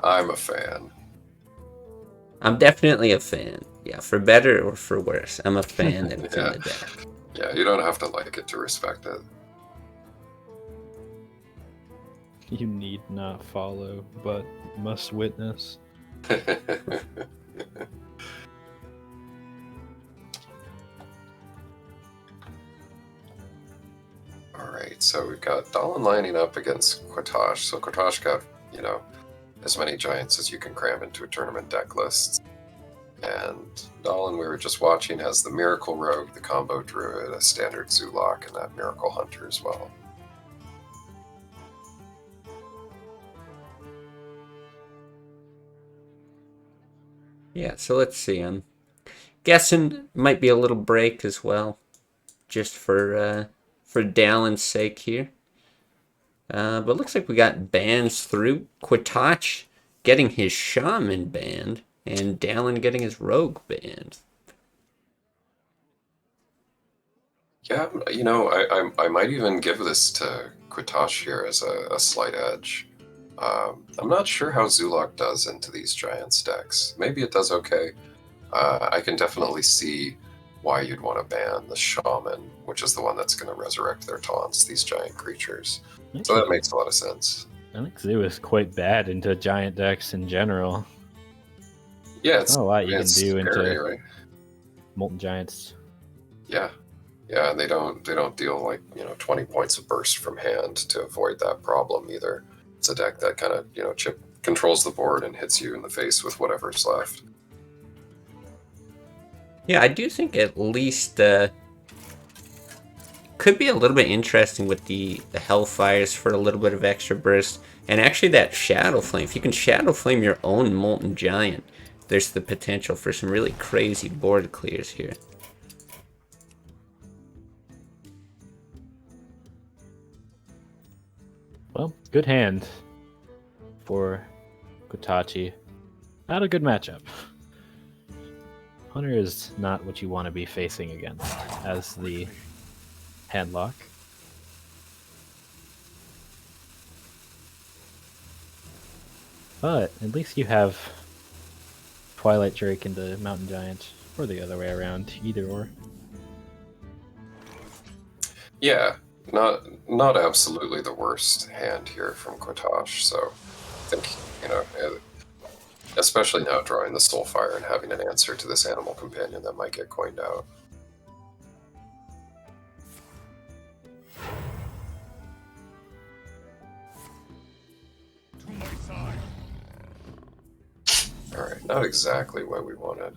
I'm a fan. I'm definitely a fan. Yeah, for better or for worse, I'm a fan that it's in Yeah. the deck. Yeah, you don't have to like it to respect it. You need not follow, but must witness. Alright, so we've got Dahlin lining up against Quatosh. So Quatosh got, you know, as many giants as you can cram into a tournament deck list. And Dahlin, we were just watching, has the Miracle Rogue, the Combo Druid, a standard Zulok, and that Miracle Hunter as well. Yeah, so let's see. I'm guessing might be a little break as well, just for Dallin's sake here. But looks like we got bans through. Quatoch getting his Shaman banned, and Dallin getting his Rogue banned. Yeah, you know, I might even give this to Quatosh here as a slight edge. I'm not sure how Zulok does into these Giants decks. Maybe it does okay. I can definitely see why you'd want to ban the Shaman, which is the one that's going to resurrect their taunts, these giant creatures. So that makes a lot of sense. I think Zoo is quite bad into giant decks in general. Yeah, it's Not a lot you can it's do scary, into right? Molten Giants. Yeah, yeah, and they don't deal like 20 points of burst from hand to avoid that problem either. It's a deck that kind of chip controls the board and hits you in the face with whatever's left. Yeah, I do think at least could be a little bit interesting with the Hellfires for a little bit of extra burst. And actually that Shadow Flame, if you can Shadow Flame your own Molten Giant, there's the potential for some really crazy board clears here. Well, good hand for Kotachi. Not a good matchup. Hunter is not what you want to be facing against as the handlock. But at least you have Twilight Drake into Mountain Giant, or the other way around, either or. Yeah, not absolutely the worst hand here from Quatosh. So I think especially now drawing the Soulfire and having an answer to this animal companion that might get coined out. To my side. Alright, not exactly what we wanted.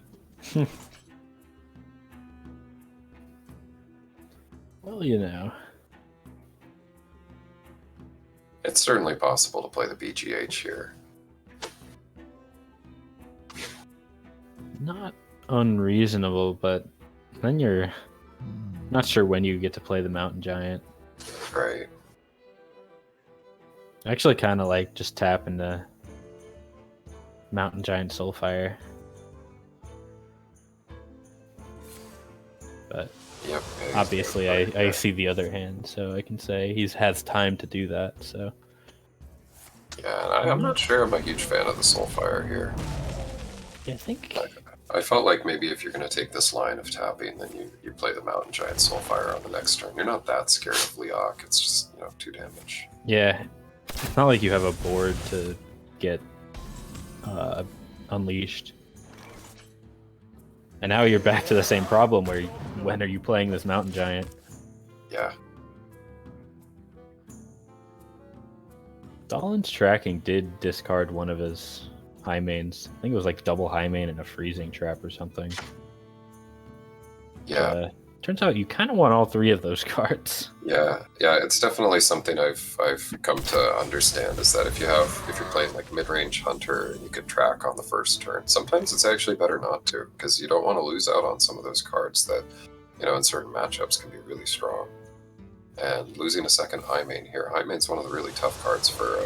Well, you know. It's certainly possible to play the BGH here. Not unreasonable, but then you're not sure when you get to play the Mountain Giant. Right. I actually kind of like just tapping the Mountain Giant Soulfire. But Yep. obviously I see the other hand, so I can say he has time to do that, so. Yeah, and I'm not sure I'm a huge fan of the Soulfire here. Yeah, I think... I felt like maybe if you're going to take this line of tapping, then you play the Mountain Giant Soulfire on the next turn. You're not that scared of Leok. It's just, 2 damage. Yeah, it's not like you have a board to get unleashed. And now you're back to the same problem where when are you playing this Mountain Giant? Yeah. Dallin's tracking did discard one of his high mains. I think it was like double high main and a freezing trap or something. Yeah. Turns out you kind of want all 3 of those cards. Yeah, it's definitely something I've come to understand is that if you're playing like mid-range hunter and you could track on the first turn, sometimes it's actually better not to, because you don't want to lose out on some of those cards that, in certain matchups can be really strong. And losing a second high main here, high main's one of the really tough cards for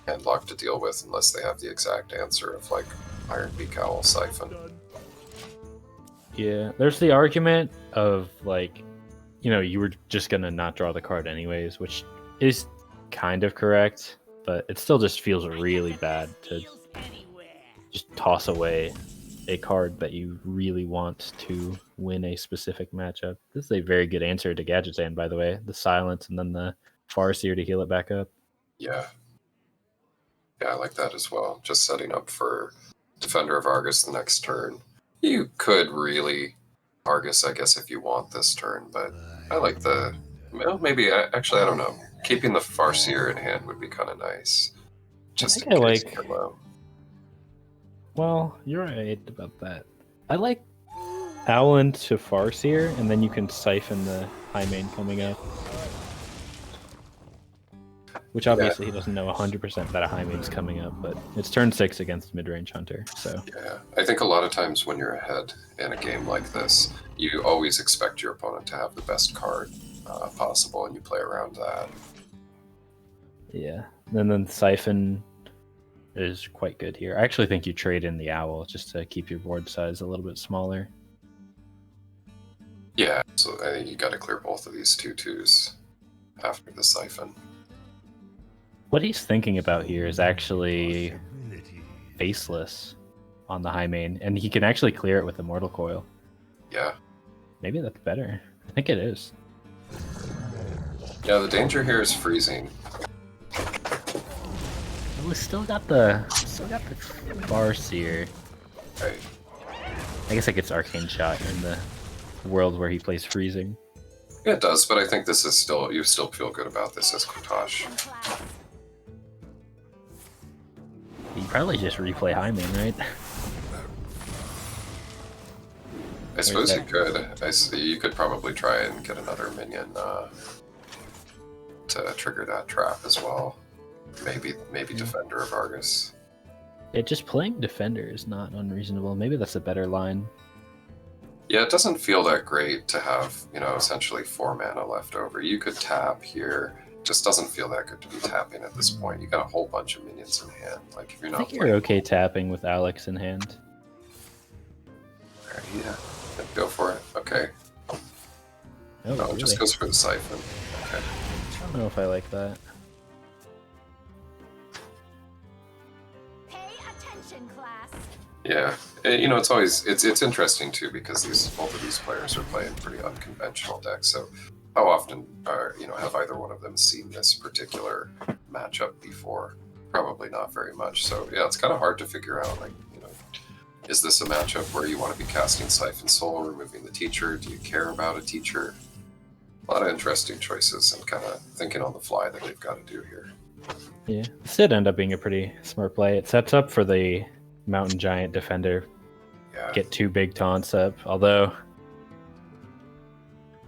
handlock to deal with unless they have the exact answer of like Iron Beak Owl Siphon. Yeah, there's the argument of like, you were just gonna not draw the card anyways, which is kind of correct, but it still just feels really bad to just toss away a card that you really want to win a specific matchup. This is a very good answer to Gadgetzan, by the way. The silence and then the Farseer to heal it back up. Yeah. Yeah, I like that as well. Just setting up for Defender of Argus the next turn. You could really Argus, I guess, if you want this turn, but I like the... Well, maybe, actually, I don't know. Keeping the Farseer in hand would be kind of nice. Just I in think I case like- you're low. Well, you're right about that. I like Owlin to Farseer, and then you can siphon the high main coming up. Which obviously he doesn't know 100% that a high main's coming up, but it's turn 6 against mid-range hunter, so... Yeah, I think a lot of times when you're ahead in a game like this, you always expect your opponent to have the best card possible, and you play around that. Yeah, and then Siphon is quite good here. I actually think you trade in the Owl just to keep your board size a little bit smaller. Yeah, so I think you got to clear both of these 2/2s after the Siphon. What he's thinking about here is actually Faceless on the high main, and he can actually clear it with Immortal Coil. Yeah. Maybe that's better. I think it is. Yeah, the danger here is freezing. We still got the Farseer. Right. I guess it gets Arcane Shot in the world where he plays freezing. Yeah, it does, but I think this is still, you still feel good about this as Kotash. You probably just replay high main, right? I suppose you could. You could probably try and get another minion to trigger that trap as well. Maybe Defender of Argus. Yeah, just playing Defender is not unreasonable. Maybe that's a better line. Yeah, it doesn't feel that great to have, essentially 4 mana left over. You could tap here. Just doesn't feel that good to be tapping at this point. You got a whole bunch of minions in hand. Like if you're I not think playing... you're okay tapping with Alex in hand. Alright, yeah. Go for it. Okay. Oh, No, it really? just goes for the Siphon. Okay. I don't know if I like that. Pay attention, class. Yeah, it's always it's interesting too because both of these players are playing pretty unconventional decks. So, how often have either one of them seen this particular matchup before? Probably not very much. So yeah, it's kind of hard to figure out. Like, is this a matchup where you want to be casting Siphon Soul, removing the teacher? Do you care about a teacher? A lot of interesting choices and kind of thinking on the fly that they've got to do here. Yeah, this did end up being a pretty smart play. It sets up for the Mountain Giant Defender. Yeah. Get 2 big taunts up, although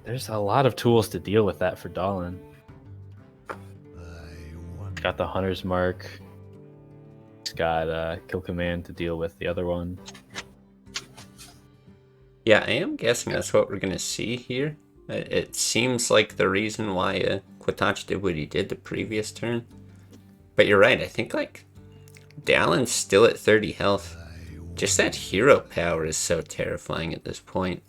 there's a lot of tools to deal with that for Dahlin. Got the Hunter's Mark. He's got Kill Command to deal with the other one. Yeah, I am guessing that's what we're going to see here. It seems like the reason why Quatach did what he did the previous turn. But you're right, I think like Dallin's still at 30 health. Just that hero power is so terrifying at this point.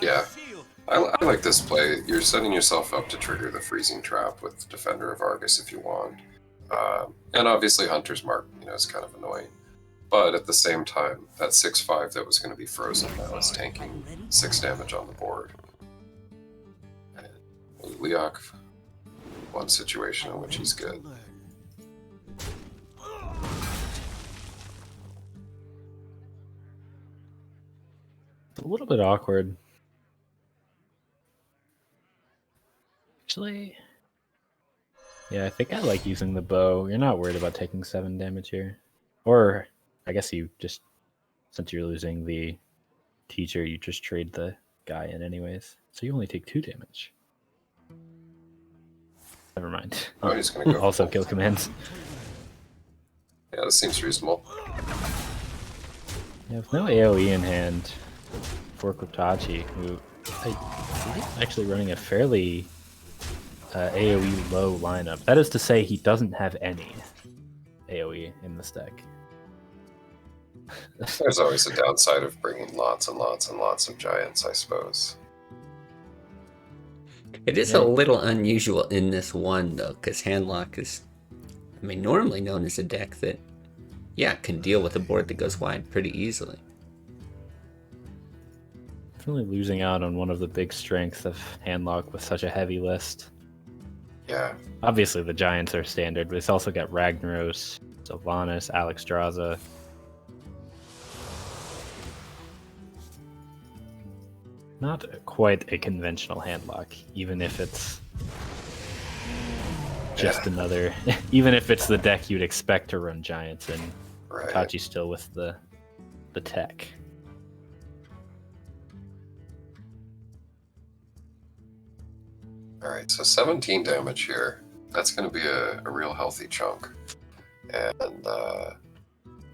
Yeah, I like this play. You're setting yourself up to trigger the freezing trap with Defender of Argus if you want. And obviously Hunter's Mark, is kind of annoying. But at the same time, that 6/5 that was going to be frozen now is tanking 6 damage on the board. And Leok, one situation in which he's good. It's a little bit awkward. Actually, yeah, I think I like using the bow. You're not worried about taking 7 damage here. Or, I guess you just, since you're losing the teacher, you just trade the guy in anyways. So you only take 2 damage. Never mind. Oh, he's gonna go. Also kill commands. Yeah, this seems reasonable. Yeah, with no AoE in hand for Kotachi, who is actually running a fairly AoE low lineup. That is to say, he doesn't have any AoE in this deck. There's always a downside of bringing lots and lots and lots of giants, I suppose. It is a little unusual in this one, though, because Handlock is, normally known as a deck that yeah, can deal with a board that goes wide pretty easily. Definitely losing out on one of the big strengths of Handlock with such a heavy list. Yeah. Obviously, the Giants are standard, but it's also got Ragnaros, Sylvanas, Alexstrasza. Not quite a conventional Handlock, even if it's just another... even if it's the deck you'd expect to run Giants in. Right. Tachi's still with the tech. Alright, so 17 damage here. That's going to be a real healthy chunk. And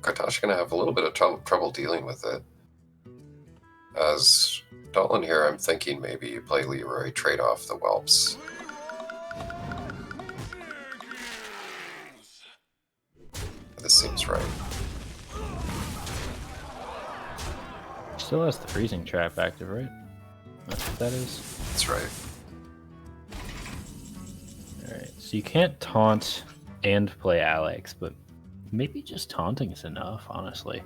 Kartash going to have a little bit of trouble dealing with it. As Dolan here, I'm thinking maybe you play Leroy, trade off the Whelps. This seems right. Still has the freezing trap active, right? That's what that is. That's right. Alright, so you can't taunt and play Alex, but maybe just taunting is enough, honestly.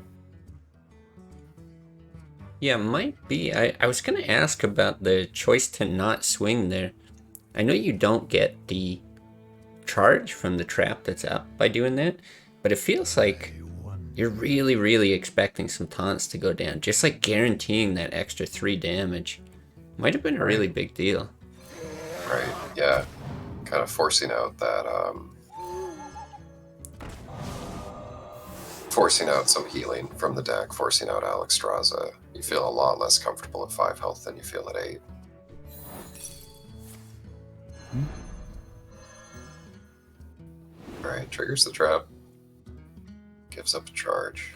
Yeah, might be. I was going to ask about the choice to not swing there. I know you don't get the charge from the trap that's up by doing that, but it feels like you're really, really expecting some taunts to go down. Just like guaranteeing that extra 3 damage. Might have been a really big deal. Right, yeah. Kind of forcing out that, forcing out some healing from the deck, forcing out Alexstrasza. You feel a lot less comfortable at 5 health than you feel at 8. Alright, triggers the trap. Gives up a charge.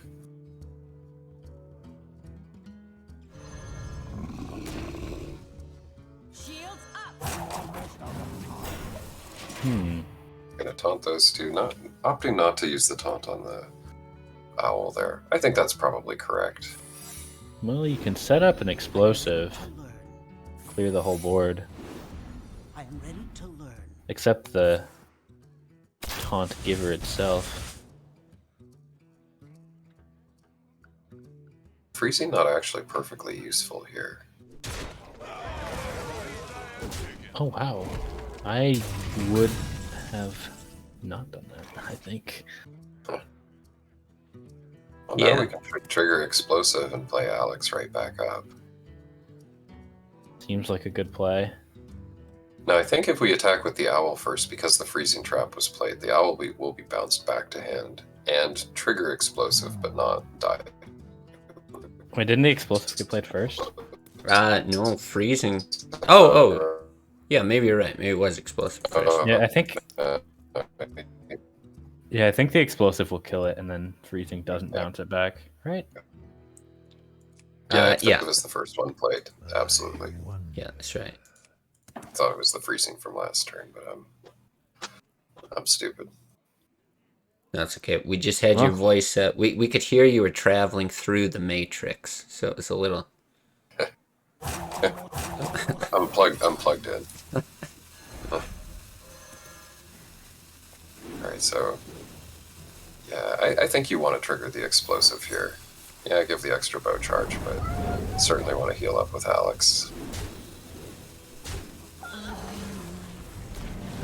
Shields up. Gonna taunt those two. Opting not to use the taunt on the owl there. I think that's probably correct. Well, you can set up an explosive, clear the whole board. I am ready to learn. Except the taunt giver itself. Freezing not actually perfectly useful here. Oh wow. I would have not done that, I think. Well, Yeah. now we can trigger explosive and play Alex right back up. Seems like a good play. Now I think if we attack with the owl first, because the freezing trap was played, the owl will be bounced back to hand and trigger explosive, but not die. Wait, didn't the explosive get played first? No, freezing. Oh, yeah, maybe you're right. Maybe it was explosive first. Yeah, I think Uh, I think the explosive will kill it, and then freezing doesn't bounce it back, right? yeah, I thought yeah. it was the first one played. Absolutely. Yeah, that's right. I thought it was the freezing from last turn, but I'm stupid. That's okay. We just had your voice. We could hear you were traveling through the Matrix, so it was a little. I'm plugged in. Alright, so yeah, I think you want to trigger the explosive here. Yeah, give the extra bow charge, but certainly want to heal up with Alex. A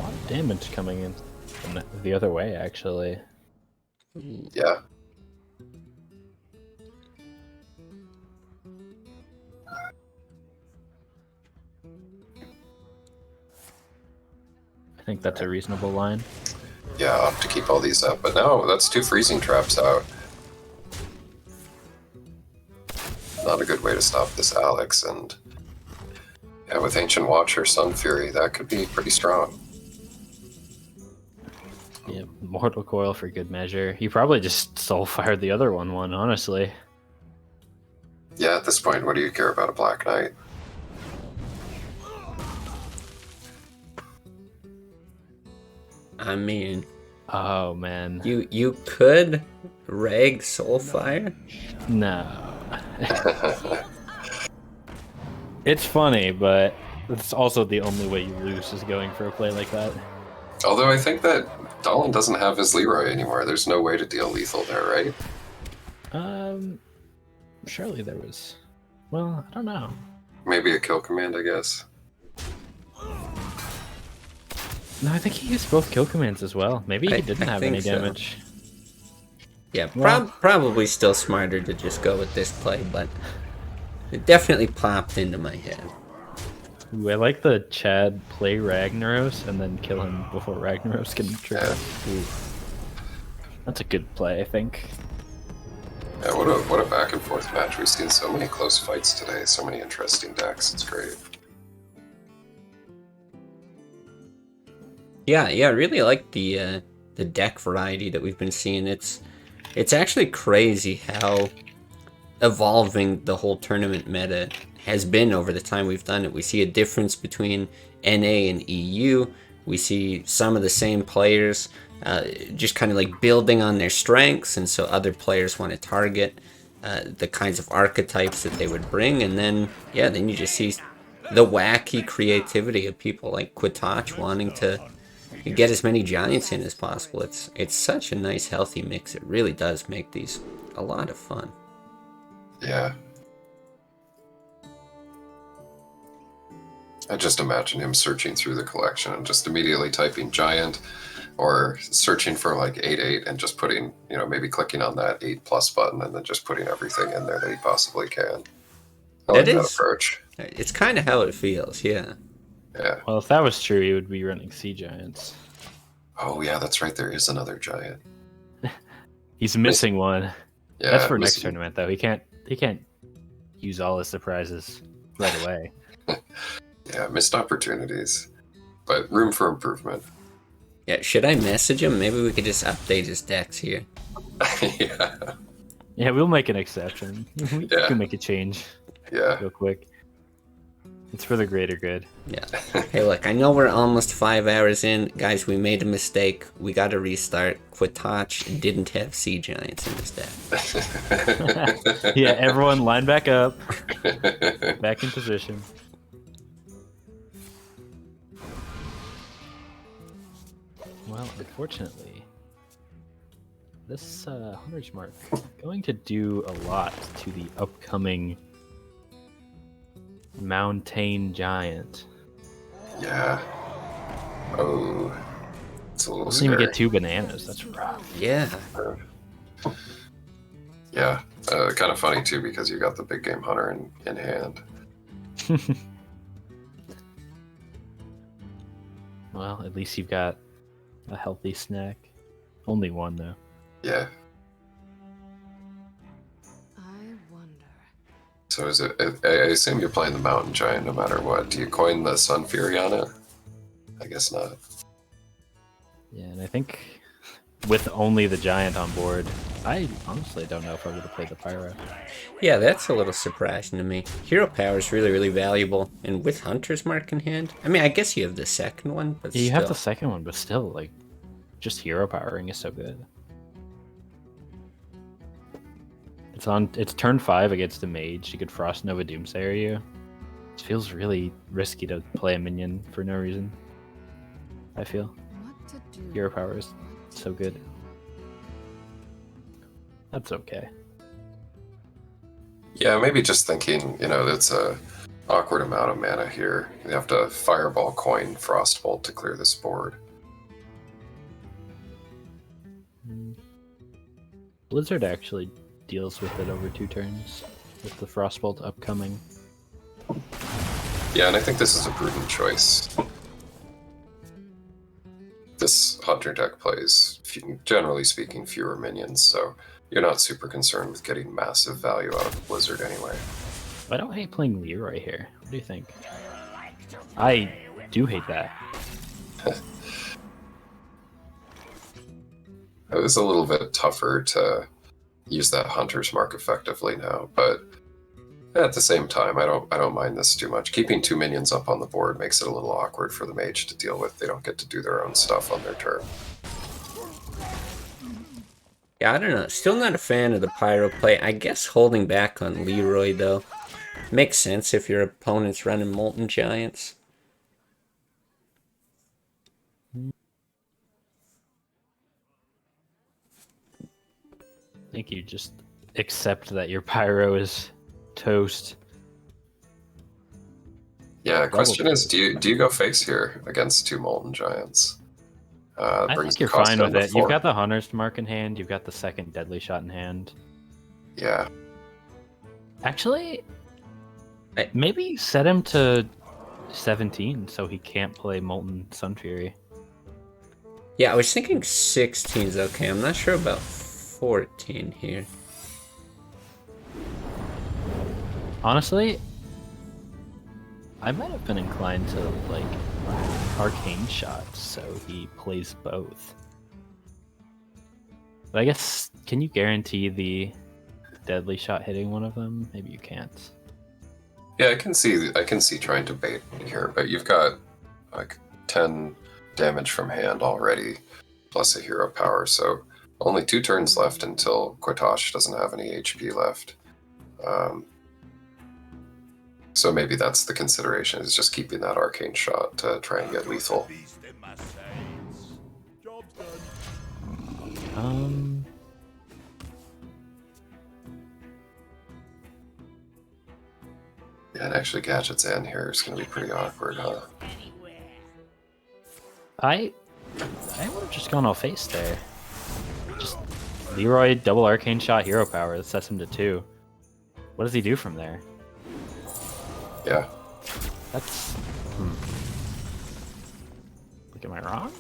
lot of damage coming in from the other way, actually. Yeah. I think that's a reasonable line. Yeah, I'll have to keep all these up, but no, that's 2 freezing traps out. Not a good way to stop this Alex, and yeah, with Ancient Watcher, Sun Fury, that could be pretty strong. Yeah, Mortal Coil for good measure. He probably just soul-fired the other one, honestly. Yeah, at this point, what do you care about a Black Knight? I mean, Oh, man. you could rag Soulfire. No. It's funny, but it's also the only way you lose is going for a play like that. Although I think that Dolan doesn't have his Leroy anymore. There's no way to deal lethal there, right? Surely there was. Well, I don't know. Maybe a kill command, I guess. No, I think he used both kill commands as well. Maybe he didn't have any think so. damage. Yeah, Well- probably still smarter to just go with this play, but it definitely popped into my head. Ooh, I like the Chad play Ragnaros and then kill him before Ragnaros can trigger. Ooh. That's a good play, I think. Yeah, what a back and forth match. We've seen so many close fights today, so many interesting decks. It's great. Yeah, I really like the deck variety that we've been seeing. It's actually crazy how evolving the whole tournament meta has been over the time we've done it. We see a difference between NA and EU. We see some of the same players just kind of like building on their strengths, and so other players want to target the kinds of archetypes that they would bring, and then then you just see the wacky creativity of people like Quitach wanting to get as many giants in as possible. It's such a nice healthy mix. It really does make these a lot of fun. Yeah. I just imagine him searching through the collection and just immediately typing giant, or searching for like 8/8 and just putting, maybe clicking on that 8+ button and then just putting everything in there that he possibly can. I like that approach. It's kind of how it feels, yeah. Yeah. Well, if that was true, he would be running Sea Giants. Oh yeah, that's right. There is another giant. He's missing one. Yeah, That's for next tournament, though. He can't use all his surprises right away. Yeah, missed opportunities, but room for improvement. Yeah, should I message him? Maybe we could just update his decks here. Yeah. Yeah, we'll make an exception. We Yeah. can make a change Yeah. real quick. It's for the greater good. Yeah. Hey, look, I know we're almost 5 hours in. Guys, we made a mistake. We got to restart. Quitach didn't have Sea Giants in his deck. Yeah, everyone line back up. Back in position. Well, unfortunately, this Hunter's Mark going to do a lot to the upcoming Mountain Giant. Yeah. Oh, it's a little Doesn't even scary. get 2 bananas. That's rough. Yeah. Yeah. Kind of funny too, because you got the big game hunter in hand. Well, at least you've got a healthy snack. Only one, though. Yeah. I wonder. So is it? I assume you're playing the mountain giant no matter what. Do you coin the Sun Fury on it? I guess not. Yeah, and I think with only the giant on board, I honestly don't know if I would have played the pyro. Yeah, that's a little surprising to me. Hero power is really, really valuable. And with Hunter's Mark in hand, I mean, I guess you have the second one, but Yeah, you still. have the second one, but still, like, just hero powering is so good. It's turn 5 against the mage. You could Frost Nova Doomsayer you. It feels really risky to play a minion for no reason. I feel. What to do? Hero power is so good. That's okay. Yeah, maybe just thinking, that's a awkward amount of mana here. You have to Fireball, coin, Frostbolt to clear this board. Blizzard actually deals with it over 2 turns with the Frostbolt upcoming. Yeah, and I think this is a prudent choice. This Hunter deck plays, generally speaking, fewer minions, so you're not super concerned with getting massive value out of the Blizzard anyway. I don't hate playing Leroy here. What do you think? I do hate that. It was a little bit tougher to use that Hunter's Mark effectively now, but at the same time, I don't mind this too much. Keeping 2 minions up on the board makes it a little awkward for the mage to deal with. They don't get to do their own stuff on their turn. Yeah, I don't know. Still not a fan of the pyro play. I guess holding back on Leroy, though, makes sense if your opponent's running Molten Giants. think you just accept that your pyro is toast. Yeah, question is, do you go face here against two Molten Giants? I Brings think you're the cost fine down with to it. You've 4. got the Hunter's Mark in hand. You've got the second Deadly Shot in hand. Yeah. Actually, maybe set him to 17 so he can't play Molten Sun Fury. Yeah, I was thinking 16's okay. I'm not sure about 14 here. Honestly, I might have been inclined to like Arcane Shot so he plays both. But I guess, can you guarantee the Deadly Shot hitting one of them? Maybe you can't. Yeah, I can see trying to bait here, but you've got like 10 damage from hand already, plus a hero power, so only 2 turns left until Quatosh doesn't have any HP left. So maybe that's the consideration, is just keeping that arcane shot to try and get lethal. Job's done. Yeah, and actually Gadget's end here is going to be pretty awkward, huh? I would have just gone all face there. Just Leroy double Arcane Shot hero power that sets him to 2. What does he do from there? Yeah. That's... Like, am I wrong?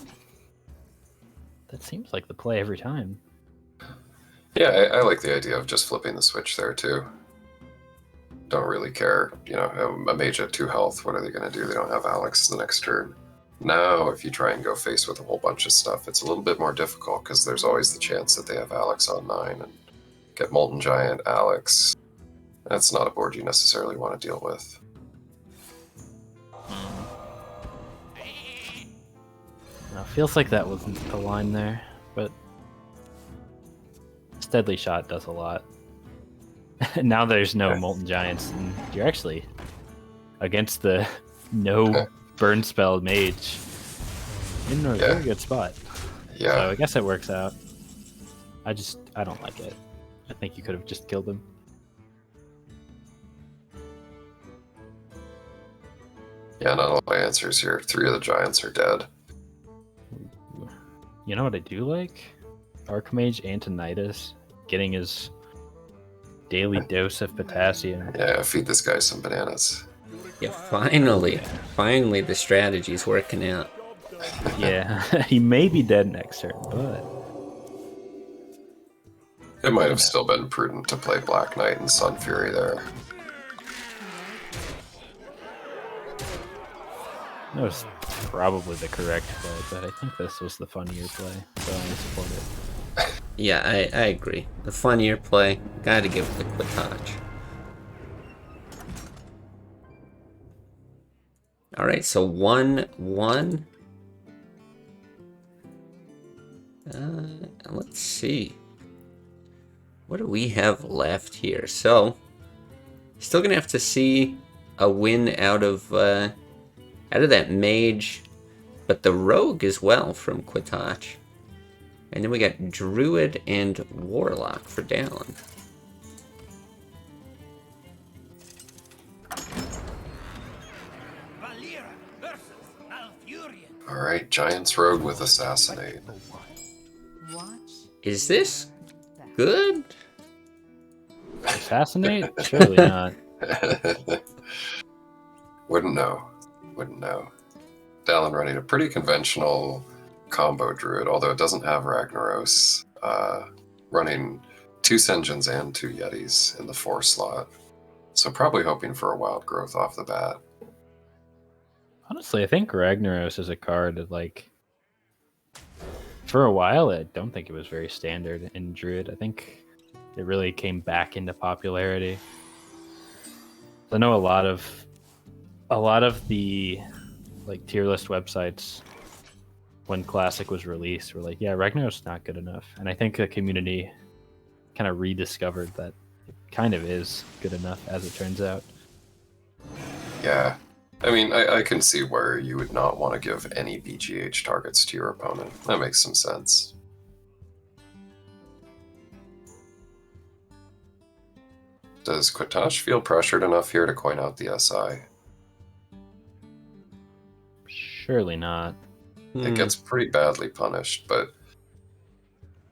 That seems like the play every time. Yeah, I like the idea of just flipping the switch there too. Don't really care, you know, a mage at 2 health, what are they going to do? They don't have Alex the next turn. Now, if you try and go face with a whole bunch of stuff, it's a little bit more difficult because there's always the chance that they have Alex on 9 and get Molten Giant, Alex. That's not a board you necessarily want to deal with. No, feels like that wasn't the line there, but this Deadly Shot does a lot. Now there's no Molten Giants, and you're actually against the no burn spell mage in a very good spot. Yeah. So I guess it works out. I don't like it. I think you could have just killed him. Yeah, not a lot of answers here. 3 of the Giants are dead. You know what I do like? Archmage Antonidas getting his daily dose of potassium. Yeah, feed this guy some bananas. Yeah, finally the strategy's working out. Yeah, he may be dead next turn, but It might have still been prudent to play Black Knight and Sun Fury there. that was probably the correct play, but I think this was the funnier play, so I support it. Yeah, I agree. The funnier play, gotta give it the Quatoch. Alright, so 1-1. Let's see. What do we have left here? So, still gonna have to see a win out of that mage, but the rogue as well from Quatoch. And then we got Druid and Warlock for Dallin. Alright, Giants Rogue with Assassinate. Is this good? Assassinate? Surely not. Wouldn't know. Dallin running a pretty conventional combo druid, although it doesn't have Ragnaros. Running 2 Senjins and 2 Yetis in the 4 slot. So probably hoping for a wild growth off the bat. Honestly, I think Ragnaros is a card that, like, for a while, I don't think it was very standard in Druid. I think it really came back into popularity. I know a lot of the like tier list websites when Classic was released were like, yeah, Ragnaros is not good enough. And I think the community kind of rediscovered that it kind of is good enough, as it turns out. Yeah. I mean, I can see where you would not want to give any BGH targets to your opponent. That makes some sense. Does Quatosh feel pressured enough here to coin out the SI? Surely not. It gets pretty badly punished, but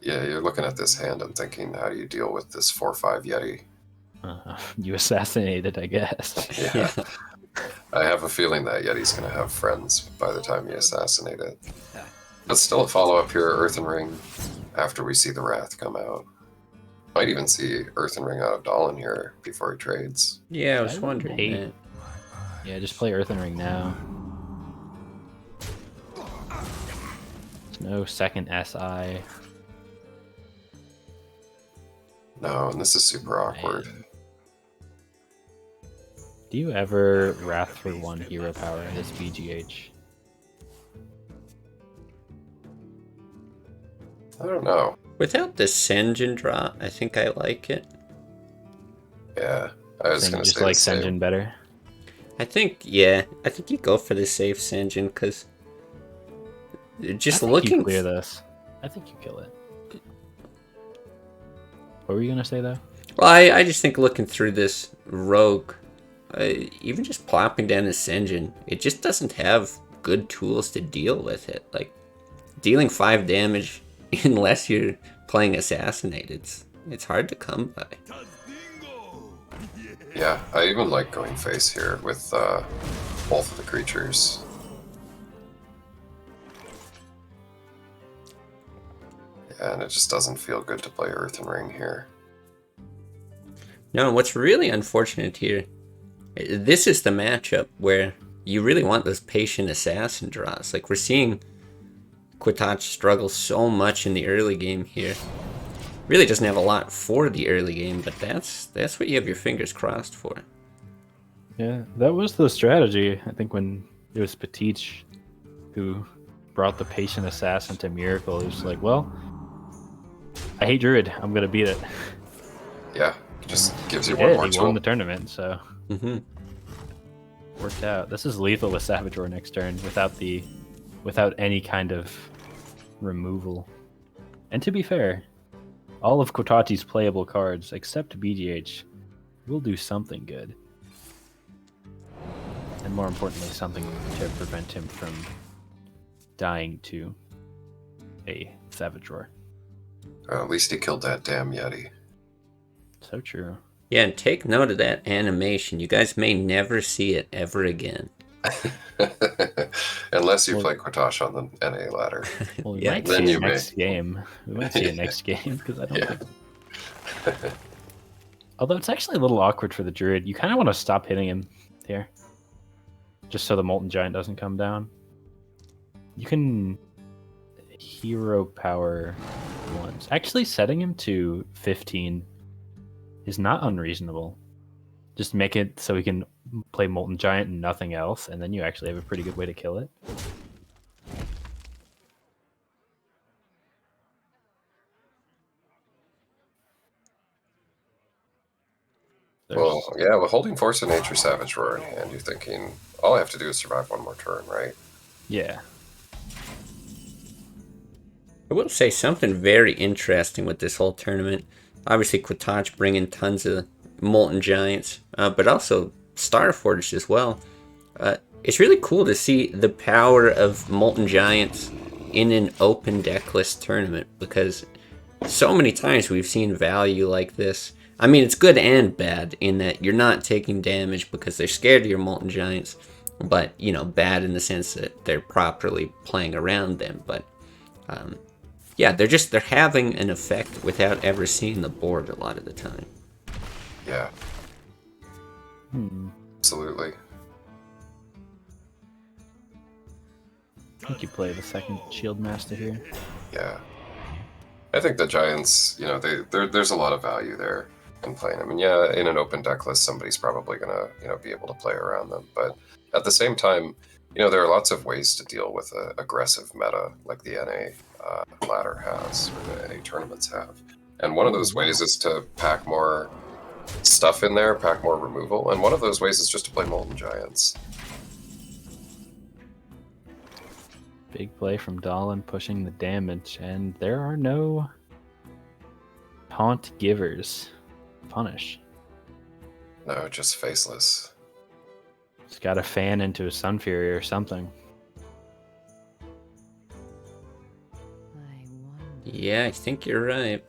yeah, you're looking at this hand and thinking, how do you deal with this 4/5 Yeti? You assassinated, I guess. Yeah. I have a feeling that Yeti's going to have friends by the time you assassinate it. But still a follow-up here, Earthen Ring, after we see the Wrath come out. Might even see Earthen Ring out of Dahlin here before he trades. Yeah, I was wondering hate- that. Yeah, just play Earthen Ring now. No second SI. No, and this is super awkward. Do you ever Wrath for 1 hero power in this BGH? I don't know. Without the Senjin draw, I think I like it. Yeah, I was Think going you to just say like the same. Senjin better? I think, yeah, I think you go for the safe Senjin because just I think looking. you clear this. I think you kill it. What were you gonna say though? Well, I just think looking through this rogue, even just plopping down a Senjin, it just doesn't have good tools to deal with it. Like dealing 5 damage unless you're playing Assassinate, it's hard to come by. Yeah, I even like going face here with both of the creatures. Yeah, and it just doesn't feel good to play Earthen Ring here. No, what's really unfortunate here, this is the matchup where you really want those patient assassin draws. Like we're seeing Quatoch struggle so much in the early game here. Really doesn't have a lot for the early game, but that's what you have your fingers crossed for. Yeah, that was the strategy. I think when it was Petich who brought the patient assassin to Miracle, he was like, well, I hate Druid. I'm going to beat it. Yeah, just gives you He one did. more He tool. won the tournament, so Mm-hmm. worked out. This is lethal with Savage Roar next turn without any kind of removal. And to be fair, all of Quatochi's playable cards, except BGH, will do something good. And more importantly, something to prevent him from dying to a Savage Roar. At least he killed that damn Yeti. So true. Yeah, and take note of that animation. You guys may never see it ever again. Unless you play Quatoch on the NA ladder. Well, we Yeah, might then see you it may. next game. We might see it next game, because I don't Yeah. think... Although it's actually a little awkward for the Druid. You kind of want to stop hitting him here. Just so the Molten Giant doesn't come down. You can hero power once. Actually, setting him to 15 is not unreasonable. Just make it so he can play Molten Giant and nothing else, and then you actually have a pretty good way to kill it. Well, yeah, with holding Force of Nature Savage Roar in hand, you're thinking, all I have to do is survive one more turn, right? Yeah. I will say something very interesting with this whole tournament. Obviously, Quatoch bringing tons of Molten Giants, but also Starforged as well. It's really cool to see the power of Molten Giants in an open decklist tournament, because so many times we've seen value like this. I mean, it's good and bad in that you're not taking damage because they're scared of your Molten Giants, but, you know, bad in the sense that they're properly playing around them. But, yeah, they're having an effect without ever seeing the board a lot of the time. Yeah. Absolutely. I think you play the second Shield Master here. Yeah. I think the Giants, you know, there's a lot of value there in playing them. And yeah, in an open deck list, somebody's probably going to, you know, be able to play around them. But at the same time, you know, there are lots of ways to deal with an aggressive meta like the NA ladder has, or the NA tournaments have. And one of those ways is to pack more stuff in there, pack more removal. And one of those ways is just to play Molten Giants. Big play from Dahlin pushing the damage, and there are no taunt givers. Punish. No, just faceless. It's got a fan into a Sun Fury or something. Yeah, I think you're right.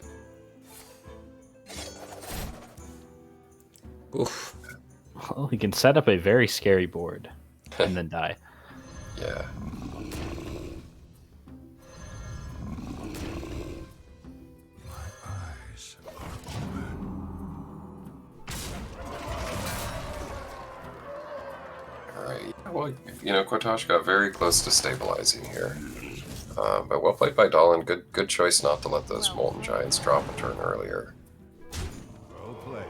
Oof. Well, he can set up a very scary board and then die. Yeah. Alright. Well, Kotosh got very close to stabilizing here. But well played by Dolan. Good choice not to let those Molten Giants drop a turn earlier. Well played.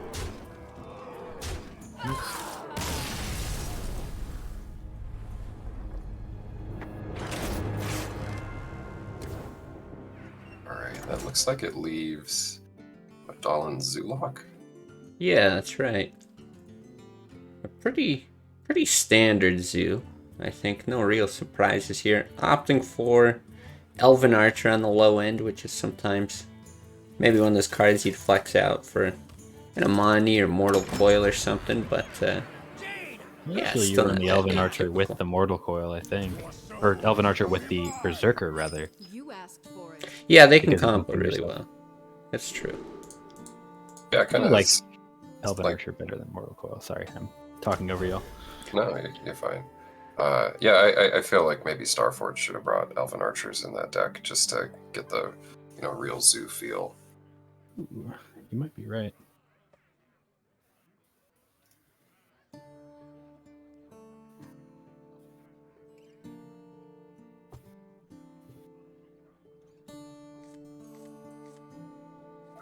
Alright, that looks like it leaves Dolan's Zulok. Yeah, that's right. A pretty standard zoo. I think no real surprises here. Opting for Elven Archer on the low end, which is sometimes maybe one of those cards you'd flex out for an Amani or Mortal Coil or something, but yeah, Actually, you still run not the that Elven Archer with atypical. the Mortal Coil, I think. Or Elven Archer with the Berserker, rather. You asked for it. Yeah, they can Because you can combo ping really yourself. well. That's true. Yeah, I kind of like Elven like- Archer better than Mortal Coil. Sorry, I'm talking over y'all. No, you're fine. Yeah, I feel like maybe Starforge should have brought Elven Archers in that deck just to get the real zoo feel. Ooh, you might be right.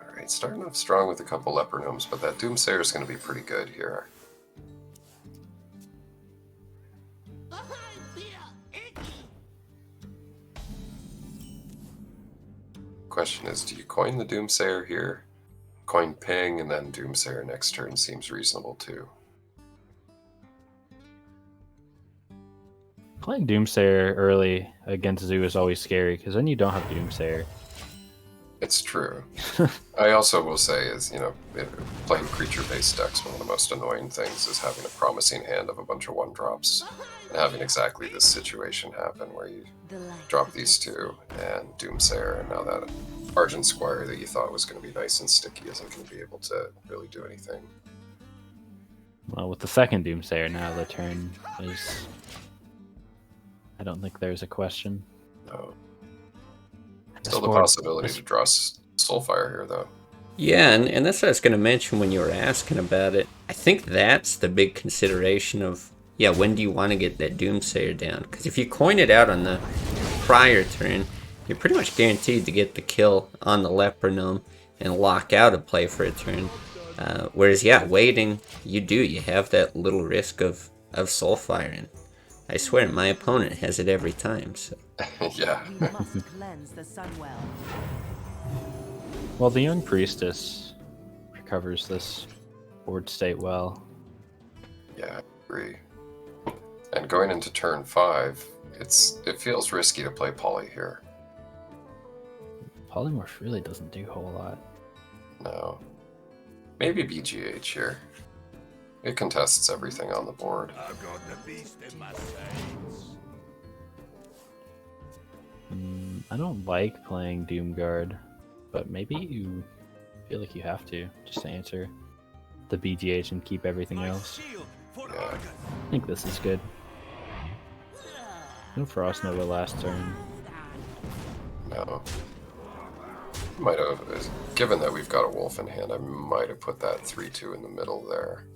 Alright, starting off strong with a couple Leper Gnomes, but that Doomsayer is going to be pretty good here. Question is, do you coin the Doomsayer here? Coin Ping and then Doomsayer next turn seems reasonable too. Playing Doomsayer early against Zoo is always scary, because then you don't have Doomsayer. It's true. I also will say is, playing creature-based decks, one of the most annoying things is having a promising hand of a bunch of 1-drops and having exactly this situation happen where you drop these two and Doomsayer, and now that Argent Squire that you thought was going to be nice and sticky isn't going to be able to really do anything. Well, with the second Doomsayer now, the turn is... I don't think there's a question. No. This Still the board- possibility this- to draw Soulfire here, though. Yeah, and that's what I was going to mention when you were asking about it. I think that's the big consideration of, yeah, when do you want to get that Doomsayer down? Because if you coin it out on the prior turn, you're pretty much guaranteed to get the kill on the Leper Gnome and lock out a play for a turn. Whereas, yeah, waiting, you have that little risk of Soulfire, and I swear my opponent has it every time, so. Yeah. We must cleanse the Sunwell. Well, the Young Priestess recovers this board state well. Yeah, I agree. And going into turn 5, it feels risky to play Poly here. Polymorph really doesn't do a whole lot. No. Maybe BGH here. It contests everything on the board. I've got the beast in my sights. I don't like playing Doomguard, but maybe you feel like you have to, just to answer the BGH and keep everything else. Shield for Yeah. Argus. I think this is good. No Frost Nova last turn. No. Might have, given that we've got a wolf in hand, I might have put that 3-2 in the middle there.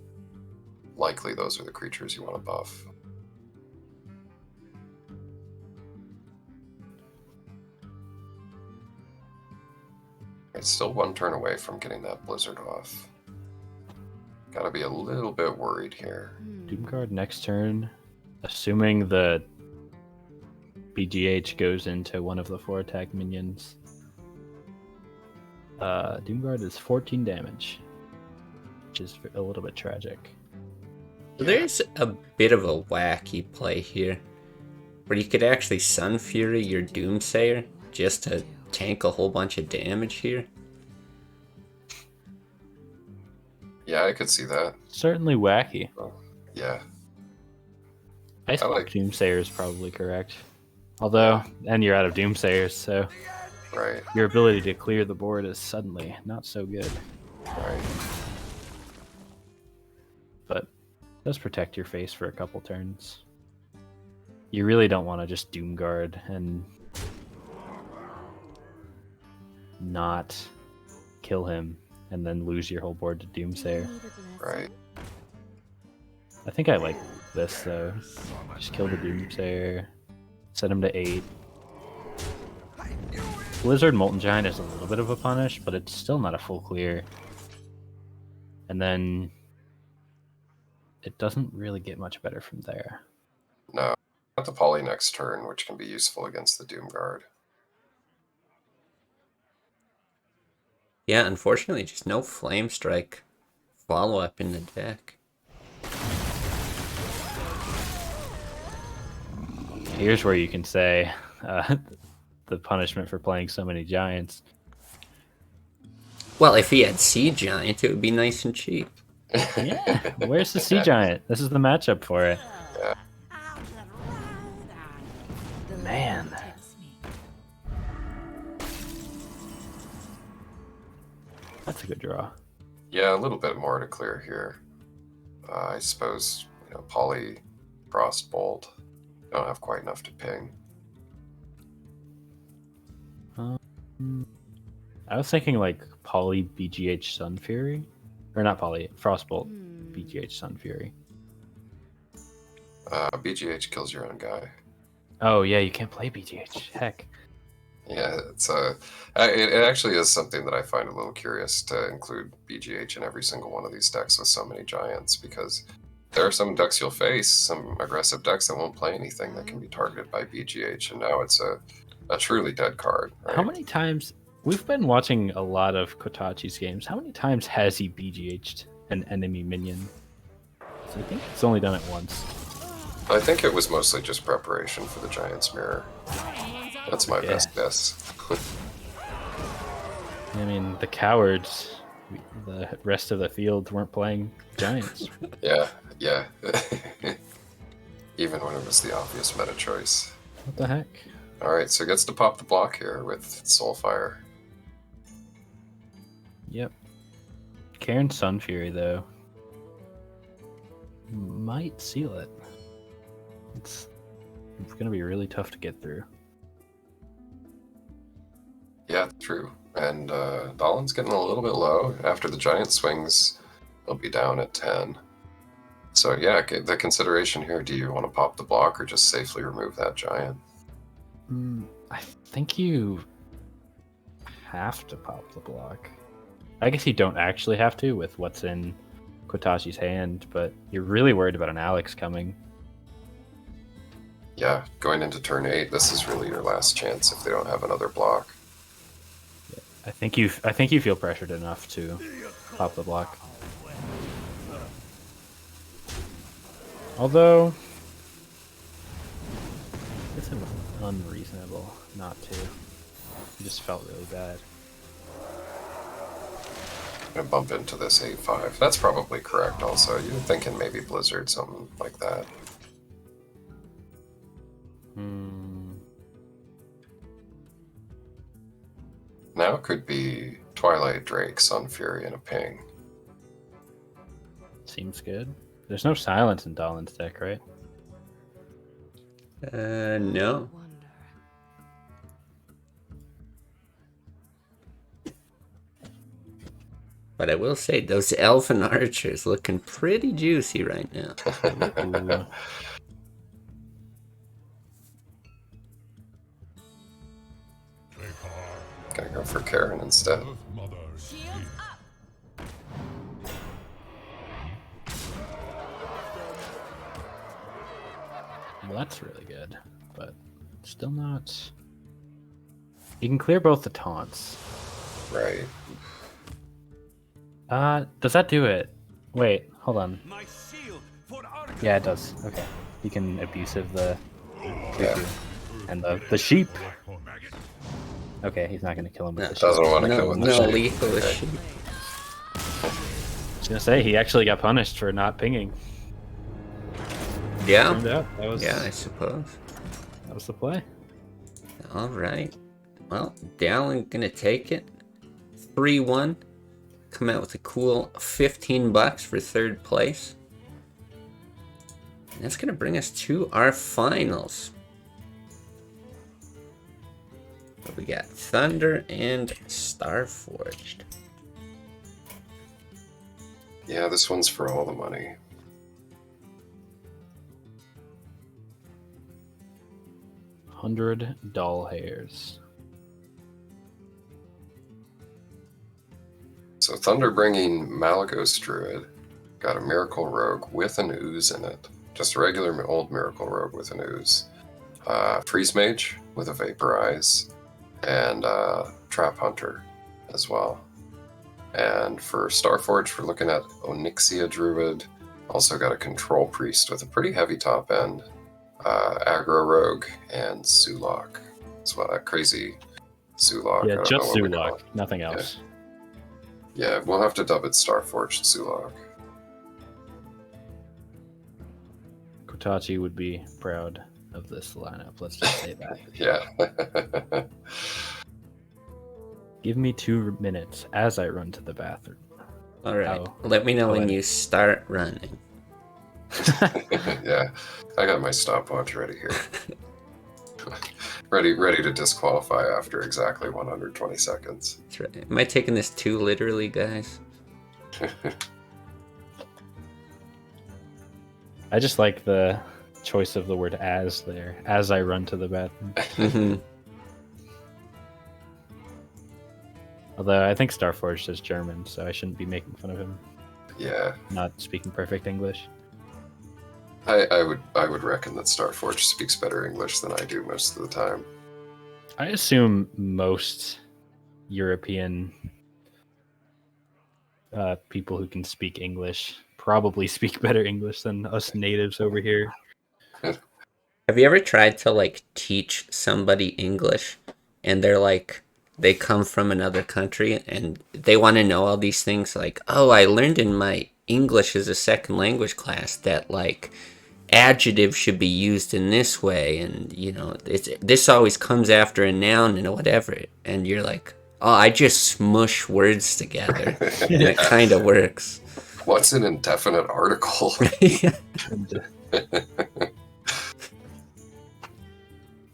Likely those are the creatures you want to buff. It's still one turn away from getting that blizzard off. Gotta be a little bit worried here. Doomguard next turn, assuming the BGH goes into one of the 4 attack minions. Doomguard is 14 damage, which is a little bit tragic. There's a bit of a wacky play here, where you could actually Sun Fury your Doomsayer just to tank a whole bunch of damage here. Yeah, I could see that. Certainly wacky. Yeah. Ice Block like- Doomsayer is probably correct. Although, and you're out of Doomsayers, so Right. your ability to clear the board is suddenly not so good. Right. But it does protect your face for a couple turns. You really don't want to just Doomguard and not kill him and then lose your whole board to Doomsayer. Right. I think I like this though. Just kill the Doomsayer, set him to 8. Blizzard Molten Giant is a little bit of a punish, but it's still not a full clear. And then it doesn't really get much better from there. No. Got the Poly next turn, which can be useful against the Doomguard. Yeah, unfortunately, just no Flame Strike follow-up in the deck. Here's where you can say the punishment for playing so many giants. Well, if he had Sea Giant, it would be nice and cheap. Yeah, where's the Sea Giant? This is the matchup for it. Man. That's a good draw. Yeah, a little bit more to clear here. I suppose, Poly Frostbolt. Don't have quite enough to ping. I was thinking like Poly BGH Sun Fury. Or not Poly, Frostbolt BGH Sun Fury. BGH kills your own guy. Oh yeah, you can't play BGH. Heck. Yeah, it actually is something that I find a little curious to include BGH in every single one of these decks with so many giants, because there are some decks you'll face, some aggressive decks that won't play anything that can be targeted by BGH, and now it's a truly dead card. Right? How many times we've been watching a lot of Kotachi's games? How many times has he BGH'd an enemy minion? So I think it's only done it once. I think it was mostly just preparation for the Giant's Mirror. That's my best guess. I mean, the cowards, the rest of the field weren't playing giants. Yeah. Even when it was the obvious meta choice. What the heck? Alright, so it gets to pop the block here with Soulfire. Yep. Karen's Sun Fury, though, might seal it. It's going to be really tough to get through. Yeah, true. And Dahlon's getting a little bit low. After the Giant swings, he'll be down at 10. So yeah, the consideration here, do you want to pop the block or just safely remove that Giant? I think you have to pop the block. I guess you don't actually have to with what's in Kotachi's hand, but you're really worried about an Alex coming. Yeah, going into turn 8, this is really your last chance if they don't have another block. I think you feel pressured enough to pop the block. Although it's unreasonable not to. It just felt really bad. I'm gonna bump into this 8-5. That's probably correct also. You're thinking maybe Blizzard, something like that. Now it could be Twilight Drake, Sun Fury, and a ping. Seems good. There's no silence in Dahlon's deck, right? No. But I will say, those Elven Archers looking pretty juicy right now. Ooh. Gonna go for Karen instead. Well, that's really good, but still not. You can clear both the taunts. Right. Does that do it? Wait, hold on. Yeah, it does. Okay. You can abusive the Yeah. and the sheep. Okay, he's not gonna kill him with the sheep. Doesn't want to No, kill with the no sheep. lethal Okay. sheep. gonna say he actually got punished for not pinging. Yeah. Turned out that was Yeah, I suppose. the play. All right. Well, Dallin gonna take it. 3-1. Come out with a cool $15 for third place. And that's gonna bring us to our finals. We got Thunder and Starforged. Yeah, this one's for all the money. $100 hairs. So Thunder bringing Malagos Druid, got a Miracle Rogue with an Ooze in it. Just a regular old Miracle Rogue with an Ooze. Freeze Mage with a Vaporize, and Trap Hunter as well. And for Starforge, we're looking at Onyxia Druid. Also got a Control Priest with a pretty heavy top end. Aggro Rogue and Sulak. That's what that crazy Sulak. Yeah, just Sulak, nothing else. Yeah, we'll have to dub it Starforged Sulak. Kotachi would be proud of this lineup. Let's just say that. Yeah. Give me 2 minutes as I run to the bathroom. All right. Oh. Let me know Go when ahead. you start running. Yeah, I got my stopwatch ready here. ready to disqualify after exactly 120 seconds. That's right. Am I taking this too literally, guys? I just like the choice of the word "as" there. As I run to the bathroom. Mm-hmm. Although I think Starforged is German, so I shouldn't be making fun of him Yeah, not speaking perfect English. I would reckon that Starforge speaks better English than I do most of the time. I assume most European people who can speak English probably speak better English than us natives over here. Have you ever tried to like teach somebody English and they're like they come from another country and they want to know all these things like, oh, I learned in my English as a second language class that like adjective should be used in this way, and you know this always comes after a noun and whatever, and you're like, oh, I just smush words together and it kind of works. What's an indefinite article?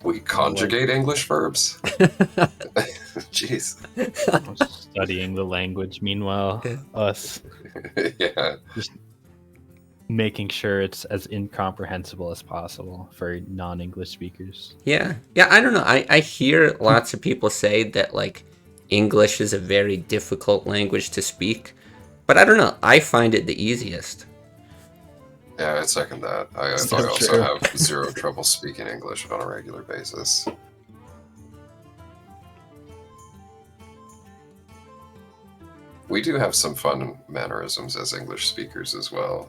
We conjugate English verbs? Jeez. Studying the language, meanwhile, us Yeah. just making sure it's as incomprehensible as possible for non-English speakers. Yeah, I don't know. I hear lots of people say that like English is a very difficult language to speak, but I don't know. I find it the easiest. Yeah, I second that. I So also true. have zero trouble speaking English on a regular basis. We do have some fun mannerisms as English speakers as well.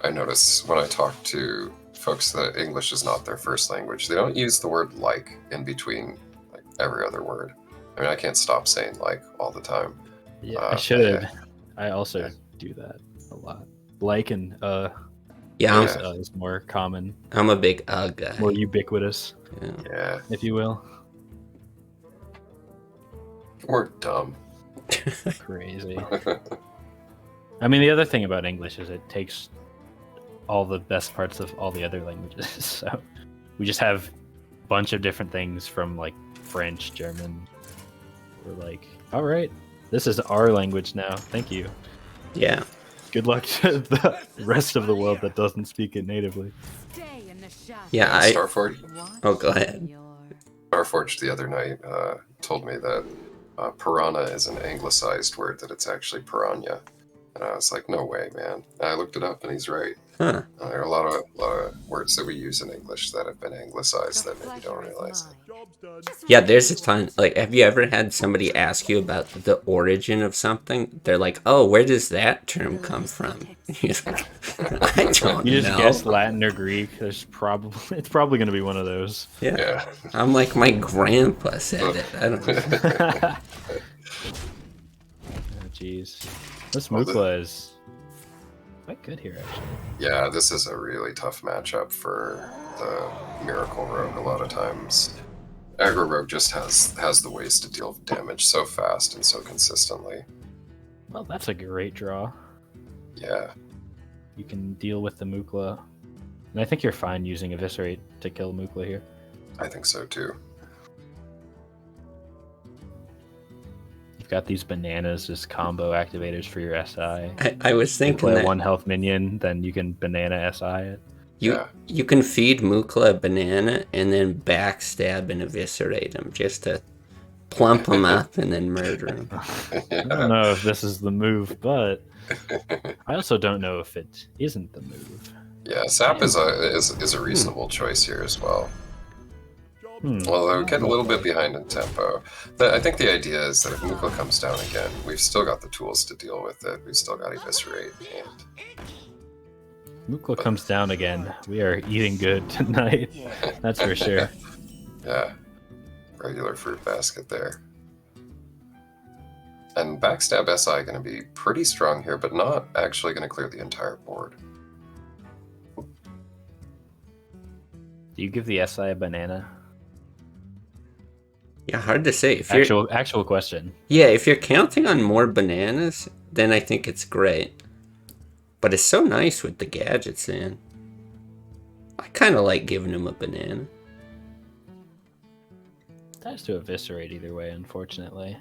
I notice when I talk to folks that English is not their first language, they don't use the word like in between like every other word. I mean, I can't stop saying like all the time. Yeah, I should. Yeah. I also do that a lot. Like and Yeah, is more common, I'm a big guy. more ubiquitous, Yeah. Yeah, if you will. or dumb. Crazy. I mean, the other thing about English is it takes all the best parts of all the other languages. So we just have a bunch of different things from like French, German. We're like, all right, this is our language now. Thank you. Yeah. Good luck to the rest of the world that doesn't speak it natively. Stay in the shadows. Yeah, I Starforge, Oh, go ahead. Starforge the other night told me that piranha is an anglicized word, that it's actually piranha. And I was like, no way, man. And I looked it up and he's right. Huh. There are a lot of words that we use in English that have been anglicized that maybe you don't realize. Job's done. Yeah, there's a ton. Like, have you ever had somebody ask you about the origin of something? They're like, "Oh, where does that term come from?" You're like, I don't You just know. guess Latin or Greek. It's probably going to be one of those. Yeah. I'm like, my grandpa said it. I don't know. Jeez. This Well, Mukla is quite good here, actually. Yeah, this is a really tough matchup for the Miracle Rogue a lot of times. Aggro Rogue just has the ways to deal damage so fast and so consistently. Well, that's a great draw. Yeah. You can deal with the Mukla. And I think you're fine using Eviscerate to kill Mukla here. I think so too. You've got these bananas as combo activators for your SI. I was You thinking play a that 1 health minion, then you can banana SI it. you can feed Mukla a banana and then backstab and eviscerate him just to plump him up and then murder him. I don't know if this is the move, but I also don't know if it isn't the move. Yeah, Sap is a reasonable choice here as well. Although we get a little bit behind in tempo. But I think the idea is that if Mukla comes down again, we've still got the tools to deal with it. We've still got Eviscerate. Mukla comes down again. We are eating good tonight. That's for sure. Yeah, regular fruit basket there. And Backstab SI going to be pretty strong here, but not actually going to clear the entire board. Do you give the SI a banana? Yeah, hard to say. If you're, Actual question. yeah, if you're counting on more bananas, then I think it's great. But it's so nice with the gadgets in. I kind of like giving him a banana. It has to eviscerate either way, unfortunately.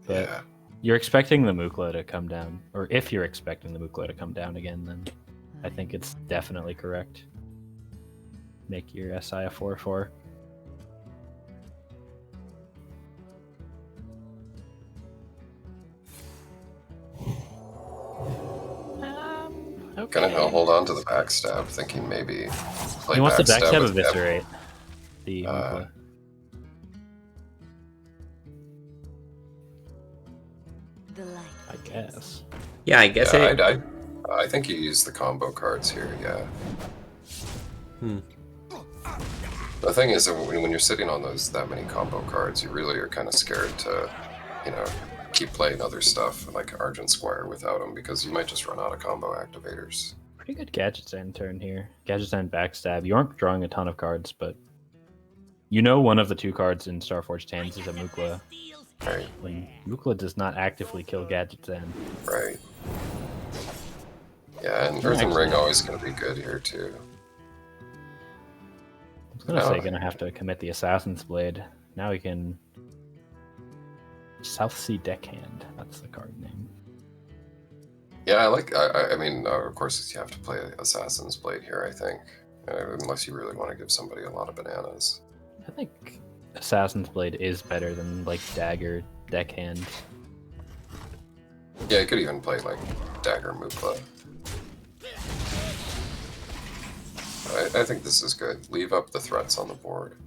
But Yeah. you're expecting the Mukla to come down. Or if you're expecting the Mukla to come down again, then I think it's definitely correct. Make your SI a 4/4. Gonna hold on to the backstab, thinking maybe play He wants to backstab with eviscerate the Mukla. The light. I guess. Yeah, I guess Yeah, I think you use the combo cards here, yeah. The thing is, that when you're sitting on that many combo cards, you really are kind of scared to, keep playing other stuff like Argent Squire without them, because you might just run out of combo activators. Pretty good Gadget's End turn here. Gadget's End backstab. You aren't drawing a ton of cards, but you know one of the 2 cards in Starforged hands is a Mukla. Right, When Mukla does not actively kill Gadget's End. right. Yeah, and Earthen Ring always going to be good here too. I was gonna say gonna have to commit the Assassin's Blade. Now we can South Sea Deckhand. That's the card name. Yeah, I mean, of course you have to play Assassin's Blade here, I think. Unless you really want to give somebody a lot of bananas. I think Assassin's Blade is better than like Dagger Deckhand. Yeah, you could even play like Dagger Mukla. I think this is good. Leave up the threats on the board.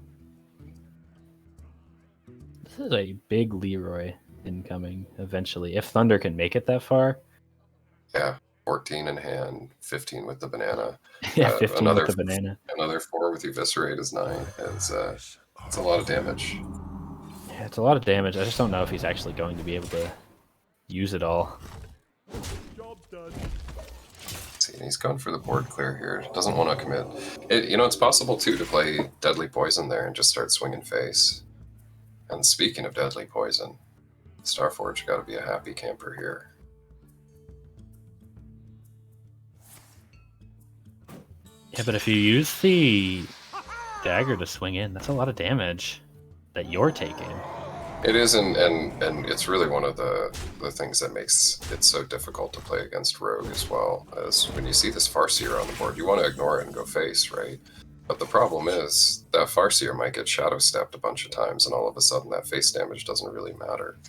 This is a big Leroy incoming eventually. If Thunder can make it that far. Yeah, 14 in hand, 15 with the banana. Yeah, 15 with the banana. Another 4 with Eviscerate is 9. It's a lot of damage. Yeah, it's a lot of damage. I just don't know if he's actually going to be able to use it all. Job done. See, and he's going for the board clear here. Doesn't want to commit. It's possible too to play Deadly Poison there and just start swinging face. And speaking of Deadly Poison, Starforge got to be a happy camper here. Yeah, but if you use the dagger to swing in, that's a lot of damage that you're taking. It is, and it's really one of the things that makes it so difficult to play against Rogue as well. As when you see this Farseer on the board, you want to ignore it and go face, right? But the problem is that Farseer might get Shadow Stepped a bunch of times, and all of a sudden that face damage doesn't really matter.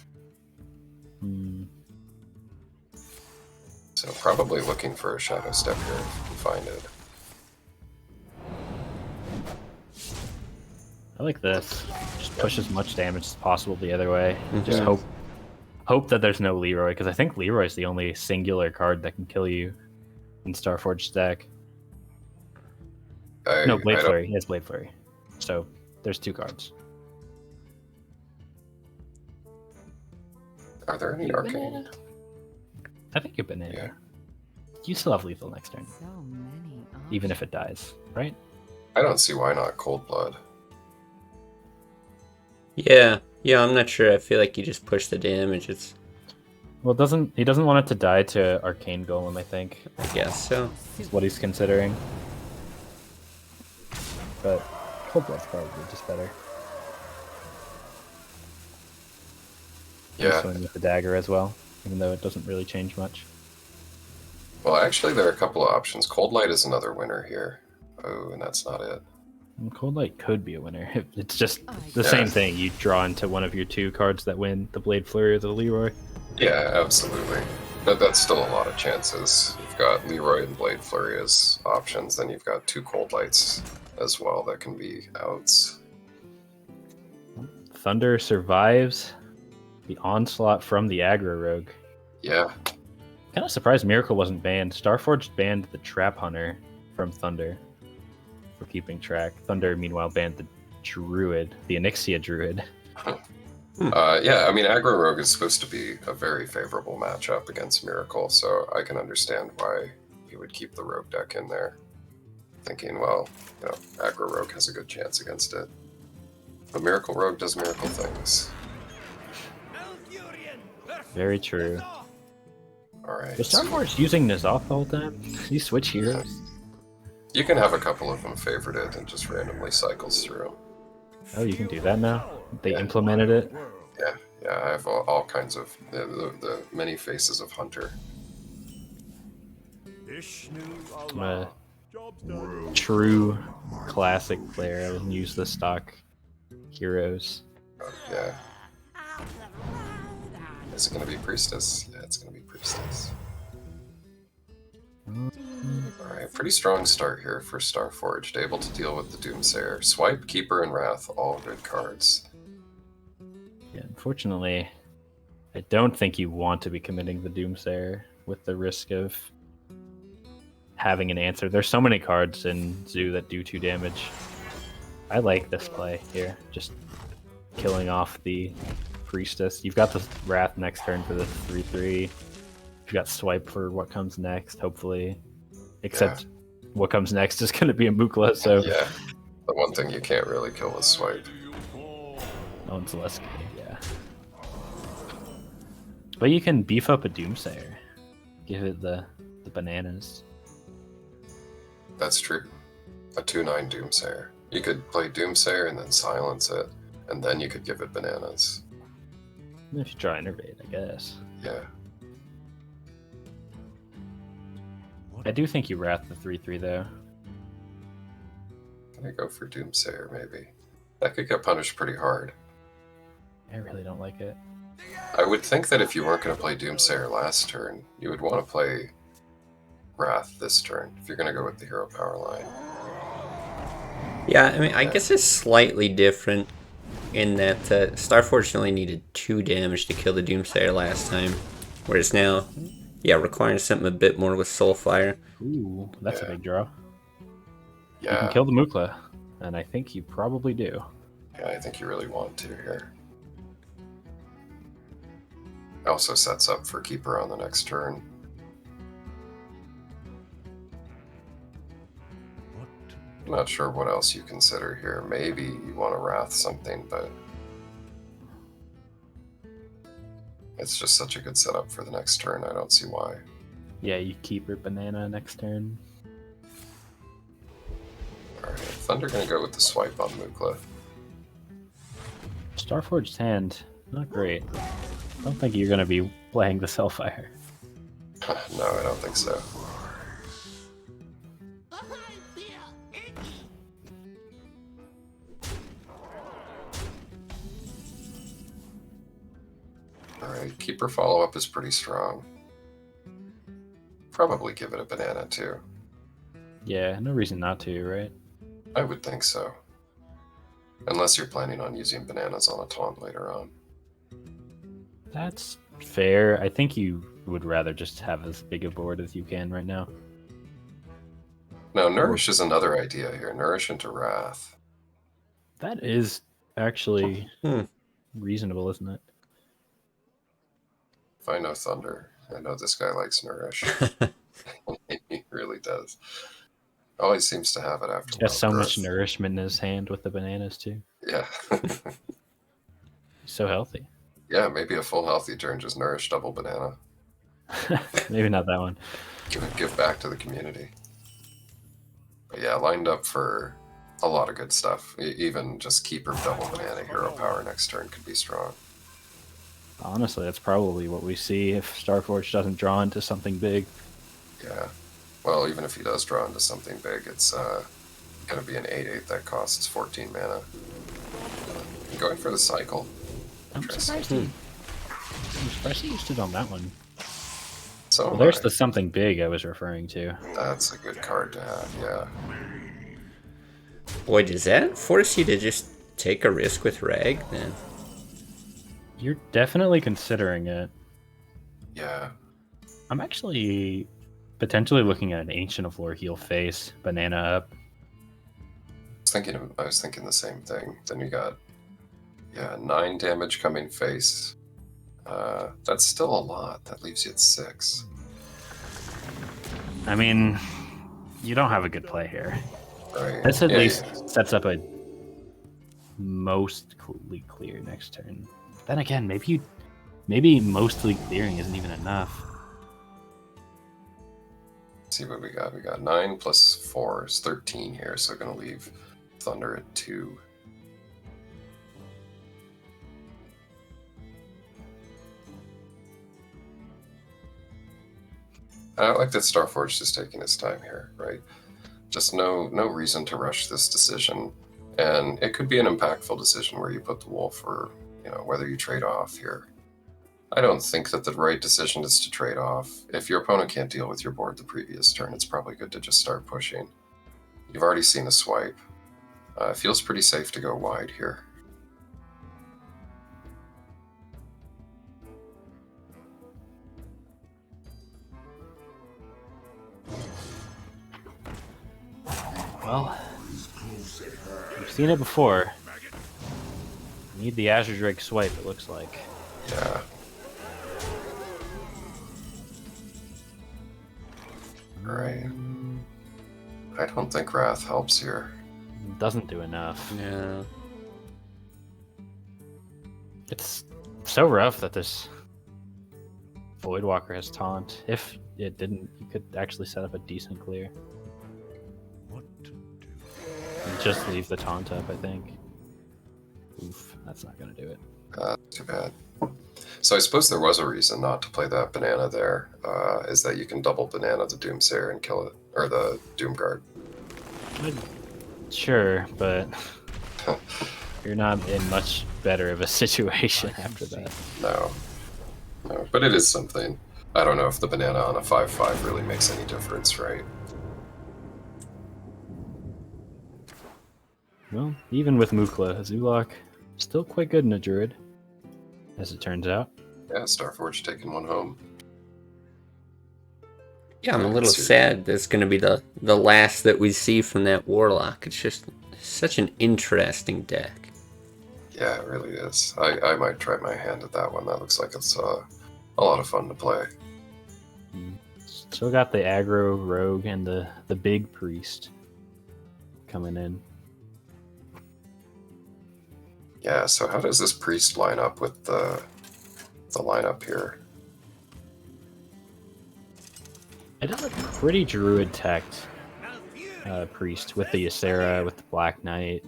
So probably looking for a Shadow Step here if you can find it. I like this. Just push as much damage as possible the other way. Just Yeah. hope that there's no Leroy, because I think Leroy's the only singular card that can kill you in Starforged deck. No, Blade Flurry. He has Blade Flurry. So there's 2 cards. Are there any arcane? I think a banana. Yeah. You still have lethal next turn, So many even if it dies, right? I don't see why not Cold Blood. Yeah, I'm not sure. I feel like you just push the damage. It's, Well, he doesn't want it to die to Arcane Golem, I think. I guess so. Is what he's considering. But Cold Blood's probably just better. Yeah. Swing with the dagger as well, even though it doesn't really change much. Well, actually, there are a couple of options. Cold Light is another winner here. Oh, and that's not it. And Cold Light could be a winner. It's just the Yeah. same thing. You draw into one of your two cards that win, the Blade Flurry or the Leroy. Yeah, absolutely. But that's still a lot of chances. You've got Leroy and Blade Flurry as options, then you've got 2 Cold Lights as well that can be outs. Thunder survives the onslaught from the aggro rogue. Yeah, Kind of surprised Miracle wasn't banned. Starforged banned the Trap Hunter from Thunder for keeping track. Thunder, meanwhile, banned the Druid, the Onyxia Druid. yeah. I mean, Aggro Rogue is supposed to be a very favorable matchup against Miracle, so I can understand why he would keep the Rogue deck in there, thinking, well, you know, Aggro Rogue has a good chance against it. But Miracle Rogue does miracle things. Very true. All right. Was so Starforged using N'Zoth the whole time? Did you switch heroes? you can have a couple of them favorited and just randomly cycles through. Oh, you can do that now? They implemented it? Yeah, I have all kinds of the many faces of Hunter. I'm a true classic player. I wouldn't use the stock heroes. Yeah. Is it going to be Priestess? Yeah, it's going to be Priestess. Alright, pretty strong start here for Starforged. Able to deal with the Doomsayer. Swipe, Keeper, and Wrath, all good cards. Yeah, unfortunately, I don't think you want to be committing the Doomsayer with the risk of having an answer. There's so many cards in Zoo that do 2 damage. I like this play here. Just killing off the Priestess. You've got the Wrath next turn for the 3/3. You've got Swipe for what comes next, hopefully. Except what comes next is going to be a Mukla, so Yeah, the one thing you can't really kill is Swipe. no one's less good, yeah. But you can beef up a Doomsayer. Give it the bananas. That's true. A 2/9 Doomsayer. You could play Doomsayer and then silence it, and then you could give it bananas. If you try Innervate, I guess. Yeah. I do think you Wrath the 3/3 though. Can I go for Doomsayer, maybe? That could get punished pretty hard. I really don't like it. I would think that if you weren't going to play Doomsayer last turn, you would want to play Wrath this turn, if you're going to go with the hero power line. Yeah, I mean, I guess it's slightly different in that Starforged only needed 2 damage to kill the Doomsayer last time, whereas now, yeah, requiring something a bit more with Soulfire. Ooh, that's a big draw. You Yeah, can kill the Mukla, and I think you probably do. yeah, I think you really want to here. Also sets up for Keeper on the next turn. I'm not sure what else you consider here. Maybe you want to Wrath something, but it's just such a good setup for the next turn. I don't see why. Yeah, you keep your banana next turn. Alright, Thunder gonna go with the swipe on Mukla. Starforged hand, not great. I don't think you're going to be playing the Cellfire. No, I don't think so. Alright, Keeper follow-up is pretty strong. Probably give it a banana too. Yeah, no reason not to, right? I would think so. Unless you're planning on using bananas on a taunt later on. That's fair. I think you would rather just have as big a board as you can right now. Now, Nourish is another idea here. Nourish into Wrath. That is actually reasonable, isn't it? If I know Thunder. I know this guy likes Nourish. He really does. Always seems to have it after He's got so much growth. nourishment in his hand with the bananas too. Yeah. He's so healthy. Yeah, maybe a full healthy turn, just Nourish double banana. Maybe not that one. Give back to the community. But yeah, lined up for a lot of good stuff. Even just Keeper double banana hero power next turn could be strong. Honestly, that's probably what we see if Starforge doesn't draw into something big. Yeah. Well, even if he does draw into something big, it's going to be an 8/8 that costs 14 mana. Going for the cycle. I'm surprised he used it on that one. So Well, there's the something big I was referring to. That's a good card to have, yeah. Boy, does that force you to just take a risk with Rag then? You're definitely considering it. Yeah. I'm actually potentially looking at an Ancient of Lore heal face, banana up. I was thinking the same thing. Then you got 9 damage coming face. That's still a lot. That leaves you at 6. I mean, you don't have a good play here. Right. This at least sets up a mostly clear next turn. Then again, maybe mostly clearing isn't even enough. Let's see what we got. We got 9 plus 4 is 13 here, so gonna leave Thunder at 2. I like that Starforge is taking his time here, right? Just no reason to rush this decision. And it could be an impactful decision where you put the wolf or, whether you trade off here. I don't think that the right decision is to trade off. If your opponent can't deal with your board the previous turn, it's probably good to just start pushing. You've already seen a swipe. It feels pretty safe to go wide here. Well, we've seen it before. Need the Azure Drake swipe, it looks like. Yeah. Right. I don't think Wrath helps here. Doesn't do enough. Yeah. It's so rough that this Voidwalker has taunt. If it didn't, you could actually set up a decent clear. What to do? And just leave the taunt up, I think. Oof, that's not gonna do it. Too bad. So I suppose there was a reason not to play that banana there, is that you can double banana the Doomsayer and kill it, or the Doomguard. Sure, but you're not in much better of a situation after that. No, but it is something. I don't know if the banana on a 5/5 really makes any difference, right? Well, even with Mukla, Zulok still quite good in a druid, as it turns out. Yeah, Starforge taking one home. Yeah, I'm a little sad that's going to be the last that we see from that Warlock. It's just such an interesting deck. Yeah, it really is. I might try my hand at that one. That looks like it's a lot of fun to play. Still got the aggro rogue and the big priest coming in. Yeah, so how does this priest line up with the lineup here? It is a pretty druid teched priest with the Ysera, with the Black Knight.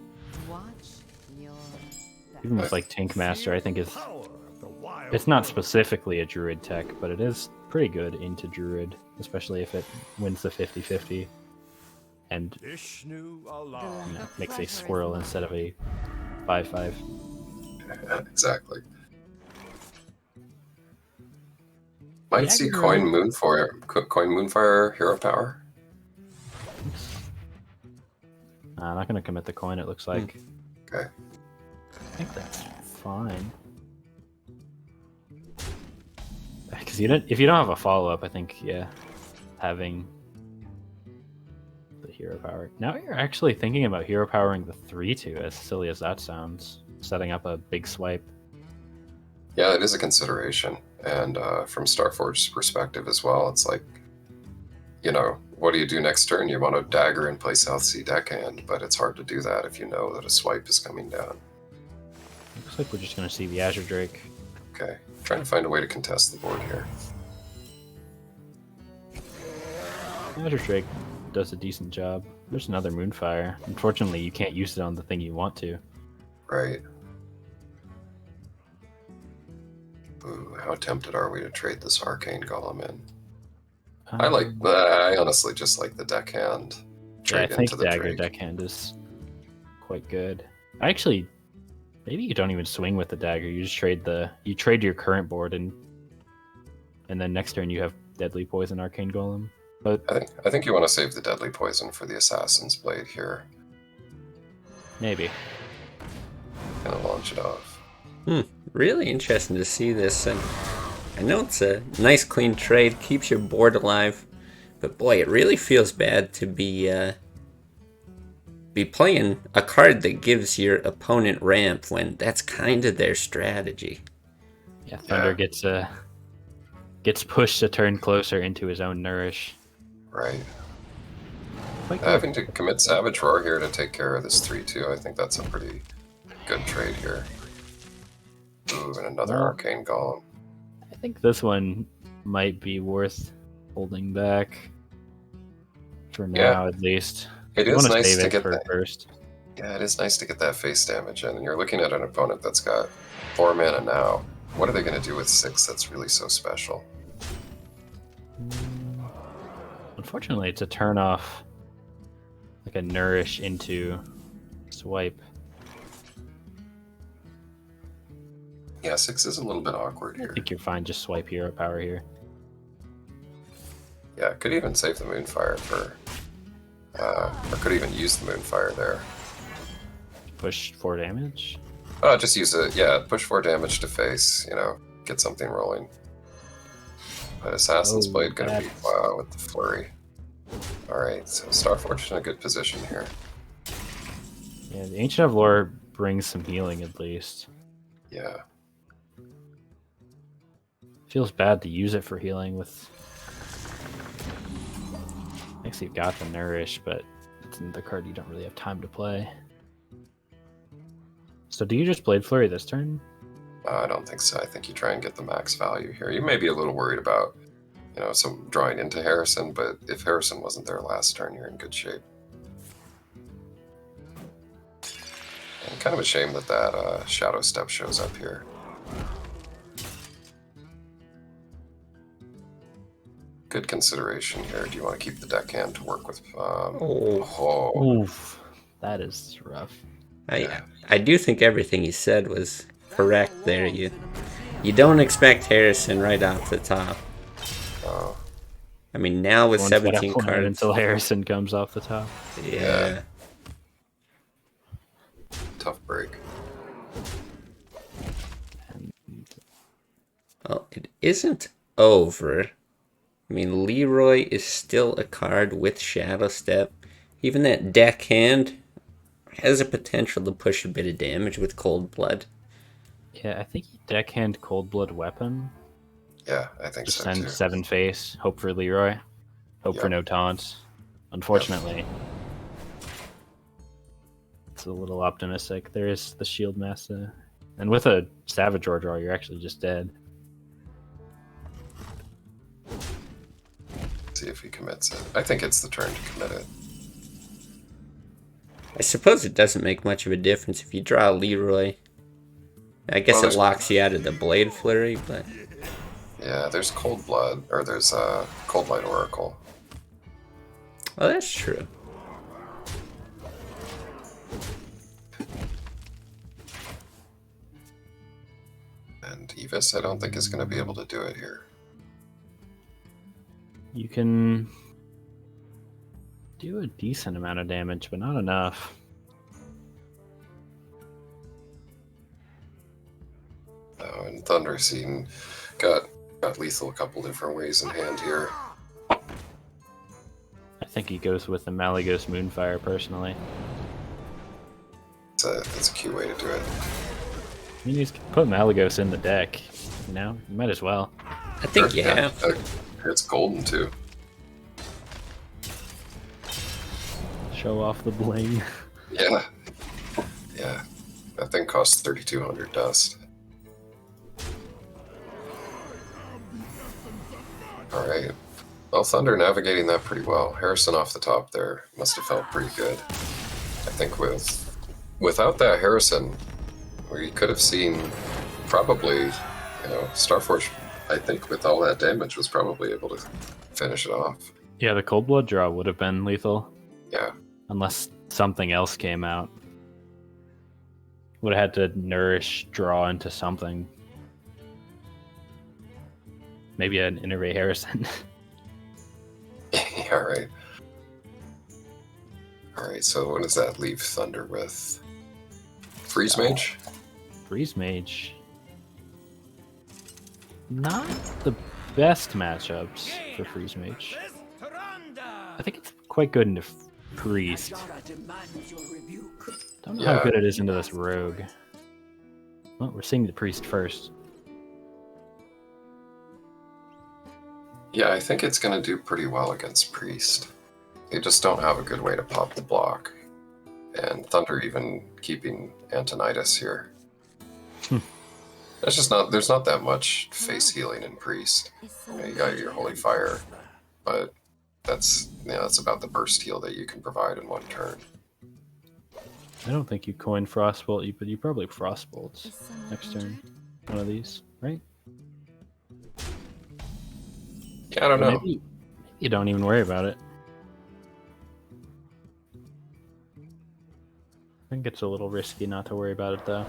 Even with like Tank Master, I think it's not specifically a druid tech, but it is pretty good into druid, especially if it wins the 50-50 and makes a squirrel instead of a 5/5. Exactly. Might see Coin Moonfire hero power. I'm not going to commit the coin, it looks like. Okay. I think that's fine. Because if you don't have a follow-up, I think, yeah, having the hero power. Now you're actually thinking about hero powering the 3/2, as silly as that sounds. Setting up a big swipe. Yeah, it is a consideration. And from Starforge's perspective as well, it's like, you know, what do you do next turn? You want to dagger and play South Sea deckhand, but it's hard to do that if you know that a swipe is coming down. Looks like we're just going to see the Azure Drake. Okay, trying to find a way to contest the board here. Azure Drake does a decent job. There's another Moonfire. Unfortunately, you can't use it on the thing you want to. Right. Ooh, how tempted are we to trade this Arcane Golem in? I honestly just like the deckhand. Yeah, I Trade think into the Dagger Drake. deckhand is quite good. Actually, maybe you don't even swing with the dagger. You just trade your current board and then next turn you have Deadly Poison Arcane Golem. But I think you want to save the Deadly Poison for the Assassin's Blade here. maybe. Gonna launch it off. Really interesting to see this. And I know it's a nice clean trade, keeps your board alive, but boy, it really feels bad to be playing a card that gives your opponent ramp when that's kind of their strategy. Yeah, Thunder gets pushed a turn closer into his own Nourish. Right. Quite good. Having to commit Savage Roar here to take care of this 3-2, I think that's a pretty good trade here. Ooh, and another Well, Arcane Golem. I think this one might be worth holding back for now, at least. It You is wanna nice save to it get for that. first. Yeah, it is nice to get that face damage in, and you're looking at an opponent that's got 4 mana now. What are they going to do with 6 that's really so special? Unfortunately, it's a turn off, like a Nourish into Swipe. Yeah, 6 is a little bit awkward I here. think you're fine. Just swipe hero power here. Yeah, could even save the Moonfire for... or could even use the Moonfire there. Push 4 damage. Just use it. Yeah, push 4 damage to face, you know, get something rolling. But Assassin's Blade gonna be wow with the flurry. Alright, so Starforge in a good position here. Yeah, the Ancient of Lore brings some healing at least. Yeah. Feels bad to use it for healing with... Actually, you've got the Nourish, but it's another card you don't really have time to play. So do you just Blade Flurry this turn? I don't think so. I think you try and get the max value here. You may be a little worried about, you know, some drawing into Harrison, but if Harrison wasn't there last turn, you're in good shape. And kind of a shame that that Shadow Step shows up here. Good consideration here. Do you want to keep the deckhand to work with? Oof, that is rough. I do think everything he said was correct there. You don't expect Harrison right off the top. Oh, I mean, now with Everyone's gotta 17 plan cards. until Harrison comes off the top. Yeah. tough break. Well, it isn't over. I mean, Leroy is still a card with Shadow Step. Even that deckhand has a potential to push a bit of damage with Cold Blood. Yeah, I think deckhand Cold Blood Weapon. Yeah, I think Just so send too. 7 face, hope for Leroy, hope for Yep. no taunts. Unfortunately, it's a little optimistic. There is the Shield Master, and with a Savage Roar draw, you're actually just dead. See if he commits it. I think it's the turn to commit it. I suppose it doesn't make much of a difference if you draw Leroy. I guess Well, it locks you out of the Blade Flurry, but Yeah, there's Cold Blood, or there's Cold Light Oracle. well, that's true. And Evis, I don't think is going to be able to do it here. You can do a decent amount of damage, but not enough. Oh, and Thunder Scene got lethal a couple different ways in hand here. I think he goes with the Malygos Moonfire personally. It's a cute way to do it. I mean, he's put Malygos in the deck. You know, you might as well. I think you have to. It's golden too. Show off the bling. Yeah. Yeah. That thing costs 3,200 dust. Alright. Well, Thunder navigating that pretty well. Harrison off the top there must have felt pretty good. I think without that Harrison, we could have seen probably, you know, Starforge, I think with all that damage was probably able to finish it off. Yeah, the Cold Blood draw would have been lethal. Yeah. Unless something else came out. Would have had to nourish draw into something. Maybe an Innervate Harrison. Yeah, right. Alright, so what does that leave Thunder with? Freeze Mage? Freeze Mage. Not the best matchups for Freeze Mage. I think it's quite good into Priest. Don't know how good it is into this Rogue. Well, we're seeing the Priest first. Yeah, I think it's going to do pretty well against Priest. They just don't have a good way to pop the block. And Thunder even keeping Antonidas here. There's not that much face healing in Priest. You know, you got your Holy Fire, but that's about the burst heal that you can provide in one turn. I don't think you coin Frostbolt, but you probably Frostbolts next turn. One of these, right? Yeah, I don't know. Maybe you don't even worry about it. I think it's a little risky not to worry about it, though.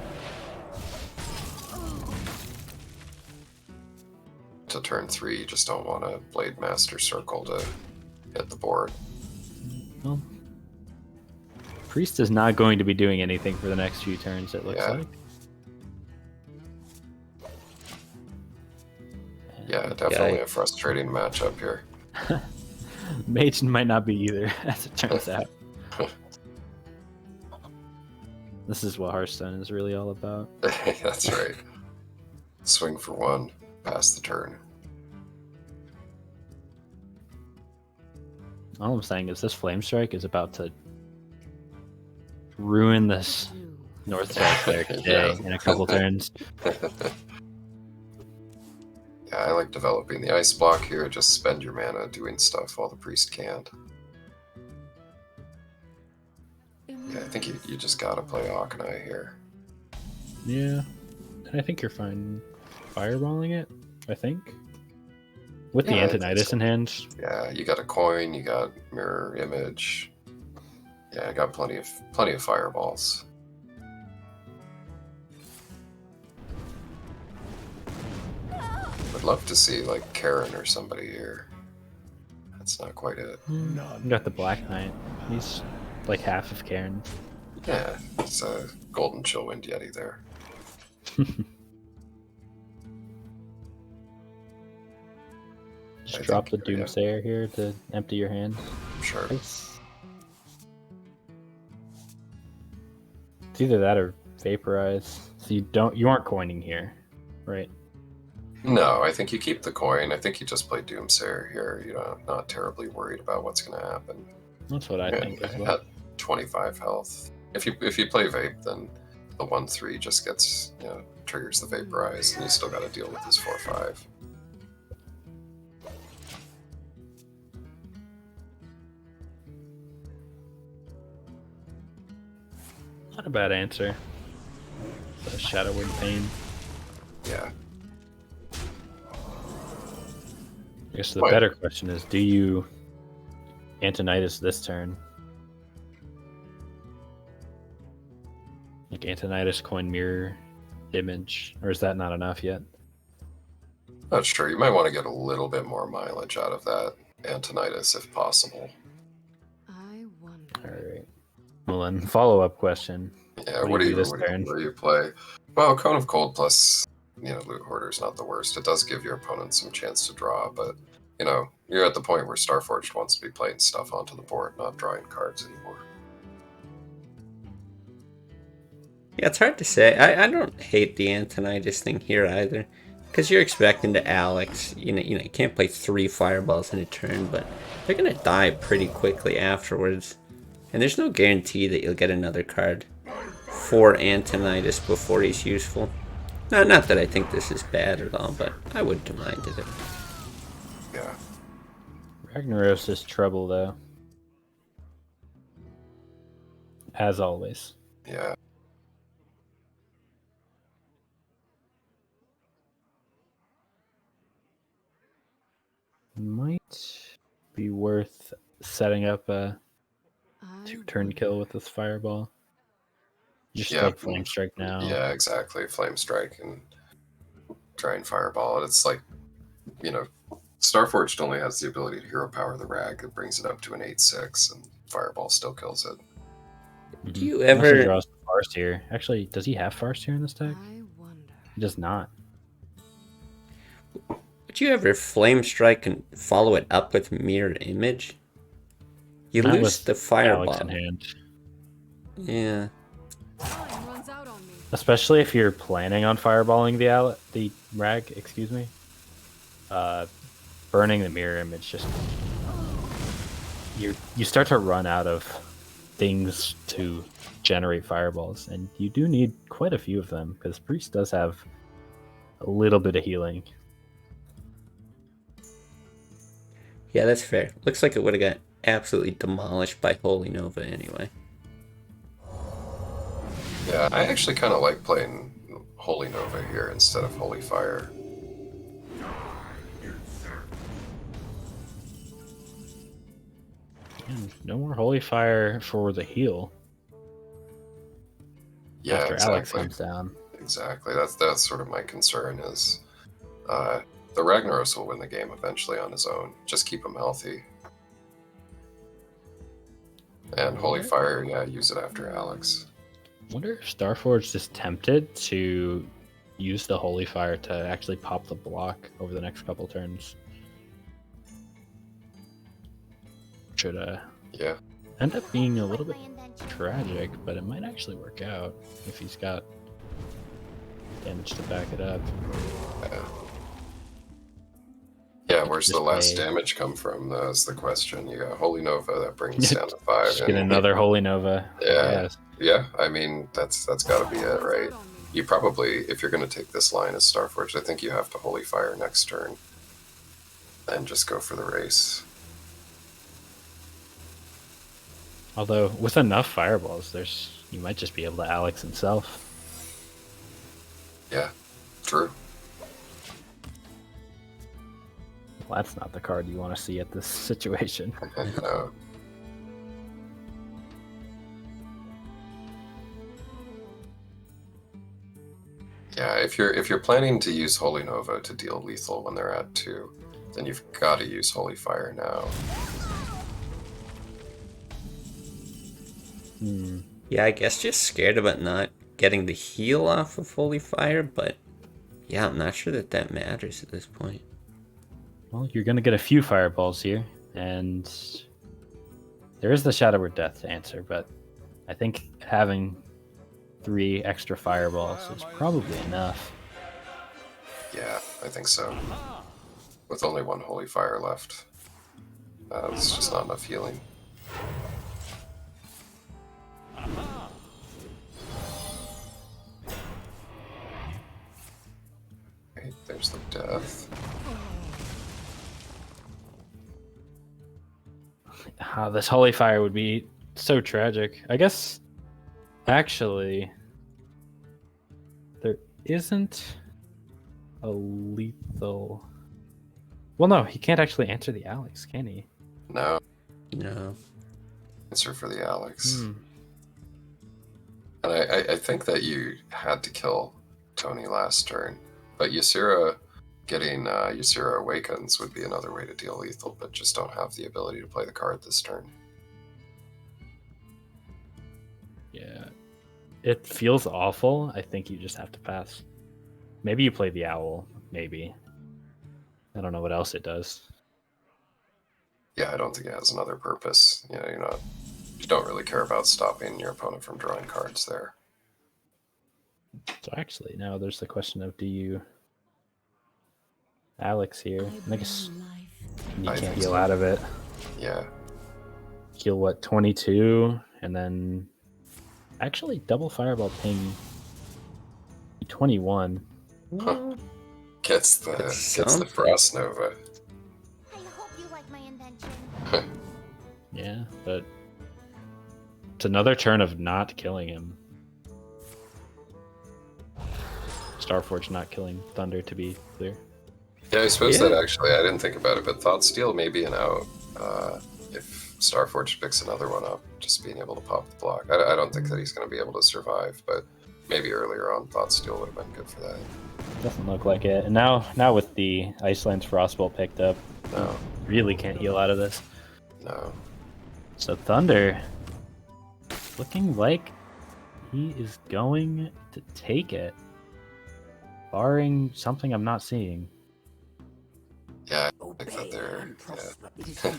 To turn 3, you just don't want a Blade Master Circle to hit the board. Well, Priest is not going to be doing anything for the next few turns, it looks like. Yeah, definitely a frustrating matchup here. Mage might not be either, as it turns out. This is what Hearthstone is really all about. That's right. Swing for 1, pass the turn. All I'm saying is this Flame Strike is about to ruin this North-South Cleric today in a couple turns. Yeah, I like developing the ice block here. Just spend your mana doing stuff while the priest can't. Yeah, I think you just gotta play Akanai here. Yeah, and I think you're fine fireballing it, I think. With the Antonidas in hand. Yeah, you got a coin, you got mirror image. Yeah, I got plenty of fireballs. Would love to see like Karen or somebody here. That's not quite it. You got the Black Knight. He's like half of Karen. Yeah, it's a Golden Chillwind Yeti there. Just drop the Doomsayer here to empty your hand. Sure. It's either that or Vaporize. So you aren't coining here, right? No, I think you keep the coin. I think you just play Doomsayer here. You know, not terribly worried about what's going to happen. That's what I think as well. At 25 health. If you play Vape, then the 1/3 just gets, triggers the Vaporize, and you still got to deal with this 4/5. Not a bad answer. The Shadow Wind Pain. Yeah. I guess the better question is, do you Antonidas this turn? Like Antonidas, coin, mirror, image, or is that not enough yet? Not sure. You might want to get a little bit more mileage out of that Antonidas if possible. I wonder. Alright. Well then, follow-up question. Yeah, what do you do this what turn? do you play? Well, Cone of Cold plus, Loot Hoarder is not the worst. It does give your opponent some chance to draw, but, you're at the point where Starforged wants to be playing stuff onto the board, not drawing cards anymore. Yeah, it's hard to say. I don't hate the Antonidas thing here either. Because you're expecting the Alex, you can't play 3 fireballs in a turn, but they're gonna die pretty quickly afterwards. And there's no guarantee that you'll get another card for Antonidas before he's useful. Not that I think this is bad at all, but I wouldn't have minded it. Yeah. Ragnaros is trouble, though. As always. Yeah. Might be worth setting up a I 2-turn wonder. kill with this fireball. Just Yeah. take Flame Strike now. Yeah, exactly. Flame Strike and try and Fireball. And it's like, Starforged only has the ability to hero power the rag that brings it up to an 8/6, and Fireball still kills it. Do you Unless he ever... draws Farseer. Actually, does he have Farseer in this deck? I wonder. He does not. Would you ever Flame Strike and follow it up with Mirror Image? You Not lose with the fireball. Alex in hand. Yeah. Time runs out on me. Especially if you're planning on fireballing the rag, excuse me. Burning the mirror image just you start to run out of things to generate fireballs, and you do need quite a few of them because Priest does have a little bit of healing. Yeah, that's fair. Looks like it would have got absolutely demolished by Holy Nova anyway. Yeah, I actually kind of like playing Holy Nova here instead of Holy Fire. And no more holy fire for the heal Yeah, after exactly. Alex comes down. Exactly. That's sort of my concern is the Ragnaros will win the game eventually on his own. Just keep him healthy. And Holy Fire, yeah, use it after Alex. Wonder if Starforged is tempted to use the holy fire to actually pop the block over the next couple turns. Should Yeah. end up being a little bit tragic, but it might actually work out if he's got damage to back it up. Yeah, where's the Just last play- damage come from? That's the question. You got Holy Nova that brings down to 5. Just get another Holy Nova. Yeah. Yes. Yeah, I mean, that's got to be it, right? You probably, if you're going to take this line as Starforged, I think you have to Holy Fire next turn and just go for the race. Although with enough fireballs, you might just be able to Alex himself. Yeah, true. Well, that's not the card you want to see at this situation. No. Yeah, if you're planning to use Holy Nova to deal lethal when they're at 2, then you've got to use Holy Fire now. Yeah, I guess just scared about not getting the heal off of Holy Fire, but yeah, I'm not sure that matters at this point. Well, you're going to get a few fireballs here, and there is the Shadow Word Death to answer, but I think having 3 extra fireballs is probably enough. Yeah, I think so. With only 1 Holy Fire left, it's just not enough healing. Okay, there's the death. This Holy Fire would be so tragic. I guess, actually, there isn't a lethal... Well, no, he can't actually answer the Alex, can he? No. No. Answer for the Alex. And I think that you had to kill Tony last turn, but Ysera getting Ysera Awakens would be another way to deal lethal, but just don't have the ability to play the card this turn. Yeah. It feels awful. I think you just have to pass. Maybe you play the Owl. Maybe. I don't know what else it does. Yeah, I don't think it has another purpose. You know, you don't really care about stopping your opponent from drawing cards there. So actually, now there's the question of do you Alex here. I guess you I can't think heal so. out of it. Yeah. Heal what, 22, and then actually double fireball ping 21. Huh. Gets That's the something. Frost Nova. I hope you like my invention. Yeah, but it's another turn of not killing him. Starforge not killing Thunder, to be clear. Yeah, I suppose Yeah. that actually, I didn't think about it, but Thought Steal may be an out if Starforge picks another one up, just being able to pop the block. I don't think that he's going to be able to survive, but maybe earlier on Thought Steal would have been good for that. Doesn't look like it. And now with the Iceland's Frostbolt picked up, No, really can't heal out of this. no. So Thunder, looking like he is going to take it, barring something I'm not seeing. Yeah, I don't think that they're. Yeah.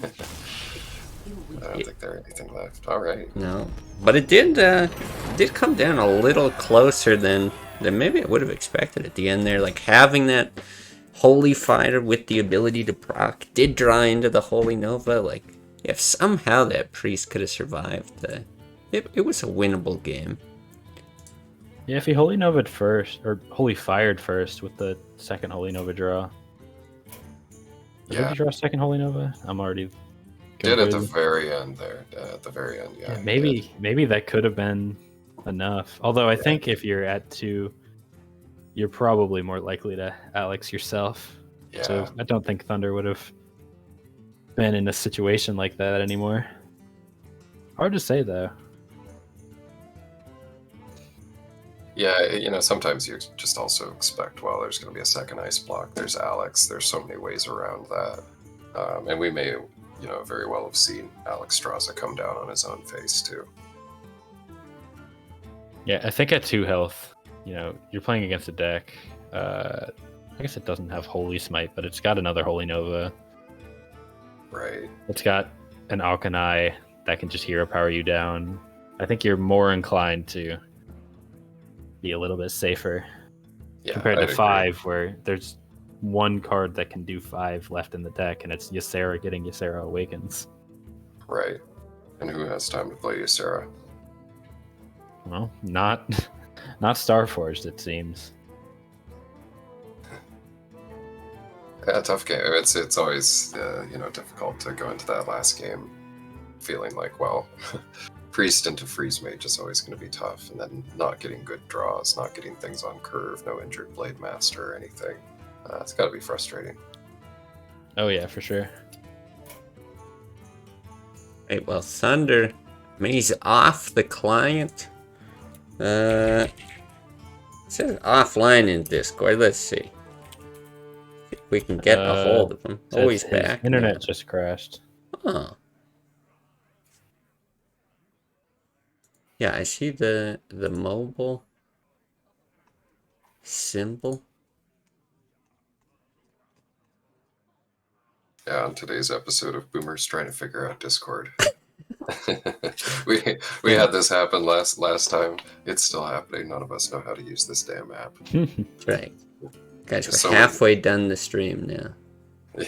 I don't think there anything left. All right. No, but it did come down a little closer than maybe I would have expected at the end there. Like having that Holy Fire with the ability to proc did draw into the Holy Nova. Like if somehow that priest could have survived, it was a winnable game. Yeah, if he Holy Nova'd first, or Holy Fired first with the second Holy Nova draw. Did Yeah, he draw second Holy Nova? I'm already did at the good. very end there. At the very end, yeah. Yeah, he maybe did. that could have been enough. Although I think if you're at 2, you're probably more likely to Alex yourself. Yeah. So I don't think Thunder would have been in a situation like that anymore. Hard to say though. Yeah, you know, sometimes you just also expect, well, there's going to be a second ice block. There's Alex. There's so many ways around that. And we may, you know, very well have seen Alex Straza come down on his own face, too. Yeah, I think at 2 health, you know, you're playing against a deck. I guess it doesn't have Holy Smite, but it's got another Holy Nova. Right. It's got an Alkanai that can just hero power you down. I think you're more inclined to be a little bit safer Yeah, compared I'd to agree. 5, where there's one card that can do 5 left in the deck, and it's Ysera getting Ysera Awakens. Right. And who has time to play Ysera? Well, not Starforged, it seems. Yeah, tough game. It's always you know, difficult to go into that last game feeling like, well, Priest into Freeze Mage is always going to be tough, and then not getting good draws, not getting things on curve, no injured Blade Master or anything. It's got to be frustrating. Oh yeah, for sure. Right, well, Thunder, he's off the client. It says offline in Discord. Let's see. If we can get a hold of him. Oh, he's His back. internet now. just crashed. Oh. Yeah, I see the mobile symbol. Yeah, on today's episode of Boomers Trying to Figure Out Discord. we had this happen last time. It's still happening. None of us know how to use this damn app. That's right. Guys, we're So halfway done the stream now.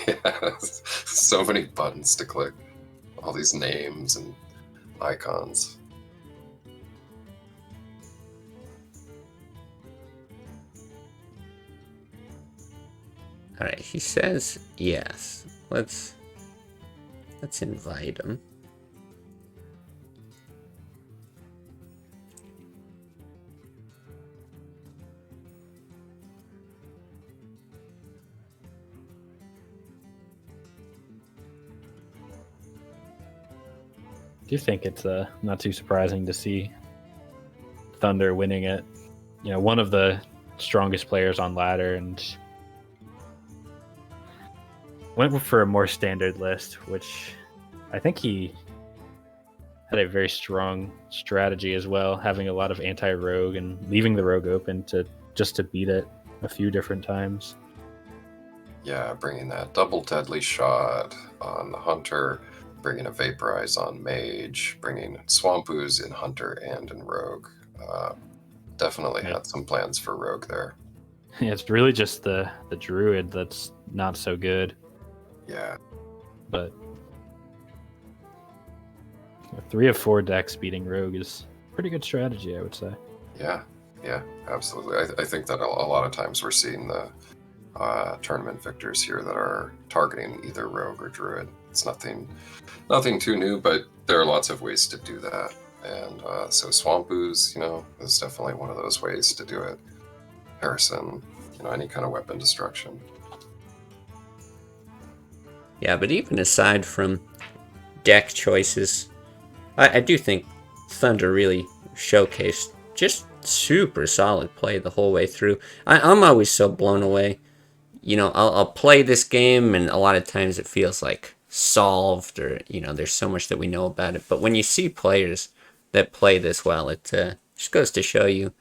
Yeah, so many buttons to click. All these names and icons. Alright, he says yes. Let's invite him. Do you think it's not too surprising to see Thunder winning it? You know, one of the strongest players on ladder, and went for a more standard list, which I think he had a very strong strategy as well, having a lot of anti-rogue and leaving the rogue open to beat it a few different times. Yeah, bringing that double deadly shot on the hunter, bringing a vaporize on mage, bringing swamp ooze in hunter and in rogue. Definitely had some plans for rogue there. It's really just the druid that's not so good, Yeah. but a 3 of 4 decks beating rogue is a pretty good strategy, I would say. Yeah. Yeah. Absolutely. I think that a lot of times we're seeing the tournament victors here that are targeting either rogue or druid. It's nothing too new, but there are lots of ways to do that. And so Swamp Ooze, is definitely one of those ways to do it. Harrison, any kind of weapon destruction. Yeah, but even aside from deck choices, I do think Thunder really showcased just super solid play the whole way through. I'm always so blown away. I'll play this game, and a lot of times it feels like solved, or there's so much that we know about it. But when you see players that play this well, it just goes to show you,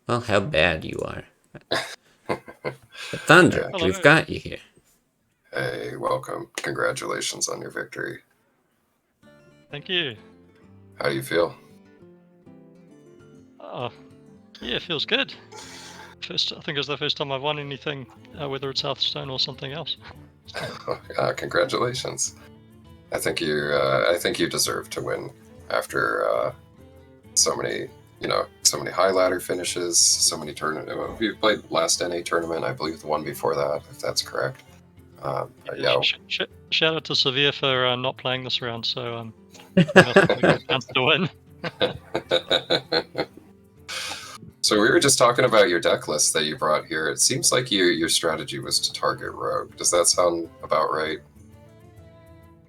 well, how bad you are. But Thunder, Yeah. we've got you here. Hey, welcome. Congratulations on your victory. Thank you. How do you feel? Oh, yeah, it feels good. I think it's the first time I've won anything, whether it's Hearthstone or something else. Congratulations. I think you deserve to win after so many high ladder finishes, so many tournaments. You played last NA tournament, I believe the one before that, if that's correct. Yeah. Shout out to Severe for not playing this round, so chance to win. So we were just talking about your deck list that you brought here. It seems like your strategy was to target rogue. Does that sound about right?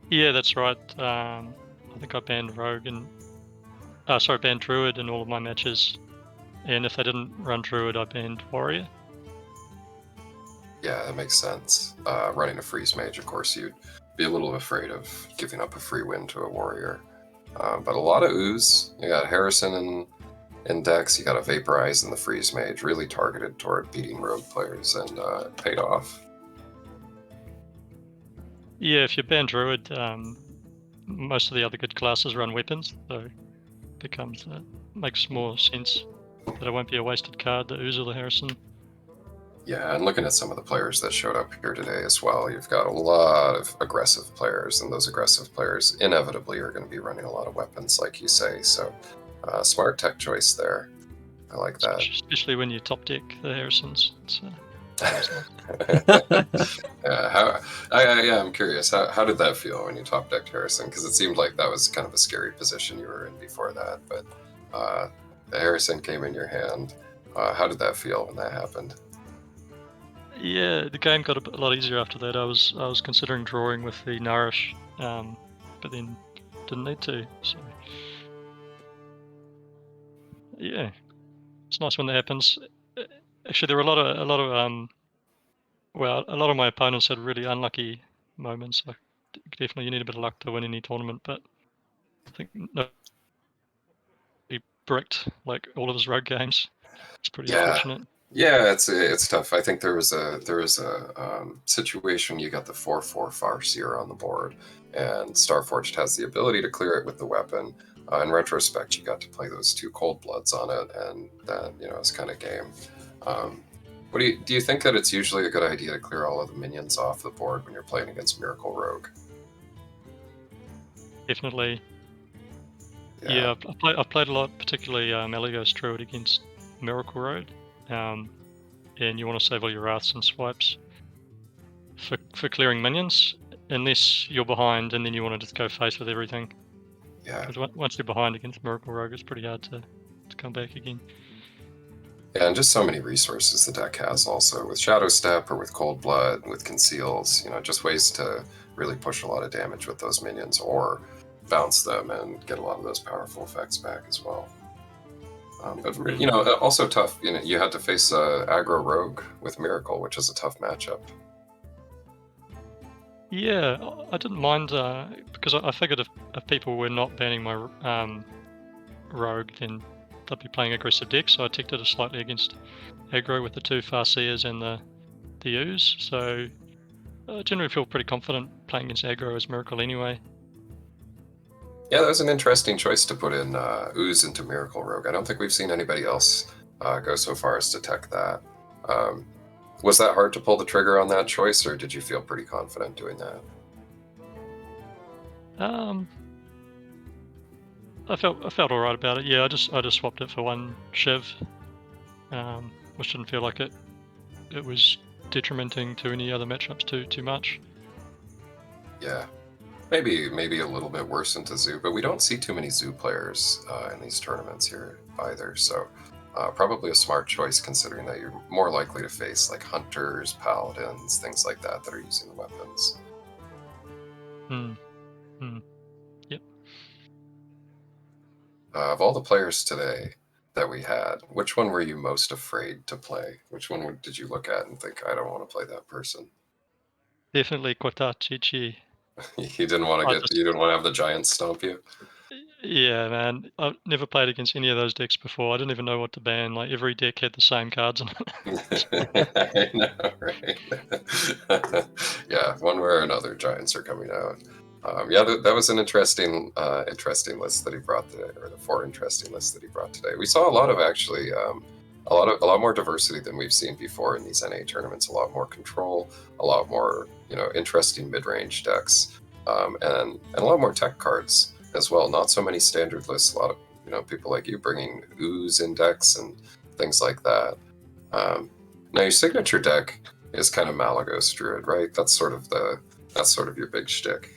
Yeah, that's right. I think I banned rogue and banned druid in all of my matches, and if they didn't run druid, I banned warrior. Yeah, that makes sense. Running a freeze mage, of course, you'd be a little afraid of giving up a free win to a warrior. But a lot of ooze. You got Harrison in decks. You got a vaporize in the freeze mage, really targeted toward beating rogue players, and it paid off. Yeah, if you ban druid, most of the other good classes run weapons, so it makes more sense that it won't be a wasted card, the ooze or the Harrison. Yeah, and looking at some of the players that showed up here today as well, you've got a lot of aggressive players, and those aggressive players inevitably are going to be running a lot of weapons, like you say. So, smart tech choice there. I like that. Especially when you top deck the Harrisons. I'm curious. How did that feel when you top decked Harrison? Because it seemed like that was kind of a scary position you were in before that. But the Harrison came in your hand. How did that feel when that happened? Yeah, the game got a lot easier after that. I was considering drawing with the Nourish, but then didn't need to. So yeah, it's nice when that happens. Actually, there were a lot of my opponents had really unlucky moments. Like definitely, you need a bit of luck to win any tournament. But I think he bricked like all of his rogue games. It's pretty unfortunate. Yeah, it's tough. I think there was a situation. You got the 4/4 Farseer on the board, and Starforged has the ability to clear it with the weapon. In retrospect, you got to play those 2 Cold Bloods on it, and that it's kind of game. What do you think that it's usually a good idea to clear all of the minions off the board when you're playing against Miracle Rogue? Definitely. Yeah, I've played a lot, particularly Eligos Druid against Miracle Road. And you want to save all your wraths and swipes for clearing minions, unless you're behind and then you want to just go face with everything. Yeah. Because once you're behind against Miracle Rogue, it's pretty hard to come back again. Yeah, and just so many resources the deck has also, with Shadow Step or with Cold Blood, with Conceals, just ways to really push a lot of damage with those minions, or bounce them and get a lot of those powerful effects back as well. But also tough. You had to face aggro rogue with Miracle, which is a tough matchup. Yeah, I didn't mind because I figured if people were not banning my rogue, then they'd be playing aggressive decks. So I ticked it slightly against aggro with the 2 Farseers and the ooze. So I generally feel pretty confident playing against aggro as Miracle anyway. Yeah, that was an interesting choice to put in ooze into Miracle Rogue. I don't think we've seen anybody else go so far as to tech that. Was that hard to pull the trigger on that choice, or did you feel pretty confident doing that? I felt all right about it. Yeah, I just swapped it for one Shiv, which didn't feel like it was detrimenting to any other matchups too much. Yeah, maybe a little bit worse into Zoo, but we don't see too many Zoo players in these tournaments here either. So probably a smart choice considering that you're more likely to face like hunters, paladins, things like that that are using the weapons. Hmm. Hmm. Yep. Of all the players today that we had, which one were you most afraid to play? Which one did you look at and think, I don't want to play that person? Definitely Kotachichi. You didn't want to you didn't want to have the giants stomp you? Yeah, man. I've never played against any of those decks before. I didn't even know what to ban. Like every deck had the same cards in it. I know, right? Yeah, one way or another, giants are coming out. Yeah, that was an interesting list that he brought today, or the four interesting lists that he brought today. We saw a lot of actually, a lot more diversity than we've seen before in these NA tournaments. A lot more control, a lot more interesting mid-range decks, and a lot more tech cards as well. Not so many standard lists. A lot of people like you bringing ooze index and things like that. Now your signature deck is kind of Malagos Druid, right? That's sort of your big shtick.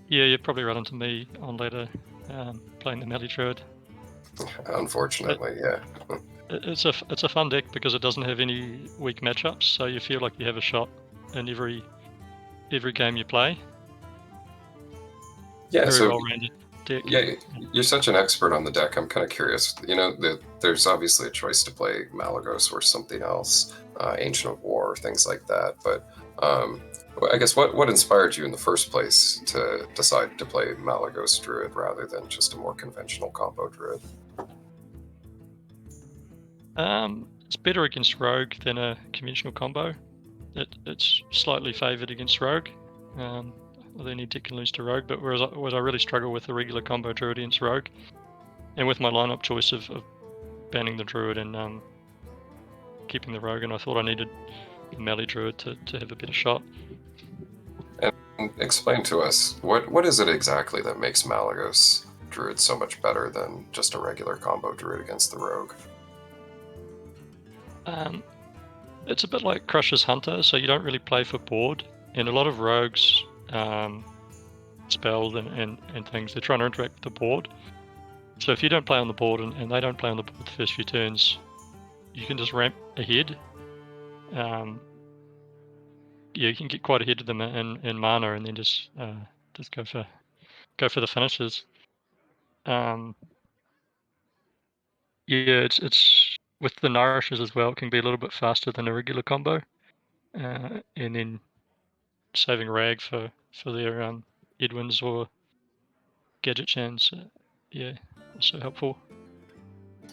Yeah, you probably run into me on later playing the Melee Druid. Unfortunately, yeah. It's a fun deck because it doesn't have any weak matchups, so you feel like you have a shot in every game you play. Yeah, Very so well-rounded deck. yeah, you're such an expert on the deck. I'm kind of curious. There's obviously a choice to play Malagos or something else, Ancient of War, things like that. But I guess what inspired you in the first place to decide to play Malagos Druid rather than just a more conventional combo Druid? It's better against Rogue than a conventional combo. It's slightly favoured against Rogue. Any deck can lose to Rogue, but whereas I really struggle with the regular combo Druid against Rogue, and with my lineup choice of banning the Druid and keeping the Rogue, and I thought I needed the Melee Druid to have a better shot. And explain to us what is it exactly that makes Malagos Druid so much better than just a regular combo Druid against the Rogue? It's a bit like Crush's Hunter, so you don't really play for board, and a lot of rogues spells and things, they're trying to interact with the board. So if you don't play on the board and they don't play on the board the first few turns, you can just ramp ahead. You can get quite ahead of them in mana and then just go for the finishes. It's with the nourishes as well. It can be a little bit faster than a regular combo, and then saving Rag for their Edwins or Gadget Chans, also helpful.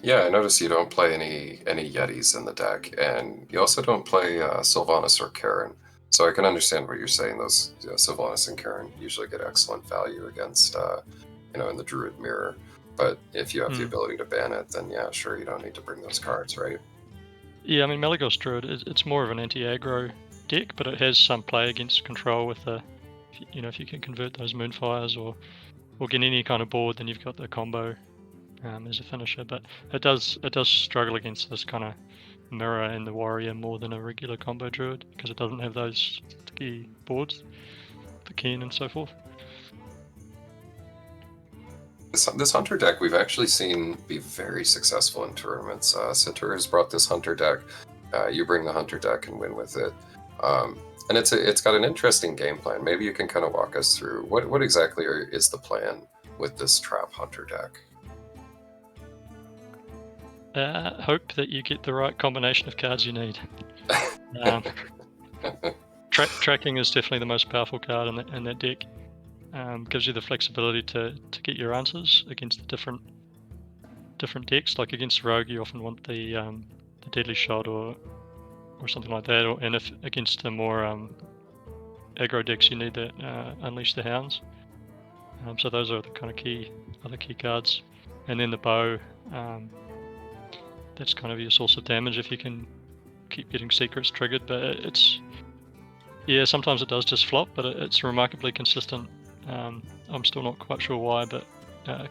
Yeah, I notice you don't play any Yetis in the deck, and you also don't play Sylvanas or Karen. So I can understand what you're saying. Those Sylvanas and Karen usually get excellent value against in the Druid mirror. But if you have the ability to ban it, then yeah, sure, you don't need to bring those cards, right? Yeah, I mean Malagos Druid, it's more of an anti-aggro deck, but it has some play against control with the, if you can convert those Moonfires or get any kind of board, then you've got the combo as a finisher. But it does struggle against this kind of mirror and the warrior more than a regular combo Druid because it doesn't have those sticky boards, the Keen and so forth. This Hunter deck we've actually seen be very successful in tournaments. Satur has brought this Hunter deck. You bring the Hunter deck and win with it. And it's got an interesting game plan. Maybe you can kind of walk us through what exactly is the plan with this Trap Hunter deck? Hope that you get the right combination of cards you need. Tracking is definitely the most powerful card in that deck. Gives you the flexibility to get your answers against the different decks. Like against Rogue, you often want the Deadly Shot or something like that, and if against the more aggro decks, you need that Unleash the Hounds. So those are the kind of other key cards, and then the bow. That's kind of your source of damage if you can keep getting secrets triggered, but it's sometimes it does just flop, but it's remarkably consistent. I'm still not quite sure why, but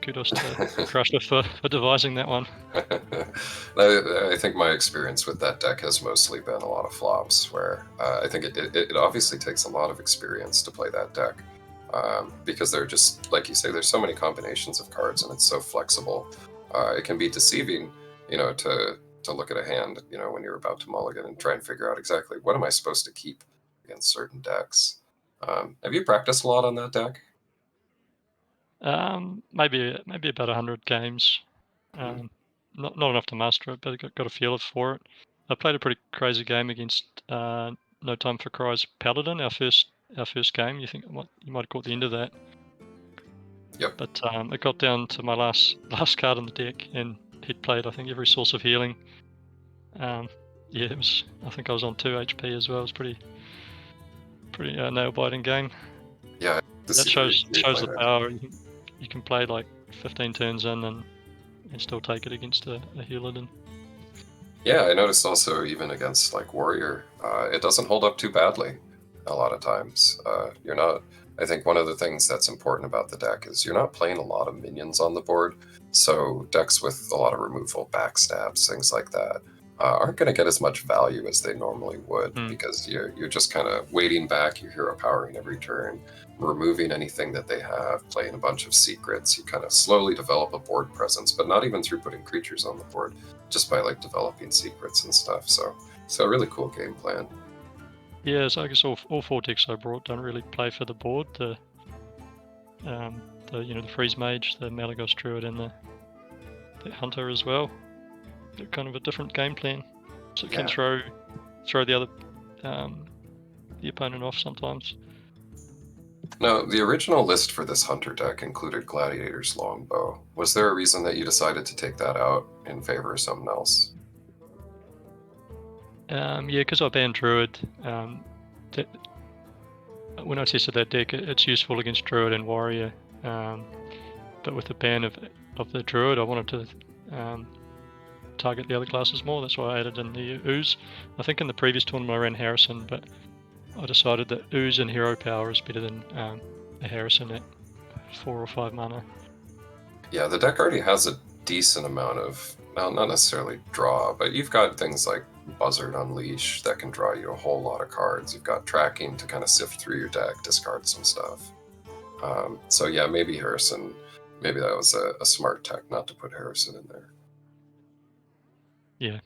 kudos to Crusher for devising that one. I think my experience with that deck has mostly been a lot of flops, where I think it obviously takes a lot of experience to play that deck, because there are just, like you say, there's so many combinations of cards and it's so flexible. It can be deceiving, to look at a hand, when you're about to mulligan and try and figure out exactly what am I supposed to keep against certain decks. Have you practiced a lot on that deck? Maybe about 100 games. Not enough to master it, but I got a feel for it. I played a pretty crazy game against No Time for Cry's Paladin, our first game. You might have caught the end of that. Yep. But it got down to my last card in the deck, and he'd played, I think, every source of healing. It was. I think I was on 2 HP as well. It was pretty nail biting game. Yeah, that shows the power. You can play like 15 turns in and still take it against a healer. Yeah, I noticed also even against like Warrior, it doesn't hold up too badly a lot of times. You're not. I think one of the things that's important about the deck is you're not playing a lot of minions on the board, so decks with a lot of removal, backstabs, things like that, aren't going to get as much value as they normally would, because you're just kind of waiting back, your hero powering every turn, removing anything that they have, playing a bunch of secrets. You kind of slowly develop a board presence, but not even through putting creatures on the board, just by like developing secrets and stuff. So a really cool game plan. Yeah, so I guess all 4 decks I brought don't really play for the board. The Freeze Mage, the Malagos Druid, and the Hunter as well. They're kind of a different game plan, so it can throw the other the opponent off sometimes. Now, the original list for this Hunter deck included Gladiator's Longbow. Was there a reason that you decided to take that out in favor of something else? Yeah, because I banned Druid. When I tested that deck, it's useful against Druid and Warrior. But with the ban of the Druid, I wanted to target the other classes more. That's why I added in the Ooze. I think in the previous tournament I ran Harrison, but I decided that Ooze and Hero Power is better than a Harrison at 4 or 5 mana. Yeah, the deck already has a decent amount of, well, not necessarily draw, but you've got things like Buzzard Unleash that can draw you a whole lot of cards. You've got tracking to kind of sift through your deck, discard some stuff. So yeah, maybe Harrison, maybe that was a smart tech not to put Harrison in there. Yeah,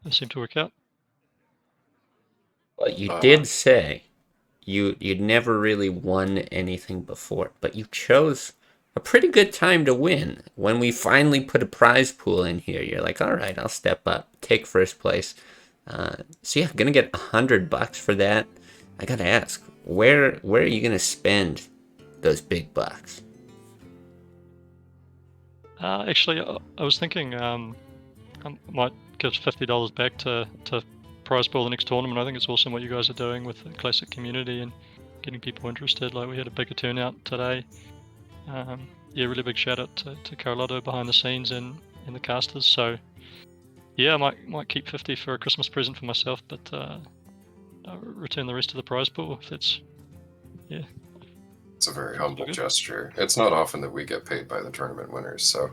that seemed to work out. Well, you did say you'd never really won anything before, but you chose a pretty good time to win. When we finally put a prize pool in here, you're like, all right, I'll step up, take first place. So yeah, gonna get $100 for that. I gotta ask, where are you gonna spend those big bucks? Actually, I was thinking I might give $50 back to prize pool the next tournament. I think it's awesome what you guys are doing with the classic community and getting people interested. Like, we had a bigger turnout today. Really big shout out to Carlotto behind the scenes and the casters. So yeah, I might keep 50 for a Christmas present for myself, but I'll return the rest of the prize pool if that's It's a very humble gesture. It's not often that we get paid by the tournament winners, so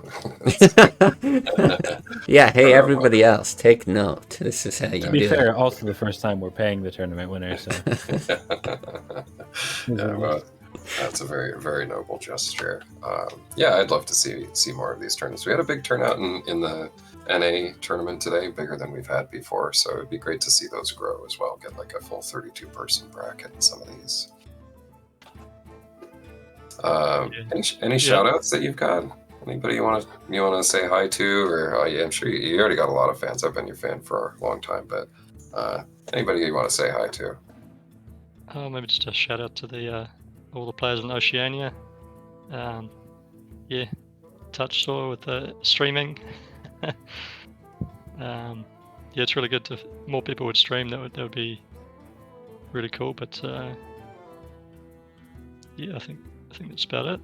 yeah, hey everybody else, take note. This is how you do it. To be fair, also the first time we're paying the tournament winners. So. Well, that's a very, very noble gesture. I'd love to see more of these tournaments. We had a big turnout in the NA tournament today, bigger than we've had before, so it'd be great to see those grow as well. Get like a full 32-person bracket in some of these. Any shout outs that you've got? Anybody you want to say hi to? Or I'm sure you already got a lot of fans. I've been your fan for a long time, but anybody you want to say hi to? Maybe just a shout out to all the players in Oceania. Touch Saw with the streaming. It's really good to more people would stream. That would be really cool. But I think that's about it.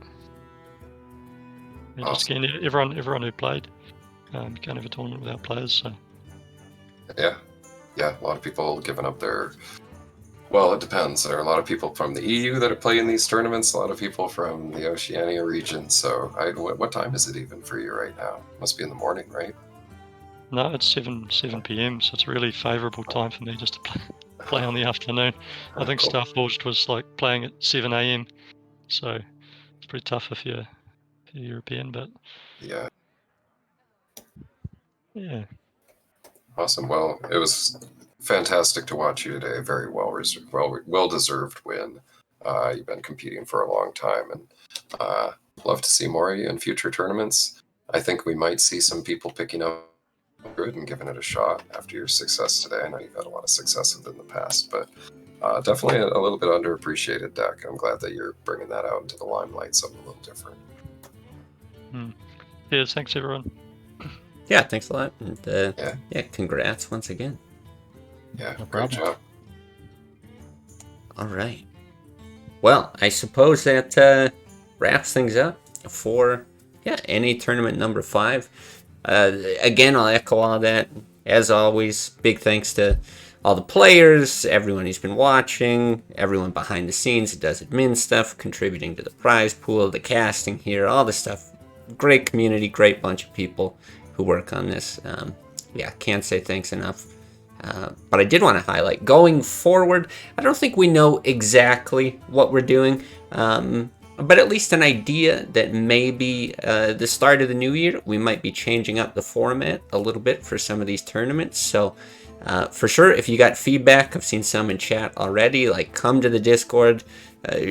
And awesome. Just again, everyone who played. You can't have a tournament without players. So yeah, yeah, a lot of people giving up their. Well, it depends. There are a lot of people from the EU that are playing these tournaments. A lot of people from the Oceania region. So, what time is it even for you right now? Must be in the morning, right? No, it's 7 p.m. So it's a really favourable time for me just to play on the afternoon. I think Cool. Starforged was like playing at 7 a.m. So it's pretty tough if you're European, but Yeah. yeah. Awesome. Well, it was fantastic to watch you today. Very well deserved win. You've been competing for a long time, and love to see more of you in future tournaments. I think we might see some people picking up Druid and giving it a shot after your success today. I know you've had a lot of success with it in the past, but definitely a little bit underappreciated deck. I'm glad that you're bringing that out into the limelight, something a little different. Yeah, thanks everyone. Yeah, thanks a lot. And Yeah. congrats once again. Yeah, No great problem. job. All right. Well, I suppose that wraps things up for NA tournament number 5. Again, I'll echo all that. As always, big thanks to all the players, everyone who's been watching, everyone behind the scenes who does admin stuff, contributing to the prize pool, the casting here, all the stuff. Great community, great bunch of people who work on this. Can't say thanks enough. But I did want to highlight, going forward, I don't think we know exactly what we're doing, but at least an idea that maybe the start of the new year, we might be changing up the format a little bit for some of these tournaments. So for sure, if you got feedback, I've seen some in chat already, like come to the Discord,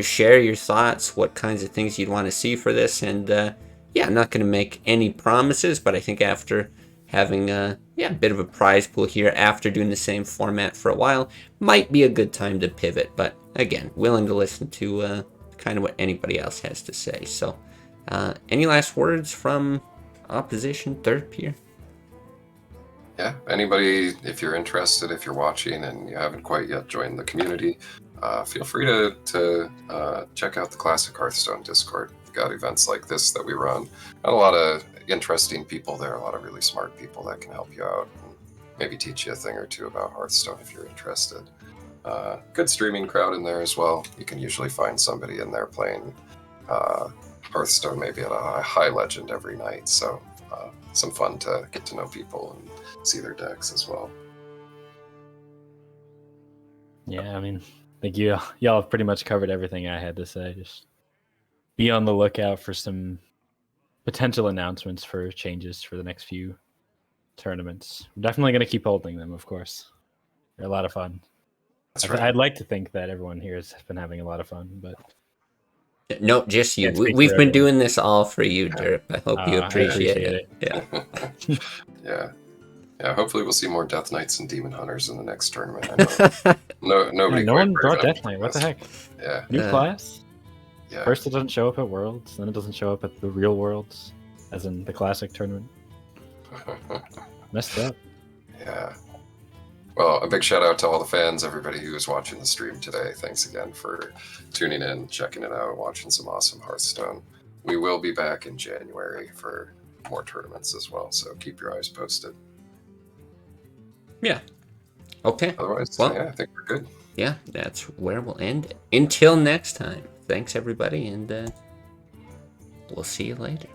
share your thoughts, what kinds of things you'd want to see for this. And I'm not going to make any promises, but I think after having a bit of a prize pool here after doing the same format for a while might be a good time to pivot. But again, willing to listen to kind of what anybody else has to say. So any last words from opposition third peer? Yeah, anybody, if you're interested, if you're watching and you haven't quite yet joined the community, feel free to check out the Classic Hearthstone Discord. We've got events like this that we run. Got a lot of interesting people there, a lot of really smart people that can help you out and maybe teach you a thing or two about Hearthstone if you're interested. Good streaming crowd in there as well. You can usually find somebody in there playing Hearthstone maybe at a high legend every night. So some fun to get to know people and see their decks as well. Yeah, I mean, I think y'all have pretty much covered everything I had to say. Just be on the lookout for some potential announcements for changes for the next few tournaments. We're definitely going to keep holding them, of course. They're a lot of fun. That's right. I'd like to think that everyone here has been having a lot of fun, but No, just you. Can't speak We've for been everyone. doing this all for you, Derp. I hope you I appreciate appreciate it. Yeah. Yeah, hopefully we'll see more Death Knights and Demon Hunters in the next tournament. I know nobody. no quite one brave brought enough Death to Knight. do What the this. heck? Yeah, New class? yeah. First it doesn't show up at Worlds, then it doesn't show up at the real Worlds, as in the Classic tournament. Messed up. Yeah. Well, a big shout out to all the fans, everybody who is watching the stream today. Thanks again for tuning in, checking it out, watching some awesome Hearthstone. We will be back in January for more tournaments as well, so keep your eyes posted. Yeah. Okay. Otherwise, Well, I think we're good. Yeah, that's where we'll end it. Until next time, thanks everybody, and we'll see you later.